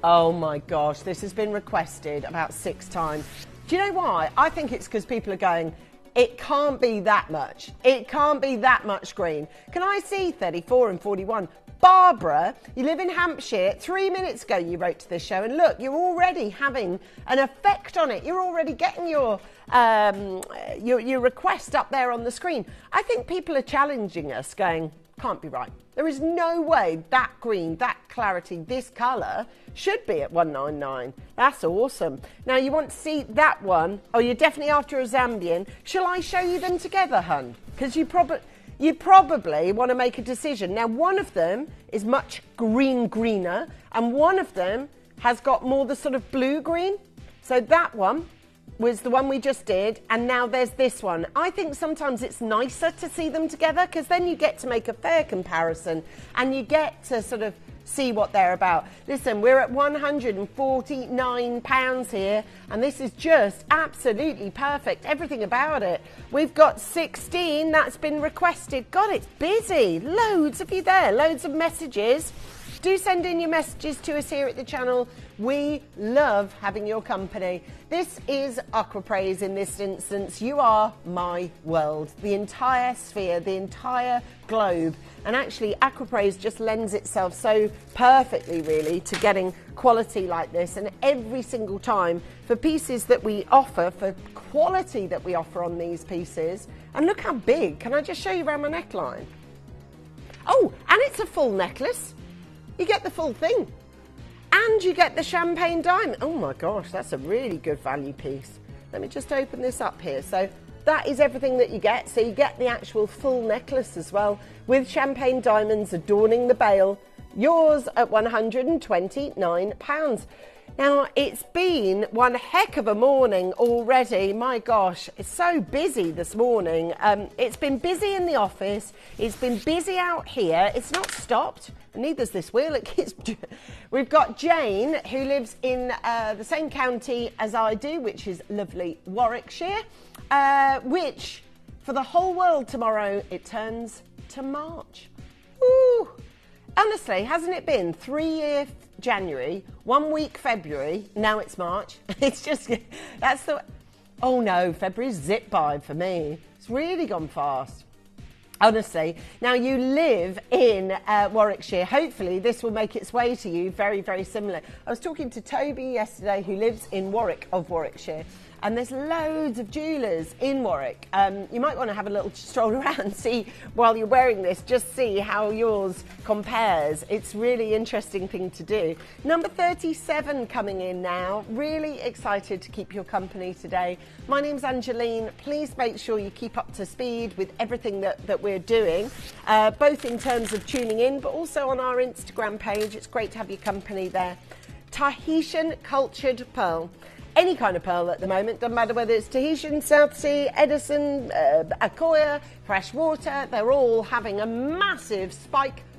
Oh my gosh, this has been requested about 6 times. Do you know why? I think it's because people are going, it can't be that much. It can't be that much green. Can I see 34 and 41? Barbara, you live in Hampshire. 3 minutes ago you wrote to this show, and look, you're already having an effect on it. You're already getting your request up there on the screen. I think people are challenging us, going, can't be right. There is no way that green, that clarity, this colour should be at $199. That's awesome. Now, you want to see that one? Oh, you're definitely after a Zambian. Shall I show you them together, hun? Because you probably want to make a decision. Now, one of them is much greener, and one of them has got more the sort of blue-green. So that one was the one we just did, and now there's this one. I think sometimes it's nicer to see them together, because then you get to make a fair comparison and you get to sort of see what they're about. Listen, we're at £149 here, and this is just absolutely perfect. Everything about it. We've got 16 that's been requested. God, it's busy. Loads of you there, loads of messages. Do send in your messages to us here at the channel. We love having your company. This is Aquapraise in this instance. You are my world, the entire sphere, the entire globe. And actually, Aquapraise just lends itself so perfectly, really, to getting quality like this. And every single time, for pieces that we offer, for quality that we offer on these pieces, and look how big. Can I just show you around my neckline? Oh, and it's a full necklace. You get the full thing. And you get the champagne diamond. Oh my gosh, that's a really good value piece. Let me just open this up here. So that is everything that you get. So you get the actual full necklace as well, with champagne diamonds adorning the bail. Yours at £129. Now, it's been one heck of a morning already. My gosh, it's so busy this morning. It's been busy in the office. It's been busy out here. It's not stopped. Neither's this wheel. We've got Jane, who lives in the same county as I do, which is lovely Warwickshire, which for the whole world tomorrow, it turns to March. Ooh. Honestly, hasn't it been 3-year January, 1 week February, now it's March? It's just, that's the, oh no, February's zipped by for me. It's really gone fast. Honestly. Now, you live in Warwickshire. Hopefully, this will make its way to you very, very similar. I was talking to Toby yesterday, who lives in Warwick of Warwickshire, and there's loads of jewellers in Warwick. You might want to have a little stroll around and see, while you're wearing this, just see how yours compares. It's really interesting thing to do. Number 37 coming in now. Really excited to keep your company today. My name's Angeline. Please make sure you keep up to speed with everything that we're doing, both in terms of tuning in, but also on our Instagram page. It's great to have your company there. Tahitian cultured pearl. Any kind of pearl at the moment, doesn't matter whether it's Tahitian, South Sea, Edison, Akoya, freshwater, they're all having a massive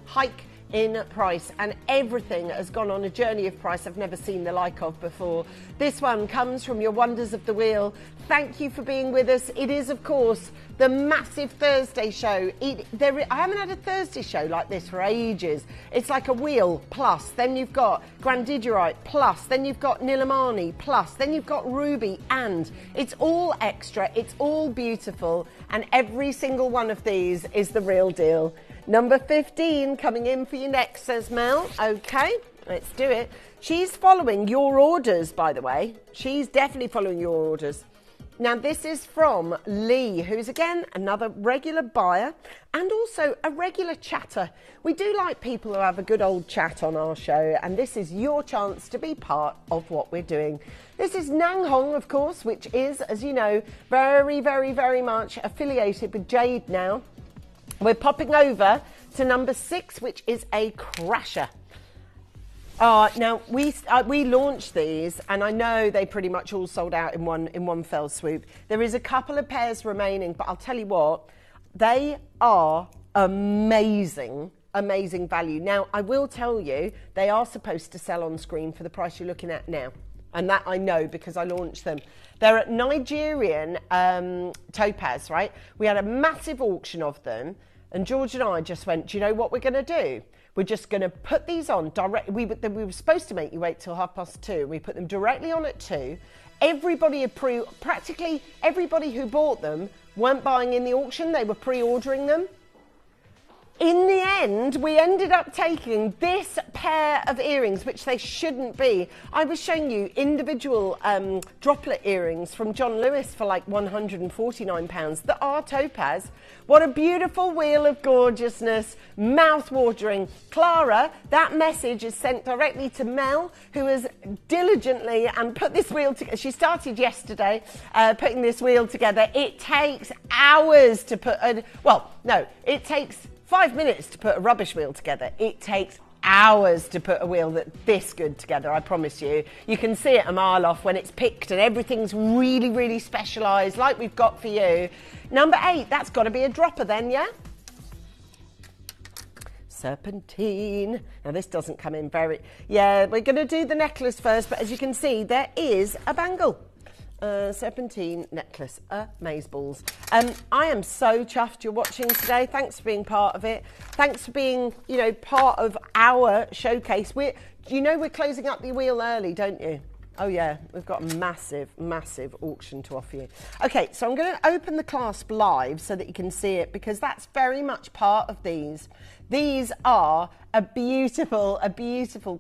hike in price, and everything has gone on a journey of price I've never seen the like of before. This one comes from your Wonders of the Wheel. Thank you for being with us. It is, of course, the massive Thursday show. I haven't had a Thursday show like this for ages. It's like a wheel plus, then you've got Grandidierite plus, then you've got Nilamani plus, then you've got Ruby, and it's all extra, it's all beautiful, and every single one of these is the real deal. Number 15 coming in for you next, says Mel. Okay, let's do it. She's following your orders, by the way. She's definitely following your orders. Now, this is from Lee, who's again another regular buyer and also a regular chatter. We do like people who have a good old chat on our show, and this is your chance to be part of what we're doing. This is Nang Hong, of course, which is, as you know, very, very, very much affiliated with Jade now. We're popping over to number 6, which is a crasher. Now, we launched these, and I know they pretty much all sold out in one fell swoop. There is a couple of pairs remaining, but I'll tell you what, they are amazing, amazing value. Now, I will tell you, they are supposed to sell on screen for the price you're looking at now. And that I know because I launched them. They're at Nigerian Topaz, right? We had a massive auction of them, and George and I just went, do you know what we're going to do? We're just going to put these on direct. We were supposed to make you wait till 2:30. We put them directly on at 2. Practically everybody who bought them weren't buying in the auction. They were pre-ordering them. In the end, we ended up taking this pair of earrings, which they shouldn't be. I was showing you individual droplet earrings from John Lewis for like £149 that are topaz. What a beautiful wheel of gorgeousness, mouth-watering. Clara, that message is sent directly to Mel, who has diligently and put this wheel together. She started yesterday putting this wheel together. It takes hours to put it takes 5 minutes to put a rubbish wheel together. It takes hours to put a wheel that's this good together, I promise you. You can see it a mile off when it's picked and everything's really, really specialised like we've got for you. Number 8, that's got to be a dropper then, yeah? Serpentine. Now this doesn't come in very... Yeah, we're going to do the necklace first, but as you can see, there is a bangle. Serpentine necklace, amazeballs. I am so chuffed you're watching today. Thanks for being part of it. Thanks for being, part of our showcase. We're closing up the wheel early, don't you? Oh yeah, we've got a massive, massive auction to offer you. Okay, so I'm going to open the clasp live so that you can see it, because that's very much part of these. These are a beautiful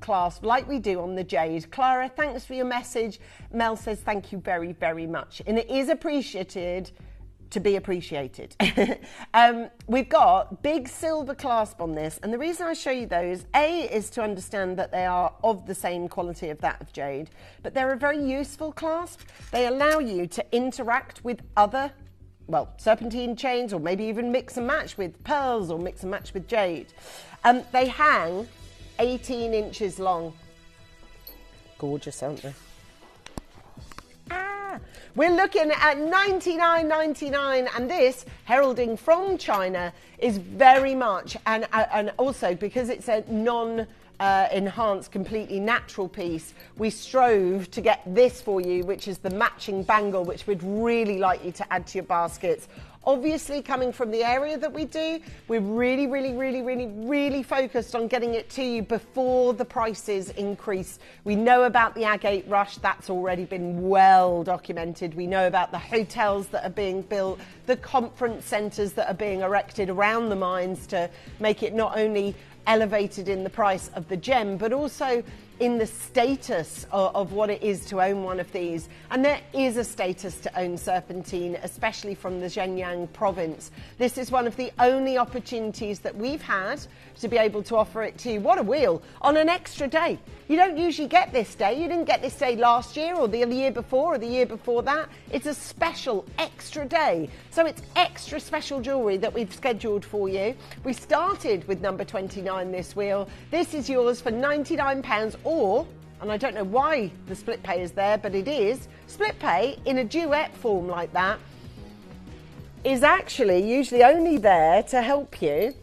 clasp like we do on the Jade. Clara, thanks for your message. Mel says thank you very, very much. And it is appreciated to be appreciated. We've got big silver clasp on this. And the reason I show you those, A, is to understand that they are of the same quality of that of Jade. But they're a very useful clasp. They allow you to interact with other serpentine chains, or maybe even mix and match with pearls or mix and match with jade. They hang 18 inches long. Gorgeous, aren't they? We're looking at $99.99, and this, heralding from China, is very much, and also because it's a enhanced, completely natural piece, we strove to get this for you, which is the matching bangle, which we'd really like you to add to your baskets. Obviously, coming from the area that we do, we're really, really, really, really, really focused on getting it to you before the prices increase. We know about the agate rush. That's already been well documented. We know about the hotels that are being built, the conference centres that are being erected around the mines to make it not only elevated in the price of the gem, but also in the status of what it is to own one of these. And there is a status to own serpentine, especially from the Zhejiang province. This is one of the only opportunities that we've had to be able to offer it to you. What a wheel, on an extra day. You don't usually get this day. You didn't get this day last year or the year before or the year before that. It's a special extra day. So it's extra special jewellery that we've scheduled for you. We started with number 29, this wheel. This is yours for £99 or, and I don't know why the split pay is there, but it is, split pay in a duet form like that is actually usually only there to help you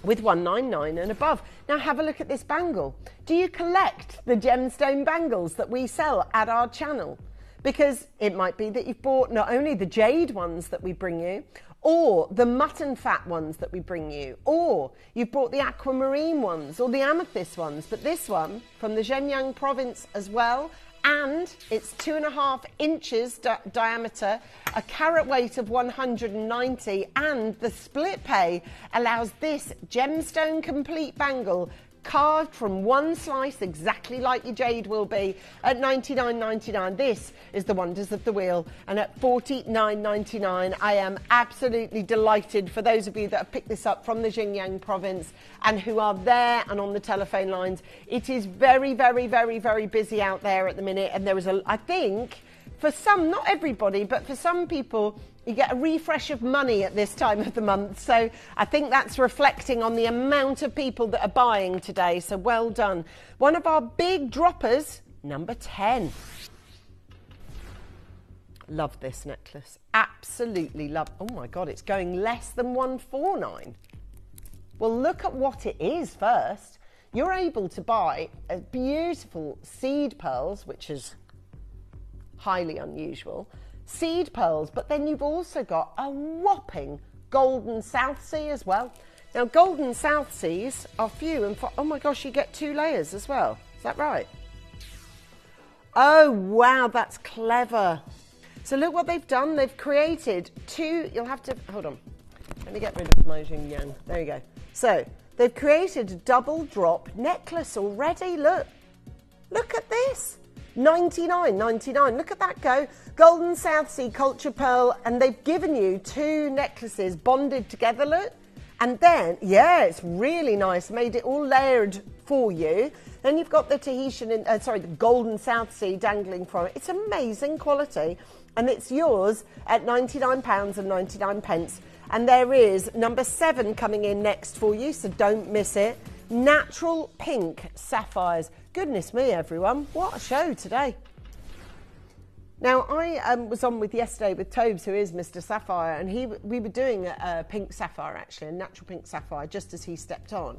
with £199 and above. Now have a look at this bangle. Do you collect the gemstone bangles that we sell at our channel? Because it might be that you've bought not only the jade ones that we bring you, or the mutton fat ones that we bring you, or you've bought the aquamarine ones or the amethyst ones, but this one from the Zhejiang province as well, and it's 2.5 inches diameter, a carat weight of 190, and the split pay allows this gemstone complete bangle carved from one slice, exactly like your jade will be, at $99.99. This is the Wonders of the Wheel, and at $49.99. I am absolutely delighted for those of you that have picked this up from the Xinjiang province and who are there and on the telephone lines. It is very, very, very, very busy out there at the minute, and there was I think, for some, not everybody, but for some people, you get a refresh of money at this time of the month. So I think that's reflecting on the amount of people that are buying today. So well done. One of our big droppers, number 10. Love this necklace. Absolutely love. Oh my God, it's going less than $149. Well, look at what it is first. You're able to buy a beautiful seed pearls, which is highly unusual. Seed pearls, but then you've also got a whopping golden South Sea as well. Now, golden South Seas are few and far. Oh my gosh, you get 2 layers as well. Is that right? Oh wow, that's clever. So look what they've done. They've created 2. You'll have to hold on. Let me get rid of my Xinjiang. There you go. So they've created a double drop necklace already. Look at this. $99.99. Look at that go. Golden South Sea Culture Pearl, and they've given you 2 necklaces bonded together, look. And then, yeah, it's really nice. Made it all layered for you. Then you've got the Tahitian, the Golden South Sea dangling from it. It's amazing quality. And it's yours at £99.99. And there is number 7 coming in next for you, so don't miss it. Natural pink sapphires. Goodness me, everyone. What a show today. Now, I was on with yesterday with Tobes, who is Mr. Sapphire, and we were doing a pink sapphire, actually, a natural pink sapphire, just as he stepped on.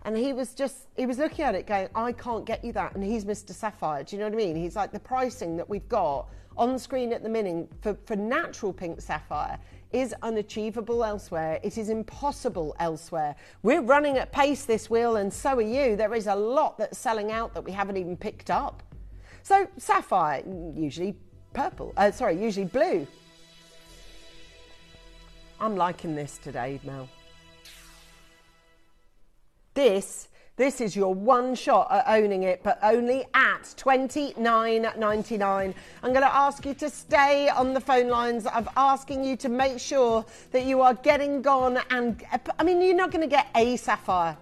And he was looking at it going, I can't get you that. And he's Mr. Sapphire. Do you know what I mean? He's like, the pricing that we've got on screen at the minute for natural pink sapphire is unachievable elsewhere. It is impossible elsewhere. We're running at pace this wheel, and so are you. There is a lot that's selling out that we haven't even picked up. So sapphire, usually usually blue. I'm liking this today, Mel. This is your one shot at owning it, but only at $29.99. I'm going to ask you to stay on the phone lines. I'm asking you to make sure that you are getting gone. And I mean, you're not going to get a sapphire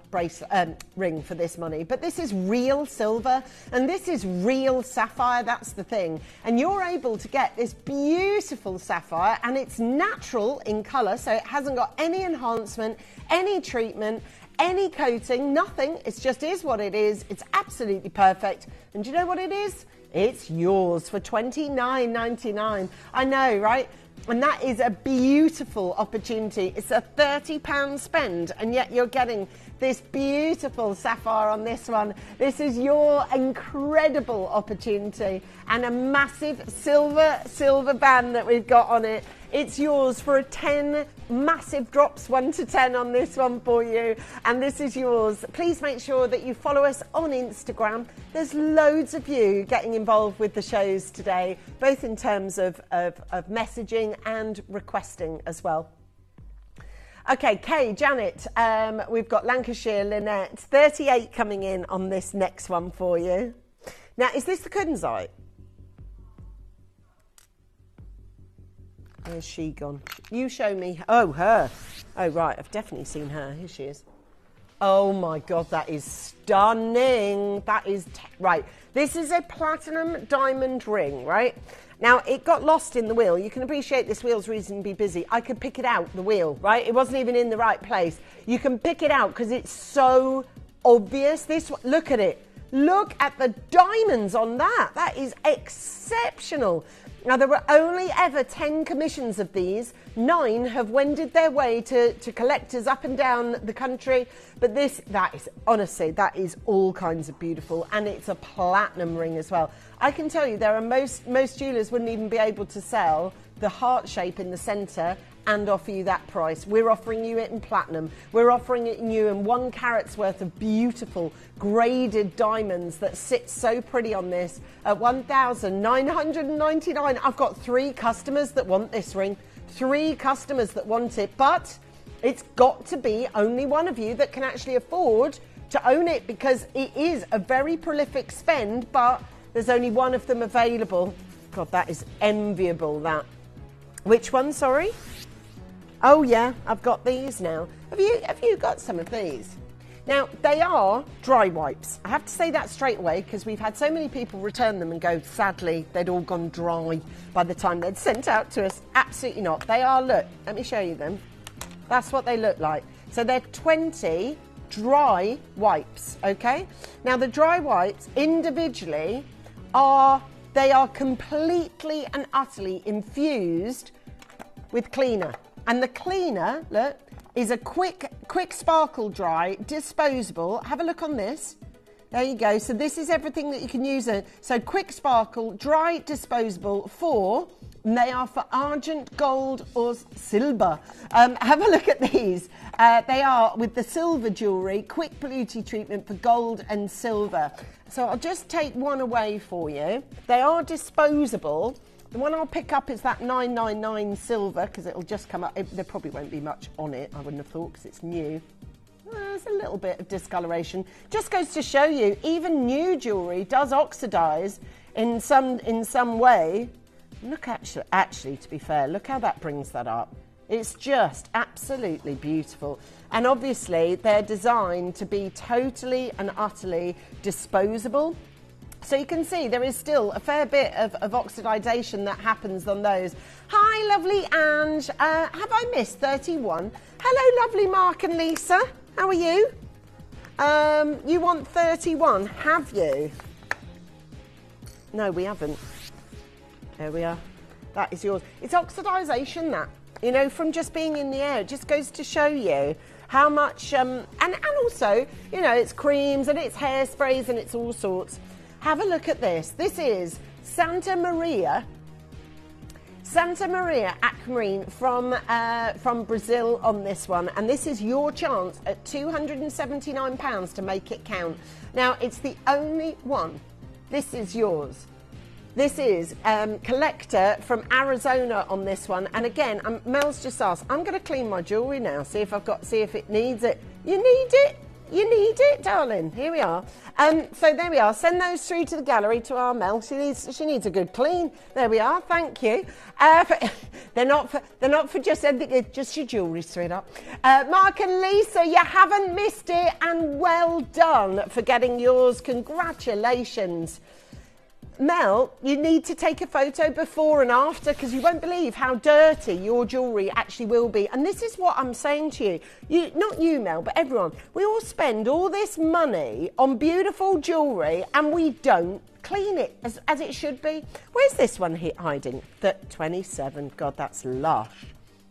ring for this money, but this is real silver and this is real sapphire. That's the thing. And you're able to get this beautiful sapphire, and it's natural in colour, so it hasn't got any enhancement, any treatment, any coating, nothing. It just is what it is. It's absolutely perfect. And do you know what it is? It's yours for $29.99. I know, right? And that is a beautiful opportunity. It's a £30 spend, and yet you're getting this beautiful sapphire on this one. This is your incredible opportunity, and a massive silver band that we've got on it. It's yours for a 10 massive drops, 1 to 10 on this one for you. And this is yours. Please make sure that you follow us on Instagram. There's loads of you getting involved with the shows today, both in terms of messaging and requesting as well. Okay, Kay, Janet, we've got Lancashire, Lynette, 38 coming in on this next one for you. Now, is this the Kunzite? Where's she gone? You show me. Oh, her. Oh, right. I've definitely seen her. Here she is. Oh, my God. That is stunning. That is... right. This is a platinum diamond ring, right? Now, it got lost in the wheel. You can appreciate this wheel's reasonably busy. I could pick it out, the wheel, right? It wasn't even in the right place. You can pick it out because it's so obvious. Look at it. Look at the diamonds on that. That is exceptional. Now, there were only ever 10 commissions of these. 9 have wended their way to collectors up and down the country. But that is all kinds of beautiful. And it's a platinum ring as well. I can tell you there are most jewellers wouldn't even be able to sell the heart shape in the centre and offer you that price. We're offering you it in platinum. We're offering it you in 1 carat's worth of beautiful graded diamonds that sit so pretty on this at $1,999. I've got 3 customers that want this ring. 3 customers that want it, but it's got to be only one of you that can actually afford to own it because it is a very prolific spend, but there's only one of them available. God, that is enviable, that. Which one, sorry? Oh yeah, I've got these now. Have you got some of these? Now, they are dry wipes. I have to say that straight away because we've had so many people return them and go, sadly, they'd all gone dry by the time they'd sent out to us. Absolutely not. They are, look, let me show you them. That's what they look like. So they're 20 dry wipes, okay? Now, the dry wipes individually they are completely and utterly infused with cleaner. And the cleaner, look, is a quick sparkle dry, disposable. Have a look on this. There you go. So this is everything that you can use it. So quick sparkle, dry, disposable, and they are for argent, gold or silver. Have a look at these. They are with the silver jewellery, quick beauty treatment for gold and silver. So I'll just take one away for you. They are disposable. The one I'll pick up is that 999 silver because it'll just come up. There probably won't be much on it, I wouldn't have thought, because it's new. There's a little bit of discoloration. Just goes to show you, even new jewellery does oxidise in some way. Look, actually, to be fair, look how that brings that up. It's just absolutely beautiful. And obviously, they're designed to be totally and utterly disposable. So you can see there is still a fair bit of oxidisation that happens on those. Hi, lovely Ange. Have I missed 31? Hello, lovely Mark and Lisa. How are you? You want 31, have you? No, we haven't. There we are. That is yours. It's oxidisation, that. You know, from just being in the air. It just goes to show you how much... and also, you know, it's creams and it's hairsprays and it's all sorts. Have a look at this. This is Santa Maria Aquamarine from Brazil on this one. And this is your chance at £279 to make it count. Now, it's the only one. This is yours. This is Collector from Arizona on this one. And again, Mel's just asked, I'm going to clean my jewellery now, see if it needs it. You need it? You need it, darling. Here we are. So there we are. Send those through to the gallery to our Mel. She needs a good clean. There we are. Thank you. They're not for just anything. Just your jewellery straight up. Mark and Lisa, you haven't missed it, and well done for getting yours. Congratulations. Mel, you need to take a photo before and after because you won't believe how dirty your jewellery actually will be. And this is what I'm saying to you. Not you, Mel, but everyone. We all spend all this money on beautiful jewellery and we don't clean it as it should be. Where's this one hiding? 27. God, that's lush.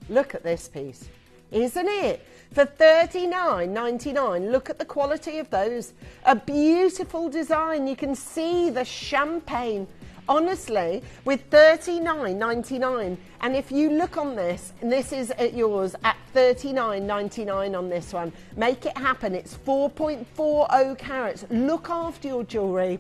Look at this piece. Isn't it? For $39.99, look at the quality of those. A beautiful design. You can see the champagne. Honestly, with $39.99. And if you look on this, and this is at yours at $39.99 on this one. Make it happen. It's 4.40 carats. Look after your jewellery.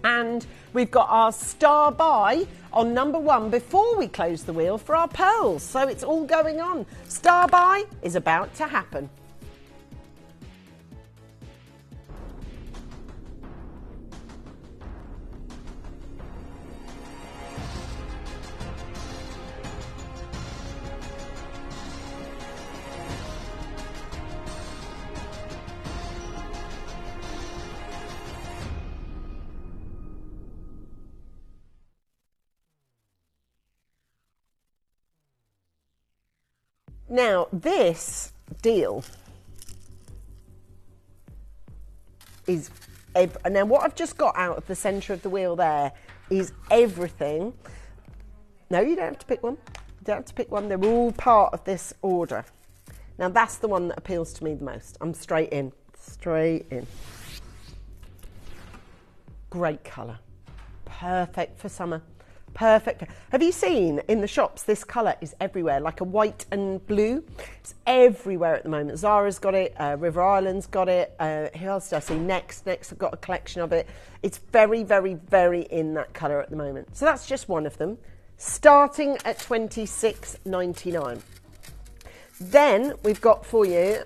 And we've got our star buy on number 1 before we close the wheel for our pearls. So it's all going on. Star buy is about to happen. Now, this deal is... Now, what I've just got out of the centre of the wheel there is everything. No, you don't have to pick one. You don't have to pick one. They're all part of this order. Now, that's the one that appeals to me the most. I'm straight in. Straight in. Great colour. Perfect for summer. Perfect. Have you seen in the shops this colour is everywhere, like a white and blue? It's everywhere at the moment. Zara's got it, River Island's got it, who else did I see? Next have got a collection of it. It's very, very, very in that colour at the moment. So that's just one of them, starting at $26.99. Then we've got for you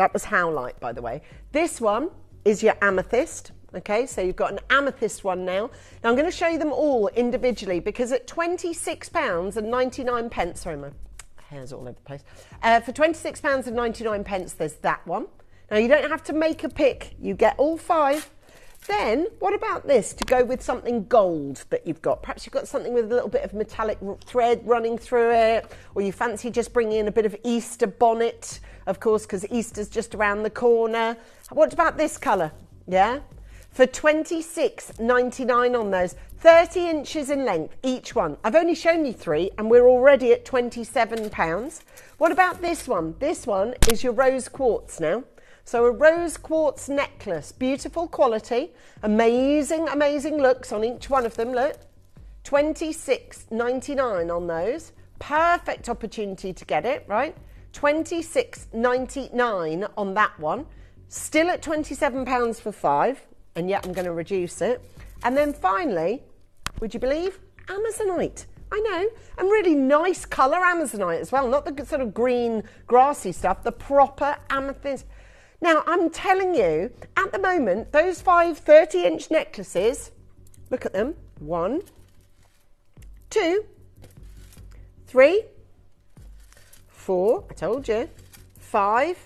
That was Howlite, by the way. This one is your amethyst. Okay, so you've got an amethyst one now. Now I'm going to show you them all individually because at £26.99, sorry, my hair's all over the place. For £26.99, there's that one. Now you don't have to make a pick, you get all 5. Then, what about this to go with something gold that you've got? Perhaps you've got something with a little bit of metallic thread running through it, or you fancy just bringing in a bit of Easter bonnet, of course, because Easter's just around the corner. What about this colour? Yeah? For £26.99 on those, 30 inches in length, each one. I've only shown you 3, and we're already at £27. What about this one? This one is your rose quartz now. So a rose quartz necklace, beautiful quality, amazing, amazing looks on each one of them, look. £26.99 on those. Perfect opportunity to get it, right? £26.99 on that one. Still at £27 for 5, and yet I'm going to reduce it. And then finally, would you believe, Amazonite. I know, and really nice colour Amazonite as well, not the sort of green grassy stuff, the proper amethyst. Now, I'm telling you, at the moment, those 5 30-inch necklaces, look at them, 1, 2, 3, 4, I told you, 5,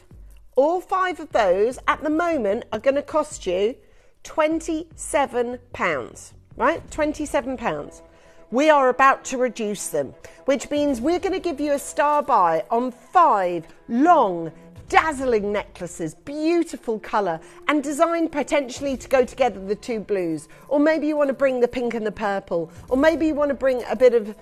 all 5 of those at the moment are going to cost you £27, right? £27. We are about to reduce them, which means we're going to give you a star buy on 5 long, dazzling necklaces, beautiful colour, and designed potentially to go together, the 2 blues. Or maybe you want to bring the pink and the purple, or maybe you want to bring a bit of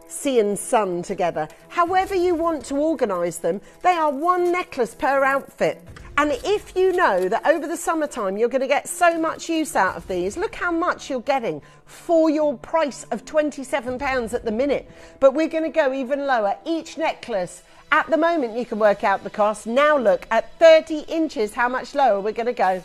sea and sun together. However you want to organise them, they are 1 necklace per outfit. And if you know that over the summertime you're going to get so much use out of these, look how much you're getting for your price of £27 at the minute. But we're going to go even lower. Each necklace, at the moment you can work out the cost. Now look, at 30 inches, how much lower we're going to go.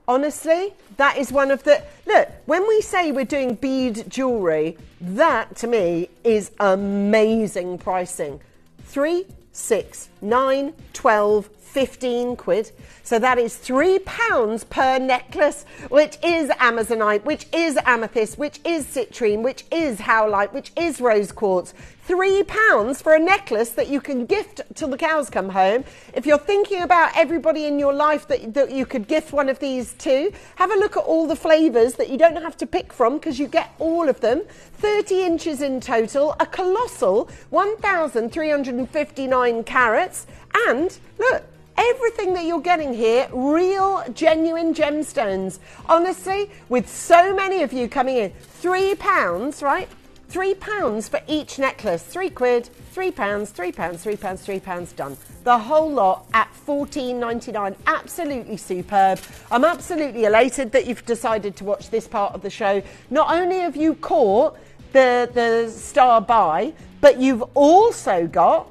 Honestly, that is one of the... Look, when we say we're doing bead jewellery, that to me is amazing pricing. 3, 6, 9, 12, 15 quid. So that is £3 per necklace, which is Amazonite, which is amethyst, which is citrine, which is howlite, which is rose quartz. £3 for a necklace that you can gift till the cows come home. If you're thinking about everybody in your life that you could gift one of these to, have a look at all the flavours that you don't have to pick from because you get all of them. 30 inches in total, a colossal 1,359 carats. And look, everything that you're getting here, real, genuine gemstones. Honestly, with so many of you coming in, £3, right? £3 for each necklace. 3 quid, £3, £3, £3, £3, done. The whole lot at $14.99. Absolutely superb. I'm absolutely elated that you've decided to watch this part of the show. Not only have you caught the star buy, but you've also got,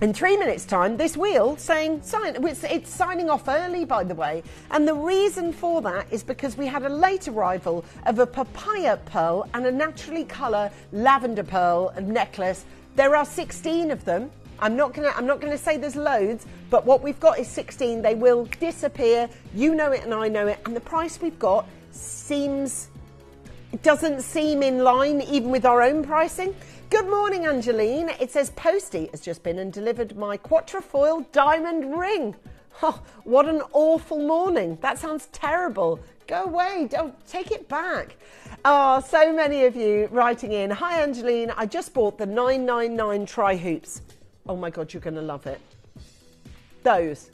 in 3 minutes' time, this wheel saying sign. It's signing off early, by the way. And the reason for that is because we had a late arrival of a papaya pearl and a naturally colour lavender pearl necklace. There are 16 of them. I'm not gonna say there's loads, but what we've got is 16. They will disappear. You know it and I know it. And the price we've got doesn't seem in line even with our own pricing. Good morning, Angeline. It says Posty has just been and delivered my quatrefoil diamond ring. Oh, what an awful morning. That sounds terrible. Go away. Don't take it back. Oh, so many of you writing in. Hi, Angeline. I just bought the 999 tri-hoops. Oh my God, you're going to love it. Those.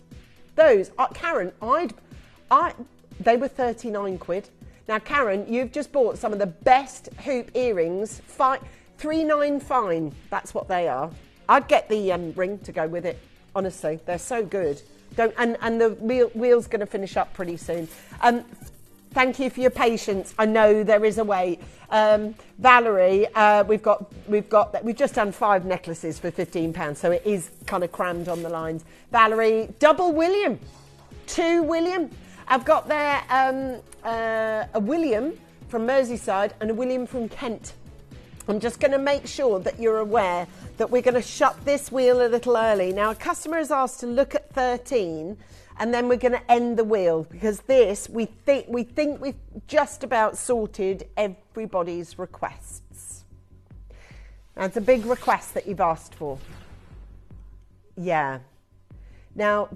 Karen, they were 39 quid. Now, Karen, you've just bought some of the best hoop earrings. 3.9 fine, that's what they are. I'd get the ring to go with it. Honestly, they're so good. And the wheel's going to finish up pretty soon. Thank you for your patience. I know there is a wait. Valerie, we've just done 5 necklaces for £15, so it is kind of crammed on the lines. Valerie, double William, 2 William. I've got there a William from Merseyside and a William from Kent. I'm just going to make sure that you're aware that we're going to shut this wheel a little early. Now, a customer has asked to look at 13 and then we're going to end the wheel because this, we think we've just about sorted everybody's requests. That's a big request that you've asked for. Yeah. Now,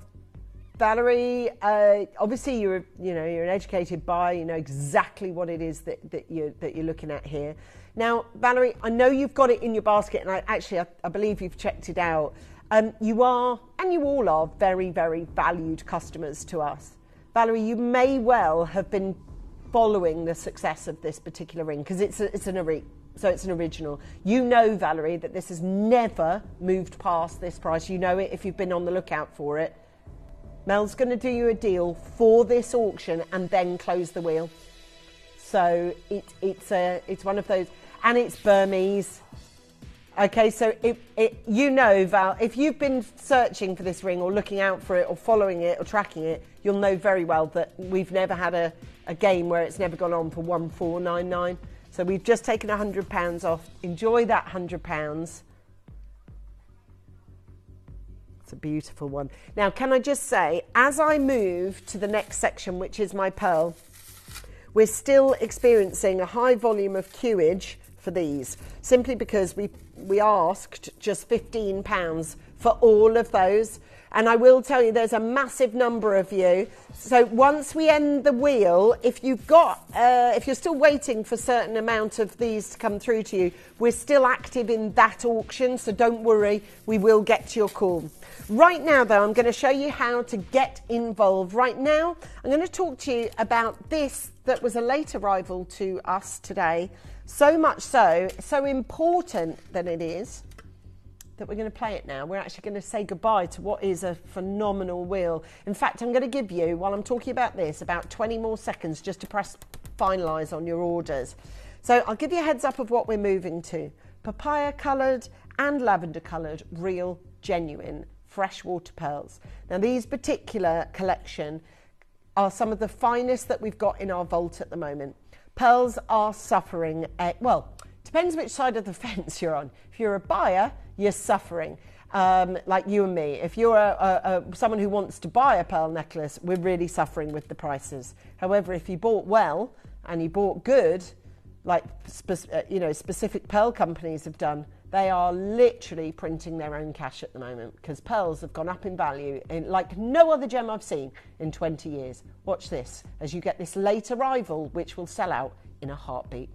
Valerie, obviously you're an educated buyer. You know exactly what it is that you're looking at here. Now, Valerie, I know you've got it in your basket, and I believe you've checked it out. You are, and you all are, very, very valued customers to us. Valerie, you may well have been following the success of this particular ring because it's an original. You know, Valerie, that this has never moved past this price. You know it if you've been on the lookout for it. Mel's going to do you a deal for this auction and then close the wheel. So it's one of those, and it's Burmese. Okay, so Val, if you've been searching for this ring or looking out for it or following it or tracking it, you'll know very well that we've never had a game where it's never gone on for 1499. So we've just taken £100 off. Enjoy that £100. It's a beautiful one. Now, can I just say, as I move to the next section, which is my pearl, we're still experiencing a high volume of queuage for these, simply because we asked just £15 for all of those. And I will tell you, there's a massive number of you. So once we end the wheel, if you're still waiting for a certain amount of these to come through to you, we're still active in that auction. So don't worry, we will get to your call. Right now, though, I'm going to show you how to get involved. Right now, I'm going to talk to you about this that was a late arrival to us today. So much so important that it is that we're going to play it now. We're actually going to say goodbye to what is a phenomenal wheel. In fact, I'm going to give you, while I'm talking about this, about 20 more seconds just to press finalise on your orders. So I'll give you a heads up of what we're moving to. Papaya coloured and lavender coloured, real, genuine, freshwater pearls. Now, these particular collection are some of the finest that we've got in our vault at the moment. Pearls are suffering, depends which side of the fence you're on. If you're a buyer, you're suffering, like you and me. If you're someone who wants to buy a pearl necklace, we're really suffering with the prices. However, if you bought well and you bought good, like specific pearl companies have done, they are literally printing their own cash at the moment because pearls have gone up in value like no other gem I've seen in 20 years. Watch this as you get this late arrival, which will sell out in a heartbeat.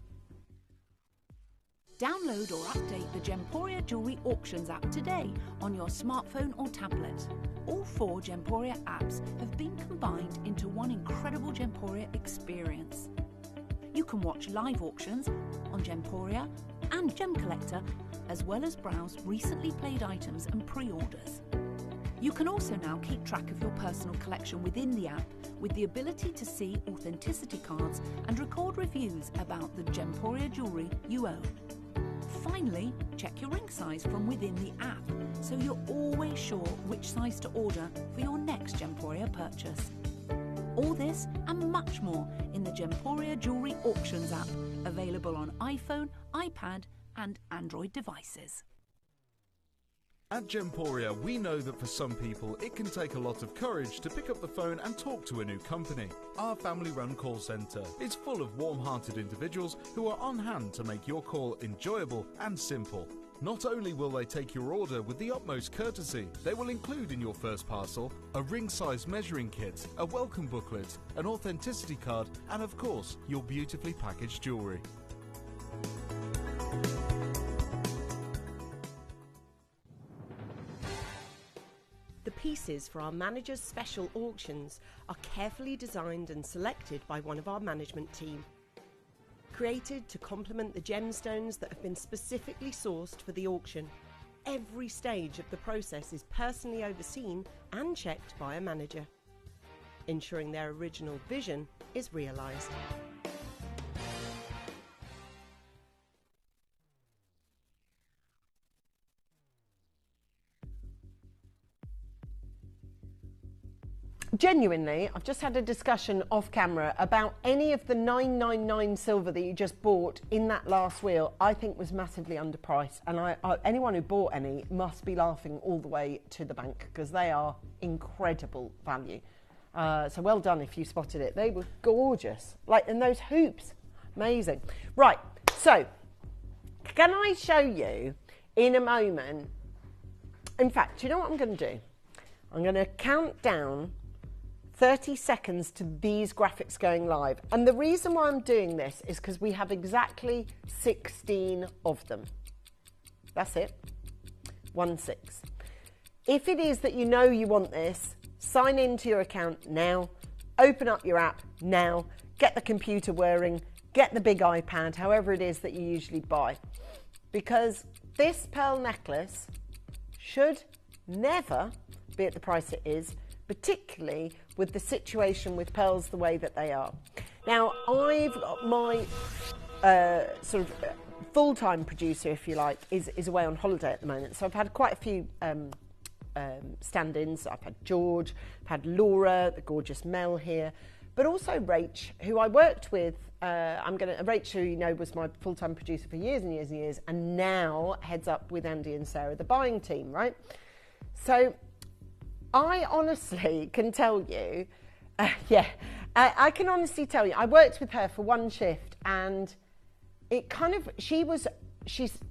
Download or update the Gemporia Jewellery Auctions app today on your smartphone or tablet. All 4 Gemporia apps have been combined into one incredible Gemporia experience. You can watch live auctions on Gemporia and Gem Collector, as well as browse recently played items and pre-orders. You can also now keep track of your personal collection within the app with the ability to see authenticity cards and record reviews about the Gemporia jewellery you own. Finally, check your ring size from within the app so you're always sure which size to order for your next Gemporia purchase. All this and much more in the Gemporia Jewellery Auctions app, available on iPhone, iPad and Android devices. At Gemporia, we know that for some people, it can take a lot of courage to pick up the phone and talk to a new company. Our family-run call centre is full of warm-hearted individuals who are on hand to make your call enjoyable and simple. Not only will they take your order with the utmost courtesy, they will include in your first parcel a ring-size measuring kit, a welcome booklet, an authenticity card, and of course, your beautifully packaged jewellery. The pieces for our managers' special auctions are carefully designed and selected by one of our management team. Created to complement the gemstones that have been specifically sourced for the auction. Every stage of the process is personally overseen and checked by a manager, ensuring their original vision is realised. genuinely, I've just had a discussion off camera about any of the 999 silver that you just bought in that last wheel. I think was massively underpriced, and anyone who bought any must be laughing all the way to the bank because they are incredible value. So well done if you spotted it. They were gorgeous, and those hoops, amazing. Right, so can I show you in a moment? In fact, do you know what I'm going to do? I'm going to count down 30 seconds to these graphics going live. And the reason why I'm doing this is because we have exactly 16 of them. That's it. 16. If it is that you know you want this, sign into your account now, open up your app now, get the computer whirring, get the big iPad, however it is that you usually buy. Because this pearl necklace should never be at the price it is, particularly with the situation with pearls the way that they are. Now, I've got my sort of full-time producer, if you like, is away on holiday at the moment. So I've had quite a few stand-ins. I've had George, I've had Laura, the gorgeous Mel here, but also Rach, who I worked with. Rach, who you know was my full-time producer for years and years and years, and now heads up with Andy and Sarah, the buying team, right? So I honestly can tell you, I can honestly tell you, I worked with her for one shift, and it kind of, she's,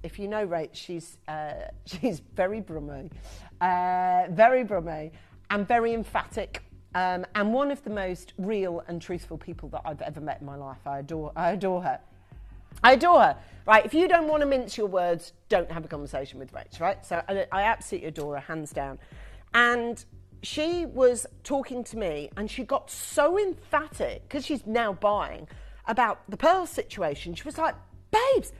if you know Rach, she's very brummy, and very emphatic, and one of the most real and truthful people that I've ever met in my life. I adore her. I adore her. Right, if you don't want to mince your words, don't have a conversation with Rach, right? So I absolutely adore her, hands down. And she was talking to me, and she got so emphatic, because she's now buying, about the pearl situation. She was like, babes,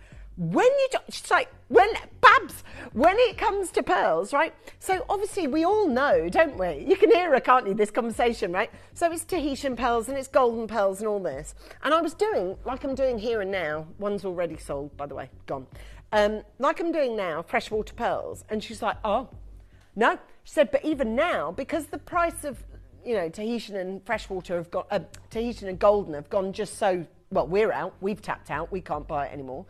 she's like, Babs, when it comes to pearls, right? So obviously we all know, don't we? You can hear her, can't you, this conversation, right? So it's Tahitian pearls and it's golden pearls and all this. And I was doing, like I'm doing here and now, one's already sold, by the way, gone. Like I'm doing now, freshwater pearls. And she's like, oh, no. She said, but even now, because the price of, Tahitian and freshwater have got, Tahitian and golden have gone just so, well, we're out, we've tapped out, we can't buy it anymore.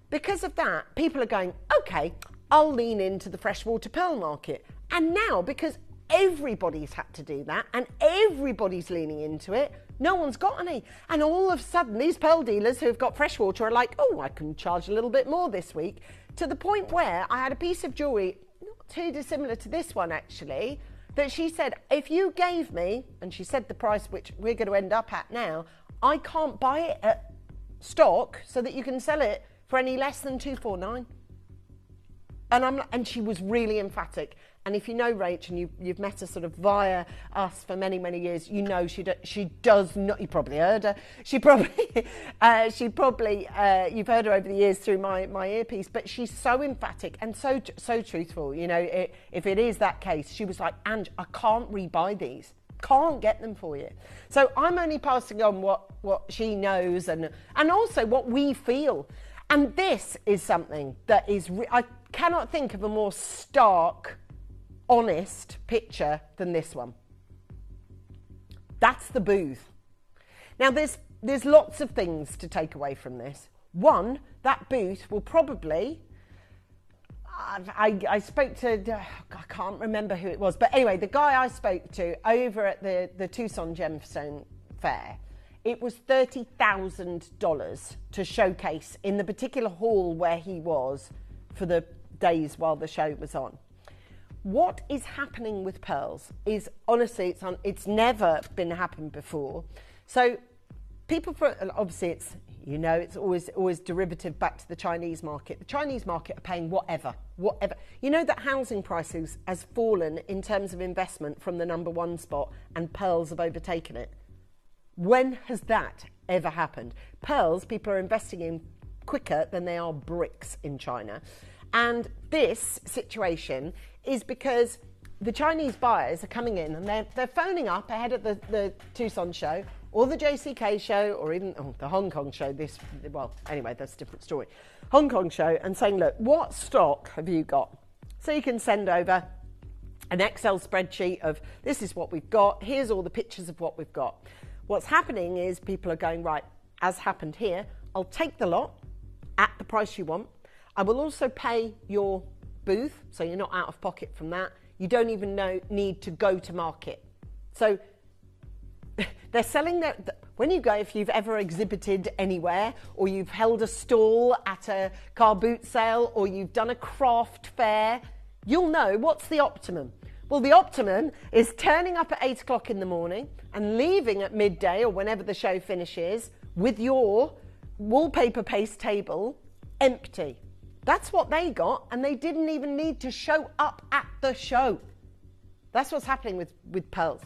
Because of that, people are going, okay, I'll lean into the freshwater pearl market. And now, because everybody's had to do that and everybody's leaning into it, no one's got any. And all of a sudden, these pearl dealers who've got freshwater are like, oh, I can charge a little bit more this week, to the point where I had a piece of jewellery, not too dissimilar to this one actually, that she said, if you gave me, and she said the price which we're going to end up at now, I can't buy it at stock so that you can sell it for any less than $249. And she was really emphatic. And if you know Rach and you've met her sort of via us for many, many years, you know she does not. You probably heard her. You've heard her over the years through my earpiece. But she's so emphatic and so truthful. If it is that case, she was like, Ange, I can't rebuy these. Can't get them for you. So I'm only passing on what she knows and also what we feel. And this is something that is, I cannot think of a more stark, honest picture than this one. That's the booth. Now there's lots of things to take away from this. One, that booth will probably, I spoke to, I can't remember who it was, but anyway, the guy I spoke to over at the Tucson Gemstone Fair, it was $30,000 to showcase in the particular hall where he was for the days while the show was on. What is happening with pearls is, honestly, it's never been happened before. So people, obviously it's always derivative back to the Chinese market. The Chinese market are paying whatever. You know that housing prices has fallen in terms of investment from the number one spot, and pearls have overtaken it. When has that ever happened? Pearls, people are investing in quicker than they are bricks in China. And this situation is because the Chinese buyers are coming in and they're phoning up ahead of the Tucson show or the JCK show or even the Hong Kong show. Anyway, that's a different story. Hong Kong show, and saying, look, what stock have you got? So you can send over an Excel spreadsheet of this is what we've got, here's all the pictures of what we've got. What's happening is people are going, right, as happened here, I'll take the lot at the price you want. I will also pay your booth, so you're not out of pocket from that. You don't even need to go to market. So they're selling their, when you go, if you've ever exhibited anywhere, or you've held a stall at a car boot sale, or you've done a craft fair, you'll know what's the optimum. Well, the optimum is turning up at 8 o'clock in the morning and leaving at midday or whenever the show finishes with your wallpaper paste table empty. That's what they got, and they didn't even need to show up at the show. That's what's happening with pearls.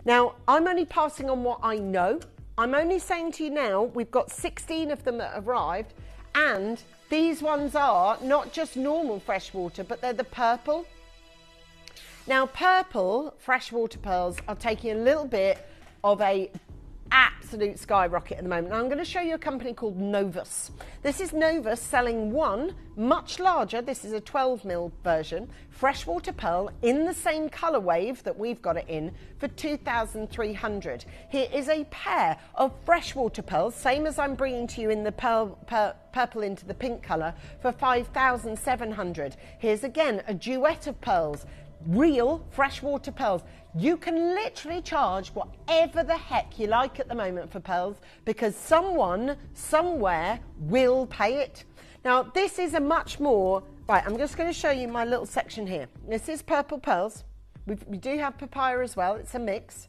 Now, I'm only passing on what I know. I'm only saying to you now, we've got 16 of them that have arrived, and these ones are not just normal freshwater, but they're the purple. Now, purple freshwater pearls are taking a little bit of a absolute skyrocket at the moment. Now, I'm going to show you a company called Novus. This is Novus selling one much larger, this is a 12mm version, freshwater pearl in the same colour wave that we've got it in for 2,300. Here is a pair of freshwater pearls, same as I'm bringing to you in the purple into the pink colour, for 5,700. Here's again a duet of pearls, real freshwater pearls. You can literally charge whatever the heck you like at the moment for pearls, because someone somewhere will pay it. Now, this is a much more, right, I'm just going to show you my little section here. This is purple pearls. We do have papaya as well. It's a mix.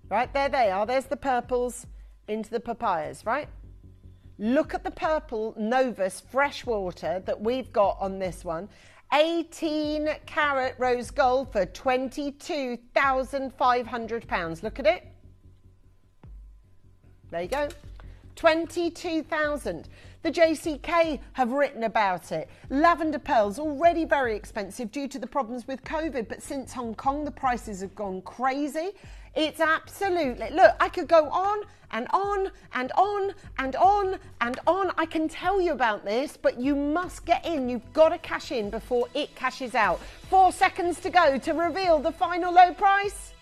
Right, there they are. There's the purples into the papayas, right? Look at the purple Novus freshwater that we've got on this one. 18 carat rose gold for £22,500. Look at it. There you go. 22,000. The JCK have written about it. Lavender pearls, already very expensive due to the problems with COVID, but since Hong Kong, the prices have gone crazy. It's absolutely, look, I could go on and on and on and on and on. I can tell you about this, but you must get in. You've got to cash in before it cashes out. 4 seconds to go to reveal the final low price.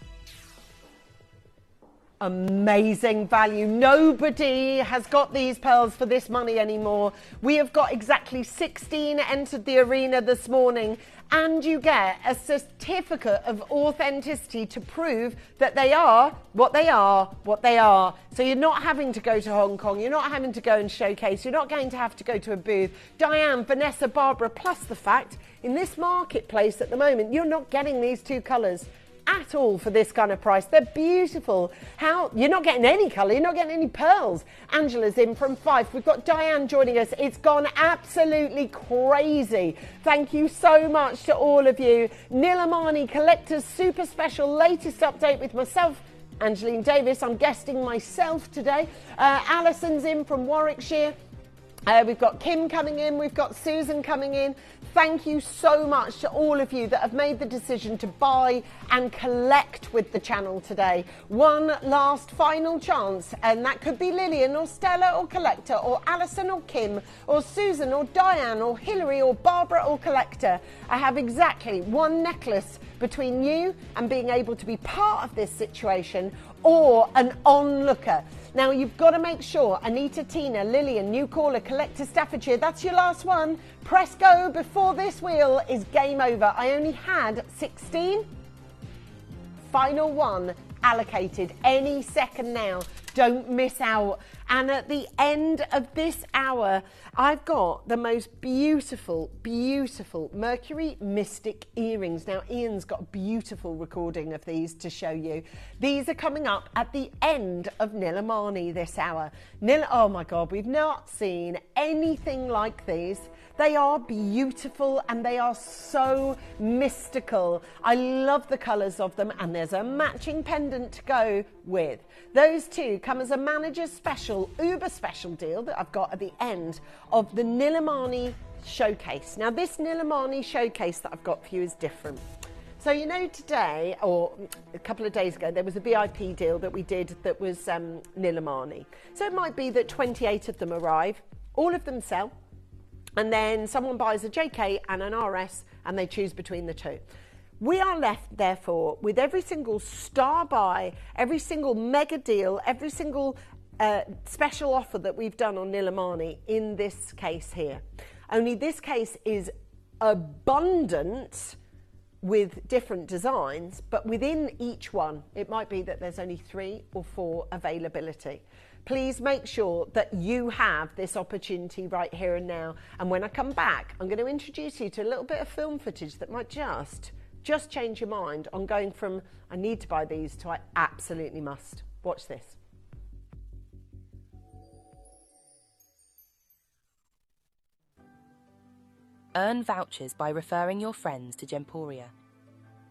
Amazing value. Nobody has got these pearls for this money anymore. We have got exactly 16 entered the arena this morning, and you get a certificate of authenticity to prove that they are what they are, what they are. So you're not having to go to Hong Kong, you're not having to go and showcase, you're not going to have to go to a booth. Diane, Vanessa, Barbara, plus the fact, in this marketplace at the moment, you're not getting these two colours at all for this kind of price. They're beautiful. How you're not getting any colour, you're not getting any pearls. Angela's in from Fife. We've got Diane joining us. It's gone absolutely crazy. Thank you so much to all of you. Nilamani Collectors Super Special latest update with myself, Angeline Davis. I'm guesting myself today. Alison's in from Warwickshire. We've got Kim coming in, we've got Susan coming in. Thank you so much to all of you that have made the decision to buy and collect with the channel today. One last final chance, and that could be Lillian or Stella or Collector or Alison or Kim or Susan or Diane or Hilary or Barbara or Collector. I have exactly one necklace between you and being able to be part of this situation, or an onlooker. Now, you've got to make sure, Anita, Tina, Lillian, new caller, Collector Staffordshire, that's your last one. Press go before this wheel is game over. I only had 16. Final one allocated any second now. Don't miss out. And at the end of this hour, I've got the most beautiful, beautiful Mercury Mystic earrings. Now, Ian's got a beautiful recording of these to show you. These are coming up at the end of Nilamani this hour. Oh my God, we've not seen anything like these. They are beautiful and they are so mystical. I love the colours of them, and there's a matching pendant to go with. Those two come as a manager's special, uber special deal that I've got at the end of the Nilamani showcase. Now, this Nilamani showcase that I've got for you is different. So, you know, today, or a couple of days ago, there was a VIP deal that we did that was Nilamani. So it might be that 28 of them arrive, all of them sell. and then someone buys a JK and an RS and they choose between the two. We are left, therefore, with every single star buy, every single mega deal, every single special offer that we've done on Nilamani in this case here. Only this case is abundant with different designs, but within each one, it might be that there's only 3 or 4 availability. Please make sure that you have this opportunity right here and now. And when I come back, I'm going to introduce you to a little bit of film footage that might just change your mind on going from I need to buy these to I absolutely must. Watch this. Earn vouchers by referring your friends to Gemporia.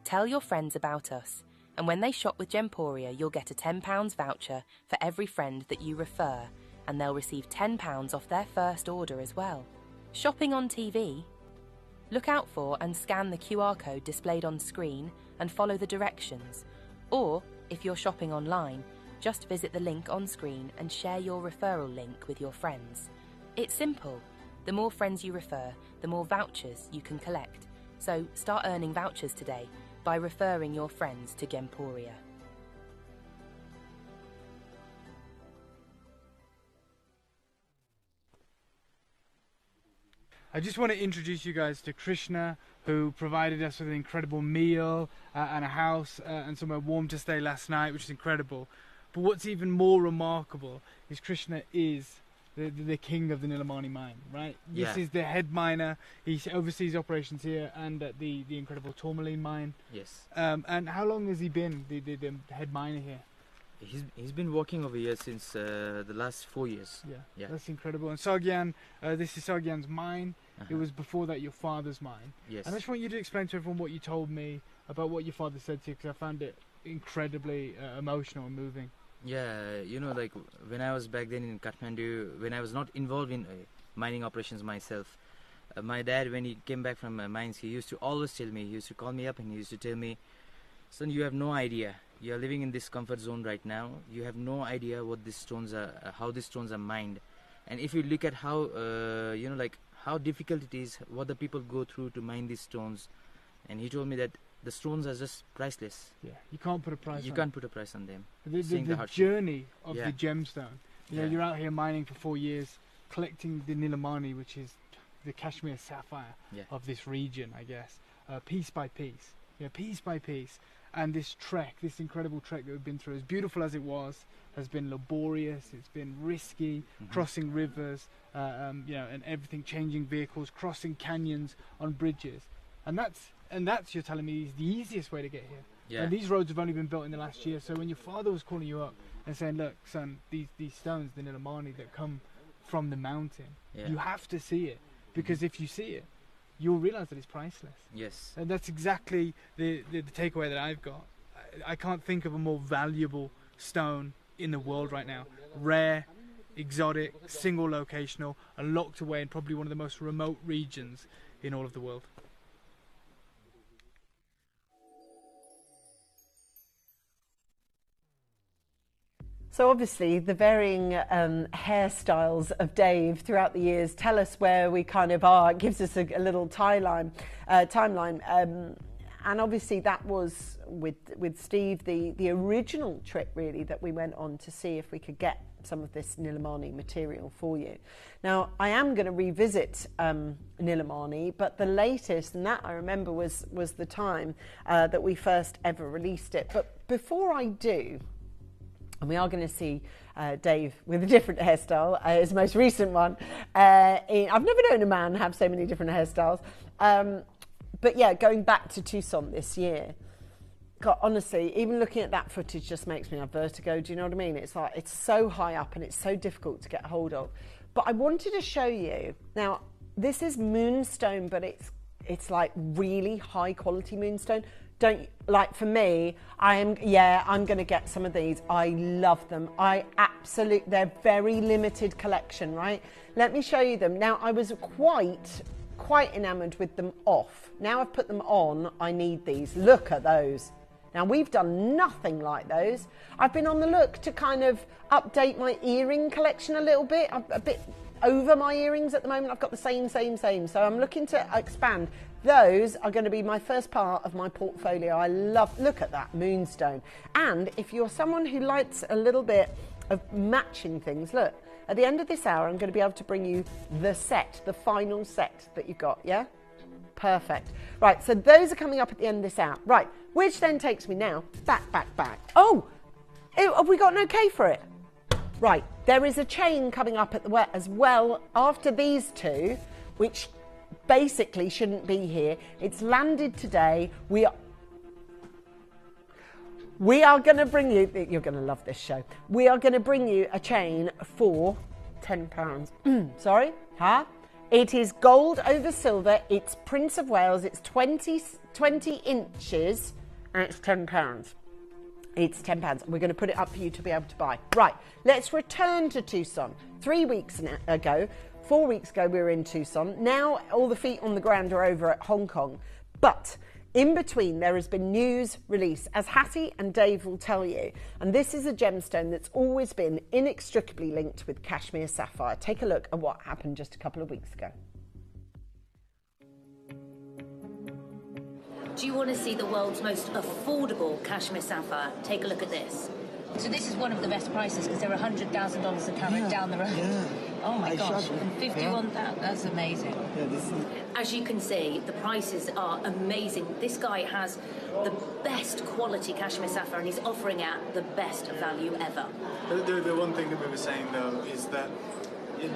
Tell your friends about us, and when they shop with Gemporia, you'll get a £10 voucher for every friend that you refer, and they'll receive £10 off their first order as well. Shopping on TV? Look out for and scan the QR code displayed on screen and follow the directions. Or, if you're shopping online, just visit the link on screen and share your referral link with your friends. It's simple. The more friends you refer, the more vouchers you can collect. So start earning vouchers today by referring your friends to Gemporia. I just want to introduce you guys to Krishna, who provided us with an incredible meal and a house and somewhere warm to stay last night, which is incredible. But what's even more remarkable is Krishna is the king of the Nilamani mine, right? This is the head miner. He oversees operations here and at the incredible Tourmaline mine. Yes. And how long has he been the head miner here? He's been working over here since the last 4 years. Yeah, that's incredible. And Sagyan, this is Sagyan's mine. It was before that your father's mine. Yes. And I just want you to explain to everyone what you told me about what your father said to you, because I found it incredibly emotional and moving. Yeah, you know, like when I was back then in Kathmandu, when I was not involved in mining operations myself, my dad, when he came back from mines, he used to always tell me, he used to call me up and he used to tell me, son, you have no idea. You are living in this comfort zone right now. You have no idea what these stones are, how these stones are mined. And if you look at how, you know, like how difficult it is, what the people go through to mine these stones. And he told me that the stones are just priceless. Yeah, you can't put a price on them. You can't put a price on them. The journey of the gemstone. You know, you're out here mining for 4 years, collecting the Nilamani, which is the Kashmir sapphire of this region, I guess, piece by piece. Yeah, piece by piece. And this trek, this incredible trek that we've been through, as beautiful as it was, has been laborious, it's been risky, crossing rivers, you know, and everything, changing vehicles, crossing canyons on bridges. And that's, you're telling me, is the easiest way to get here. Yeah. And these roads have only been built in the last year. So when your father was calling you up and saying, look, son, these stones, the Nilamani that come from the mountain, you have to see it. Because if you see it, you'll realise that it's priceless. Yes. And that's exactly the takeaway that I've got. I can't think of a more valuable stone in the world right now. Rare, exotic, single locational, and locked away in probably one of the most remote regions in all of the world. So obviously the varying hairstyles of Dave throughout the years tell us where we kind of are. It gives us a little timeline. And obviously that was with Steve the original trip really that we went on to see if we could get some of this Nilamani material for you. Now I am going to revisit Nilamani, but the latest, and that I remember was the time that we first ever released it. But before I do, and we are going to see Dave with a different hairstyle, his most recent one. I've never known a man have so many different hairstyles. But yeah, going back to Tucson this year, God, honestly, even looking at that footage just makes me have vertigo. Do you know what I mean? It's like, it's so high up and it's so difficult to get hold of. But I wanted to show you, now this is moonstone, but it's like really high quality moonstone. Don't, like for me, I'm going to get some of these. I love them. They're very limited collection, right? Let me show you them. Now I was quite enamored with them off. Now I've put them on, I need these. Look at those. Now we've done nothing like those. I've been on the look to kind of update my earring collection a little bit. over my earrings at the moment. I've got the same. So I'm looking to expand. Those are going to be my first part of my portfolio. I love, look at that moonstone. And if you're someone who likes a little bit of matching things, look, at the end of this hour, I'm going to be able to bring you the set, the final set that you've got, yeah? Perfect. Right, so those are coming up at the end of this hour. Right, which then takes me now back. Oh, have we got an okay for it? Right, there is a chain coming up at the as well after these two, which basically shouldn't be here. It's landed today. We are going to bring you, you're going to love this show. We are going to bring you a chain for £10. Sorry, huh? It is gold over silver. It's Prince of Wales. It's 20 inches and it's £10. It's £10. We're going to put it up for you to be able to buy. Right, let's return to Tucson. 4 weeks ago, we were in Tucson. Now all the feet on the ground are over at Hong Kong. But in between, there has been news release, as Hattie and Dave will tell you. And this is a gemstone that's always been inextricably linked with cashmere sapphire. Take a look at what happened just a couple of weeks ago. Do you want to see the world's most affordable cashmere sapphire? Take a look at this. So this is one of the best prices because they're $100,000 a carat down the road. Yeah. Oh my gosh, and 51,000, that's amazing. Yeah, as you can see, the prices are amazing. This guy has the best quality cashmere sapphire and he's offering at the best value ever. The one thing that we were saying though is that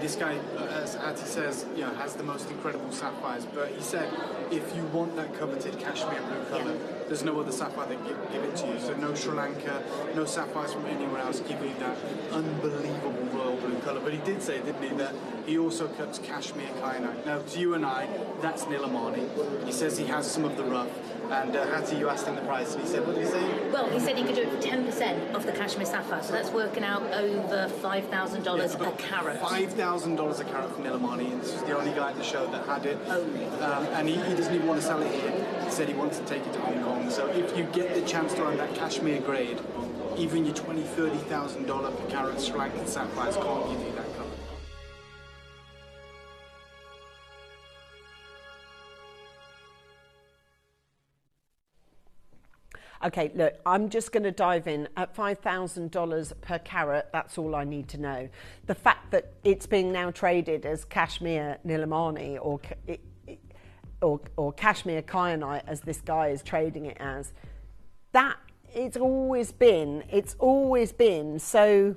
this guy, as Ati says, has the most incredible sapphires, but he said if you want that coveted cashmere blue colour, there's no other sapphire that give it to you. So no Sri Lanka, no sapphires from anywhere else give you that unbelievable royal blue colour. But he did say, didn't he, that he also cuts cashmere kyanite. Now, to you and I, that's Nilamani. He says he has some of the rough. And Hattie, you asked him the price, and he said, what did he say? Well, he said he could do it for 10% of the cashmere sapphire, so that's working out over $5,000 a carat. $5,000 a carat from Nilamani, and this was the only guy at the show that had it. Only. And he doesn't even want to sell it here. He said he wants to take it to Hong Kong. So if you get the chance to own that cashmere grade, even your $20,000, $30,000 per carat Sri Lankan sapphires can't give you that colour. Okay, look, I'm just going to dive in at $5,000 per carat. That's all I need to know. The fact that it's being now traded as cashmere Nilamani or cashmere kyanite, as this guy is trading it as, that it's always been so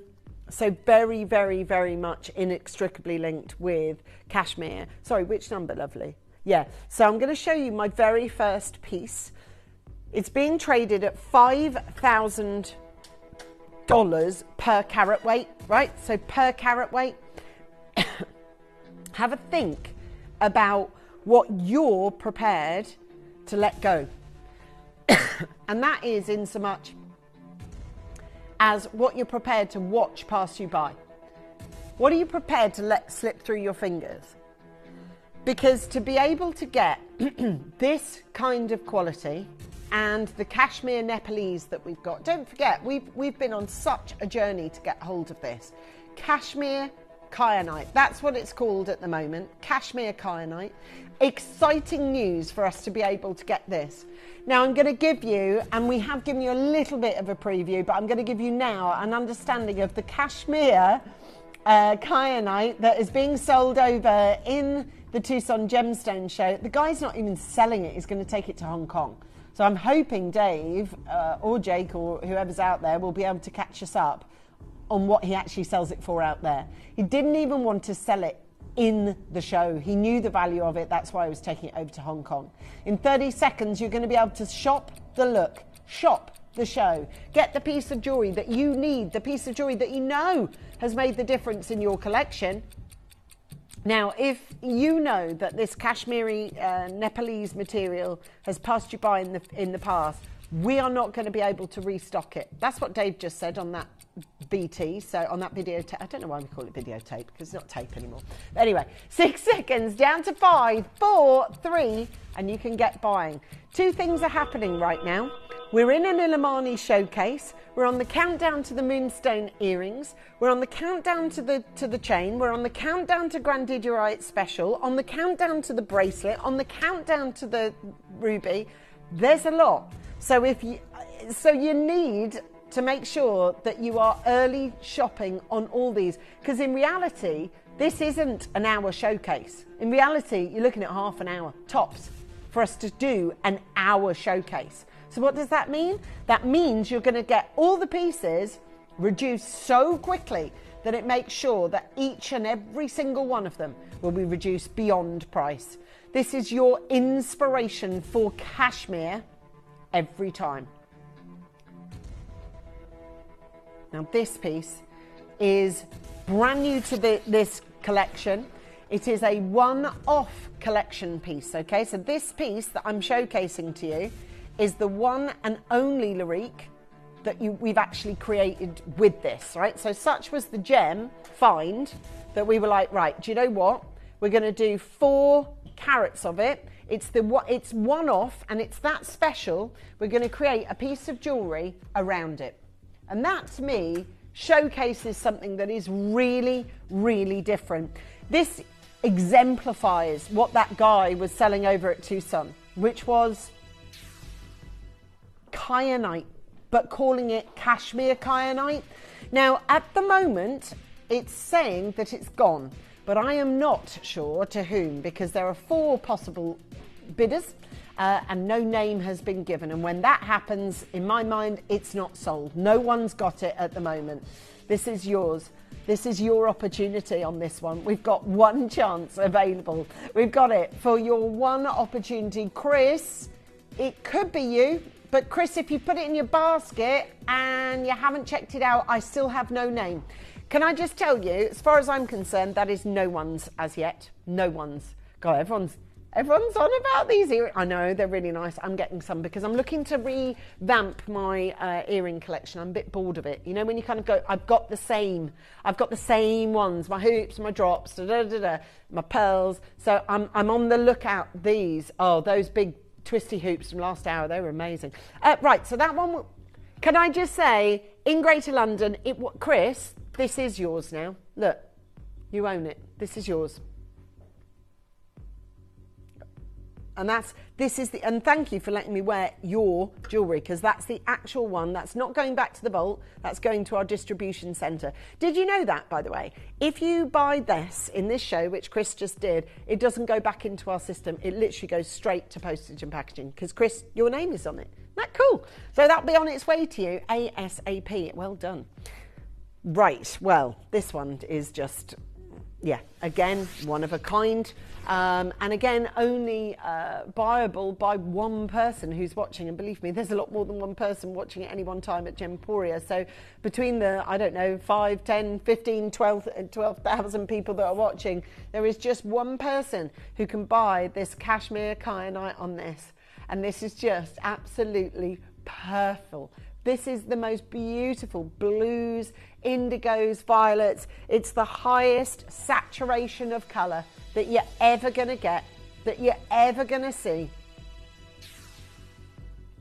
very, very, very much inextricably linked with cashmere. Sorry, which number, lovely? Yeah, so I'm going to show you my very first piece. It's being traded at $5,000 per carat weight, right? So per carat weight. Have a think about what you're prepared to let go. And that is in so much as what you're prepared to watch pass you by. What are you prepared to let slip through your fingers? Because to be able to get this kind of quality and the cashmere Nepalese that we've got, don't forget, we've been on such a journey to get hold of this. Cashmere kyanite, that's what it's called at the moment, cashmere kyanite. Exciting news for us to be able to get this. Now I'm going to give you, and we have given you a little bit of a preview, but I'm going to give you now an understanding of the cashmere kyanite that is being sold over in the Tucson Gemstone Show. The guy's not even selling it, he's going to take it to Hong Kong. So I'm hoping Dave or Jake or whoever's out there will be able to catch us up on what he actually sells it for out there. He didn't even want to sell it in the show. He knew the value of it. That's why he was taking it over to Hong Kong. In 30 seconds, you're going to be able to shop the look, shop the show, get the piece of jewellery that you need, the piece of jewellery that you know has made the difference in your collection. Now, if you know that this Kashmiri Nepalese material has passed you by in the past, we are not going to be able to restock it. That's what Dave just said on that BT, so on that videotape. I don't know why we call it videotape, because it's not tape anymore. But anyway, 6 seconds, down to 5, 4, 3, and you can get buying. Two things are happening right now. We're in an Illimani showcase. We're on the countdown to the Moonstone earrings. We're on the countdown to the chain. We're on the countdown to Grandidierite Special. On the countdown to the bracelet. On the countdown to the ruby. There's a lot. So you need to make sure that you are early shopping on all these, because in reality, this isn't an hour showcase. In reality, you're looking at half an hour, tops, for us to do an hour showcase. So what does that mean? That means you're going to get all the pieces reduced so quickly that it makes sure that each and every single one of them will be reduced beyond price. This is your inspiration for cashmere every time. Now this piece is brand new to this collection. It is a one-off collection piece, okay? So this piece that I'm showcasing to you is the one and only Larique that we've actually created with this, right? So such was the gem find that we were like, right, do you know what? We're going to do 4 carats of it. It's one-off and it's that special. We're going to create a piece of jewellery around it. And that, to me, showcases something that is really, really different. This exemplifies what that guy was selling over at Tucson, which was kyanite, but calling it cashmere kyanite. Now, at the moment, it's saying that it's gone, but I am not sure to whom, because there are 4 possible bidders. And no name has been given. And when that happens, in my mind, it's not sold. No one's got it at the moment. This is yours. This is your opportunity on this one. We've got one chance available. We've got it for your one opportunity. Chris, it could be you. But Chris, if you put it in your basket and you haven't checked it out, I still have no name. Can I just tell you, as far as I'm concerned, that is no one's as yet. No one's. God, everyone's on about these earrings. I know, they're really nice. I'm getting some because I'm looking to revamp my earring collection. I'm a bit bored of it. You know, when you kind of go, I've got the same ones, my hoops, my drops, my pearls. So I'm on the lookout. Those big twisty hoops from last hour, they were amazing. Right, so that one, can I just say, in Greater London, Chris, this is yours now. Look, you own it. This is yours. And thank you for letting me wear your jewellery, because that's the actual one. That's not going back to the vault. That's going to our distribution centre. Did you know that, by the way? If you buy this in this show, which Chris just did, it doesn't go back into our system. It literally goes straight to postage and packaging, because Chris, your name is on it. Isn't that cool? So that'll be on its way to you ASAP. Well done. Right, well, this one is just, yeah, again, one of a kind. And again, only buyable by one person who's watching. And believe me, there's a lot more than one person watching at any one time at Gemporia. So between the, 5, 10, 15, 12,000 people that are watching, there is just one person who can buy this cashmere kyanite on this. And this is just absolutely purple. This is the most beautiful blues, indigos, violets. It's the highest saturation of colour that you're ever going to get, that you're ever going to see.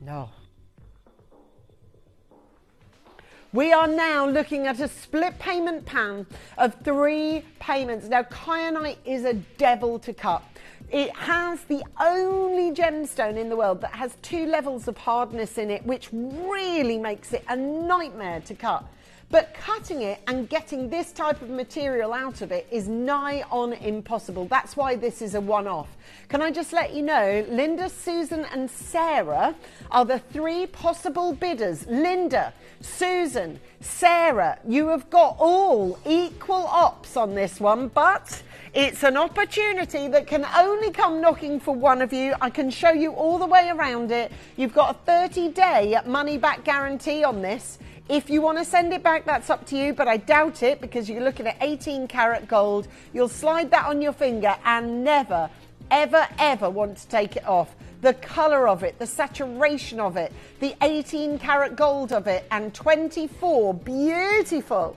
No. We are now looking at a split payment plan of 3 payments. Now, kyanite is a devil to cut. It has the only gemstone in the world that has 2 levels of hardness in it, which really makes it a nightmare to cut. But cutting it and getting this type of material out of it is nigh on impossible. That's why this is a one-off. Can I just let you know, Linda, Susan and Sarah are the 3 possible bidders. Linda, Susan, Sarah, you have got all equal ops on this one, but it's an opportunity that can only come knocking for one of you. I can show you all the way around it. You've got a 30-day money-back guarantee on this. If you want to send it back, that's up to you, but I doubt it because you're looking at 18 karat gold. You'll slide that on your finger and never, ever, ever want to take it off. The colour of it, the saturation of it, the 18 karat gold of it, and 24 beautiful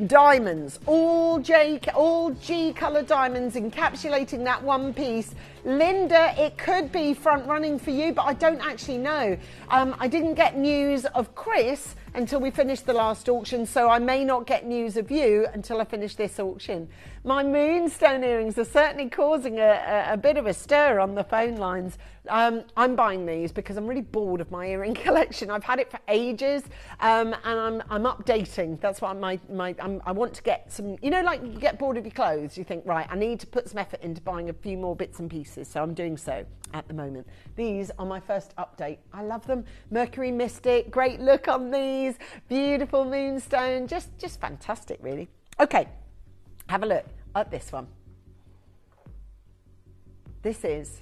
diamonds, all G colour diamonds encapsulating that one piece. Linda, it could be front running for you, but I don't actually know. I didn't get news of Chris until we finished the last auction, so I may not get news of you until I finish this auction. My moonstone earrings are certainly causing a bit of a stir on the phone lines. I'm buying these because I'm really bored of my earring collection. I've had it for ages, and I'm updating. That's what I want to get some, you know, like you get bored of your clothes, you think, right, I need to put some effort into buying a few more bits and pieces, so I'm doing so at the moment. These are my first update. I love them. Mercury Mystic, great look on these, beautiful moonstone, just fantastic, really. Okay, have a look at this one. This is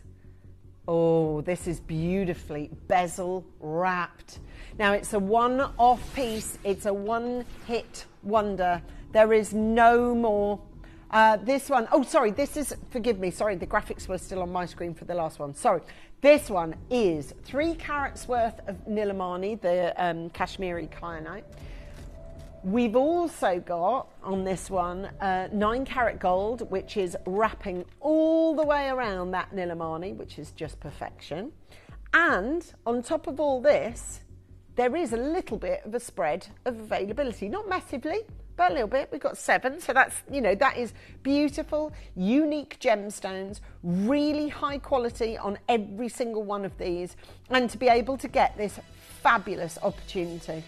beautifully bezel wrapped. Now, it's a one-off piece. It's a one-hit wonder. There is no more. This one, forgive me, sorry, the graphics were still on my screen for the last one. Sorry. This one is 3 carats worth of Nilamani, the Kashmiri kyanite. We've also got on this one 9 carat gold, which is wrapping all the way around that Nilamani, which is just perfection. And on top of all this, there is a little bit of a spread of availability, not massively, but a little bit. We've got 7, so that's, you know, that is beautiful, unique gemstones, really high quality on every single one of these, and to be able to get this fabulous opportunity.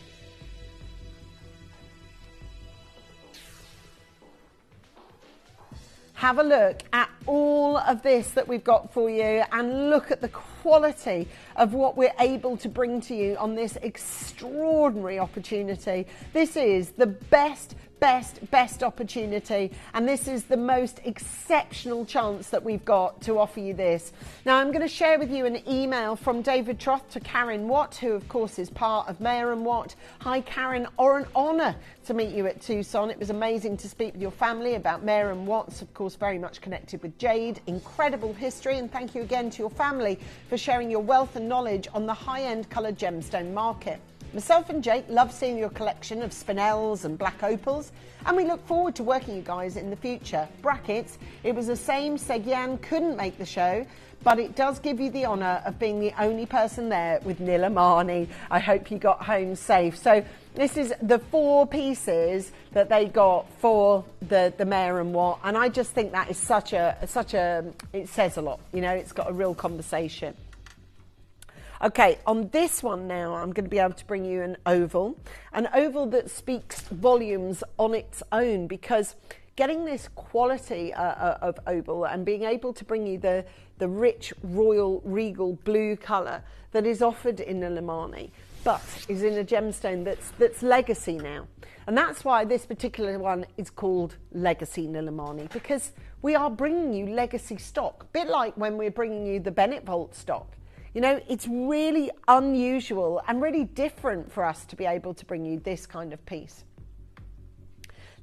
Have a look at all of this that we've got for you and look at the quality of what we're able to bring to you on this extraordinary opportunity. This is the best opportunity, and this is the most exceptional chance that we've got to offer you this. Now, I'm going to share with you an email from David Troth to Karen Watt, who of course is part of Mayer & Watt. Hi Karen, an honour to meet you at Tucson. It was amazing to speak with your family about Mayer & Watt's, of course very much connected with jade, incredible history, and thank you again to your family for sharing your wealth and knowledge on the high-end coloured gemstone market. Myself and Jake love seeing your collection of spinels and black opals, and we look forward to working you guys in the future. Brackets, it was a shame Segyan couldn't make the show, but it does give you the honour of being the only person there with Nilamani. I hope you got home safe. So this is the 4 pieces that they got for the Mayer & Watt, and I just think that is such a, it says a lot, you know, it's got a real conversation. Okay, on this one now, I'm going to be able to bring you an oval that speaks volumes on its own, because getting this quality of oval and being able to bring you the rich, royal, regal blue colour that is offered in Nilamani, but is in a gemstone that's legacy now. And that's why this particular one is called Legacy Nilamani, because we are bringing you legacy stock, a bit like when we're bringing you the Bennett Vault stock. You know, it's really unusual and really different for us to be able to bring you this kind of piece.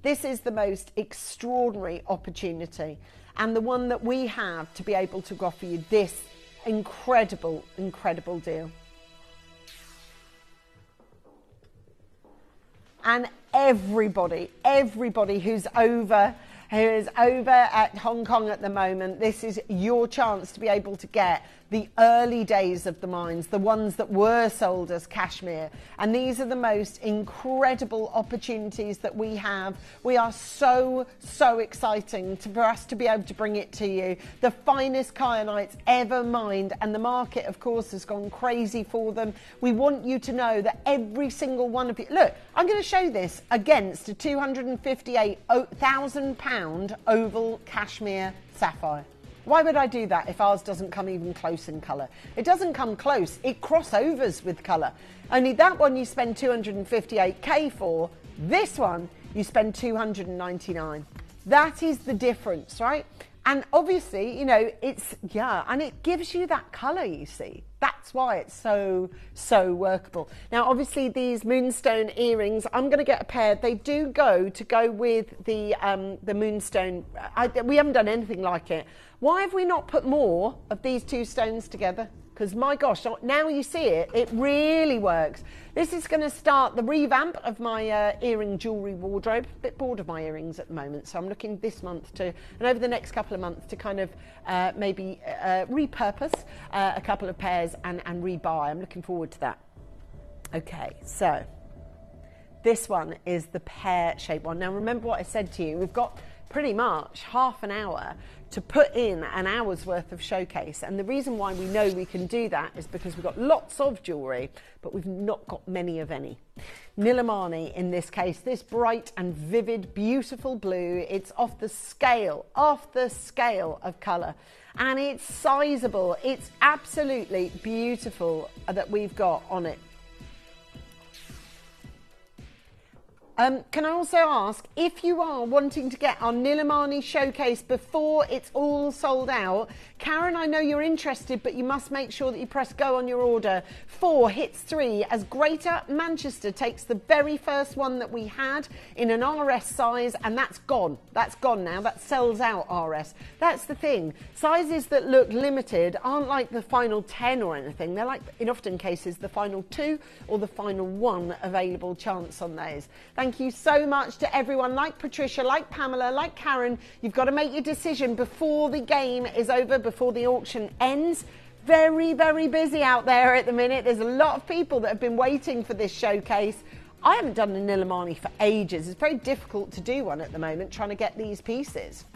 This is the most extraordinary opportunity, and the one that we have to be able to offer you this incredible, incredible deal. And everybody who's over at Hong Kong at the moment, this is your chance to be able to get the early days of the mines, the ones that were sold as cashmere. And these are the most incredible opportunities that we have. We are so exciting for us to be able to bring it to you. The finest kyanites ever mined, and the market, of course, has gone crazy for them. We want you to know that every single one of you... Look, I'm going to show this against a £258,000 oval cashmere sapphire. Why would I do that if ours doesn't come even close in colour? It doesn't come close, it crossovers with colour. Only that one you spend 258k for, this one you spend 299. That is the difference, right? And obviously, you know, and it gives you that colour, you see. That's why it's so workable. Now, obviously, these moonstone earrings, I'm going to get a pair. They do go with the moonstone. We haven't done anything like it. Why have we not put more of these two stones together? Because my gosh, now you see it, it really works. This is going to start the revamp of my earring jewellery wardrobe. A bit bored of my earrings at the moment, so I'm looking this month and over the next couple of months to kind of maybe repurpose a couple of pairs and rebuy. I'm looking forward to that. Okay, so this one is the pear-shaped one. Now remember what I said to you, we've got pretty much half an hour to put in an hour's worth of showcase, and the reason why we know we can do that is because we've got lots of jewellery, but we've not got many of any. Nilamani in this case, this bright and vivid, beautiful blue, it's off the scale of colour, and it's sizable. It's absolutely beautiful that we've got on it. Can I also ask, if you are wanting to get our Nilamani showcase before it's all sold out, Karen, I know you're interested, but you must make sure that you press go on your order. 4 hits 3 as Greater Manchester takes the very first one that we had in an RS size, and that's gone. That's gone now. That sells out RS. That's the thing. Sizes that look limited aren't like the final 10 or anything. They're like, in often cases, the final 2 or the final 1 available chance on those. Thank you so much to everyone like Patricia, like Pamela, like Karen. You've got to make your decision before the game is over, before the auction ends. Very, very busy out there at the minute. There's a lot of people that have been waiting for this showcase. I haven't done a Nilamani for ages. It's very difficult to do one at the moment, trying to get these pieces.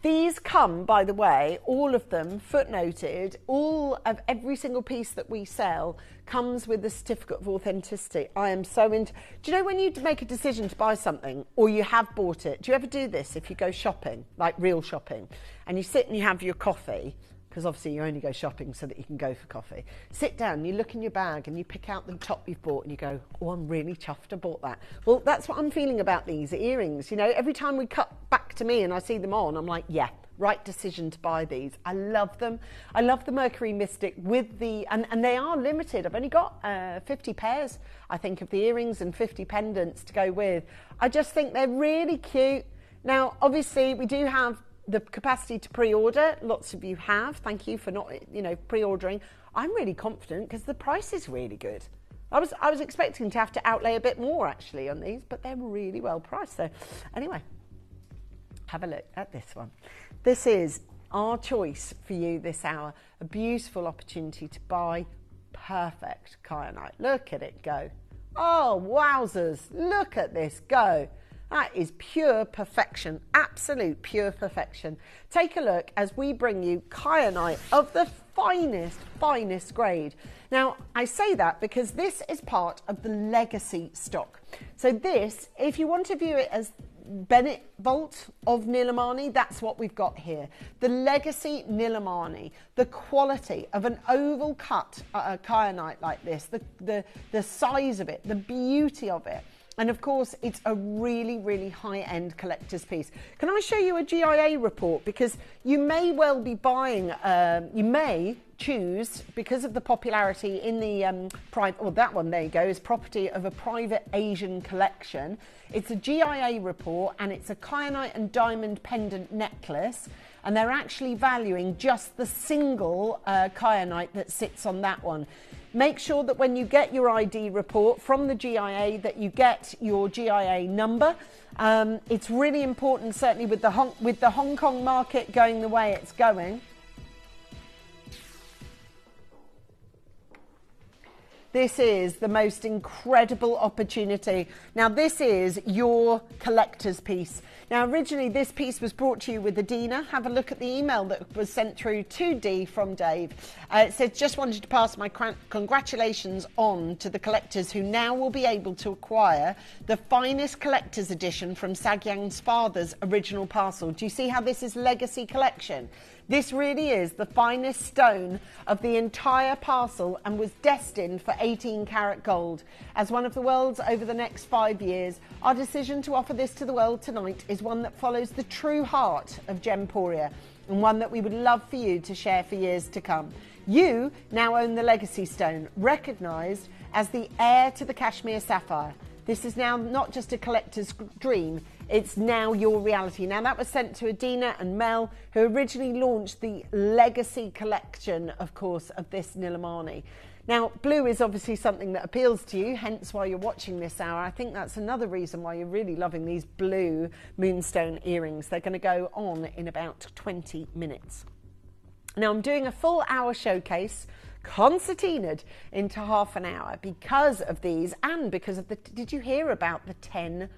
These come, by the way, all of them footnoted. All of every single piece that we sell comes with a certificate of authenticity. I am so into... Do you know when you make a decision to buy something or you have bought it? Do you ever do this if you go shopping, like real shopping, and you sit and you have your coffee, because obviously you only go shopping so that you can go for coffee. Sit down, you look in your bag and you pick out the top you've bought and you go, oh, I'm really chuffed I bought that. Well, that's what I'm feeling about these earrings. You know, every time we cut back to me and I see them on, I'm like, yeah, right decision to buy these. I love them. I love the Mercury Mystic with the, and they are limited. I've only got 50 pairs, I think, of the earrings and 50 pendants to go with. I just think they're really cute. Now, obviously, we do have the capacity to pre-order. Lots of you have. Thank you for not, pre-ordering. I'm really confident because the price is really good. I was expecting to have to outlay a bit more actually on these, but they're really well priced. So anyway, have a look at this one. This is our choice for you this hour. A beautiful opportunity to buy perfect kyanite. Look at it go. Oh, wowzers. Look at this go. That is pure perfection, absolute pure perfection. Take a look as we bring you kyanite of the finest grade. Now, I say that because this is part of the legacy stock. So this, if you want to view it as Bennett Vault of Nilamani, that's what we've got here. The legacy Nilamani, the quality of an oval cut kyanite like this, the size of it, the beauty of it. And of course, it's a really, really high-end collector's piece. Can I show you a GIA report? Because you may well be buying, you may choose, because of the popularity in the private, well, that one, there you go, is property of a private Asian collection. It's a GIA report, and it's a kyanite and diamond pendant necklace. And they're actually valuing just the single kyanite that sits on that one. Make sure that when you get your ID report from the GIA that you get your GIA number. It's really important, certainly with the Hong Kong market going the way it's going. This is the most incredible opportunity. Now, this is your collector's piece. Now, originally, this piece was brought to you with Adina. Have a look at the email that was sent through to D from Dave. It says, just wanted to pass my congratulations on to the collectors who now will be able to acquire the finest collector's edition from Sagyang's father's original parcel. Do you see how this is legacy collection? This really is the finest stone of the entire parcel and was destined for 18 karat gold. As one of the world's over the next 5 years, our decision to offer this to the world tonight is one that follows the true heart of Gemporia. and one that we would love for you to share for years to come. You now own the legacy stone, recognised as the heir to the Kashmir Sapphire. This is now not just a collector's dream, it's now your reality. Now, that was sent to Adina and Mel, who originally launched the legacy collection, of course, of this Nilamani. Now, blue is obviously something that appeals to you, hence why you're watching this hour. I think that's another reason why you're really loving these blue moonstone earrings. They're going to go on in about 20 minutes. Now, I'm doing a full hour showcase, concertinaed into half an hour because of these and because of the... Did you hear about the £10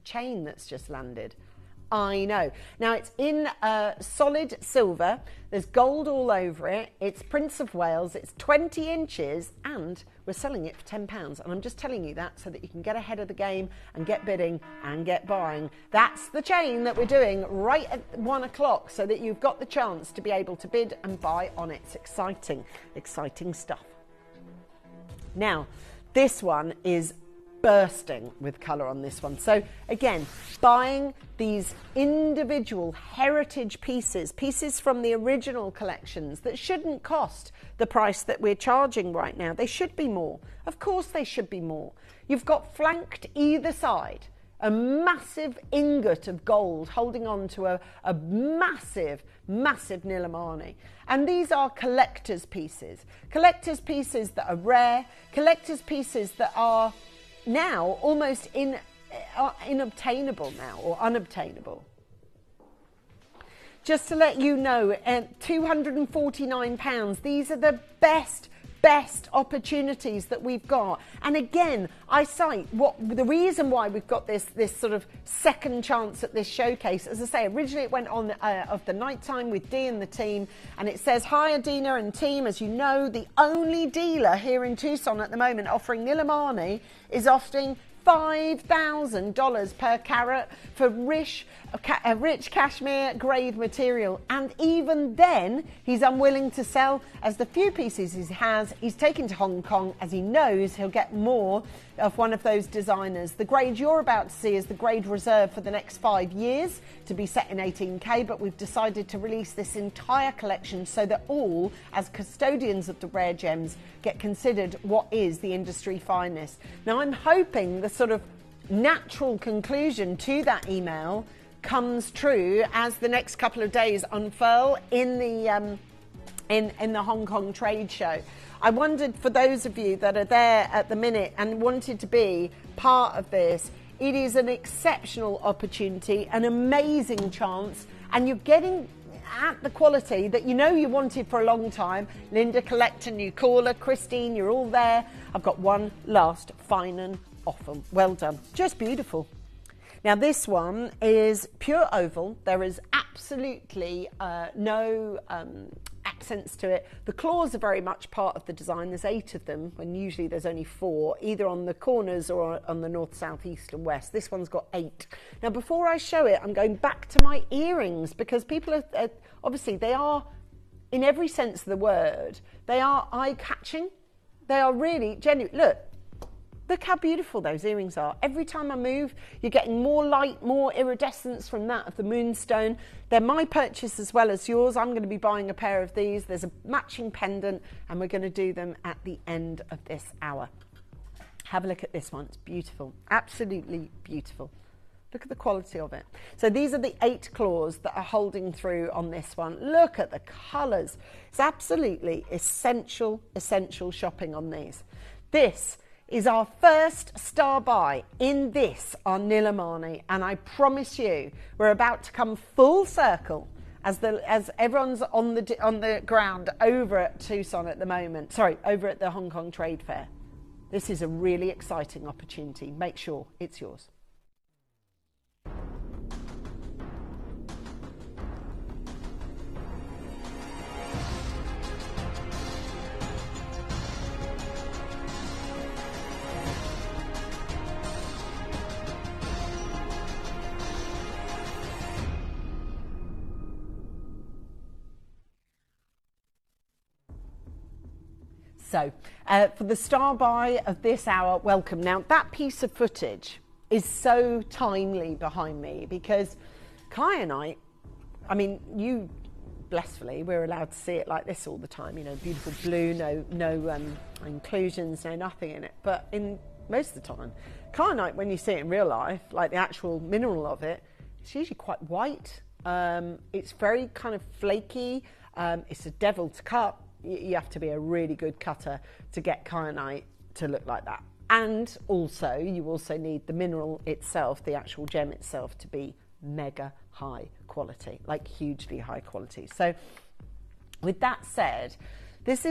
chain that's just landed? I know. Now, it's in solid silver. There's gold all over it. It's Prince of Wales. It's 20 inches and we're selling it for £10. And I'm just telling you that so that you can get ahead of the game and get bidding and get buying. That's the chain that we're doing right at 1 o'clock so that you've got the chance to be able to bid and buy on it. It's exciting, exciting stuff. Now, this one is bursting with colour on this one. So again, buying these individual heritage pieces from the original collections that shouldn't cost the price that we're charging right now. They should be more. Of course they should be more. You've got flanked either side a massive ingot of gold holding on to a massive Nilamani. And these are collector's pieces that are rare, collector's pieces that are now almost inobtainable now, or unobtainable. Just to let you know, £249, these are the best opportunities that we've got. And again, I cite the reason why we've got this sort of second chance at this showcase. As I say, originally it went on of the night time with Dee and the team, and it says, "Hi Adina and team, as you know, the only dealer here in Tucson at the moment offering Nilamani is offering $5,000 per carat for rich cashmere grade material." And even then, he's unwilling to sell, as the few pieces he has, he's taken to Hong Kong, as he knows he'll get more of one of those designers. The grade you're about to see is the grade reserved for the next 5 years to be set in 18K, but we've decided to release this entire collection so that all, as custodians of the rare gems, get considered what is the industry finest. Now, I'm hoping the sort of natural conclusion to that email comes true as the next couple of days unfurl in the Hong Kong trade show. I wondered, for those of you that are there at the minute and wanted to be part of this, it is an exceptional opportunity, an amazing chance, and you're getting at the quality that you know you wanted for a long time. Linda, Collector, New Caller, Christine, you're all there. I've got one last fine and often. Well done. Just beautiful. Now, this one is pure oval. There is absolutely no accents to it. The claws are very much part of the design. There's 8 of them, when usually there's only 4, either on the corners or on the north, south, east and west. This one's got 8. Now, before I show it, I'm going back to my earrings, because people are obviously, they are, in every sense of the word, they are eye-catching. They are really genuine. Look how beautiful those earrings are. Every time I move, you're getting more light, more iridescence from that of the moonstone. They're my purchase as well as yours. I'm going to be buying a pair of these. There's a matching pendant, and we're going to do them at the end of this hour. Have a look at this one. It's beautiful. Absolutely beautiful. Look at the quality of it. So these are the 8 claws that are holding through on this one. Look at the colours. It's absolutely essential shopping on these. This is our first star buy in this on Nilamani, and I promise you we're about to come full circle as everyone's on the ground over at Tucson at the moment. Sorry, over at the Hong Kong Trade Fair. This is a really exciting opportunity. Make sure it's yours. So, for the star buy of this hour, welcome. Now, that piece of footage is so timely behind me, because Kai and I I mean, blissfully, we're allowed to see it like this all the time, you know, beautiful blue, no inclusions, no nothing in it. But in most of the time, kyanite, when you see it in real life, like the actual mineral of it, it's usually quite white. It's very kind of flaky. It's a devil to cut. You have to be a really good cutter to get kyanite to look like that. And also, you also need the mineral itself, the actual gem itself, to be mega high quality, like hugely high quality. So with that said, this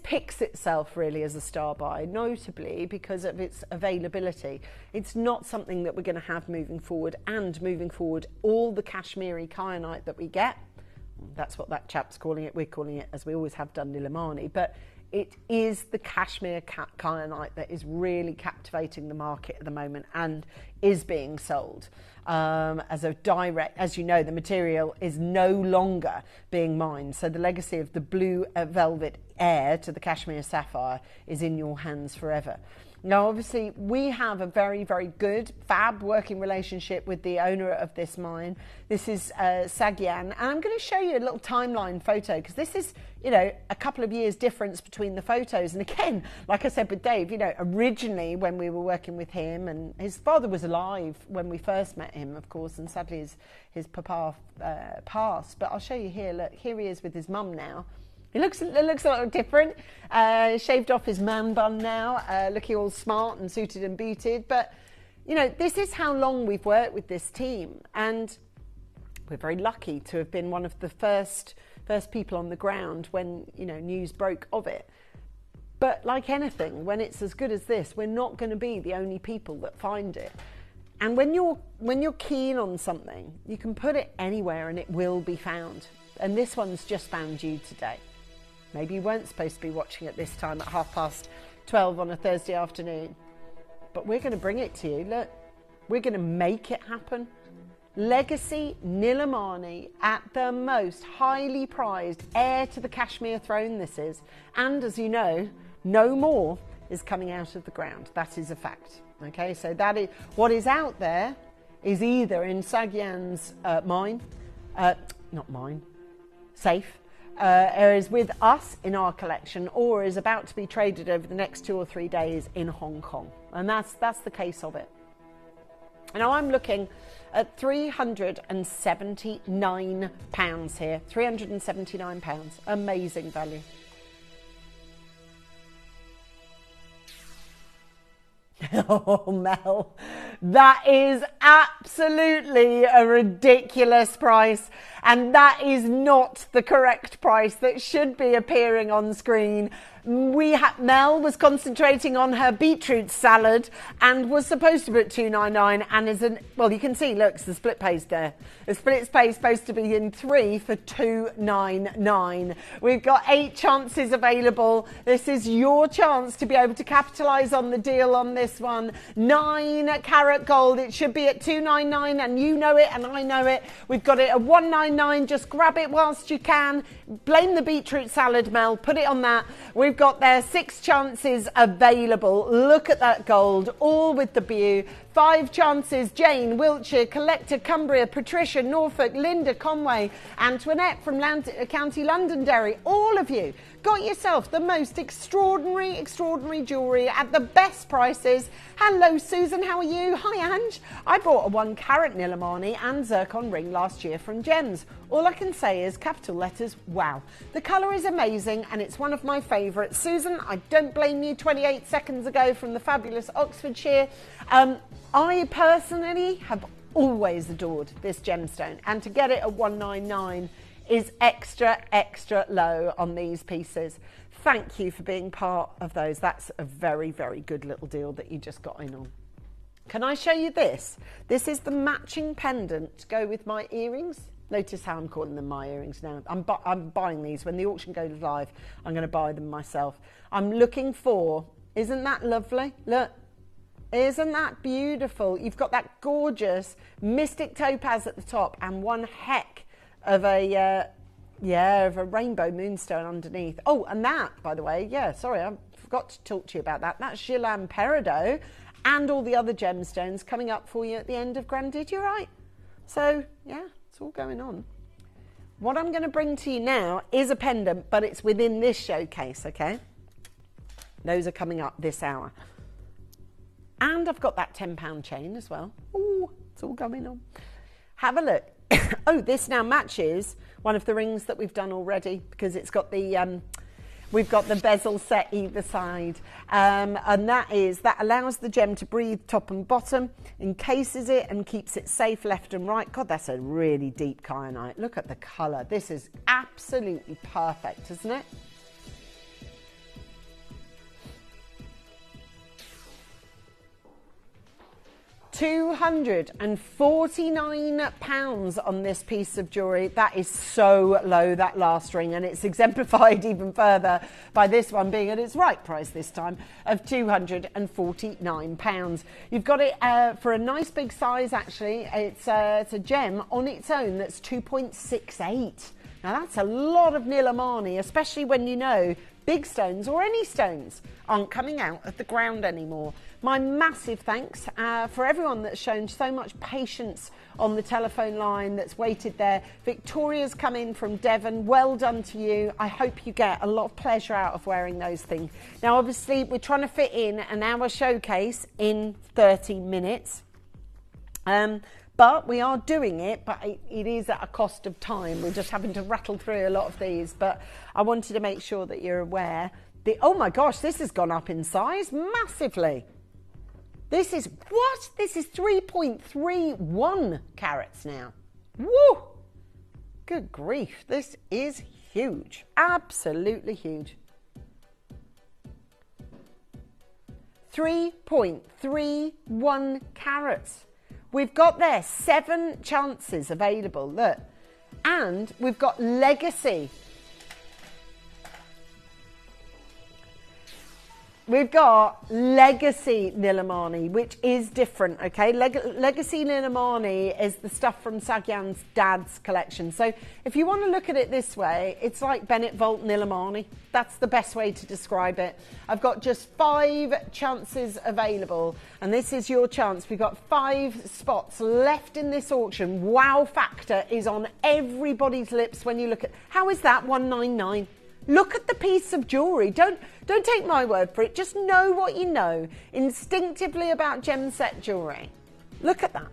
picks itself really as a star buy, notably because of its availability. It's not something that we're going to have moving forward, and moving forward, all the Kashmiri kyanite that we get, that's what that chap's calling it, we're calling it, as we always have done, Nilamani, but it is the Kashmir kyanite that is really captivating the market at the moment and is being sold as a direct, as you know, the material is no longer being mined. So the legacy of the blue velvet heir to the Kashmir sapphire is in your hands forever. Now, obviously, we have a very, very good, fab working relationship with the owner of this mine. This is Sagyan, and I'm going to show you a little timeline photo, because this is, you know, a couple of years difference between the photos. And again, like I said with Dave, you know, originally when we were working with him, and his father was alive when we first met him, of course, and sadly his papa passed. But I'll show you here. Look, here he is with his mum now. It looks a little different. Shaved off his man bun now, looking all smart and suited and booted. But, you know, this is how long we've worked with this team. And we're very lucky to have been one of the first people on the ground when, you know, news broke of it. But like anything, when it's as good as this, we're not going to be the only people that find it. And when you're keen on something, you can put it anywhere and it will be found. And this one's just found you today. Maybe you weren't supposed to be watching at this time at 12:30 on a Thursday afternoon. But we're going to bring it to you. Look, we're going to make it happen. Legacy Nilamani, at the most highly prized heir to the Kashmir throne this is. And as you know, no more is coming out of the ground. That is a fact. Okay, so that is what is out there is either in Sagyan's safe, is with us in our collection, or is about to be traded over the next 2 or 3 days in Hong Kong. And that's the case of it. Now I'm looking at £379 here. £379. Amazing value. Oh, Mel, that is absolutely a ridiculous price, and that is not the correct price that should be appearing on screen. Mel was concentrating on her beetroot salad and was supposed to put £2.99, and well, you can see, look, it's the split pays there. The split pay is supposed to be in 3 for £2.99. We've got 8 chances available. This is your chance to be able to capitalise on the deal on this one. 9 carat gold. It should be at £2.99, and you know it, and I know it. We've got it at £1.99. Just grab it whilst you can. Blame the beetroot salad, Mel. Put it on that. We've got there 6 chances available. Look at that gold, all with the Bew. 5 chances: Jane, Wiltshire, Collector, Cumbria, Patricia, Norfolk, Linda, Conway, Antoinette from County Londonderry. All of you got yourself the most extraordinary jewellery at the best prices. Hello, Susan, how are you? Hi, Ange. I bought a 1 carat Nilamani and zircon ring last year from Gems. All I can say is capital letters, wow. The colour is amazing and it's one of my favourites. Susan, I don't blame you 28 seconds ago from the fabulous Oxfordshire. I personally have always adored this gemstone, and to get it at 199 is extra low on these pieces. Thank you for being part of those. That's a very, very good little deal that you just got in on. Can I show you this? This is the matching pendant to go with my earrings. Notice how I'm calling them my earrings now. I'm buying these. When the auction goes live, I'm going to buy them myself. I'm looking for, isn't that lovely? Look. Isn't that beautiful? You've got that gorgeous mystic topaz at the top and one heck of a rainbow moonstone underneath. Oh, and that, by the way, sorry, I forgot to talk to you about that. That's Guerlain Peridot and all the other gemstones coming up for you at the end of Grandidierite. So, yeah, it's all going on. what I'm going to bring to you now is a pendant, but it's within this showcase, okay? Those are coming up this hour. And I've got that £10 chain as well. Ooh, it's all going on. Have a look. Oh, this now matches one of the rings that we've done already because it's got the, we've got the bezel set either side. And that allows the gem to breathe top and bottom, encases it and keeps it safe left and right. God, that's a really deep kyanite. Look at the colour. This is absolutely perfect, isn't it? £249 on this piece of jewellery. That is so low, that last ring, and it's exemplified even further by this one being at its right price this time of £249. You've got it for a nice big size, actually. It's a gem on its own that's 2.68. Now that's a lot of Nilamani, especially when you know big stones or any stones aren't coming out of the ground anymore. My massive thanks for everyone that's shown so much patience on the telephone line, that's waited there. Victoria's come in from Devon. Well done to you. I hope you get a lot of pleasure out of wearing those things. Now, obviously, we're trying to fit in an hour showcase in 30 minutes. But we are doing it, but it is at a cost of time. We're just having to rattle through a lot of these. But I wanted to make sure that you're aware. Oh my gosh, this has gone up in size massively. This is, what? This is 3.31 carats now. Woo! Good grief. This is huge. Absolutely huge. 3.31 carats. We've got there 7 chances available, look. And we've got legacy. We've got legacy Nilamani, which is different, okay? Legacy Nilamani is the stuff from Sagyan's dad's collection. So if you want to look at it this way, it's like Bennett Vault Nilamani. That's the best way to describe it. I've got just 5 chances available, and this is your chance. We've got 5 spots left in this auction. Wow factor is on everybody's lips when you look at... How is that 199? Look at the piece of jewellery. Don't take my word for it. Just know what you know instinctively about gem set jewellery. Look at that.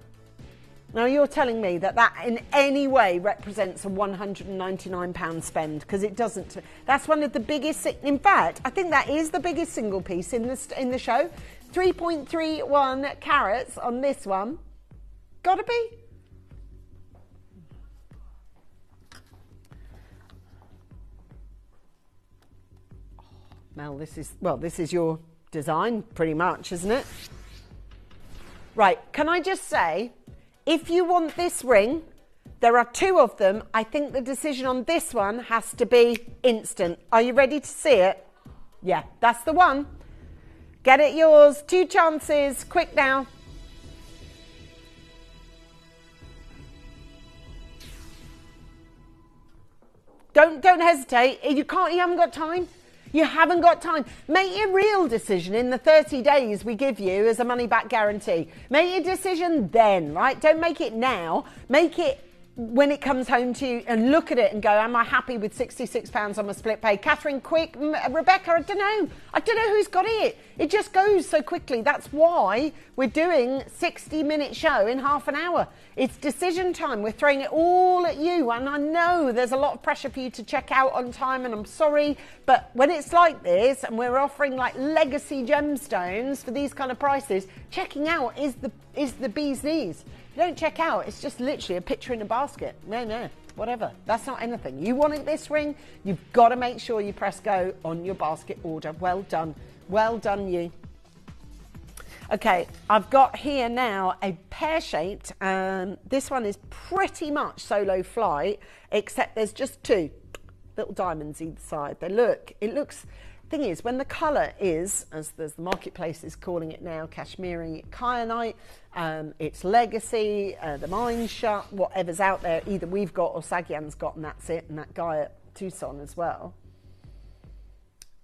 Now you're telling me that that in any way represents a £199 spend, because it doesn't. That's one of the biggest. In fact, I think that is the biggest single piece in the show. 3.31 carats on this one. Gotta be. Mel, this is your design pretty much, isn't it? Right, can I just say, if you want this ring, there are 2 of them. I think the decision on this one has to be instant. Are you ready to see it? Yeah, that's the one. Get it yours, 2 chances, quick now. Don't hesitate. You haven't got time. You haven't got time. Make your real decision in the 30 days we give you as a money-back guarantee. Make your decision then, right? Don't make it now. Make it when it comes home to you and look at it and go, am I happy with £66 on my split pay? Catherine, quick. Rebecca, I don't know who's got it. It just goes so quickly. That's why we're doing 60-minute show in half an hour. It's decision time. We're throwing it all at you. And I know there's a lot of pressure for you to check out on time, and I'm sorry. But when it's like this and we're offering like legacy gemstones for these kind of prices, checking out is the bee's knees. If you don't check out, it's just literally a picture in a basket. No, whatever. That's not anything. You wanted this ring, you've got to make sure you press go on your basket order. Well done. Well done, you. Okay, I've got here now a pear-shaped. This one is pretty much solo flight, except there's just 2 little diamonds either side. It looks... Thing is, when the colour is, as the marketplace is calling it now, Kashmiri kyanite, it's legacy, the mine's shut, whatever's out there, either we've got or Sagyan's got, and that's it, and that guy at Tucson as well.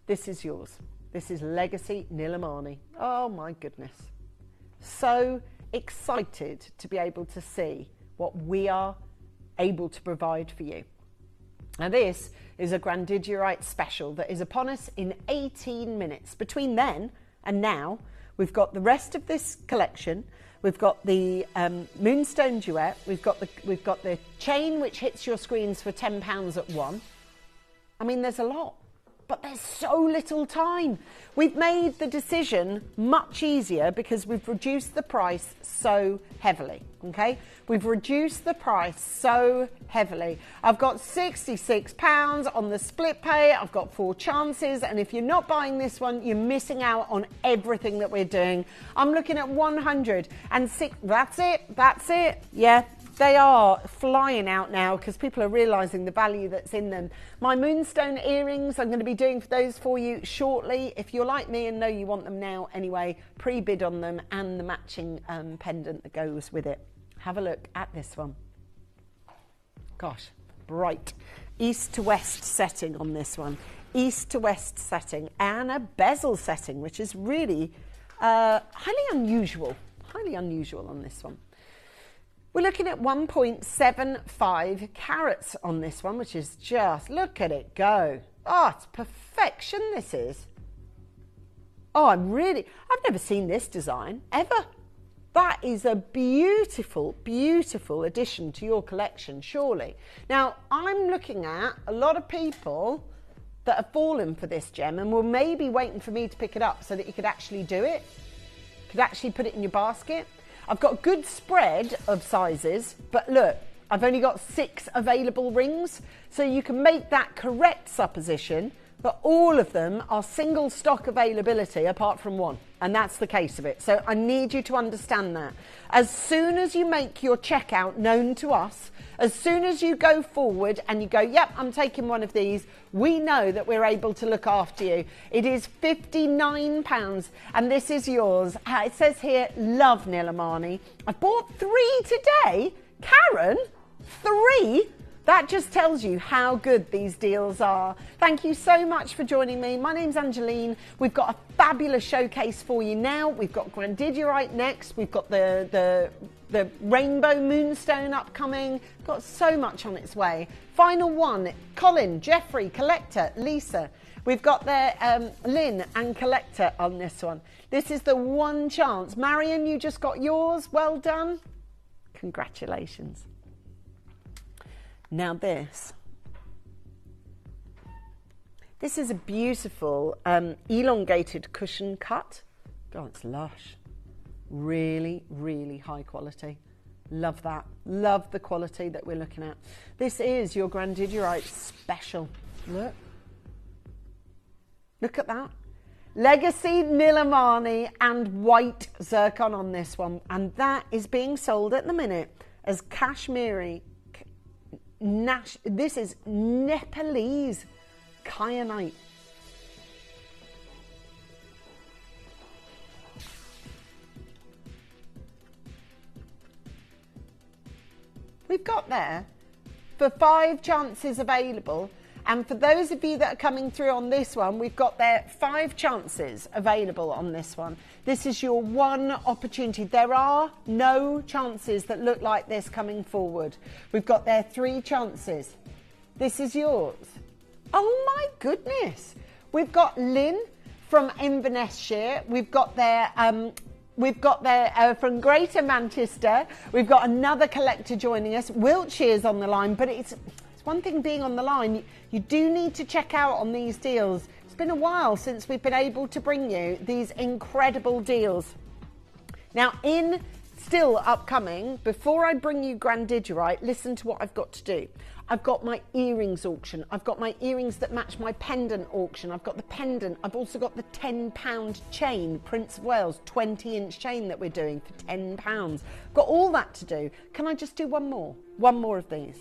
This is yours. This is Legacy Nilamani. Oh my goodness. So excited to be able to see what we are able to provide for you. Now this is a Grandidierite special that is upon us in 18 minutes. Between then and now, we've got the rest of this collection. We've got the Moonstone Duet. We've got the chain which hits your screens for £10 at one. I mean, there's a lot, but there's so little time. We've made the decision much easier because we've reduced the price so heavily, okay? We've reduced the price so heavily. I've got £66 on the split pay. I've got 4 chances. And if you're not buying this one, you're missing out on everything that we're doing. I'm looking at 106. That's it. Yeah. They are flying out now because people are realising the value that's in them. My Moonstone earrings, I'm going to be doing those for you shortly. If you're like me and know you want them now anyway, pre-bid on them and the matching pendant that goes with it. Have a look at this one. Gosh, bright. East to west setting on this one. East to west setting and a bezel setting, which is really highly unusual on this one. We're looking at 1.75 carats on this one, which is just, look at it go. Oh, it's perfection, this is. Oh, I've never seen this design, ever. That is a beautiful, beautiful addition to your collection, surely. Now, I'm looking at a lot of people that have fallen for this gem and were maybe waiting for me to pick it up so that you could actually do it. Could actually put it in your basket. I've got a good spread of sizes, but look, I've only got 6 available rings, so you can make that correct supposition, but all of them are single stock availability apart from one, and that's the case of it. So I need you to understand that. As soon as you make your checkout known to us, as soon as you go forward and you go, yep, I'm taking one of these, we know that we're able to look after you. It is £59 and this is yours. It says here, love Nilamani. I bought 3 today. Karen, 3? That just tells you how good these deals are. Thank you so much for joining me. My name's Angeline. We've got a fabulous showcase for you now. We've got Grandidierite next. We've got the Rainbow Moonstone upcoming. Got so much on its way. Final one, Colin, Jeffrey, Collector, Lisa. We've got there Lynn and Collector on this one. This is the one chance. Marion, you just got yours. Well done. Congratulations. Now this is a beautiful elongated cushion cut. God, it's lush. Really, really high quality. Love that. Love the quality that we're looking at. This is your Grandidierite special. Look. Look at that. Legacy Nilamani and white zircon on this one. And that is being sold at the minute as Kashmiri. This is Nepalese kyanite. We've got there for 5 chances available, and for those of you that are coming through on this one, we've got there 5 chances available on this one. This is your one opportunity. There are no chances that look like this coming forward. We've got there 3 chances. This is yours. Oh my goodness. We've got Lynn from Inverness Shire. We've got there from Greater Manchester. We've got another collector joining us. Wiltshire's on the line, but it's one thing being on the line. You do need to check out on these deals. It's been a while since we've been able to bring you these incredible deals. Now, in still upcoming, before I bring you Grandidierite, listen to what I've got to do. I've got my earrings auction. I've got my earrings that match my pendant auction. I've got the pendant. I've also got the £10 chain, Prince of Wales 20-inch chain that we're doing for £10. Got all that to do. Can I just do one more? One more of these.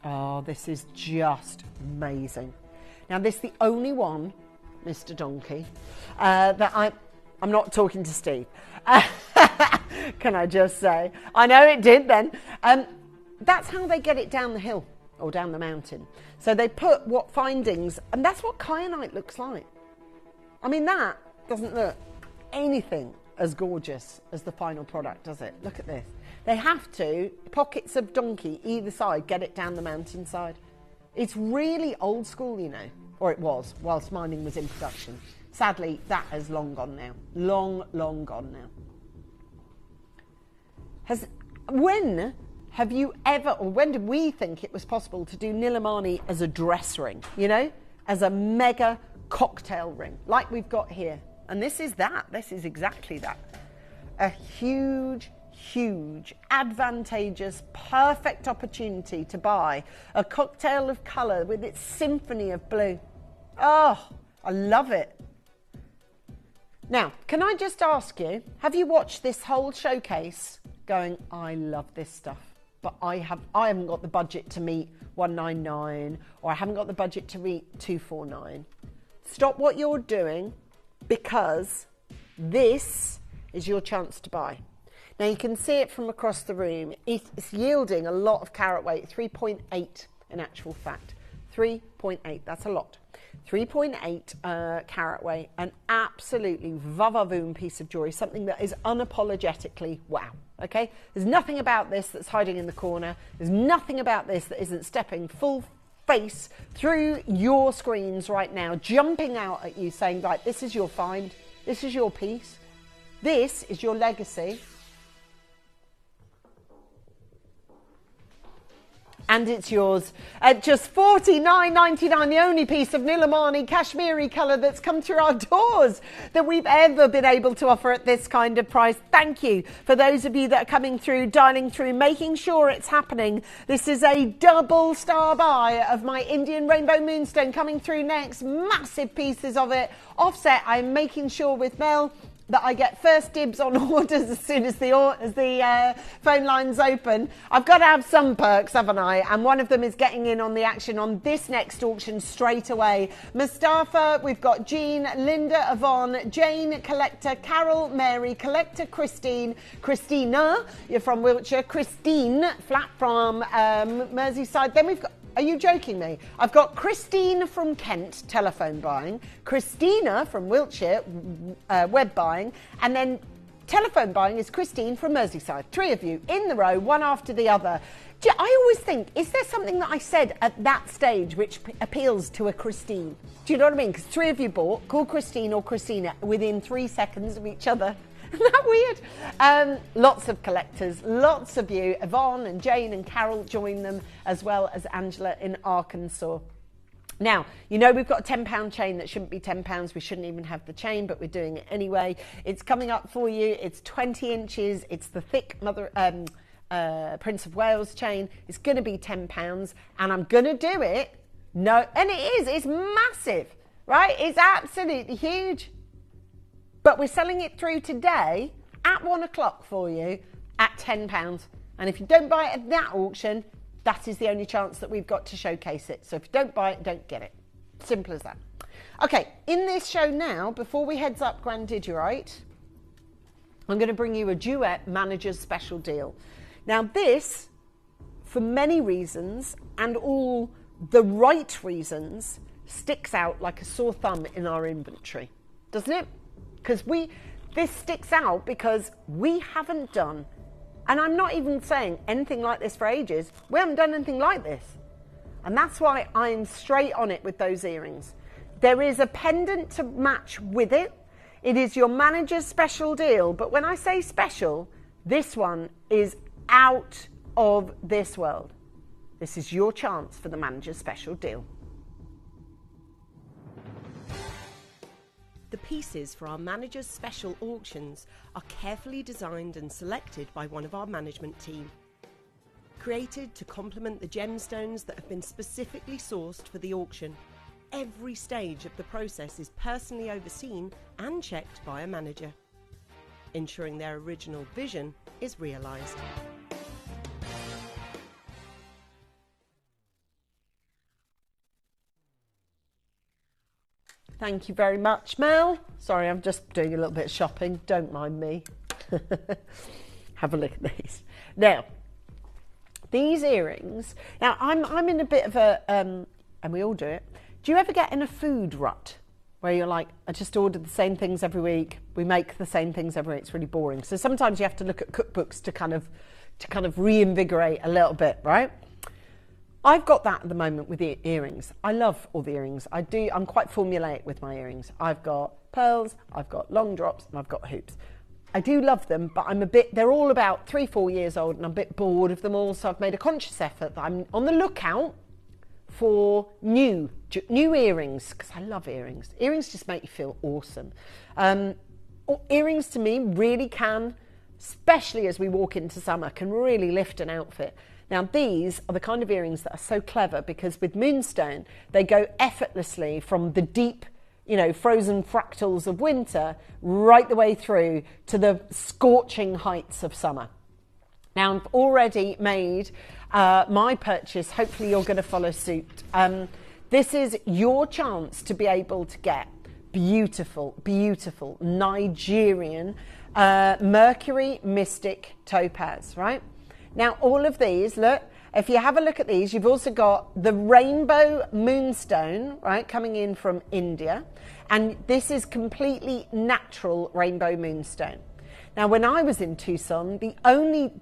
Oh, this is just amazing. Now, this is the only one, Mr. Donkey, that I'm not talking to Steve. Can I just say? I know it did then. That's how they get it down the hill or down the mountain. So they put what findings, and that's what kyanite looks like. I mean, that doesn't look anything as gorgeous as the final product, does it? Look at this. They have to, pockets of donkey either side, get it down the mountainside. It's really old school, you know, or it was, whilst mining was in production. Sadly, that has long gone now. Long gone now. When have you ever, or when did we think it was possible to do Nilamani as a dress ring, you know, as a mega cocktail ring, like we've got here? And this is that. This is exactly that. A huge, advantageous, perfect opportunity to buy a cocktail of colour with its symphony of blue. Oh, I love it. Now, can I just ask you, have you watched this whole showcase going, I love this stuff, but I haven't got the budget to meet 199, or I haven't got the budget to meet 249. Stop what you're doing, because this is your chance to buy. Now you can see it from across the room. It's yielding a lot of carat weight, 3.8 in actual fact. 3.8, that's a lot. 3.8 carat weight, an absolutely vavavoom piece of jewellery, something that is unapologetically wow, okay? There's nothing about this that's hiding in the corner. There's nothing about this that isn't stepping full face through your screens right now, jumping out at you saying, right, this is your find, this is your piece, this is your legacy. And it's yours at just $49.99, the only piece of Nilamani Kashmiri colour that's come through our doors that we've ever been able to offer at this kind of price. Thank you for those of you that are coming through, dialing through, making sure it's happening. This is a double star buy of my Indian Rainbow Moonstone coming through next. Massive pieces of it. Offset, I'm making sure with Mel that I get first dibs on orders as soon as the phone lines open. I've got to have some perks, haven't I? And one of them is getting in on the action on this next auction straight away. Mustafa, we've got Jean, Linda, Yvonne, Jane, Collector, Carol, Mary, Collector, Christina, you're from Wiltshire, Christine, flat from Merseyside. Then we've got, are you joking me? I've got Christine from Kent, telephone buying, Christina from Wiltshire, web buying, and then telephone buying is Christine from Merseyside. 3 of you in the row, one after the other. I always think, is there something that I said at that stage which appeals to a Christine? Do you know what I mean? Because 3 of you bought, call Christine or Christina within 3 seconds of each other. Isn't that weird? Lots of collectors, lots of you. Yvonne and Jane and Carol join them, as well as Angela in Arkansas. Now, you know we've got a £10 chain that shouldn't be £10. We shouldn't even have the chain, but we're doing it anyway. It's coming up for you. It's 20 inches. It's the thick Prince of Wales chain. It's going to be £10, and I'm going to do it. No, and it is. It's massive, right? It's absolutely huge. But we're selling it through today at 1 o'clock for you at £10. And if you don't buy it at that auction, that is the only chance that we've got to showcase it. So if you don't buy it, don't get it. Simple as that. Okay, in this show now, before we heads up Grandidierite, I'm going to bring you a Duet Manager's Special Deal. Now this, for many reasons, and all the right reasons, sticks out like a sore thumb in our inventory, doesn't it? Because this sticks out because we haven't done, and I'm not even saying anything like this for ages, we haven't done anything like this. And that's why I'm straight on it with those earrings. There is a pendant to match with it. It is your manager's special deal, but when I say special, this one is out of this world. This is your chance for the manager's special deal. The pieces for our manager's special auctions are carefully designed and selected by one of our management team. Created to complement the gemstones that have been specifically sourced for the auction, every stage of the process is personally overseen and checked by a manager, ensuring their original vision is realised. Thank you very much, Mel. Sorry, I'm just doing a little bit of shopping. Don't mind me. Have a look at these. Now, these earrings. Now, I'm in a bit of a, and we all do it. Do you ever get in a food rut? where you're like, I just order the same things every week. We make the same things every week. It's really boring. So sometimes you have to look at cookbooks to kind of reinvigorate a little bit, right? I've got that at the moment with the earrings. I love all the earrings. I'm quite formulaic with my earrings. I've got pearls, I've got long drops, and I've got hoops. I do love them, but they're all about 3-4 years old, and I'm a bit bored of them all. So I've made a conscious effort that I'm on the lookout for new earrings, because I love earrings. Earrings just make you feel awesome. Earrings to me really can, especially as we walk into summer, can really lift an outfit. Now these are the kind of earrings that are so clever, because with Moonstone they go effortlessly from the deep, frozen fractals of winter right the way through to the scorching heights of summer. Now I've already made my purchase. Hopefully you're going to follow suit. This is your chance to be able to get beautiful, beautiful Nigerian Mercury Mystic Topaz, right? Now all of these, look, if you have a look at these, you've also got the Rainbow Moonstone, right, coming in from India. And this is completely natural Rainbow Moonstone. Now when I was in Tucson, the only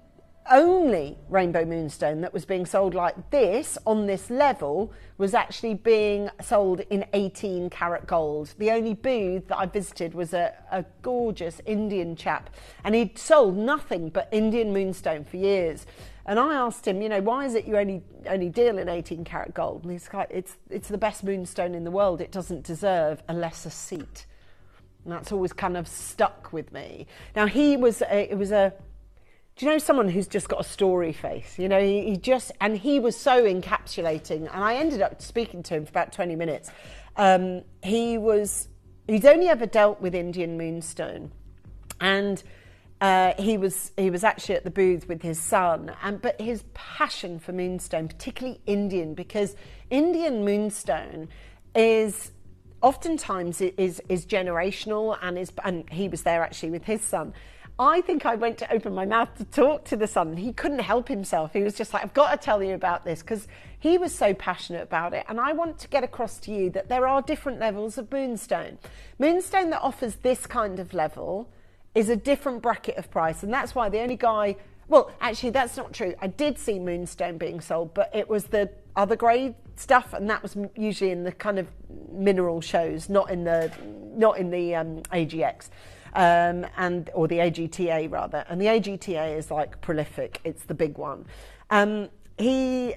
Rainbow Moonstone that was being sold like this on this level was actually being sold in 18 karat gold. The only booth that I visited was a gorgeous Indian chap, and he'd sold nothing but Indian Moonstone for years. And I asked him, why is it you only deal in 18 karat gold? And he's like, it's the best moonstone in the world. It doesn't deserve a lesser seat. And that's always kind of stuck with me. Now he was do you know someone who's just got a story face? He was so encapsulating, and I ended up speaking to him for about 20 minutes. He's only ever dealt with Indian Moonstone, and he was actually at the booth with his son, but his passion for Moonstone, particularly Indian, because Indian Moonstone is oftentimes is generational, and he was there actually with his son. I think I went to open my mouth to talk to the son, and he couldn't help himself. He was just like, I've got to tell you about this, because he was so passionate about it. And I want to get across to you that there are different levels of Moonstone. Moonstone that offers this kind of level is a different bracket of price. And that's why the only guy, well, actually, that's not true. I did see Moonstone being sold, but it was the other grade stuff, and that was usually in the kind of mineral shows, not in the AGX. Or the AGTA rather, and the AGTA is like prolific. It's the big one. He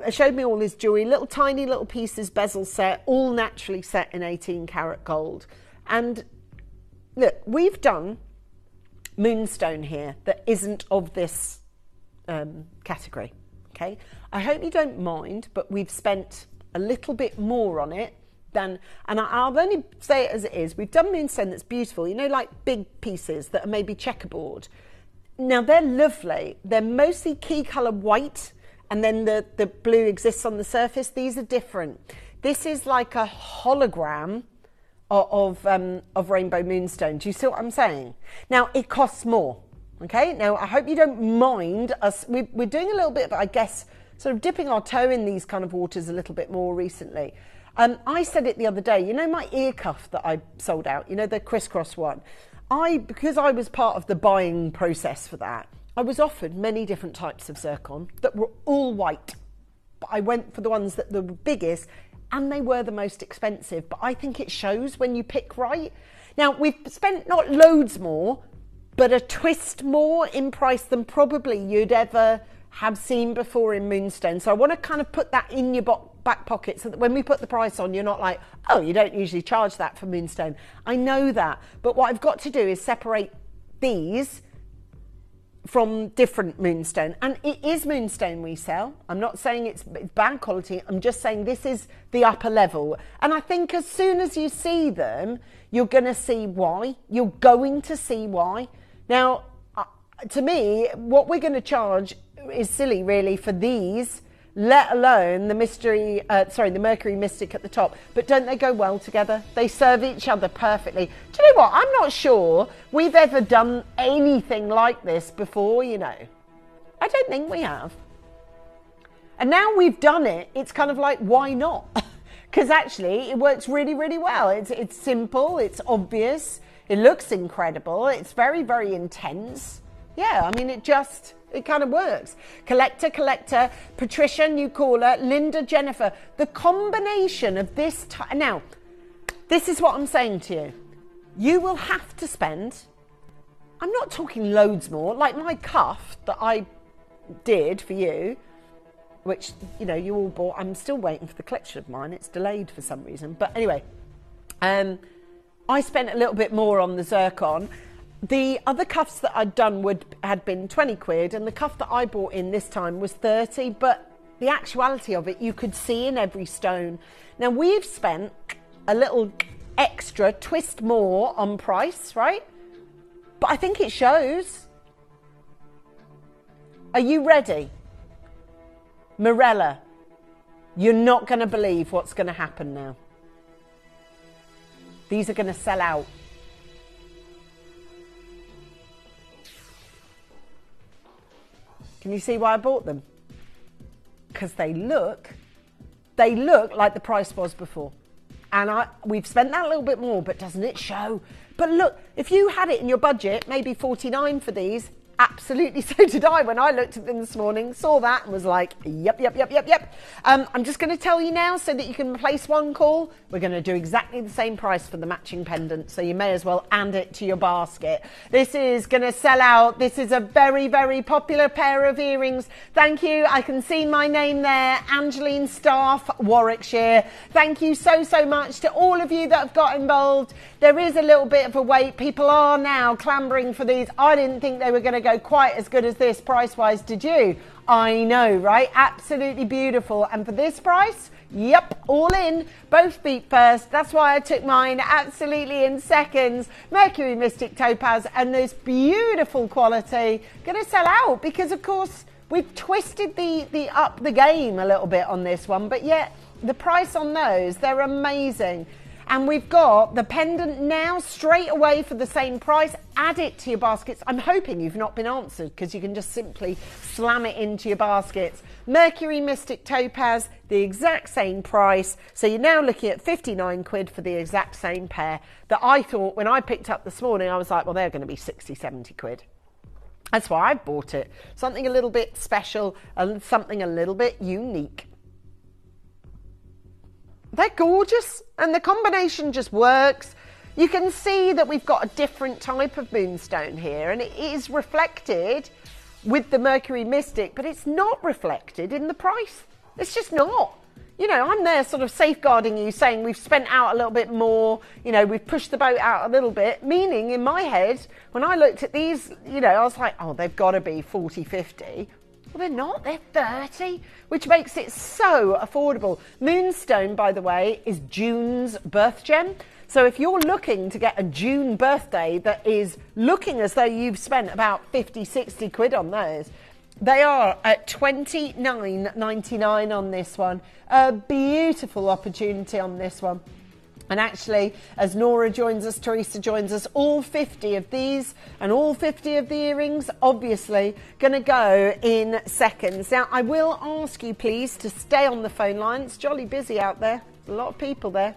showed me all his jewelry, tiny little pieces, bezel set, all naturally set in 18 karat gold. And look, we've done Moonstone here that isn't of this category. Okay, I hope you don't mind, but we've spent a little bit more on it. And I'll only say it as it is. We've done Moonstone that's beautiful, like big pieces that are maybe checkerboard. Now they're lovely. They're mostly key colour white, and then the blue exists on the surface. These are different. This is like a hologram of Rainbow Moonstone. Do you see what I'm saying? Now it costs more. Okay. Now I hope you don't mind us. We're doing a little bit of, I guess, sort of dipping our toe in these kind of waters a little bit more recently. I said it the other day, my ear cuff that I sold out, the crisscross one. Because I was part of the buying process for that, I was offered many different types of zircon that were all white. But I went for the ones that were the biggest, and they were the most expensive. But I think it shows when you pick right. Now, we've spent not loads more, but a twist more in price than probably you'd ever have seen before in Moonstone. So I want to kind of put that in your back pocket so that when we put the price on, you're not like, oh, you don't usually charge that for Moonstone. I know that, but what I've got to do is separate these from different Moonstone. And it is Moonstone we sell. I'm not saying it's bad quality. I'm just saying this is the upper level. And I think as soon as you see them, you're going to see why. You're going to see why. Now, to me, what we're going to charge is silly, really, for these, let alone the Mercury Mystic at the top. But don't they go well together? They serve each other perfectly. Do you know what? I'm not sure we've ever done anything like this before, I don't think we have. And now we've done it, it's kind of like, why not? because actually it works really, really well. It's simple, it's obvious, it looks incredible, it's very, very intense. Yeah, I mean, it kind of works. Collector, Patricia, new caller, Linda, Jennifer. The combination of this now, this is what I'm saying to you. You will have to spend, I'm not talking loads more, like my cuff that I did for you, which, you know, you all bought. I'm still waiting for the collection of mine. It's delayed for some reason. But anyway, I spent a little bit more on the zircon. The other cuffs that I'd done had been 20 quid, and the cuff that I bought in this time was 30, but the actuality of it, you could see in every stone. Now, we've spent a little extra twist more on price, right? But I think it shows. Are you ready? Morella, you're not going to believe what's going to happen now. These are going to sell out. Can you see why I bought them? Because they look like the price was before. And we've spent that a little bit more, but doesn't it show? But look, if you had it in your budget, maybe 49 for these, absolutely, so did I when I looked at them this morning, saw that and was like, yep. I'm just going to tell you now so that you can place one call. We're going to do exactly the same price for the matching pendant, so you may as well add it to your basket. This is going to sell out. This is a very, very popular pair of earrings. Thank you. I can see my name there, Angeline Staff, Warwickshire. Thank you so much to all of you that have got involved. There is a little bit of a wait. People are now clambering for these. I didn't think they were going to go quite as good as this price-wise, did you? I know, right? Absolutely beautiful. And for this price, yep, all in, both feet first. That's why I took mine absolutely in seconds. Mercury Mystic Topaz, and this beautiful quality. Going to sell out because, of course, we've twisted the up the game a little bit on this one, but yet the price on those, they're amazing. And we've got the pendant now straight away for the same price. Add it to your baskets. I'm hoping you've not been answered because you can just simply slam it into your baskets. Mercury Mystic Topaz, the exact same price. So you're now looking at 59 quid for the exact same pair that I thought when I picked up this morning, I was like, well, they're going to be 60, 70 quid. That's why I bought it. Something a little bit special and something a little bit unique. They're gorgeous and the combination just works. You can see that we've got a different type of moonstone here, and it is reflected with the Mercury Mystic, but it's not reflected in the price. It's just not. You know, I'm there sort of safeguarding you, saying we've spent out a little bit more, you know, we've pushed the boat out a little bit, meaning in my head, when I looked at these, you know, I was like, oh, they've got to be 40, 50. Well, they're not, they're 30, which makes it so affordable. Moonstone, by the way, is June's birth gem. So if you're looking to get a June birthday that is looking as though you've spent about 50, 60 quid on those, they are at $29.99 on this one. A beautiful opportunity on this one. And actually, as Nora joins us, Teresa joins us, all 50 of these and all 50 of the earrings, obviously, going to go in seconds. Now, I will ask you, please, to stay on the phone line. It's jolly busy out there. There's a lot of people there.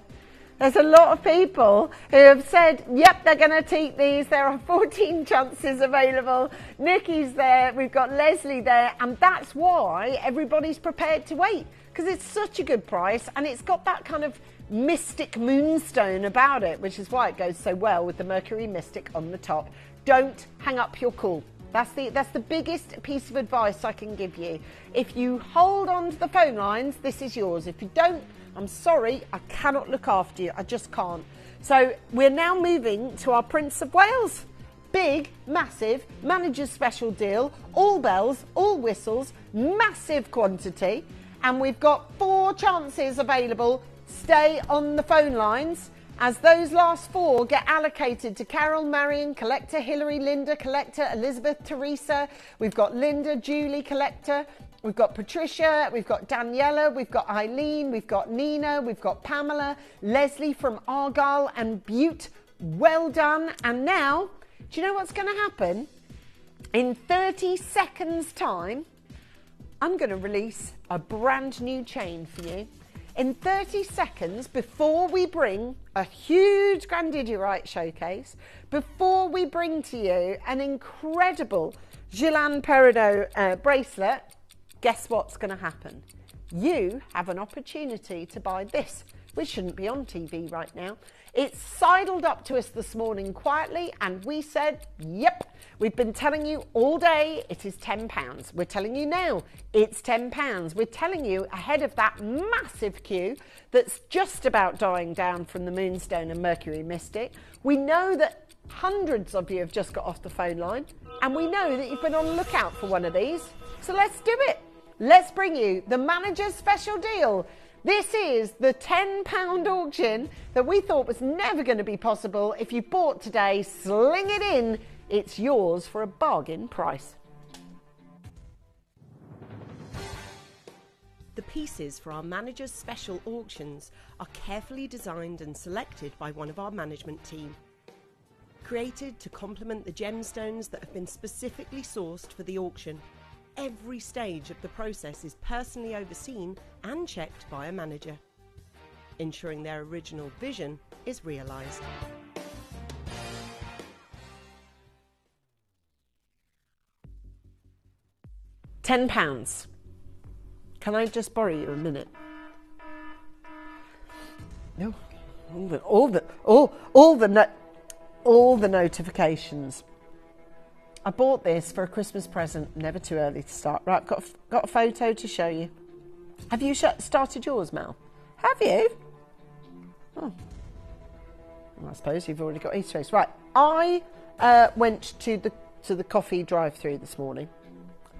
There's a lot of people who have said, yep, they're going to take these. There are 14 chances available. Nikki's there. We've got Leslie there. And that's why everybody's prepared to wait, because it's such a good price and it's got that kind of mystic moonstone about it, which is why it goes so well with the Mercury Mystic on the top. Don't hang up your call. That's the biggest piece of advice I can give you. If you hold on to the phone lines, this is yours. If you don't, I'm sorry, I cannot look after you. I just can't. So we're now moving to our Prince of Wales. Big, massive, manager's special deal. All bells, all whistles, massive quantity. And we've got 4 chances available. Stay on the phone lines as those last 4 get allocated to Carol, Marion, Collector, Hilary, Linda, Collector, Elizabeth, Teresa. We've got Linda, Julie, Collector. We've got Patricia, we've got Daniela, we've got Eileen, we've got Nina, we've got Pamela, Leslie from Argyle and Butte. Well done. And now, do you know what's going to happen? In 30 seconds' time, I'm going to release a brand new chain for you. In 30 seconds, before we bring a huge Grandidierite showcase, before we bring to you an incredible Gilles Peridot bracelet, guess what's going to happen? You have an opportunity to buy this, which shouldn't be on TV right now. It sidled up to us this morning quietly and we said, yep, we've been telling you all day it is £10. We're telling you now it's £10. We're telling you ahead of that massive queue that's just about dying down from the Moonstone and Mercury Mystic. We know that hundreds of you have just got off the phone line and we know that you've been on the lookout for one of these. So let's do it. Let's bring you the manager's special deal. This is the £10 auction that we thought was never going to be possible. If you bought today, sling it in. It's yours for a bargain price. The pieces for our manager's special auctions are carefully designed and selected by one of our management team. Created to complement the gemstones that have been specifically sourced for the auction. Every stage of the process is personally overseen and checked by a manager, ensuring their original vision is realised. £10. Can I just borrow you a minute? No, all the notifications. I bought this for a Christmas present, never too early to start. Right, got a photo to show you. Have you started yours, Mel? Have you? Oh. Well, I suppose you've already got Easter eggs. Right, I went to the coffee drive-through this morning,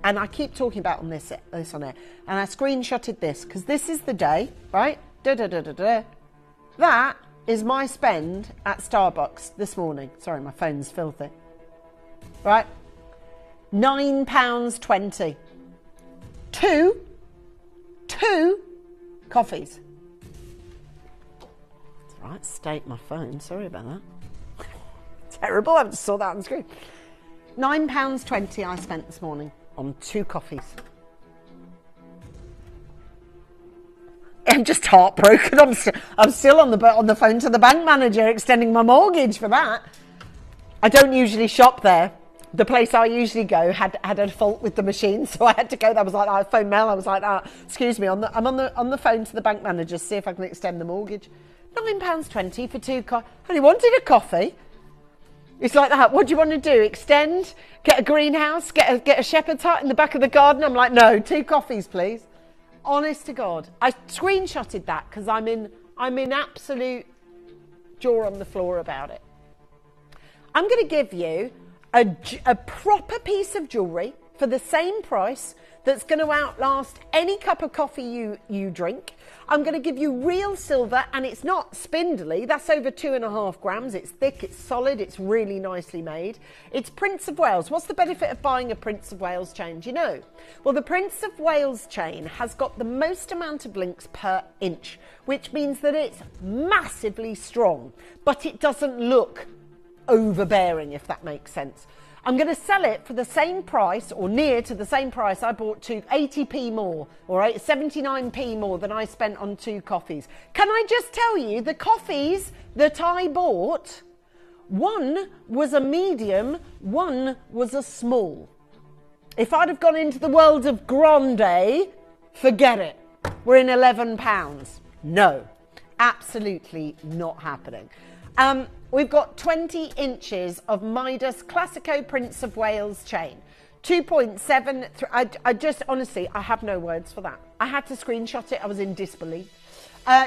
and I keep talking about this on air, and I screenshotted this, because this is the day, right? That is my spend at Starbucks this morning. Sorry, my phone's filthy. Right, £9.20. Two coffees. That's right, state my phone. Sorry about that. Terrible. I just saw that on the screen. £9.20 I spent this morning on 2 coffees. I'm just heartbroken. I'm still on the phone to the bank manager extending my mortgage for that. I don't usually shop there. The place I usually go had a fault with the machine, so I had to go there. I was like, I phoned Mel. I was like, excuse me, I'm on the phone to the bank manager to see if I can extend the mortgage. £9.20 for 2 coffees. I only wanted a coffee. It's like that. What do you want to do? Extend? Get a greenhouse? Get a shepherd's hut in the back of the garden? I'm like, no, 2 coffees, please. Honest to God, I screenshotted that because I'm in absolute jaw on the floor about it. I'm going to give you a proper piece of jewellery for the same price that's going to outlast any cup of coffee you drink. I'm going to give you real silver, and it's not spindly. That's over 2.5 grams. It's thick, it's solid, it's really nicely made. It's Prince of Wales. What's the benefit of buying a Prince of Wales chain? Do you know? Well, the Prince of Wales chain has got the most amount of links per inch, which means that it's massively strong, but it doesn't look overbearing, if that makes sense. I'm going to sell it for the same price, or near to the same price I bought 80p more, all right, 79p more than I spent on 2 coffees. Can I just tell you, the coffees that I bought, one was a medium, one was a small. If I'd have gone into the world of grande, forget it. We're in £11. No, absolutely not happening. We've got 20 inches of Midas Classico Prince of Wales chain. 2.7. I just, honestly, I have no words for that. I had to screenshot it. I was in disbelief.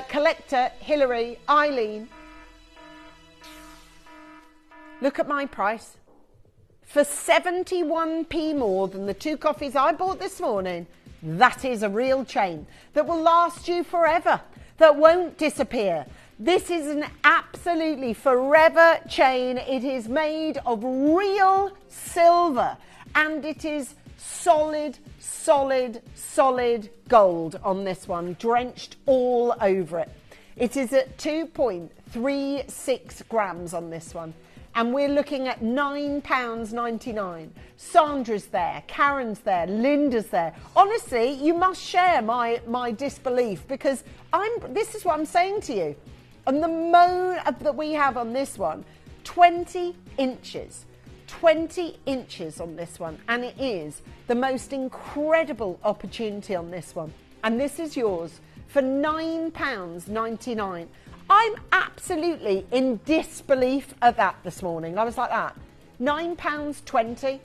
Collector, Hilary, Eileen. Look at my price. For 71p more than the 2 coffees I bought this morning, that is a real chain that will last you forever, that won't disappear. This is an absolutely forever chain. It is made of real silver, and it is solid gold on this one, drenched all over it. It is at 2.36 grams on this one. and we're looking at £9.99. Sandra's there, Karen's there, Linda's there. Honestly, you must share my disbelief, because this is what I'm saying to you. And the moan that we have on this one, 20 inches. 20 inches on this one, and it is the most incredible opportunity on this one. And this is yours for £9.99. I'm absolutely in disbelief at that this morning. I was like that. £9.20.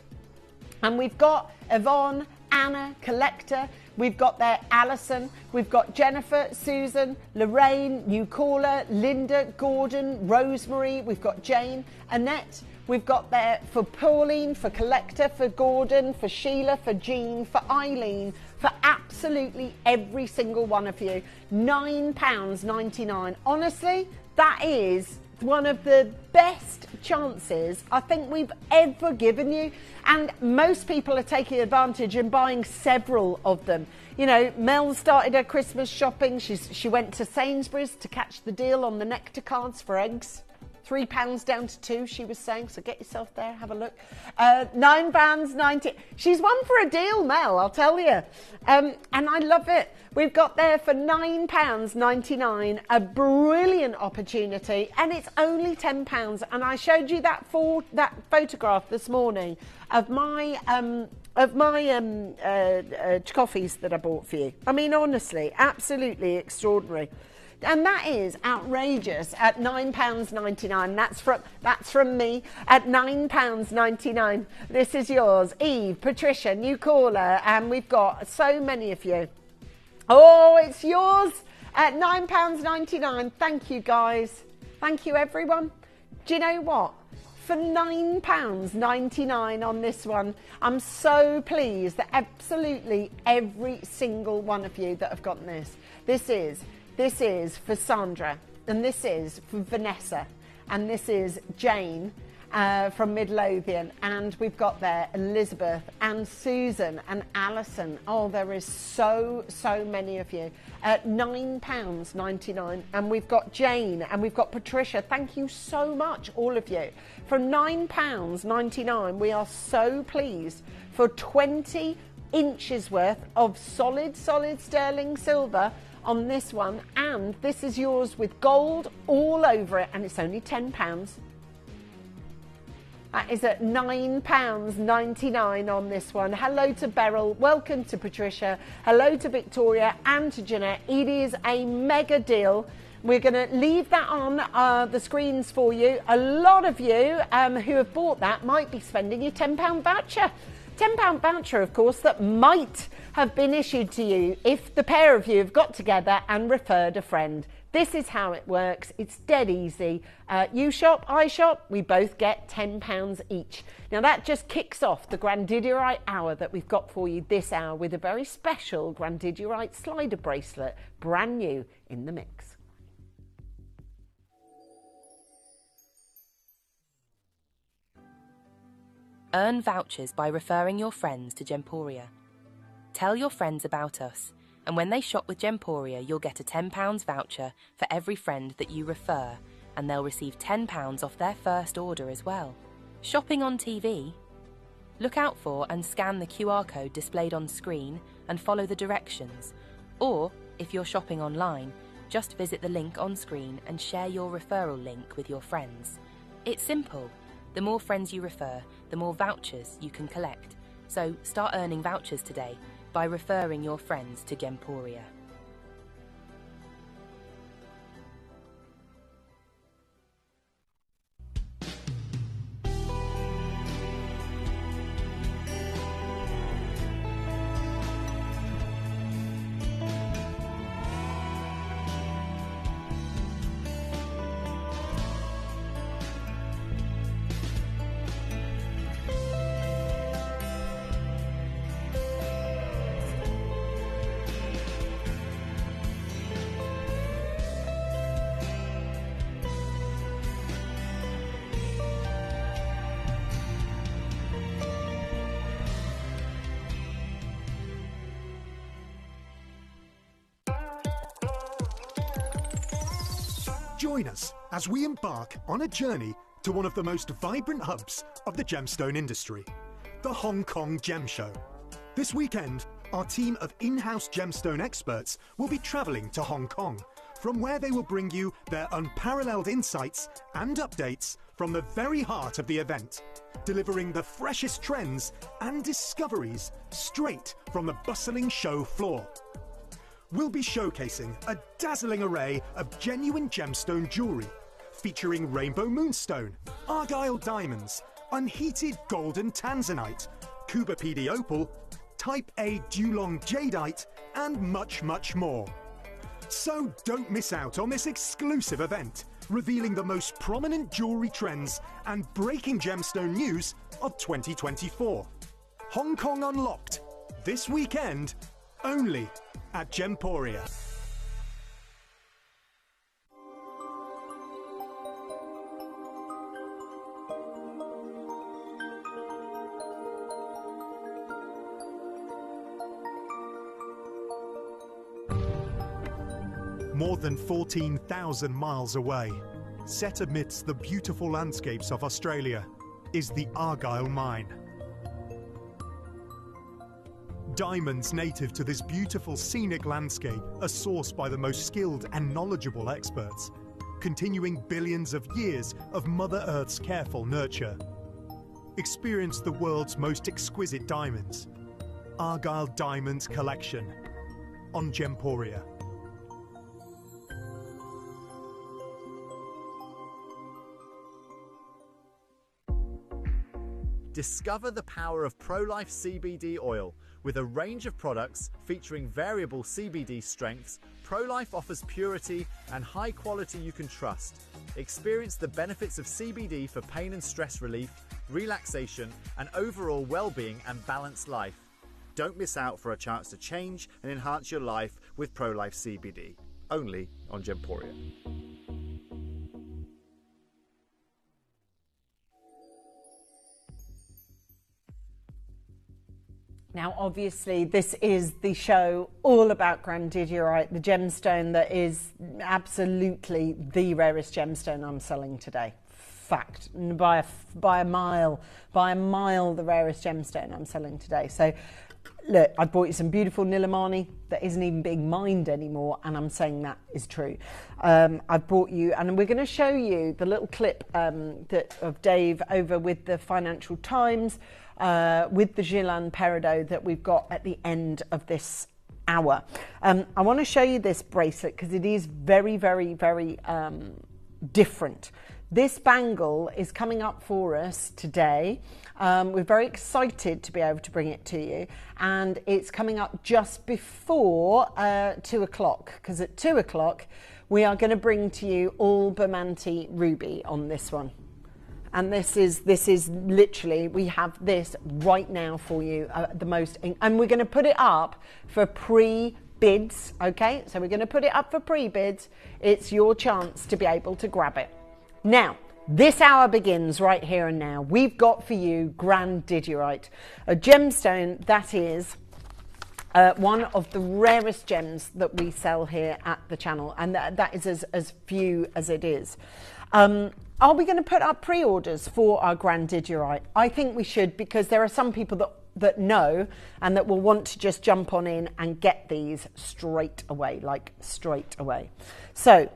And we've got Yvonne, Anna, Collector. We've got there Alison. We've got Jennifer, Susan, Lorraine, new caller, Linda, Gordon, Rosemary. We've got Jane, Annette. We've got there for Pauline, for Collector, for Gordon, for Sheila, for Jean, for Eileen, for absolutely every single one of you. £9.99. Honestly, that is one of the best chances I think we've ever given you. And most people are taking advantage and buying several of them. You know, Mel started her Christmas shopping. She went to Sainsbury's to catch the deal on the Nectar cards for eggs. £3 down to £2, she was saying, so get yourself there, have a look. £9.90. She's one for a deal, Mel, I'll tell you. And I love it. We've got there for £9.99, a brilliant opportunity, and it's only £10. And I showed you that photograph this morning of my coffees that I bought for you. I mean, honestly, absolutely extraordinary. And that is outrageous at £9.99. That's from me at £9.99. This is yours. Eve, Patricia, new caller, and we've got so many of you. Oh, it's yours at £9.99. Thank you, guys. Thank you, everyone. Do you know what? For £9.99 on this one, I'm so pleased that absolutely every single one of you that have gotten this. This is for Sandra, and this is for Vanessa, and this is Jane from Midlothian, and we've got there Elizabeth and Susan and Alison. Oh, there is so many of you at £9.99, and we've got Jane and we've got Patricia. Thank you so much, all of you. From £9.99, we are so pleased for 20 inches worth of solid sterling silver on this one, and this is yours with gold all over it, and it's only £10. That is at £9.99 on this one. Hello to Beryl, welcome to Patricia, hello to Victoria and to Jeanette. It is a mega deal. We're going to leave that on the screens for you. A lot of you who have bought that might be spending your £10 voucher. £10 voucher, of course, that might have been issued to you if the pair of you have got together and referred a friend. This is how it works. It's dead easy. You shop, I shop, we both get £10 each. Now that just kicks off the Grandidierite hour that we've got for you this hour with a very special Grandidierite slider bracelet, brand new in the mix. Earn vouchers by referring your friends to Gemporia. Tell your friends about us, and when they shop with Gemporia, you'll get a £10 voucher for every friend that you refer, and they'll receive £10 off their first order as well. Shopping on TV? Look out for and scan the QR code displayed on screen and follow the directions. Or, if you're shopping online, just visit the link on screen and share your referral link with your friends. It's simple. The more friends you refer, the more vouchers you can collect. So start earning vouchers today by referring your friends to Gemporia. Join us as we embark on a journey to one of the most vibrant hubs of the gemstone industry, the Hong Kong Gem Show. This weekend, our team of in-house gemstone experts will be travelling to Hong Kong, from where they will bring you their unparalleled insights and updates from the very heart of the event, delivering the freshest trends and discoveries straight from the bustling show floor. We'll be showcasing a dazzling array of genuine gemstone jewellery, featuring rainbow moonstone, argyle diamonds, unheated golden tanzanite, Cuba PD opal, Type A Dulong jadeite, and much, much more. So don't miss out on this exclusive event, revealing the most prominent jewellery trends and breaking gemstone news of 2024. Hong Kong Unlocked, this weekend, only at Gemporia. More than 14,000 miles away, set amidst the beautiful landscapes of Australia, is the Argyle Mine. Diamonds native to this beautiful scenic landscape are sourced by the most skilled and knowledgeable experts, continuing billions of years of Mother Earth's careful nurture. Experience the world's most exquisite diamonds. Argyle Diamonds Collection on Gemporia. Discover the power of ProLife CBD oil. With a range of products featuring variable CBD strengths, ProLife offers purity and high quality you can trust. Experience the benefits of CBD for pain and stress relief, relaxation, and overall well-being and balanced life. Don't miss out for a chance to change and enhance your life with ProLife CBD. Only on Gemporia. Now, obviously, this is the show all about grandidierite, the gemstone that is absolutely the rarest gemstone I'm selling today. Fact, by a mile, the rarest gemstone I'm selling today. So, look, I bought you some beautiful Nilamani that isn't even being mined anymore, and I'm saying that is true. I've brought you, and we're going to show you the little clip of Dave over with the Financial Times, with the Guerlain Peridot that we've got at the end of this hour. I want to show you this bracelet because it is very, very, very different. This bangle is coming up for us today. We're very excited to be able to bring it to you, and it's coming up just before 2 o'clock, because at 2 o'clock we are going to bring to you all Bermonti ruby on this one. And this is literally, we have this right now for you, the most, and we're going to put it up for pre-bids, okay? So we're going to put it up for pre-bids. It's your chance to be able to grab it. Now, this hour begins right here and now. We've got for you grandidierite, a gemstone that is one of the rarest gems that we sell here at the channel, and that is as few as it is. Are we going to put up pre-orders for our grandidierite? I think we should, because there are some people that know and that will want to just jump on in and get these straight away, like straight away. So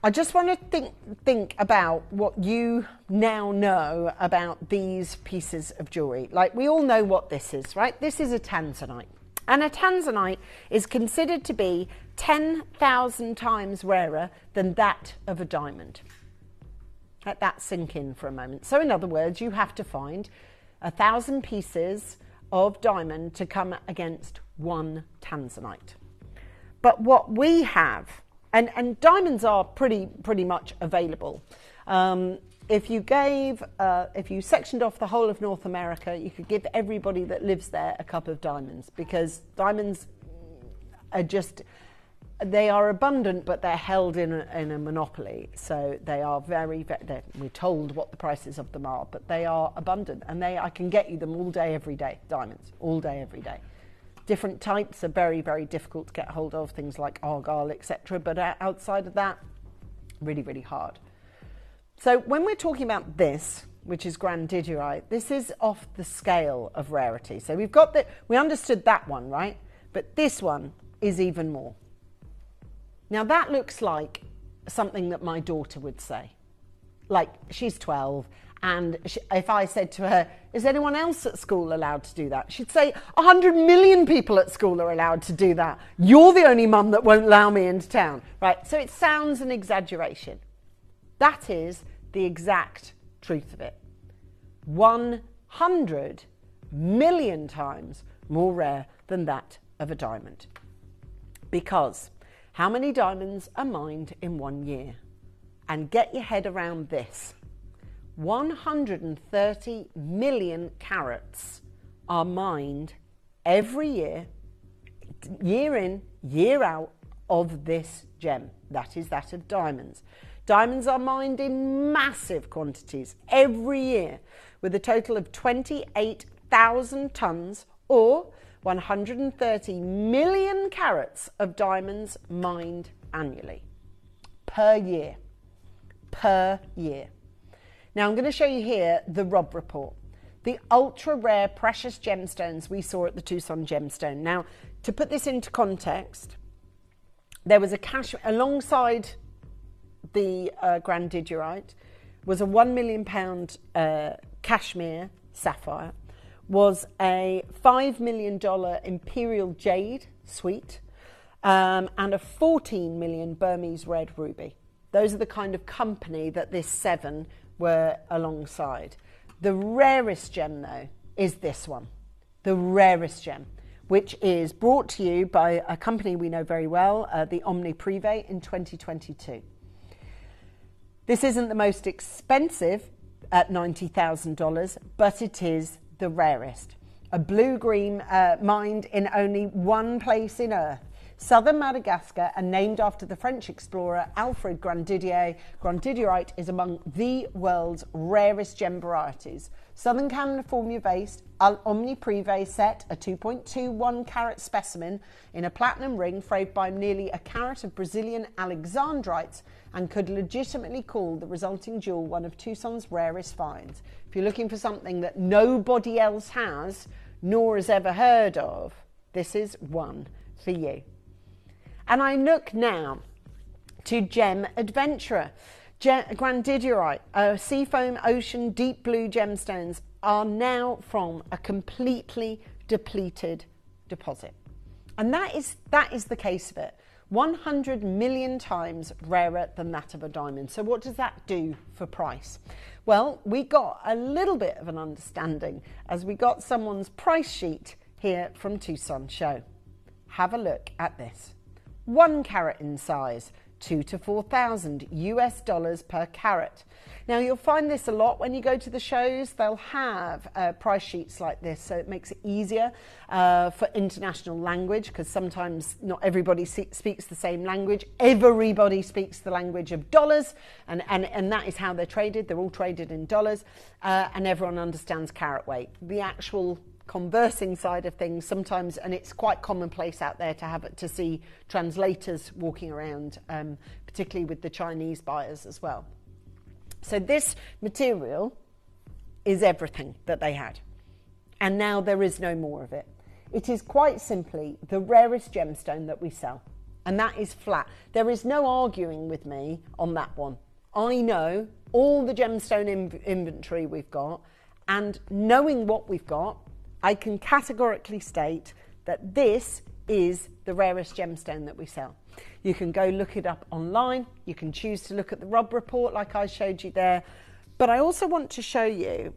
I just want to think about what you now know about these pieces of jewellery. Like, we all know what this is, right? This is a tanzanite. And a tanzanite is considered to be 10,000 times rarer than that of a diamond. Let that sink in for a moment. So in other words, you have to find 1,000 pieces of diamond to come against one tanzanite. But what we have, and diamonds are pretty much available. If you sectioned off the whole of North America, you could give everybody that lives there a cup of diamonds, because diamonds are just, they are abundant, but they're held in a monopoly. So they are we're told what the prices of them are, but they are abundant, and I can get you them all day, every day, diamonds, all day, every day. Different types are very, very difficult to get hold of, things like argyle, etc. But outside of that, really, really hard. So when we're talking about this, which is grandidierite, this is off the scale of rarity. So we understood that one, right? But this one is even more. Now that looks like something that my daughter would say. Like, she's 12, and if I said to her, is anyone else at school allowed to do that? She'd say, 100 million people at school are allowed to do that. You're the only mum that won't allow me into town, right? So it sounds an exaggeration. That is the exact truth of it. 100 million times more rare than that of a diamond. Because how many diamonds are mined in 1 year? And get your head around this. 130 million carats are mined every year, year in, year out, of this gem. That is that of diamonds. Diamonds are mined in massive quantities every year, with a total of 28,000 tons, or 130 million carats of diamonds mined annually per year. Per year. Now I'm going to show you here the Robb report, the ultra rare precious gemstones we saw at the Tucson Gemstone. Now, to put this into context, there was a alongside the grandidierite was a £1 million cashmere sapphire, was a $5 million imperial jade suite, and a 14 million Burmese red ruby. Those are the kind of company that this 7 were alongside. The rarest gem, though, is this one. The rarest gem, which is brought to you by a company we know very well, the Omni Privé, in 2022. This isn't the most expensive at $90,000, but it is the rarest. A blue-green mined in only one place in Earth, southern Madagascar, and named after the French explorer Alfred Grandidier. Grandidierite is among the world's rarest gem varieties. Southern California-based Omni Privé set a 2.21 carat specimen in a platinum ring framed by nearly a carat of Brazilian alexandrites, and could legitimately call the resulting jewel one of Tucson's rarest finds. If you're looking for something that nobody else has, nor has ever heard of, this is one for you. And I look now to Gem Adventurer. Grandidierite, seafoam ocean deep blue gemstones are now from a completely depleted deposit. And that is the case of it. 100 million times rarer than that of a diamond. So what does that do for price? Well, we got a little bit of an understanding as we got someone's price sheet here from Tucson Show. Have a look at this. 1 carat in size, $2,000 to $4,000 per carat. Now you'll find this a lot when you go to the shows. They'll have price sheets like this, so it makes it easier for international language, because sometimes not everybody speaks the same language. Everybody speaks the language of dollars, and that is how they're traded. They're all traded in dollars, and everyone understands carat weight. The actual conversing side of things sometimes, and it's quite commonplace out there to see translators walking around, particularly with the Chinese buyers as well. So this material is everything that they had, and now there is no more of it. It is quite simply the rarest gemstone that we sell, and that is flat. There is no arguing with me on that one. I know all the gemstone inventory we've got, and knowing what we've got, I can categorically state that this is the rarest gemstone that we sell. You can go look it up online. You can choose to look at the Robb report like I showed you there. But I also want to show you,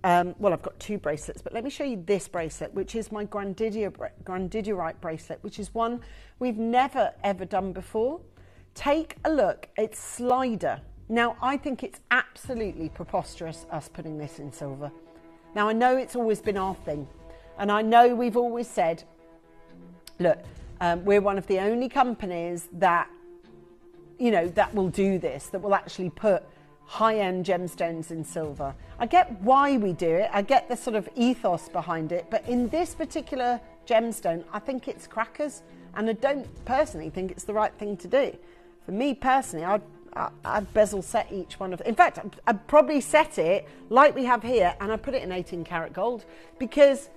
well, I've got 2 bracelets, but let me show you this bracelet, which is my grandidierite bracelet, which is one we've never, ever done before. Take a look. It's slider. Now, I think it's absolutely preposterous us putting this in silver. Now, I know it's always been our thing, and I know we've always said, look, we're one of the only companies that, that will do this, that will actually put high-end gemstones in silver. I get why we do it. I get the sort of ethos behind it, but in this particular gemstone, I think it's crackers, and I don't personally think it's the right thing to do. For me personally, I'd bezel set each one of. In fact, I'd probably set it like we have here, and I put it in 18 karat gold because.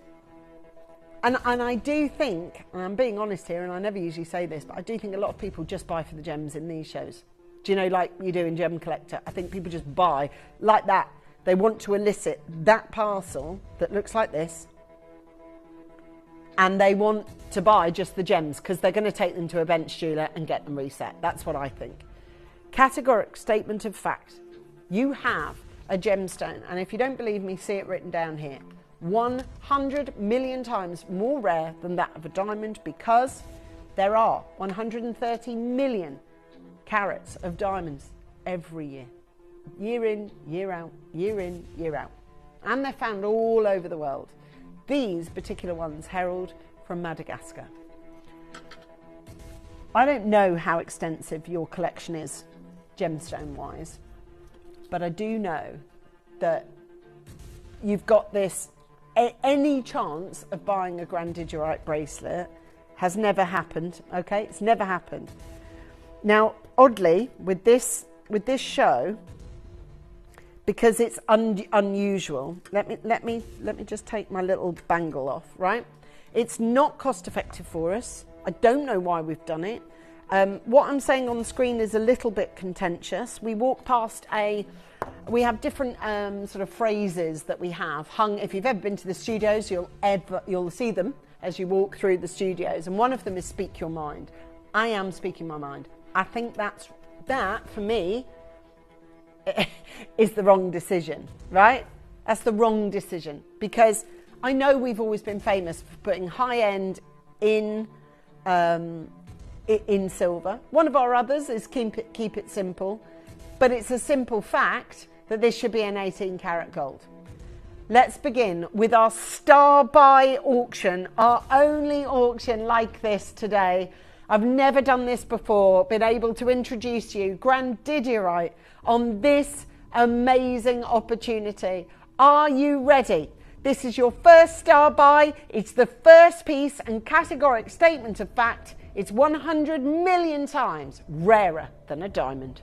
And I do think, and I'm being honest here, and I never usually say this, but I do think a lot of people just buy for the gems in these shows. Do you know, like you do in Gem Collector? I think people just buy like that. They want to elicit that parcel that looks like this, and they want to buy just the gems because they're going to take them to a bench jeweler and get them reset. That's what I think. Categoric statement of fact. You have a gemstone, and if you don't believe me, see it written down here. 100 million times more rare than that of a diamond because there are 130 million carats of diamonds every year. Year in, year out, year in, year out. And they're found all over the world. These particular ones herald from Madagascar. I don't know how extensive your collection is, gemstone-wise, but I do know that you've got this. Any chance of buying a Grandidierite bracelet has never happened, okay? It's never happened. Now, oddly, with this show, because it's unusual, let me just take my little bangle off, right? It's not cost effective for us. I don't know why we've done it. What I'm saying on the screen is a little bit contentious. We walk past we have different sort of phrases that we have hung. If you've ever been to the studios, you'll see them as you walk through the studios. And one of them is speak your mind. I am speaking my mind. I think that for me is the wrong decision, right? That's the wrong decision because I know we've always been famous for putting high end in silver. One of our others is keep it simple. But it's a simple fact that this should be an 18 karat gold. Let's begin with our star buy auction, our only auction like this today. I've never done this before, been able to introduce you Grandidierite on this amazing opportunity. Are you ready? This is your first star buy. It's the first piece and categoric statement of fact. It's 100 million times rarer than a diamond.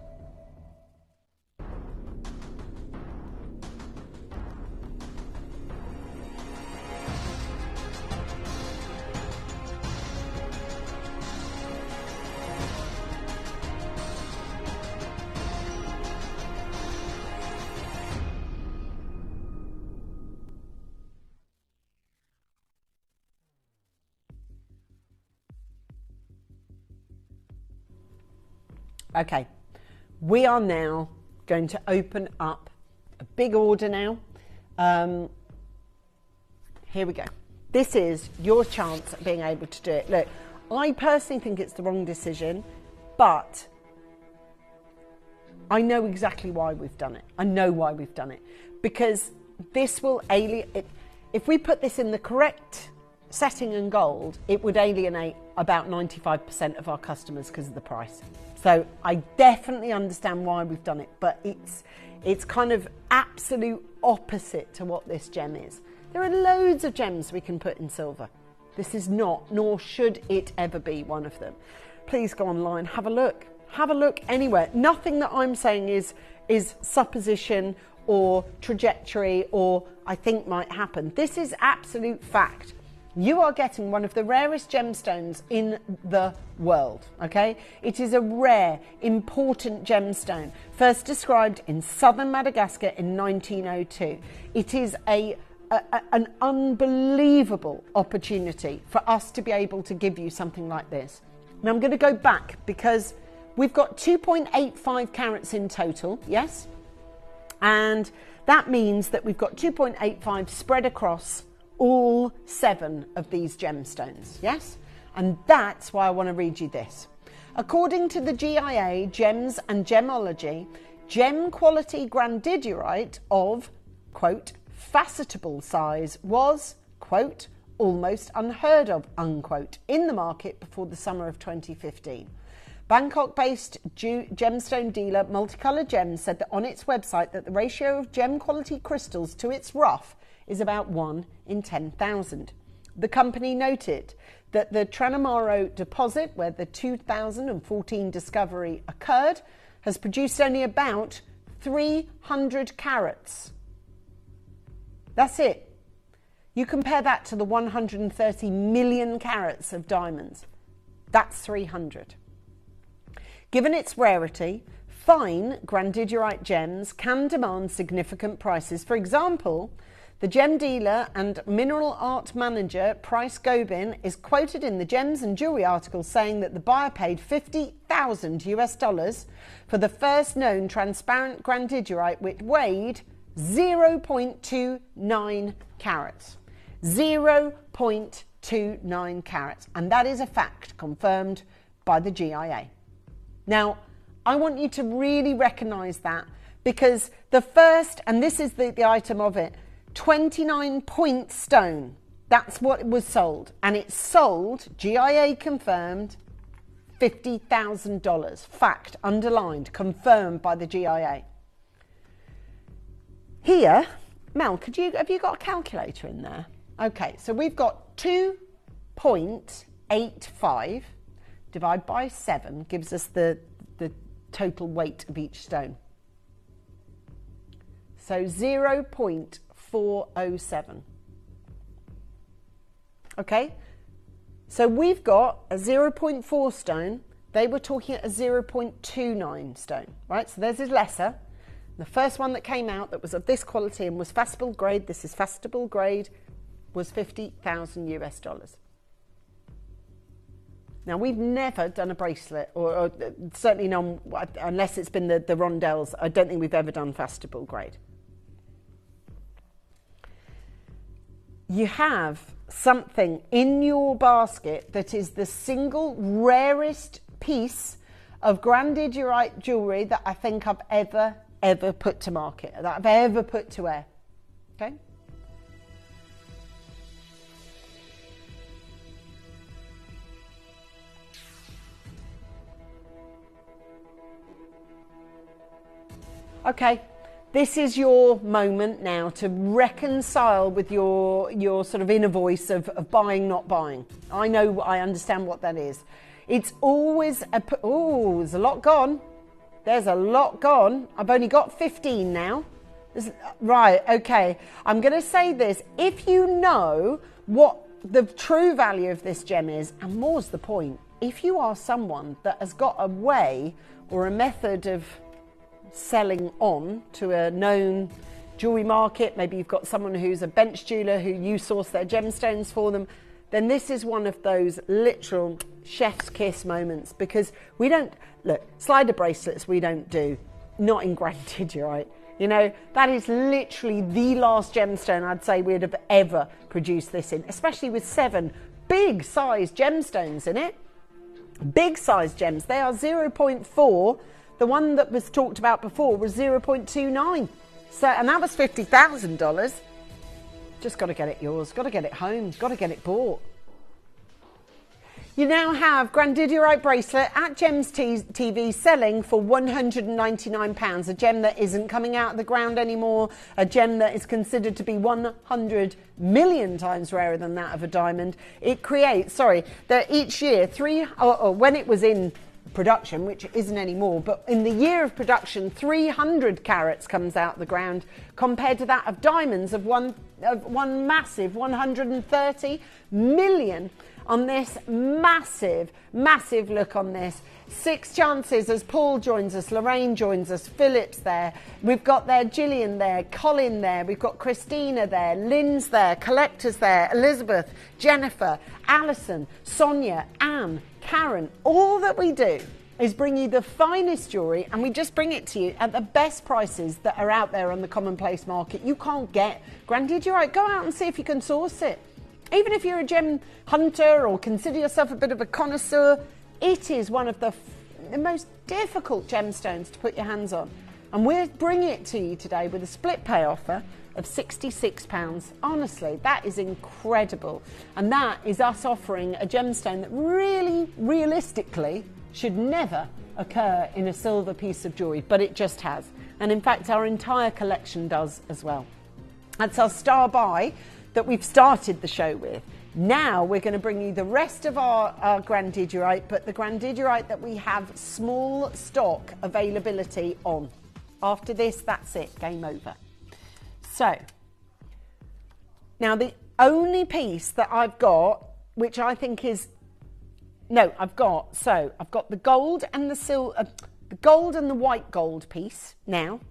Okay, we are now going to open up a big order now. Here we go. This is your chance at being able to do it. Look, I personally think it's the wrong decision, but I know exactly why we've done it. I know why we've done it. Because this will alienate, if we put this in the correct setting and gold, it would alienate about 95% of our customers because of the price. So I definitely understand why we've done it, but it's kind of absolute opposite to what this gem is. There are loads of gems we can put in silver. This is not, nor should it ever be one of them. Please go online, have a look. Have a look anywhere. Nothing that I'm saying is supposition or trajectory or I think might happen. This is absolute fact. You are getting one of the rarest gemstones in the world, okay? It is a rare, important gemstone, first described in southern Madagascar in 1902. It is an unbelievable opportunity for us to be able to give you something like this. Now I'm going to go back because we've got 2.85 carats in total, yes? And that means that we've got 2.85 spread across all 7 of these gemstones, yes? And that's why I want to read you this. According to the GIA, Gems and Gemology, gem quality Grandidierite of, quote, facetable size was, quote, almost unheard of, unquote, in the market before the summer of 2015. Bangkok-based gemstone dealer Multicolour Gems said that on its website that the ratio of gem quality crystals to its rough is about 1 in 10,000. The company noted that the Tranamaro deposit, where the 2014 discovery occurred, has produced only about 300 carats. That's it. You compare that to the 130 million carats of diamonds. That's 300. Given its rarity, fine grandidierite gems can demand significant prices. For example, the gem dealer and mineral art manager Price Gobin is quoted in the Gems and Jewelry article saying that the buyer paid $50,000 for the first known transparent grandidierite, which weighed 0.29 carats. 0.29 carats. And that is a fact confirmed by the GIA. Now, I want you to really recognise that, because the first, and this is the item of it, 29 point stone, that's what was sold. And it sold, GIA confirmed, $50,000. Fact, underlined, confirmed by the GIA. Here, Mel, have you got a calculator in there? Okay, so we've got 2.85 divided by 7 gives us the total weight of each stone. So 0.407. Okay, so we've got a 0.4 stone. They were talking at a 0.29 stone, right? So theirs is lesser. The first one that came out that was of this quality and was fastable grade, this is fastable grade, was $50,000. Now, we've never done a bracelet, or certainly none, unless it's been the rondelles. I don't think we've ever done fastable grade. You have something in your basket that is the single rarest piece of grandidierite jewellery that I think I've ever put to market, that I've ever put to air. Okay? Okay, this is your moment now to reconcile with your sort of inner voice of buying, not buying. I understand what that is. It's always there's a lot gone. There's a lot gone. I've only got 15 now. Right, okay. I'm going to say this. If you know what the true value of this gem is, and more's the point, if you are someone that has got a way or a method of selling on to a known jewellery market, maybe you've got someone who's a bench jeweller who you source their gemstones for them, then this is one of those literal chef's kiss moments, because we don't, look, slider bracelets we don't do, not in grandidierite. You know, that is literally the last gemstone I'd say we'd have ever produced this in, especially with 7 big sized gemstones in it. Big sized gems, they are 0.4. The one that was talked about before was 0.29. So, and that was $50,000. Just got to get it yours, got to get it home, got to get it bought. You now have grandidierite bracelet at Gems TV selling for £199, a gem that isn't coming out of the ground anymore, a gem that is considered to be 100 million times rarer than that of a diamond. It creates, that each year, when it was in production, which isn't anymore, but in the year of production, 300 carats comes out the ground, compared to that of diamonds of one massive 130 million. On this massive look on this. 6 chances as Paul joins us, Lorraine joins us, Philip's there. We've got there Gillian there, Colin there, we've got Christina there, Lynn's there, Collector's there, Elizabeth, Jennifer, Alison, Sonia, Anne, Karen. All that we do is bring you the finest jewellery, and we just bring it to you at the best prices that are out there on the commonplace market. You can't get grandidierite. Go out and see if you can source it. Even if you're a gem hunter or consider yourself a bit of a connoisseur, it is one of the most difficult gemstones to put your hands on. And we're bringing it to you today with a split pay offer of £66. Honestly, that is incredible. And that is us offering a gemstone that really, realistically, should never occur in a silver piece of jewellery, but it just has. And in fact, our entire collection does as well. That's our star buy that we've started the show with. Now we're going to bring you the rest of our Grandidierite, but the Grandidierite that we have small stock availability on. After this, that's it, game over. So, now the only piece that I've got, which I think is, I've got the gold and the gold and the white gold piece now,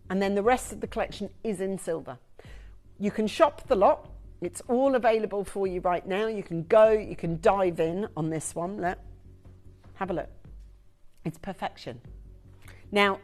and then the rest of the collection is in silver. You can shop the lot. It's all available for you right now. You can go, you can dive in on this one. Look, have a look. It's perfection. Now,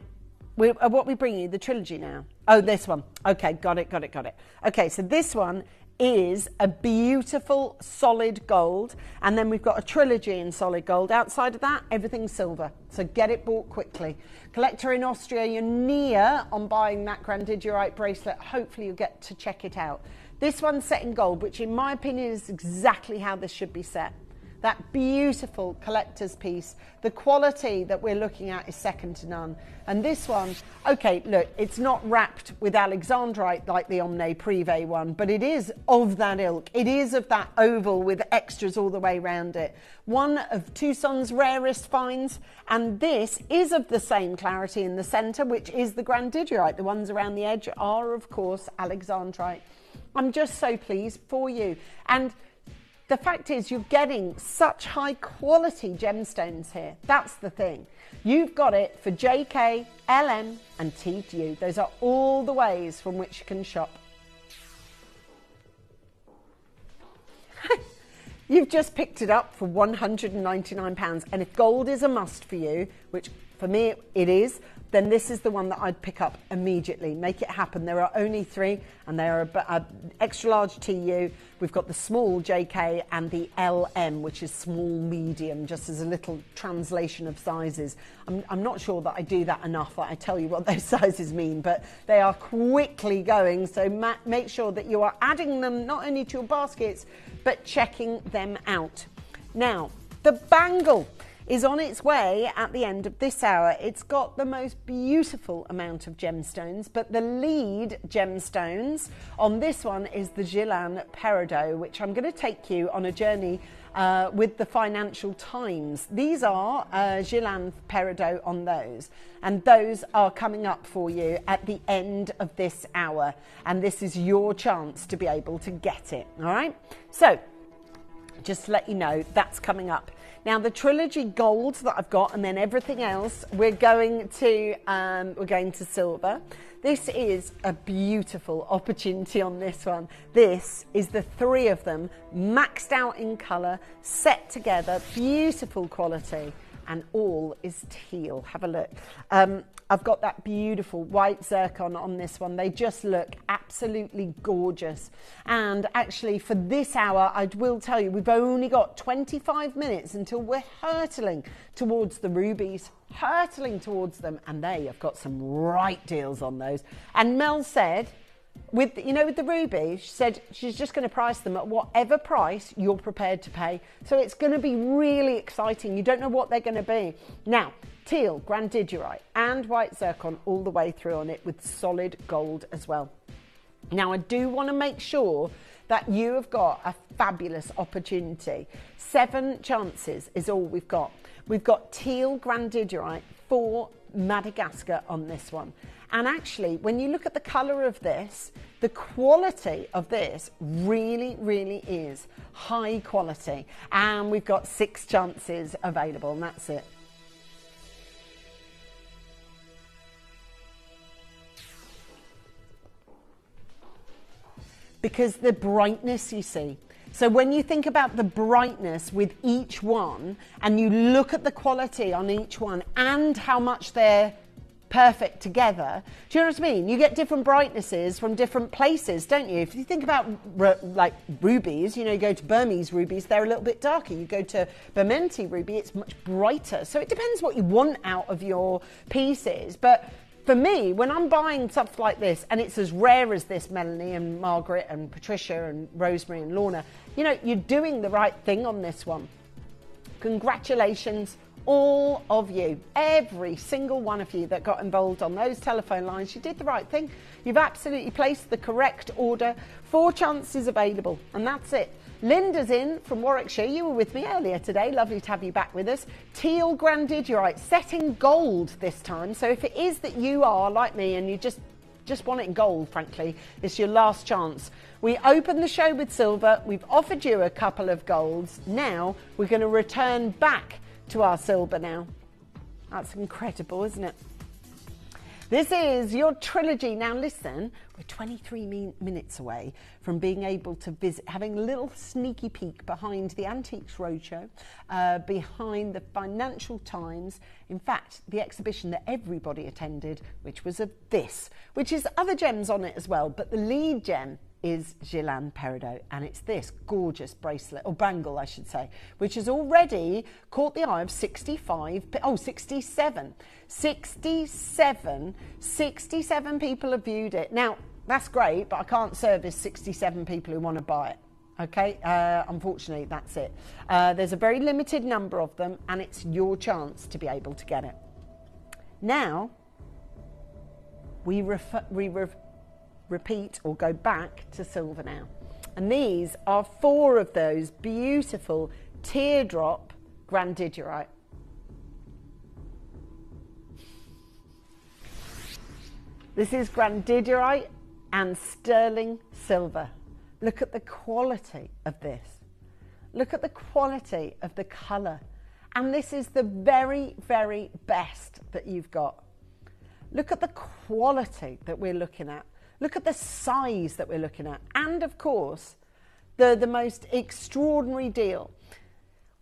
what we bring you, the trilogy now. Oh, this one. Okay, got it. Okay, so this one is a beautiful solid gold, and then we've got a trilogy in solid gold. Outside of that, everything's silver, so get it bought quickly. Collector in Austria, you're near on buying that Grandidierite bracelet. Hopefully you'll get to check it out. This one's set in gold, which in my opinion is exactly how this should be set. That beautiful collector's piece, the quality that we're looking at is second to none. And this one, okay, look, it's not wrapped with Alexandrite like the Omne Privé one, but it is of that ilk. It is of that oval with extras all the way around it. One of Tucson's rarest finds, and this is of the same clarity in the centre, which is the Grandidierite. The ones around the edge are, of course, Alexandrite. I'm just so pleased for you. And the fact is, you're getting such high quality gemstones here. That's the thing. You've got it for JK, LM and TU. Those are all the ways from which you can shop. You've just picked it up for £199. And if gold is a must for you, which for me it is, then this is the one that I'd pick up immediately. Make it happen. There are only 3, and they are a extra large TU. We've got the small JK and the LM, which is small medium, just as a little translation of sizes. I'm not sure that I do that enough, that I tell you what those sizes mean, but they are quickly going, so make sure that you are adding them not only to your baskets, but checking them out. Now, the bangle is on its way at the end of this hour. It's got the most beautiful amount of gemstones, but the lead gemstones on this one is the Gilles Peridot, which I'm going to take you on a journey with the Financial Times. These are Gilles Peridot on those, and those are coming up for you at the end of this hour, and this is your chance to be able to get it. All right, so just to let you know, that's coming up. Now, the trilogy gold that I've got, and then everything else, we're going to silver. This is a beautiful opportunity on this one. This is the 3 of them, maxed out in colour, set together, beautiful quality, and all is teal. Have a look. I've got that beautiful white zircon on this one. They just look absolutely gorgeous. And actually for this hour, I will tell you, we've only got 25 minutes until we're hurtling towards the rubies, hurtling towards them. And they have got some right deals on those. And Mel said, with the ruby, she said she's just going to price them at whatever price you're prepared to pay. So it's going to be really exciting. You don't know what they're going to be. Now, teal, Grandidierite and white zircon all the way through on it with solid gold as well. Now, I do want to make sure that you have got a fabulous opportunity. 7 chances is all we've got. We've got teal Grandidierite for Madagascar on this one. And actually, when you look at the colour of this, the quality of this really, really is high quality. And we've got 6 chances available, and that's it. Because the brightness, you see. So when you think about the brightness with each one, and you look at the quality on each one and how much they're perfect together, do you know what I mean? You get different brightnesses from different places, don't you? If you think about like rubies, you go to Burmese rubies, they're a little bit darker. You go to Bementi ruby, it's much brighter. So it depends what you want out of your pieces. But for me, when I'm buying stuff like this, and it's as rare as this, Melanie and Margaret and Patricia and Rosemary and Lorna, you're doing the right thing on this one. Congratulations all of you, every single one of you that got involved on those telephone lines, you did the right thing. You've absolutely placed the correct order. 4 chances available, and that's it. Linda's in from Warwickshire. You were with me earlier today. Lovely to have you back with us. Teal Grandidierite, setting gold this time. So if it is that you are like me and you just want it in gold, frankly, it's your last chance. We opened the show with silver. We've offered you a couple of golds. Now we're going to return back to our silver now. That's incredible, isn't it? This is your trilogy. Now listen, we're 23 minutes away from being able to visit, having a little sneaky peek behind the Antiques Roadshow, behind the Financial Times. In fact, the exhibition that everybody attended, which was of this, which is other gems on it as well, but the lead gem is Guerlain Peridot, and it's this gorgeous bracelet, or bangle I should say, which has already caught the eye of 67 people have viewed it. Now that's great, but I can't service 67 people who want to buy it. Okay, unfortunately that's it. There's a very limited number of them, and it's your chance to be able to get it. Now we repeat or go back to silver now, and these are 4 of those beautiful teardrop grandidierite. This is grandidierite and sterling silver. Look at the quality of this. Look at the quality of the colour, and this is the very, very best that you've got. Look at the quality that we're looking at. Look at the size that we're looking at. And of course, the most extraordinary deal.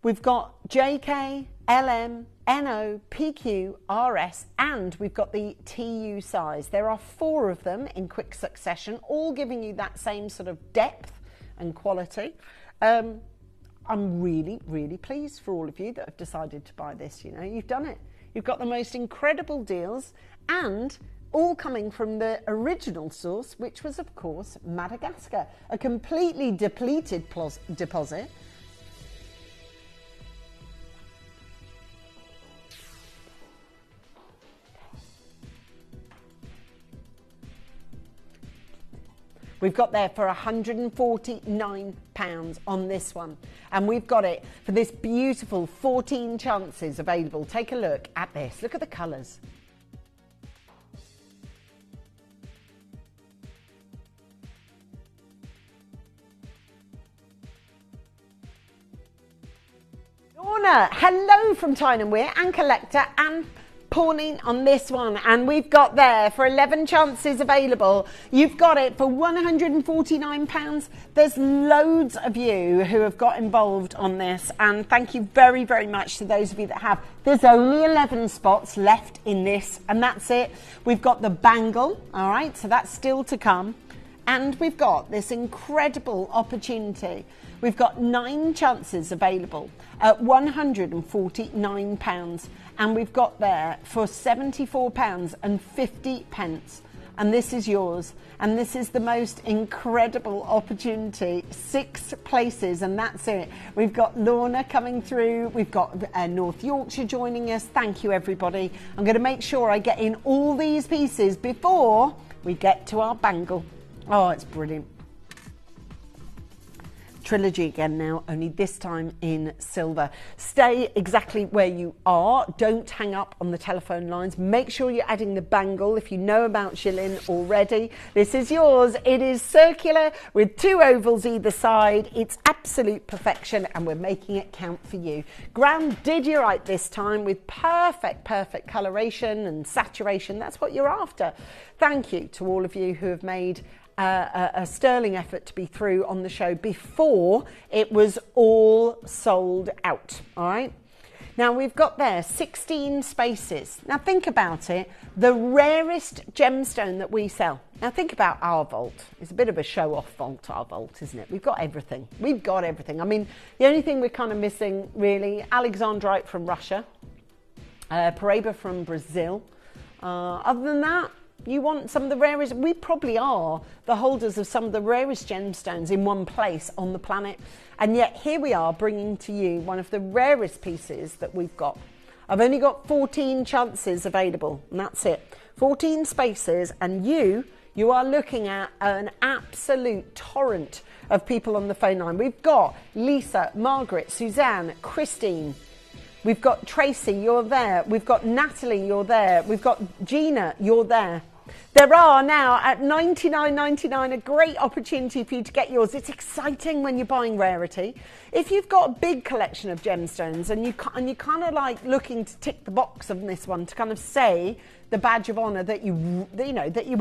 We've got JK, LM, NO, PQ, RS, and we've got the TU size. There are 4 of them in quick succession, all giving you that same sort of depth and quality. I'm really, really pleased for all of you that have decided to buy this. You know, you've done it. You've got the most incredible deals, and all coming from the original source, which was, of course, Madagascar, a completely depleted deposit. We've got there for £149 on this one. And we've got it for this beautiful 14 chances available. Take a look at this. Look at the colours. Lorna, hello from Tyne and Wear, and Collector, and Pauline on this one, and we've got there for 11 chances available. You've got it for £149. There's loads of you who have got involved on this, and thank you very, very much to those of you that have. There's only 11 spots left in this, and that's it. We've got the bangle, all right, so that's still to come. And we've got this incredible opportunity. We've got 9 chances available at £149. And we've got there for £74.50. And this is yours. And this is the most incredible opportunity. 6 places, and that's it. We've got Lorna coming through. We've got North Yorkshire joining us. Thank you, everybody. I'm going to make sure I get in all these pieces before we get to our bangle. Oh, it's brilliant. Trilogy again now, only this time in silver. Stay exactly where you are. Don't hang up on the telephone lines. Make sure you're adding the bangle if you know about Guerlain already. This is yours. It is circular with 2 ovals either side. It's absolute perfection, and we're making it count for you. Grandidierite this time with perfect coloration and saturation. That's what you're after. Thank you to all of you who have made a sterling effort to be through on the show before it was all sold out. All right. Now we've got there 16 spaces. Now think about it. The rarest gemstone that we sell. Now think about our vault. It's a bit of a show-off vault, our vault, isn't it? We've got everything. We've got everything. I mean, the only thing we're kind of missing, really, Alexandrite from Russia, Paraiba from Brazil. Other than that, you want some of the rarest, we probably are the holders of some of the rarest gemstones in one place on the planet. And yet here we are bringing to you one of the rarest pieces that we've got. I've only got 14 chances available, and that's it. 14 spaces, and you are looking at an absolute torrent of people on the phone line. We've got Lisa, Margaret, Suzanne, Christine. We've got Tracy, you're there. We've got Natalie, you're there. We've got Gina, you're there. There are now at $99.99 a great opportunity for you to get yours. It's exciting when you're buying rarity. If you've got a big collection of gemstones and you're kind of like looking to tick the box on this one to kind of say the badge of honour that you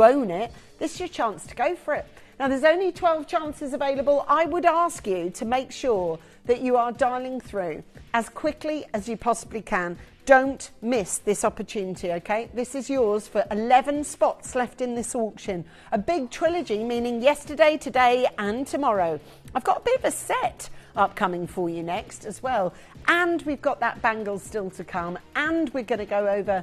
own it, this is your chance to go for it. Now, there's only 12 chances available. I would ask you to make sure that you are dialing through as quickly as you possibly can. Don't miss this opportunity, okay? This is yours for 11 spots left in this auction. A big trilogy, meaning yesterday, today, and tomorrow. I've got a bit of a set upcoming for you next as well. And we've got that bangle still to come. And we're going to go over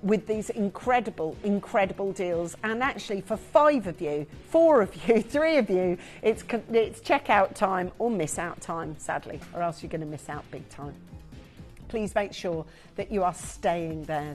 with these incredible, incredible deals. And actually, for 5 of you, 4 of you, 3 of you, it's checkout time or miss out time, sadly, or else you're going to miss out big time. Please make sure that you are staying there.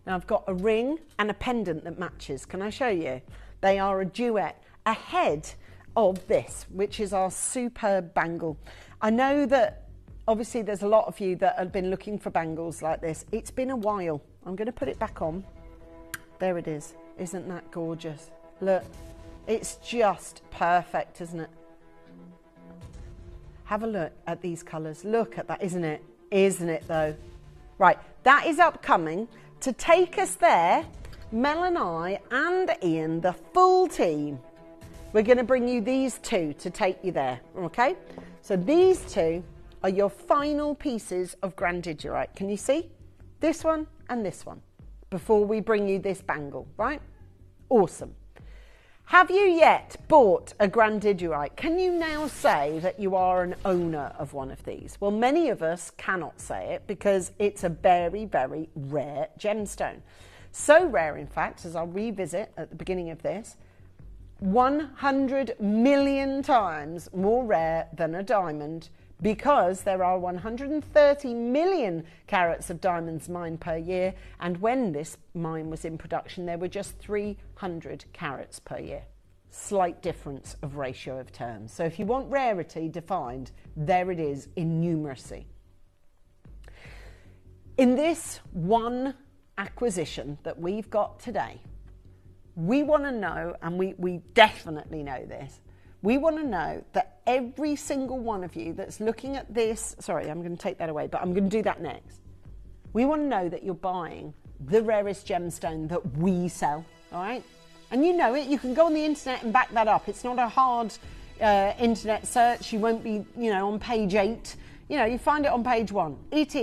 Now I've got a ring and a pendant that matches. Can I show you? They are a duet ahead of this, which is our superb bangle. I know that obviously there's a lot of you that have been looking for bangles like this. It's been a while. I'm going to put it back on. There it is. Isn't that gorgeous? Look, it's just perfect, isn't it? Have a look at these colours. Look at that, isn't it? Isn't it though? Right, that is upcoming. To take us there, Mel and I and Ian, the full team, we're going to bring you these 2 to take you there, okay? So these 2 are your final pieces of Grandidierite. Can you see? This one and this one, before we bring you this bangle, right? Awesome. Have you yet bought a Grandidierite? Can you now say that you are an owner of one of these? Well, many of us cannot say it because it's a very, very rare gemstone. So rare, in fact, as I'll revisit at the beginning of this, 100 million times more rare than a diamond, because there are 130 million carats of diamonds mined per year, and when this mine was in production there were just 300 carats per year. Slight difference of ratio of terms. So if you want rarity defined, there it is in numeracy. In this one acquisition that we've got today, we want to know, and we definitely know this, we want to know that every single one of you that's looking at this, sorry, I'm going to take that away, but I'm going to do that next. We want to know that you're buying the rarest gemstone that we sell, all right? And you know it, you can go on the internet and back that up. It's not a hard internet search. You won't be, on page 8. You find it on page 1. It's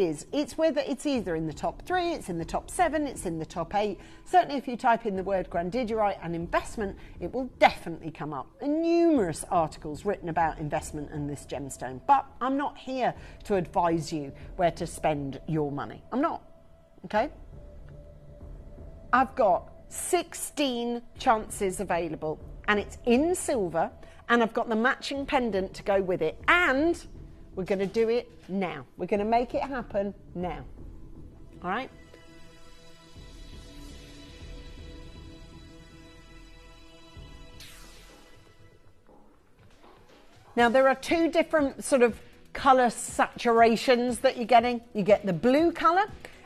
either in the top 3, it's in the top 7, it's in the top 8. Certainly if you type in the word Grandidierite and investment, it will definitely come up. And numerous articles written about investment in this gemstone. But I'm not here to advise you where to spend your money. I'm not, okay? I've got 16 chances available, and it's in silver, and I've got the matching pendant to go with it, and we're going to do it now. We're going to make it happen now. All right? Now, there are 2 different sort of colour saturations that you're getting. You get the blue colour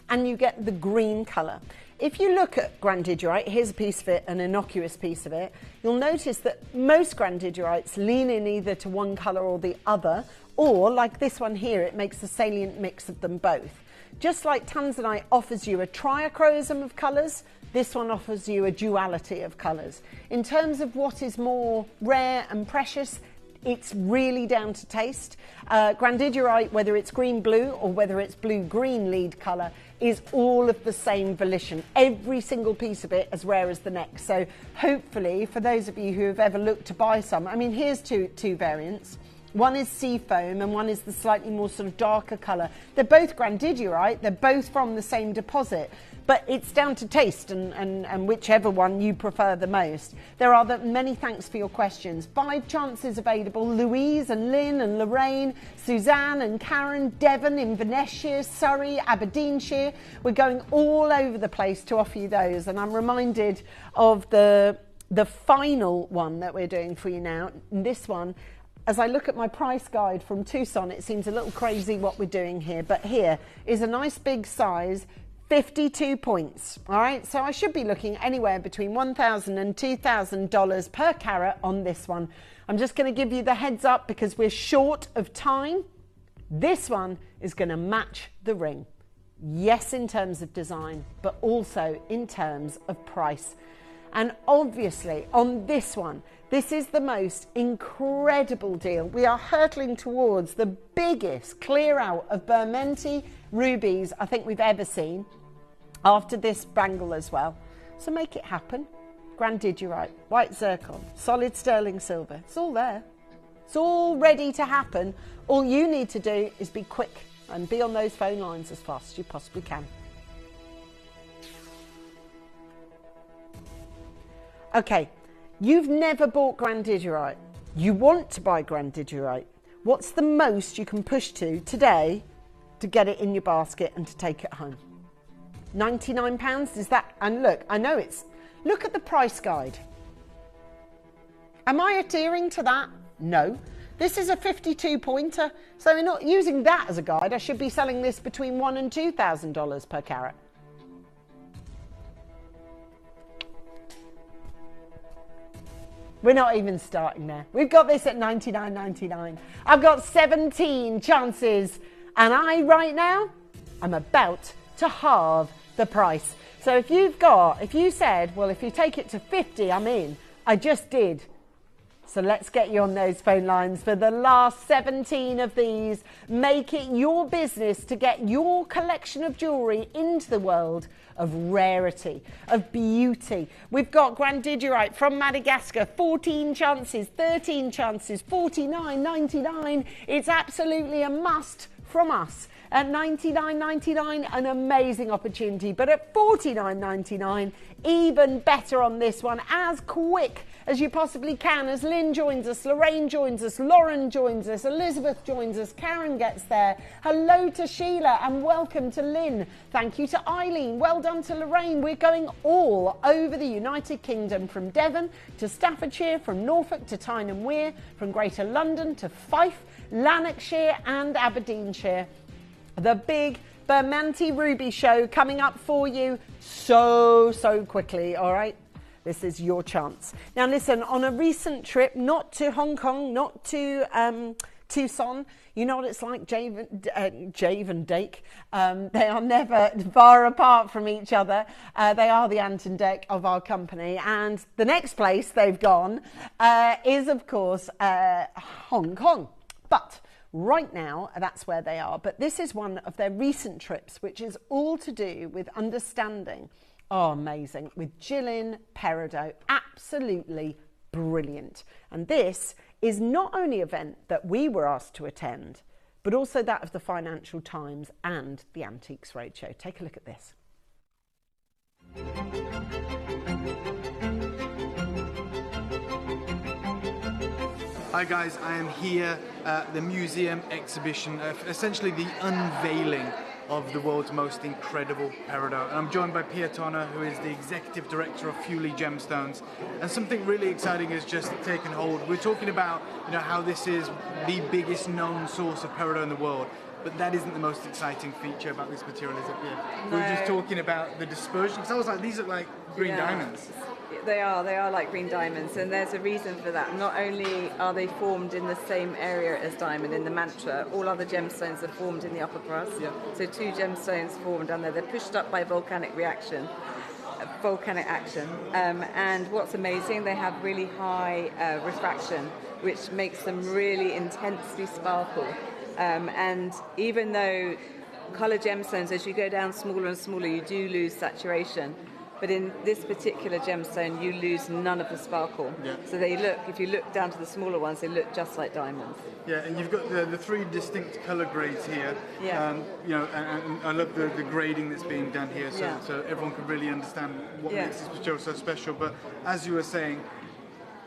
and you get the green colour. If you look at Grandidierite, here's a piece of it, an innocuous piece of it, you'll notice that most Grandiderites lean in either to one colour or the other, or like this one here, it makes a salient mix of them both. Just like Tanzanite offers you a triachroism of colours, this one offers you a duality of colours. In terms of what is more rare and precious, it's really down to taste. Grandidierite, whether it's green-blue or whether it's blue-green lead colour, is all of the same volition. Every single piece of it as rare as the next. So hopefully, for those of you who have ever looked to buy some, I mean, here's two variants. One is seafoam and one is the slightly more sort of darker colour. They're both grandidierite, they're both from the same deposit, but it's down to taste and whichever one you prefer the most. There are many thanks for your questions. 5 chances available: Louise and Lynn and Lorraine, Suzanne and Karen, Devon, Inverness-shire, Surrey, Aberdeenshire. We're going all over the place to offer you those, and I'm reminded of the final one that we're doing for you now. This one, as I look at my price guide from Tucson, it seems a little crazy what we're doing here, but here is a nice big size, 52 points. All right, so I should be looking anywhere between $1,000 and $2,000 per carat on this one. I'm just going to give you the heads up because we're short of time. This one is going to match the ring. Yes, in terms of design, but also in terms of price. And obviously on this one, this is the most incredible deal. We are hurtling towards the biggest clear out of Bermonti rubies I think we've ever seen, after this bangle as well. So make it happen. Grandidierite, white zircon, solid sterling silver. It's all there. It's all ready to happen. All you need to do is be quick and be on those phone lines as fast as you possibly can. Okay, you've never bought grandidierite. You want to buy grandidierite. What's the most you can push to today to get it in your basket and to take it home? £99, is that? And look, I know it's, look at the price guide. Am I adhering to that? No. This is a 52 pointer, so we're not using that as a guide. I should be selling this between $1,000 and $2,000 per carat. We're not even starting there. We've got this at $99.99. I've got 17 chances, and right now, I'm about to halve the price. So if you said, well, if you take it to 50, I'm in. I just did. So let's get you on those phone lines for the last 17 of these. Make it your business to get your collection of jewellery into the world of rarity, of beauty. We've got grandidierite from Madagascar, 14 chances, 13 chances, $49.99. It's absolutely a must from us. At $99.99, an amazing opportunity, but at $49.99, even better on this one, as quick as you possibly can, as Lynn joins us, Lorraine joins us, Lauren joins us, Elizabeth joins us, Karen gets there. Hello to Sheila and welcome to Lynn. Thank you to Eileen. Well done to Lorraine. We're going all over the United Kingdom, from Devon to Staffordshire, from Norfolk to Tyne and Wear, from Greater London to Fife, Lanarkshire and Aberdeenshire. The big Bermonti Ruby show coming up for you so quickly, all right? This is your chance. Now listen, on a recent trip, not to Hong Kong, not to Tucson, you know what it's like, Jave and Dake. They are never far apart from each other. They are the Ant and Dec of our company. And the next place they've gone is, of course, Hong Kong. But right now, that's where they are. But this is one of their recent trips, which is all to do with understanding. Oh, amazing. With Gillian Peridot. Absolutely brilliant. And this is not only an event that we were asked to attend, but also that of the Financial Times and the Antiques Roadshow. Take a look at this. Hi guys, I am here at the museum exhibition, essentially the unveiling of the world's most incredible peridot. And I'm joined by Pia Tonner, who is the Executive Director of Fewley Gemstones. And something really exciting has just taken hold. We're talking about, how this is the biggest known source of peridot in the world. But that isn't the most exciting feature about this material, is it, Pia? No. We're just talking about the dispersion. Because I was like, these look like green diamonds. They are like green diamonds, and there's a reason for that. Not only are they formed in the same area as diamond in the mantra, all other gemstones are formed in the upper crust. Yeah. So 2 gemstones formed down there. They're pushed up by volcanic action. And what's amazing, they have really high refraction, which makes them really intensely sparkle. And even though colour gemstones, as you go down smaller and smaller, you do lose saturation. But in this particular gemstone, you lose none of the sparkle. Yeah. So if you look down to the smaller ones, they look just like diamonds. Yeah, and you've got the three distinct colour grades here. Yeah. And I love the grading that's being done here, Yeah. so everyone can really understand what Yeah. makes this material so special. But as you were saying,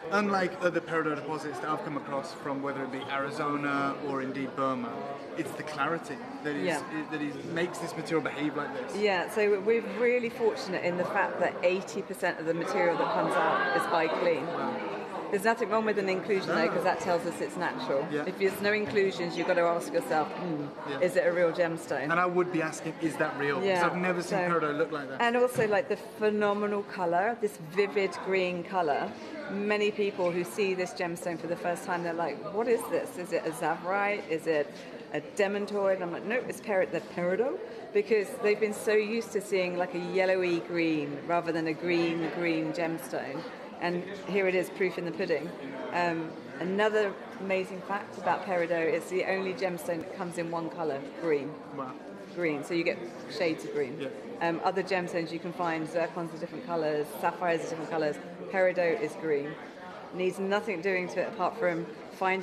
unlike other peridot deposits that I've come across from whether it be Arizona or indeed Burma, it's the clarity that makes this material behave like this. Yeah, so we're really fortunate in the fact that 80% of the material that comes out is by clean. There's nothing wrong with an inclusion though, because that tells us it's natural. Yeah. If there's no inclusions, you've got to ask yourself, is it a real gemstone? And I would be asking, is that real? Because I've never seen peridot look like that. And also like the phenomenal colour, this vivid green colour. Many people who see this gemstone for the first time, they're like, what is this? Is it a Tsavorite? Is it a demantoid? I'm like, no, it's the peridot, because they've been so used to seeing like a yellowy green rather than a green gemstone. And here it is, proof in the pudding. Another amazing fact about peridot, it's the only gemstone that comes in one colour, green. Wow. Green, so you get shades of green. Yeah. Other gemstones you can find, zircons are different colours, sapphires are different colours. Peridot is green. Needs nothing doing to it apart from